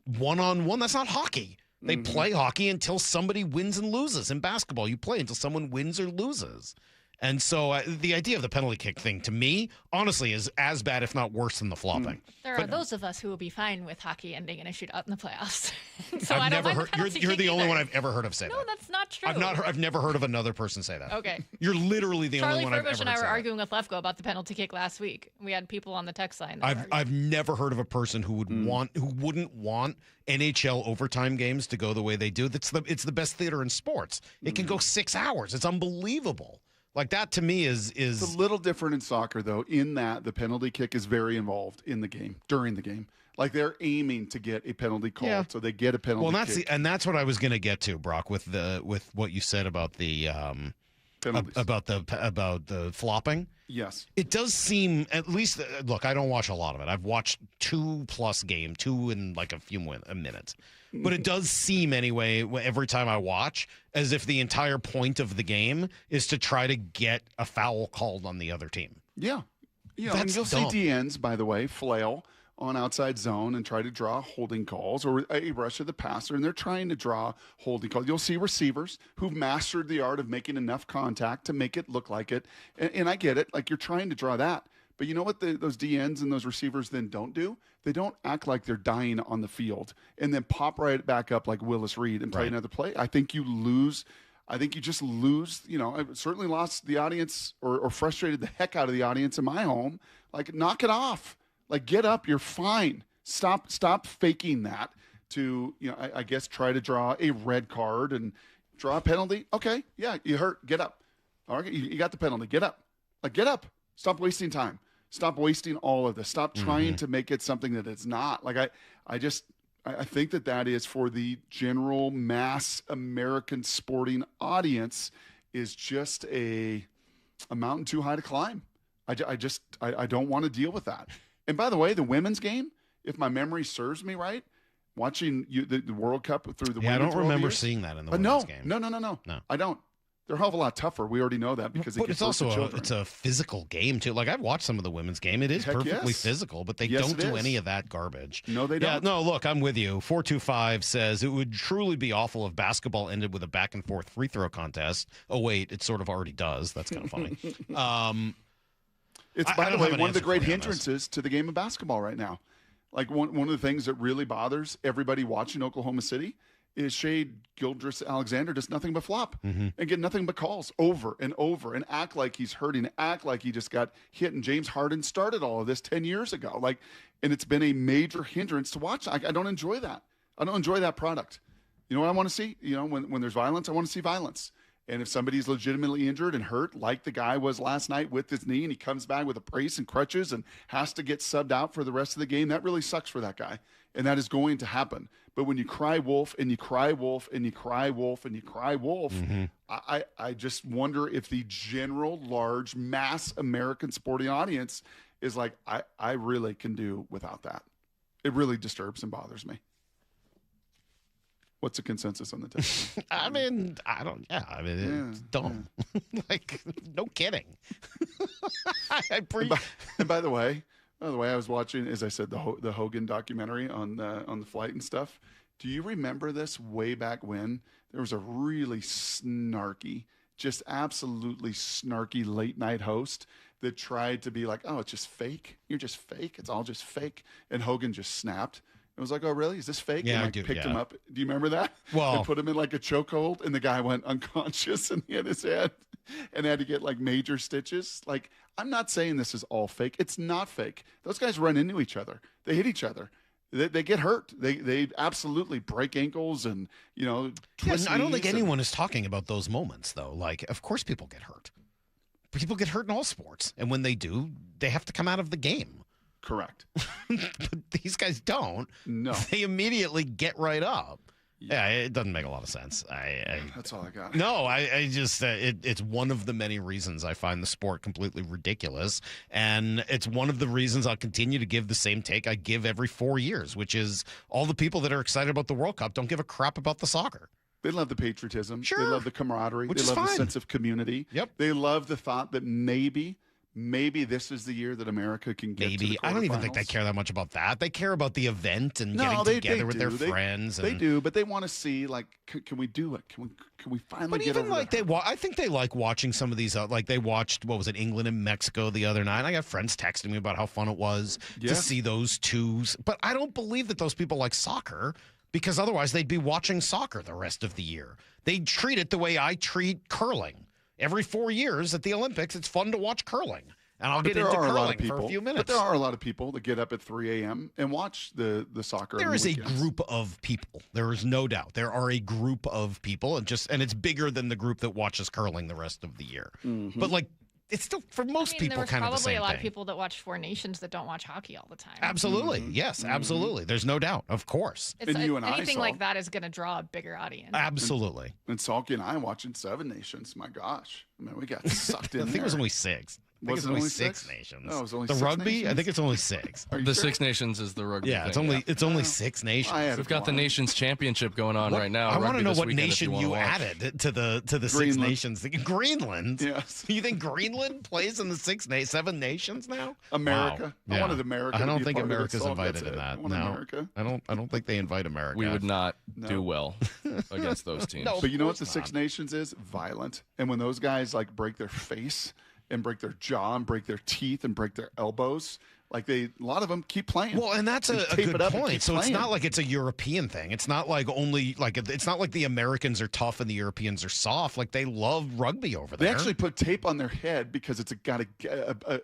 one-on-one. That's not hockey. They play hockey until somebody wins and loses. In basketball, you play until someone wins or loses. And so the idea of the penalty kick thing, to me, honestly, is as bad, if not worse, than the flopping. There are those of us who will be fine with hockey ending in a shootout in the playoffs. So I've I don't never mind heard. You're the only one I've ever heard of say that. No, that's not true. I've never heard of another person say that. Okay. You're literally the only one I've ever heard Charlie Ferguson and I were say arguing with Lefko about the penalty kick last week. We had people on the text line. I've never heard of a person who wouldn't want NHL overtime games to go the way they do. It's the best theater in sports. It can go 6 hours. It's unbelievable. Like, that to me is It's a little different in soccer, though, in that the penalty kick is very involved in the game, during the game. Like, they're aiming to get a penalty called, so they get a penalty kick. Well, that's what I was going to get to, Brock, with what you said about the about the flopping. Yes. It does seem, at least, look, I don't watch a lot of it. I've watched 2+ games, 2 in like a few minutes. But it does seem, anyway, every time I watch, as if the entire point of the game is to try to get a foul called on the other team. Yeah. That's and you'll dumb. see DNs, by the way, flail on outside zone and try to draw holding calls, or a rush of the passer, and they're trying to draw holding calls. You'll see receivers who've mastered the art of making enough contact to make it look like it. And I get it. Like, you're trying to draw that. But you know what those DNs and those receivers then don't do? They don't act like they're dying on the field and then pop right back up like Willis Reed and play another play. I think you lose. I think you just lose. I certainly lost the audience or frustrated the heck out of the audience in my home. Like, knock it off. Like, get up. You're fine. Stop faking that to, I guess, try to draw a red card and draw a penalty. Okay, yeah, you hurt. Get up. All right, you got the penalty. Get up. Like, get up. Stop wasting time. Stop wasting all of this. Stop trying to make it something that it's not. Like, I think that is for the general mass American sporting audience is just a mountain too high to climb. I don't want to deal with that. And by the way, the women's game, if my memory serves me right, watching the World Cup through the women's I don't remember years, seeing that in the women's game. No. I don't. They're a hell of a lot tougher. We already know that because but it's also it's a physical game too. Like, I've watched some of the women's game. It is perfectly physical, but they don't do any of that garbage. No, they don't. Yeah, no, look, I'm with you. 425 says it would truly be awful if basketball ended with a back and forth free throw contest. Oh wait, it sort of already does. That's kind of funny. It's, by the way, one of the great hindrances to the game of basketball right now. Like, one of the things that really bothers everybody watching Oklahoma City is Shai Gilgeous-Alexander does nothing but flop and get nothing but calls over and over and act like he's hurting, act like he just got hit. And James Harden started all of this 10 years ago. Like, and it's been a major hindrance to watch. I don't enjoy that. I don't enjoy that product. You know what I want to see? When there's violence, I want to see violence. And if somebody's legitimately injured and hurt, like the guy was last night with his knee, and he comes back with a brace and crutches and has to get subbed out for the rest of the game, that really sucks for that guy. And that is going to happen. But when you cry wolf and you cry wolf and you cry wolf and you cry wolf, I just wonder if the general, large, mass American sporting audience is like, I really can do without that. It really disturbs and bothers me. What's the consensus on the text? It's dumb. Like, no kidding. And by the way, I was watching, as I said, the Hogan documentary on the flight and stuff. Do you remember this way back when there was a really snarky, just absolutely snarky late night host that tried to be like, oh, it's just fake. You're just fake. It's all just fake. And Hogan just snapped. It was like, oh, really? Is this fake? Yeah, and picked him up. Do you remember that? Well, they put him in like a chokehold, and the guy went unconscious and he hit his head and had to get like major stitches. Like, I'm not saying this is all fake. It's not fake. Those guys run into each other. They hit each other. They get hurt. They absolutely break ankles and, twist I don't think anyone is talking about those moments, though. Like, of course people get hurt. People get hurt in all sports. And when they do, they have to come out of the game. Correct. But these guys don't. No. They immediately get right up. Yeah, it doesn't make a lot of sense. That's all I got. No, I just it's one of the many reasons I find the sport completely ridiculous, and it's one of the reasons I'll continue to give the same take I give every 4 years, which is all the people that are excited about the World Cup don't give a crap about the soccer. They love the patriotism. Sure. They love the camaraderie. Which they is love fine. the sense of community. Yep. They love the thought that maybe this is the year that America can get to the I don't even think they quarterfinals. care that much about that. They care about the event and No, getting they together with do. their friends. They and, do, but they want to see, like, can we do it? Can we finally But get even over like that? I think they like watching some of these. Like they watched, what was it, England and Mexico the other night. I got friends texting me about how fun it was to see those twos. But I don't believe that those people like soccer, because otherwise they'd be watching soccer the rest of the year. They treat it the way I treat curling. Every 4 years at the Olympics, it's fun to watch curling. And I'll get into curling for a few minutes. But there are a lot of people that get up at 3 a.m. and watch the soccer. There on the is a weekends. group of people. There is no doubt. There are a group of people, and it's bigger than the group that watches curling the rest of the year. Mm-hmm. But like, it's still for most people there's kind of the probably same a lot thing. of people that watch Four Nations that don't watch hockey all the time. Absolutely, Mm-hmm. yes, absolutely. There's no doubt, of course. It's, And you and I anything saw- like that is going to draw a bigger audience. Absolutely. And Salky and I watching Seven Nations. My gosh, I mean, we got sucked in. I think it was only 6. I think Was it's it only only 6 six? nations. No, it was only the 6 rugby. I nations? think it's only 6. Are you The sure? 6 Nations is the rugby. Yeah, thing, it's only 6 nations. I had We've got the Nations Championship going on right now. I want to Rugby know this what weekend if nation wanna you watch. added to the 6 Greenland. nations. Greenland. Yes. You think Greenland plays in the 7 nations now? America. Wow. I wanted America. I to don't be a think part of it, America's Salk, invited that's in it. that. I want No, America. I don't think they invite America. We would not No. do well against those teams. No. But you know what course the Six Nations is? Violent. And when those guys like break their face and break their jaw and break their teeth and break their elbows, like a lot of them keep playing. Well, and that's a tape good it up and point. keep So it's playing. not like it's a European thing. It's not like it's not like the Americans are tough and the Europeans are soft. Like they love rugby over They there. actually put tape on their head because it's got a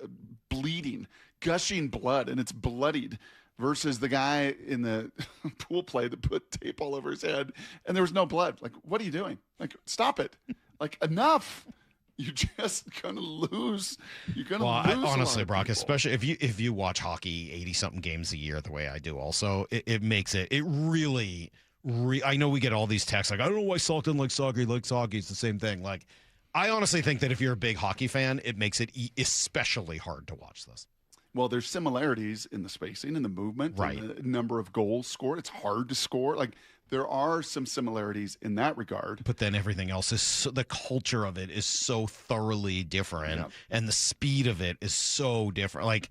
bleeding, gushing blood, and it's bloodied. Versus the guy in the pool play that put tape all over his head and there was no blood. Like, what are you doing? Like, stop it. Like, enough. You're just gonna lose. You're gonna lose. Honestly, a lot of Brock, people. especially if you watch hockey 80-something games a year the way I do, also it makes it really. I know we get all these texts like, I don't know why Salk doesn't like soccer. He likes hockey. It's the same thing. Like, I honestly think that if you're a big hockey fan, it makes it especially hard to watch this. Well, there's similarities in the spacing and the movement, Right. and the number of goals scored. It's hard to score. Like, there are some similarities in that regard. But then everything else is the culture of it is so thoroughly different, and the speed of it is so different. Like,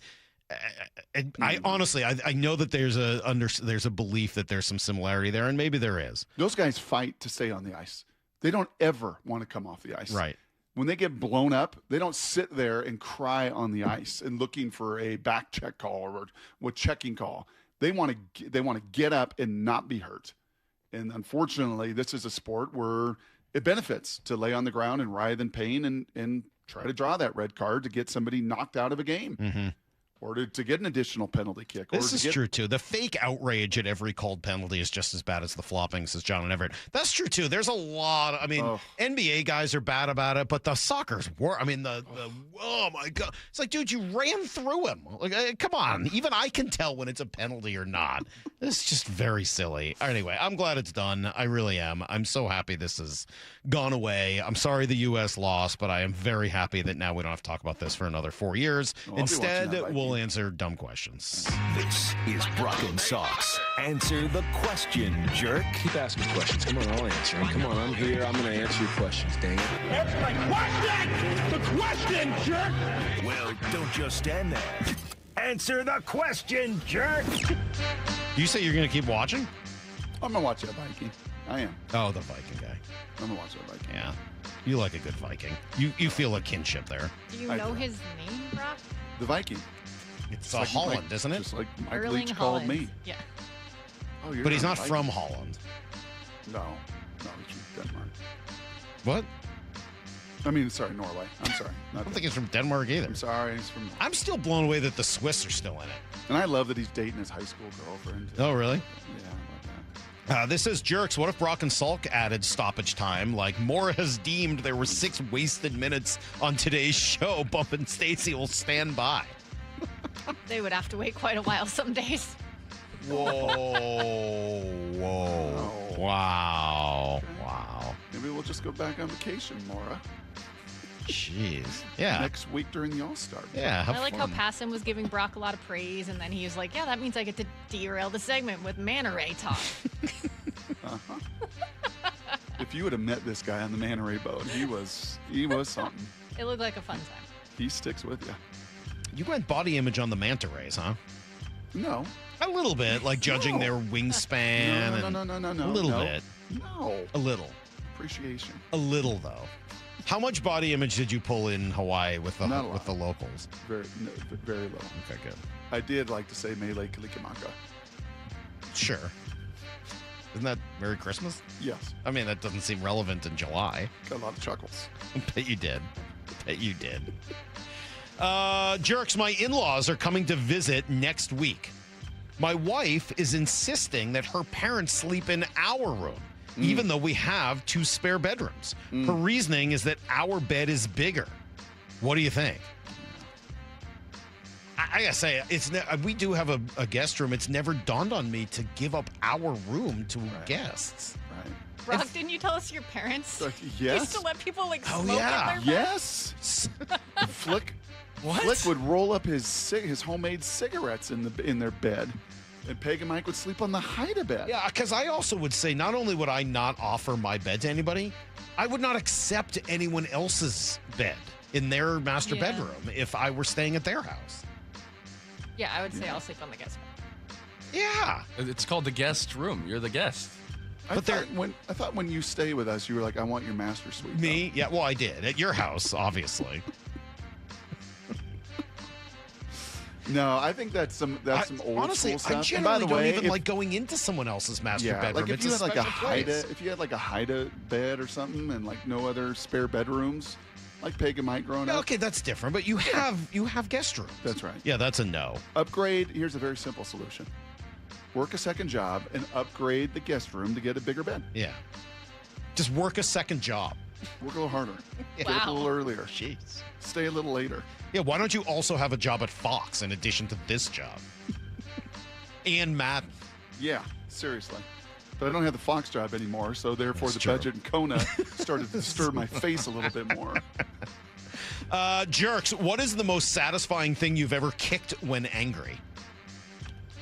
I honestly, I know that there's a belief that there's some similarity there, and maybe there is. Those guys fight to stay on the ice. They don't ever want to come off the ice. Right. When they get blown up, they don't sit there and cry on the ice and looking for a back check call or a checking call. They want to get up and not be hurt. And unfortunately, this is a sport where it benefits to lay on the ground and writhe in pain and try to draw that red card to get somebody knocked out of a game. Mm-hmm. Or to get an additional penalty kick. This is true, too. The fake outrage at every called penalty is just as bad as the flopping, says John and Everett. That's true, too. There's a lot. NBA guys are bad about it, but the soccer's worse. I mean, oh, my God. It's like, dude, you ran through him. Like, come on. Even I can tell when it's a penalty or not. It's just very silly. Anyway, I'm glad it's done. I really am. I'm so happy this has gone away. I'm sorry the U.S. lost, but I am very happy that now we don't have to talk about this for another 4 years. Instead, we'll answer dumb questions. This is Brock and Salk's Answer the Question, Jerk. Keep asking questions. Come on, I'll answer them. Come on, I'm here. I'm going to answer your questions, dang it. Answer my question! The question, jerk! Well, don't just stand there. Answer the question, jerk! You say you're going to keep watching? I'm going to watch that Viking. I am. Oh, the Viking guy. I'm going to watch that Viking. Yeah. You like a good Viking. You feel a kinship there. Do you know his name, Brock? The Viking. It's like Holland, Mike, isn't it? Just like Mike Erling Leach called Haaland. me. Yeah. Oh, you're But he's not Viking. from Holland. No, he's from Denmark. What? I mean, sorry, Norway. I'm sorry. I don't think he's from Denmark either. I'm sorry, he's from. I'm still blown away that the Swiss are still in it. And I love that he's dating his high school girlfriend. Oh, really? Yeah, This is Jerks. What if Brock and Salk added stoppage time? Like Maura has deemed there were 6 wasted minutes on today's show. Bump and Stacy will stand by. They would have to wait quite a while some days. Whoa. Wow. Okay. Wow. Maybe we'll just go back on vacation, Maura. Jeez. Yeah. Next week during the All-Star break. Yeah. I like how Passan was giving Brock a lot of praise, and then he was like, yeah, that means I get to derail the segment with Manta Ray talk. Uh-huh. If you would have met this guy on the Manta Ray boat, he was something. It looked like a fun time. He sticks with you. You went body image on the manta rays, huh? No. A little bit, like judging their wingspan. No. A little bit. No. A little. Appreciation. A little, though. How much body image did you pull in Hawaii with the locals? Very little. Okay, good. I did like to say Mele Kalikimaka. Sure. Isn't that Merry Christmas? Yes. I mean, that doesn't seem relevant in July. Got a lot of chuckles. Bet you did. Jerks, my in-laws are coming to visit next week. My wife is insisting that her parents sleep in our room, even though we have 2 spare bedrooms. Her reasoning is that our bed is bigger. What do you think? I gotta say, we do have a guest room. It's never dawned on me to give up our room to guests. Right. Brock, didn't you tell us your parents yes. used to let people smoke Oh, in yeah. their bed? Yes. Flick would roll up his homemade cigarettes in their bed, and Peg and Mike would sleep on the hide of bed. Yeah, because I also would say not only would I not offer my bed to anybody, I would not accept anyone else's bed in their master bedroom if I were staying at their house. Yeah, I would say I'll sleep on the guest bed. Yeah. It's called the guest room. You're the guest. I thought when you stay with us, you were like, I want your master suite. Me? Yeah, well, I did. At your house, obviously. No, I think that's some old honestly, school stuff. I generally and by the way, don't even like going into someone else's master bedroom. Like if it's you a had like a special place. if you had like a Haida bed or something, and like no other spare bedrooms, like Peg and Mike growing up. Okay, that's different. But you have guest rooms. That's right. Yeah, that's a no. Upgrade. Here's a very simple solution. Work a second job and upgrade the guest room to get a bigger bed. Yeah. Just work a second job. Work a little harder. Get up a little earlier. Jeez. Stay a little later. Yeah, why don't you also have a job at Fox in addition to this job? And Madden. Yeah, seriously. But I don't have the Fox job anymore, so therefore That's the true. budget in Kona started to disturb my face a little bit more. Jerks, what is the most satisfying thing you've ever kicked when angry?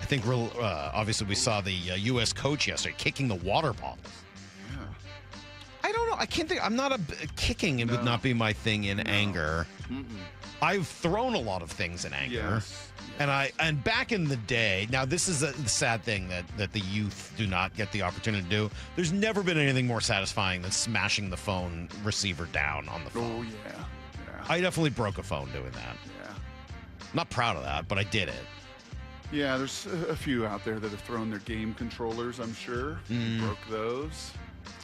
I think obviously we saw the U.S. coach yesterday kicking the water bottles. Yeah. I don't know. I can't think. I'm not kicking. It would not be my thing in anger. Mm-mm. I've thrown a lot of things in anger. Yes. And back in the day, now this is the sad thing that the youth do not get the opportunity to do. There's never been anything more satisfying than smashing the phone receiver down on the phone. Oh, yeah. I definitely broke a phone doing that. Yeah. Not proud of that, but I did it. Yeah, there's a few out there that have thrown their game controllers, I'm sure. Broke those.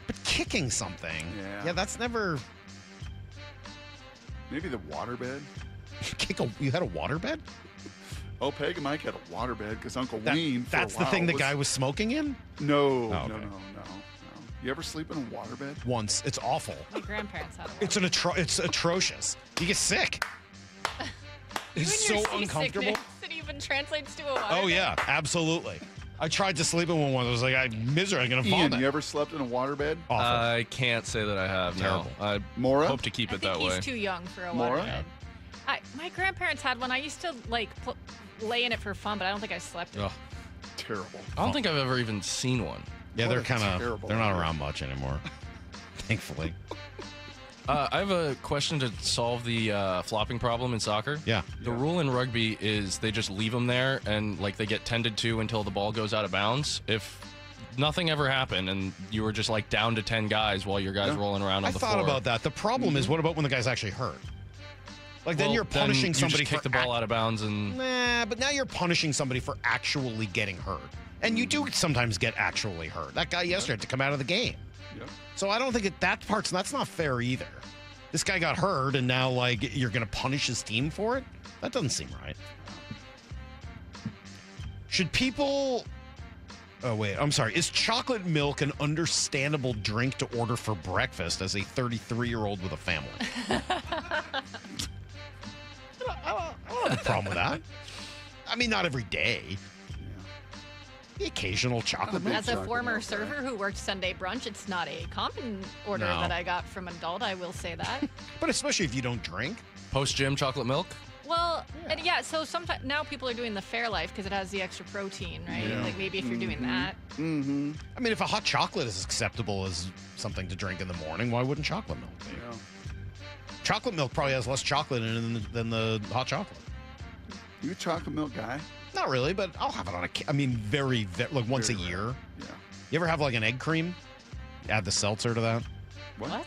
But kicking something. Yeah. That's never... Maybe the waterbed. You had a waterbed? Oh, Peg and Mike had a waterbed because Uncle Wayne. That's the thing the guy was smoking in? No, Oh, okay. no. You ever sleep in a waterbed? Once. It's awful. My grandparents had a It's atrocious. You get sick. It's so uncomfortable. It even translates to a water. Oh, yeah, absolutely. I tried to sleep in one. I was like, I'm miserable. I'm going to Ian, vomit. you ever slept in a waterbed? Awful. I can't say that I have. Terrible. No. I Maura? hope to keep it that way. He's too young for a Maura? waterbed. My grandparents had one. I used to lay in it for fun, but I don't think I slept in it. Ugh. Terrible. I don't think I've ever even seen one. Yeah, What they're a kind of, terrible they're not idea. around much anymore. Thankfully. I have a question to solve the flopping problem in soccer. Yeah. The rule in rugby is they just leave them there and like they get tended to until the ball goes out of bounds. If nothing ever happened and you were just like down to 10 guys while your guys rolling around on the floor. I thought about that. The problem is, what about when the guy's actually hurt? Like, then you're punishing somebody you just kick for the ball out of bounds and... Nah, but now you're punishing somebody for actually getting hurt. And you do sometimes get actually hurt. That guy yesterday had to come out of the game. Yep. So I don't think that's not fair either. This guy got hurt, and now, like, you're going to punish his team for it? That doesn't seem right. Should people... Oh, wait. I'm sorry. Is chocolate milk an understandable drink to order for breakfast as a 33-year-old with a family? I don't have a problem with that. I mean, not every day. The occasional chocolate milk. As a former server who worked Sunday brunch, it's not a common order that I got from an adult, I will say that. But especially if you don't drink. Post-gym chocolate milk? Well, so sometimes now people are doing the Fairlife because it has the extra protein, right? Yeah. Like maybe if you're doing that. Mm-hmm. I mean, if a hot chocolate is acceptable as something to drink in the morning, why wouldn't chocolate milk be? Yeah. Chocolate milk probably has less chocolate in it than the hot chocolate. You a chocolate milk guy? Not really, but I'll have it on very like once a year. Yeah. You ever have like an egg cream? Add the seltzer to that? What?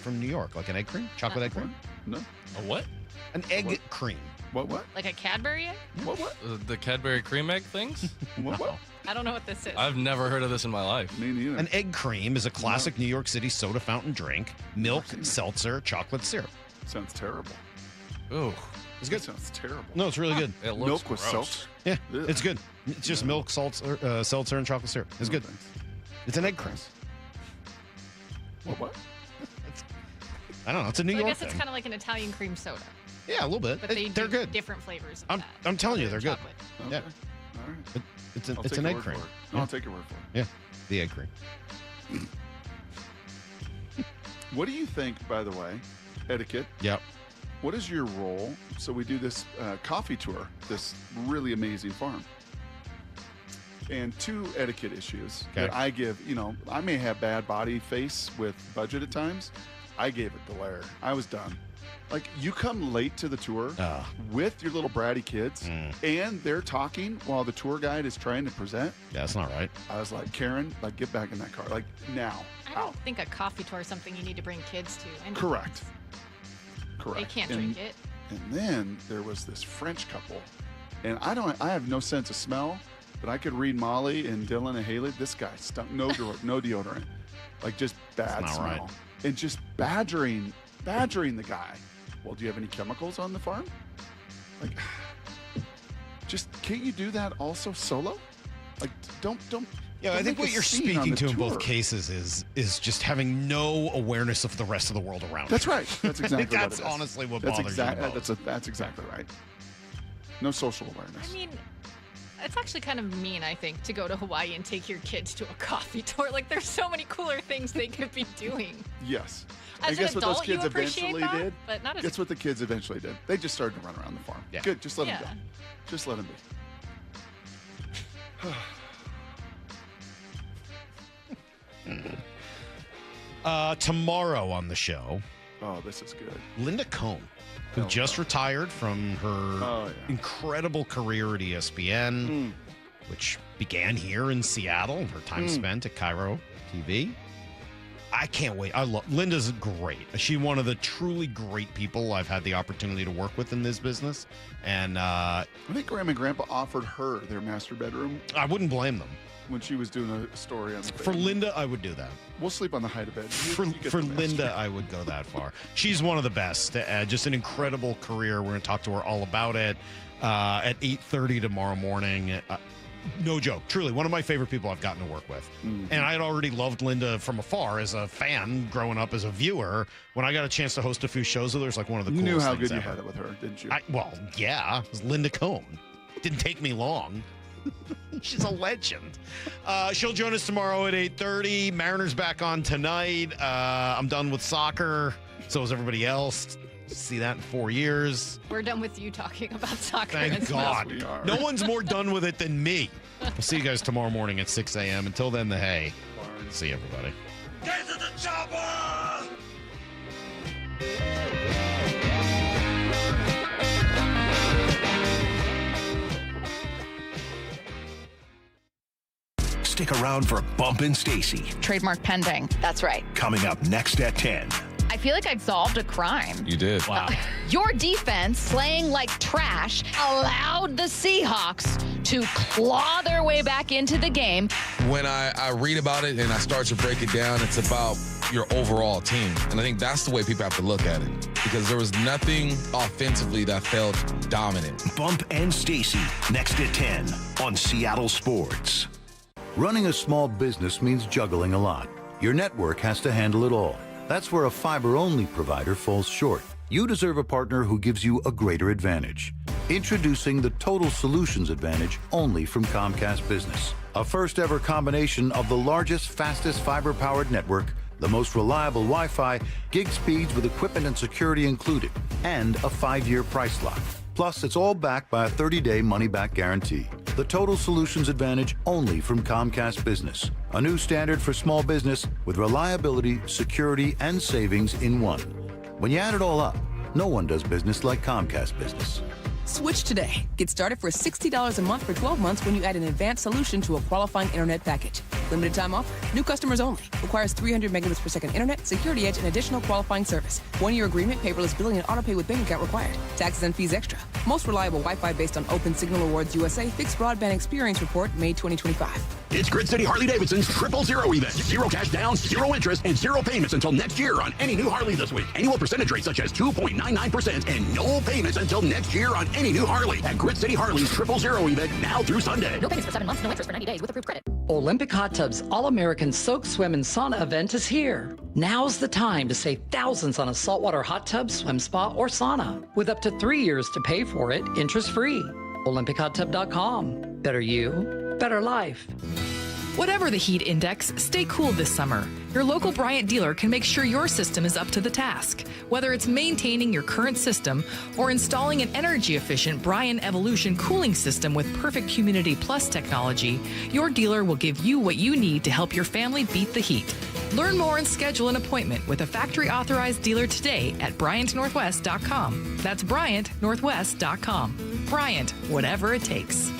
From New York, like an egg cream? Chocolate egg cream? No. A what? An egg cream. What? Like a Cadbury egg? What? The Cadbury cream egg things? What? I don't know what this is. I've never heard of this in my life. Me neither. An egg cream is a classic New York City soda fountain drink. Milk, seltzer, chocolate syrup. Sounds terrible. Ooh. It's good. Sounds terrible. No, it's really good. It looks Milk with gross. seltzer? Yeah, it's good. It's just milk, seltzer, and chocolate syrup. It's good. Thanks. It's an egg cream. What? I don't know. It's a New I York guess it's thing. kind of like an Italian cream soda. Yeah, a little bit. But they're They're good. different flavors of that. I'm telling you, they're good. Chocolate. Yeah. All right. It's I'll it's take an your egg word cream. for it. Yeah. I'll take your word for it. Yeah, the egg cream. What do you think, by the way, etiquette? Yep. What is your role? So we do this coffee tour, this really amazing farm. And 2 etiquette issues that I give, I may have bad body face with budget at times. I gave it the Lair. I was done. Like, you come late to the tour with your little bratty kids, and they're talking while the tour guide is trying to present. Yeah, that's not right. I was like, Karen, get back in that car. Like, now. I don't think a coffee tour is something you need to bring kids to. And Correct. They can't drink it. And then there was this French couple, and I have no sense of smell, but I could read Molly and Dylan and Haley. This guy stunk, no deodorant, like just bad That's not smell, right. and just badgering the guy. Well, do you have any chemicals on the farm? Like, just can't you do that also solo? Like, don't. Yeah, I don't think make what a you're scene on speaking the to in tour. both cases is just having no awareness of the rest of the world around That's you. right. That's exactly I think that's what it is. honestly what That's bothers you the most. That's exactly right. No social awareness. I mean, it's actually kind of mean, I think, to go to Hawaii and take your kids to a coffee tour. Like, there's so many cooler things they could be doing. Yes. As and guess an what those adult, you kids appreciate eventually that, did? but not as Guess what the kids eventually did? They just started to run around the farm. Yeah. Good. Just let them Yeah. go. Just let them be. Tomorrow on the show, Oh, this is good. Linda Cohn, who just retired from her incredible career at ESPN, which began here in Seattle, her time spent at Cairo TV. I can't wait. Linda's great. She's one of the truly great people I've had the opportunity to work with in this business. And I think Grandma and Grandpa offered her their master bedroom I wouldn't blame them. when she was doing a story on the For thing. Linda, I would do that. We'll sleep on the height of bed. For Linda, I would go that far. She's one of the best. Just an incredible career. We're going to talk to her all about it at 8:30 tomorrow morning. No joke. Truly, one of my favorite people I've gotten to work with. And I had already loved Linda from afar as a fan, growing up as a viewer. When I got a chance to host a few shows with her, it's like one of the You coolest knew how things good you ever. had it with her, didn't you? Well, yeah. It was Linda Cohn. Didn't take me long. She's a legend. She'll join us tomorrow at 8:30. Mariners back on tonight. I'm done with soccer. So is everybody else. See that in 4 years. We're done with you talking about soccer. Thank as well. God. No one's more done with it than me. We'll see you guys tomorrow morning at 6 a.m. Until then, the hay. See you, everybody. Get to the chopper! Stick around for Bumpin' Stacy. Trademark pending. That's right. Coming up next at 10. I feel like I've solved a crime. You did. Wow. Your defense, slaying like trash, allowed the Seahawks to claw their way back into the game. When I read about it and I start to break it down, it's about your overall team. And I think that's the way people have to look at it, because there was nothing offensively that felt dominant. Bump and Stacy next at 10 on Seattle Sports. Running a small business means juggling a lot. Your network has to handle it all. That's where a fiber-only provider falls short. You deserve a partner who gives you a greater advantage. Introducing the Total Solutions Advantage only from Comcast Business. A first-ever combination of the largest, fastest fiber-powered network, the most reliable Wi-Fi, gig speeds with equipment and security included, and a 5-year price lock. Plus, it's all backed by a 30-day money-back guarantee. The Total Solutions Advantage only from Comcast Business. A new standard for small business with reliability, security, and savings in one. When you add it all up, no one does business like Comcast Business. Switch today. Get started for $60 a month for 12 months when you add an advanced solution to a qualifying internet package. Limited time offer. New customers only. Requires 300 megabits per second internet, security edge, and additional qualifying service. 1-year agreement, paperless billing, and autopay with bank account required. Taxes and fees extra. Most reliable Wi-Fi based on Open Signal Awards USA Fixed Broadband Experience Report, May 2025. It's Grid City Harley-Davidson's 000 event. 0 cash down, 0 interest, and 0 payments until next year on any new Harley this week. Annual percentage rates such as 2.99% and no payments until next year on any new Harley. At Grid City Harley's 000 event now through Sunday. No payments for 7 months, no interest for 90 days with approved credit. Olympic Hot Tub's All-American Soak, Swim, and Sauna event is here. Now's the time to save thousands on a saltwater hot tub, swim spa, or sauna. With up to 3 years to pay for it, interest-free. OlympicHotTub.com. Better you, better life. Whatever the heat index, stay cool this summer. Your local Bryant dealer can make sure your system is up to the task. Whether it's maintaining your current system or installing an energy-efficient Bryant Evolution cooling system with perfect Humidity Plus technology, your dealer will give you what you need to help your family beat the heat. Learn more and schedule an appointment with a factory-authorized dealer today at BryantNorthwest.com. That's BryantNorthwest.com. Bryant, whatever it takes.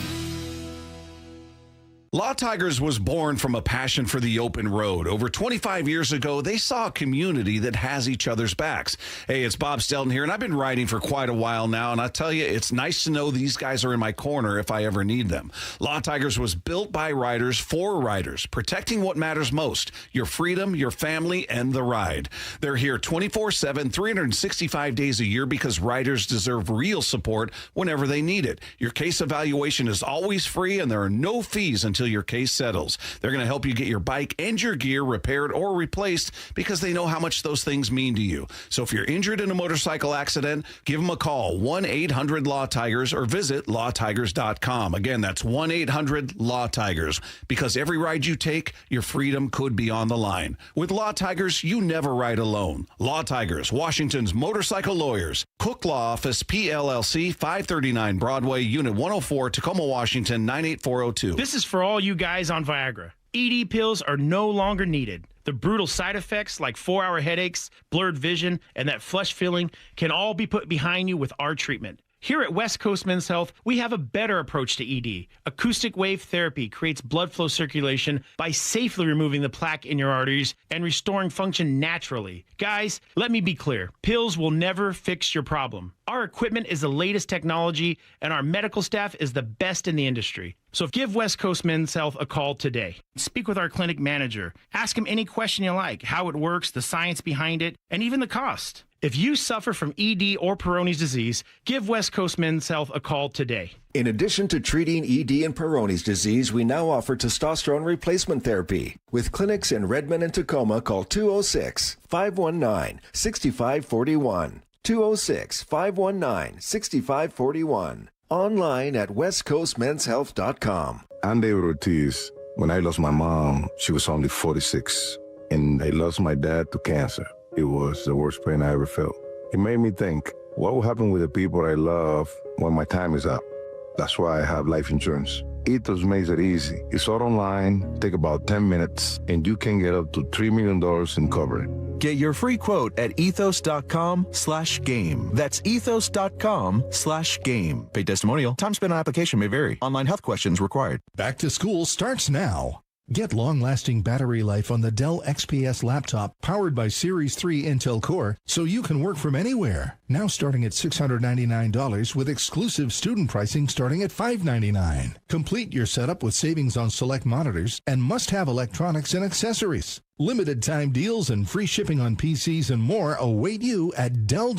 Law Tigers was born from a passion for the open road. Over 25 years ago, they saw a community that has each other's backs. Hey, it's Bob Stelton here, and I've been writing for quite a while now, and I tell you, it's nice to know these guys are in my corner if I ever need them. Law Tigers was built by riders for riders, protecting what matters most, your freedom, your family, and the ride. They're here 24/7, 365 days a year because riders deserve real support whenever they need it. Your case evaluation is always free, and there are no fees until your case settles. They're going to help you get your bike and your gear repaired or replaced because they know how much those things mean to you. So if you're injured in a motorcycle accident, give them a call, 1-800-LAW-TIGERS, or visit lawtigers.com. Again, that's 1-800-LAW-TIGERS, because every ride you take, your freedom could be on the line. With Law Tigers, you never ride alone. Law Tigers, Washington's motorcycle lawyers. Cook Law Office, PLLC, 539 Broadway, Unit 104, Tacoma, Washington, 98402. This is for all you guys on Viagra. ED pills are no longer needed. The brutal side effects like 4-hour headaches, blurred vision, and that flush feeling can all be put behind you with our treatment. Here at West Coast Men's Health, we have a better approach to ED. Acoustic wave therapy creates blood flow circulation by safely removing the plaque in your arteries and restoring function naturally. Guys, let me be clear. Pills will never fix your problem. Our equipment is the latest technology, and our medical staff is the best in the industry. So give West Coast Men's Health a call today. Speak with our clinic manager. Ask him any question you like, how it works, the science behind it, and even the cost. If you suffer from ED or Peyronie's disease, give West Coast Men's Health a call today. In addition to treating ED and Peyronie's disease, we now offer testosterone replacement therapy. With clinics in Redmond and Tacoma, call 206-519-6541. 206-519-6541. Online at westcoastmenshealth.com. I'm David Ortiz. When I lost my mom, she was only 46. And I lost my dad to cancer. It was the worst pain I ever felt. It made me think, what will happen with the people I love when my time is up? That's why I have life insurance. Ethos makes it easy. It's all online, take about 10 minutes, and you can get up to $3 million in coverage. Get your free quote at ethos.com/game. That's ethos.com/game. Paid testimonial. Time spent on application may vary. Online health questions required. Back to school starts now. Get long-lasting battery life on the Dell XPS laptop powered by Series 3 Intel Core so you can work from anywhere. Now starting at $699 with exclusive student pricing starting at $599. Complete your setup with savings on select monitors and must-have electronics and accessories. Limited time deals and free shipping on PCs and more await you at Dell.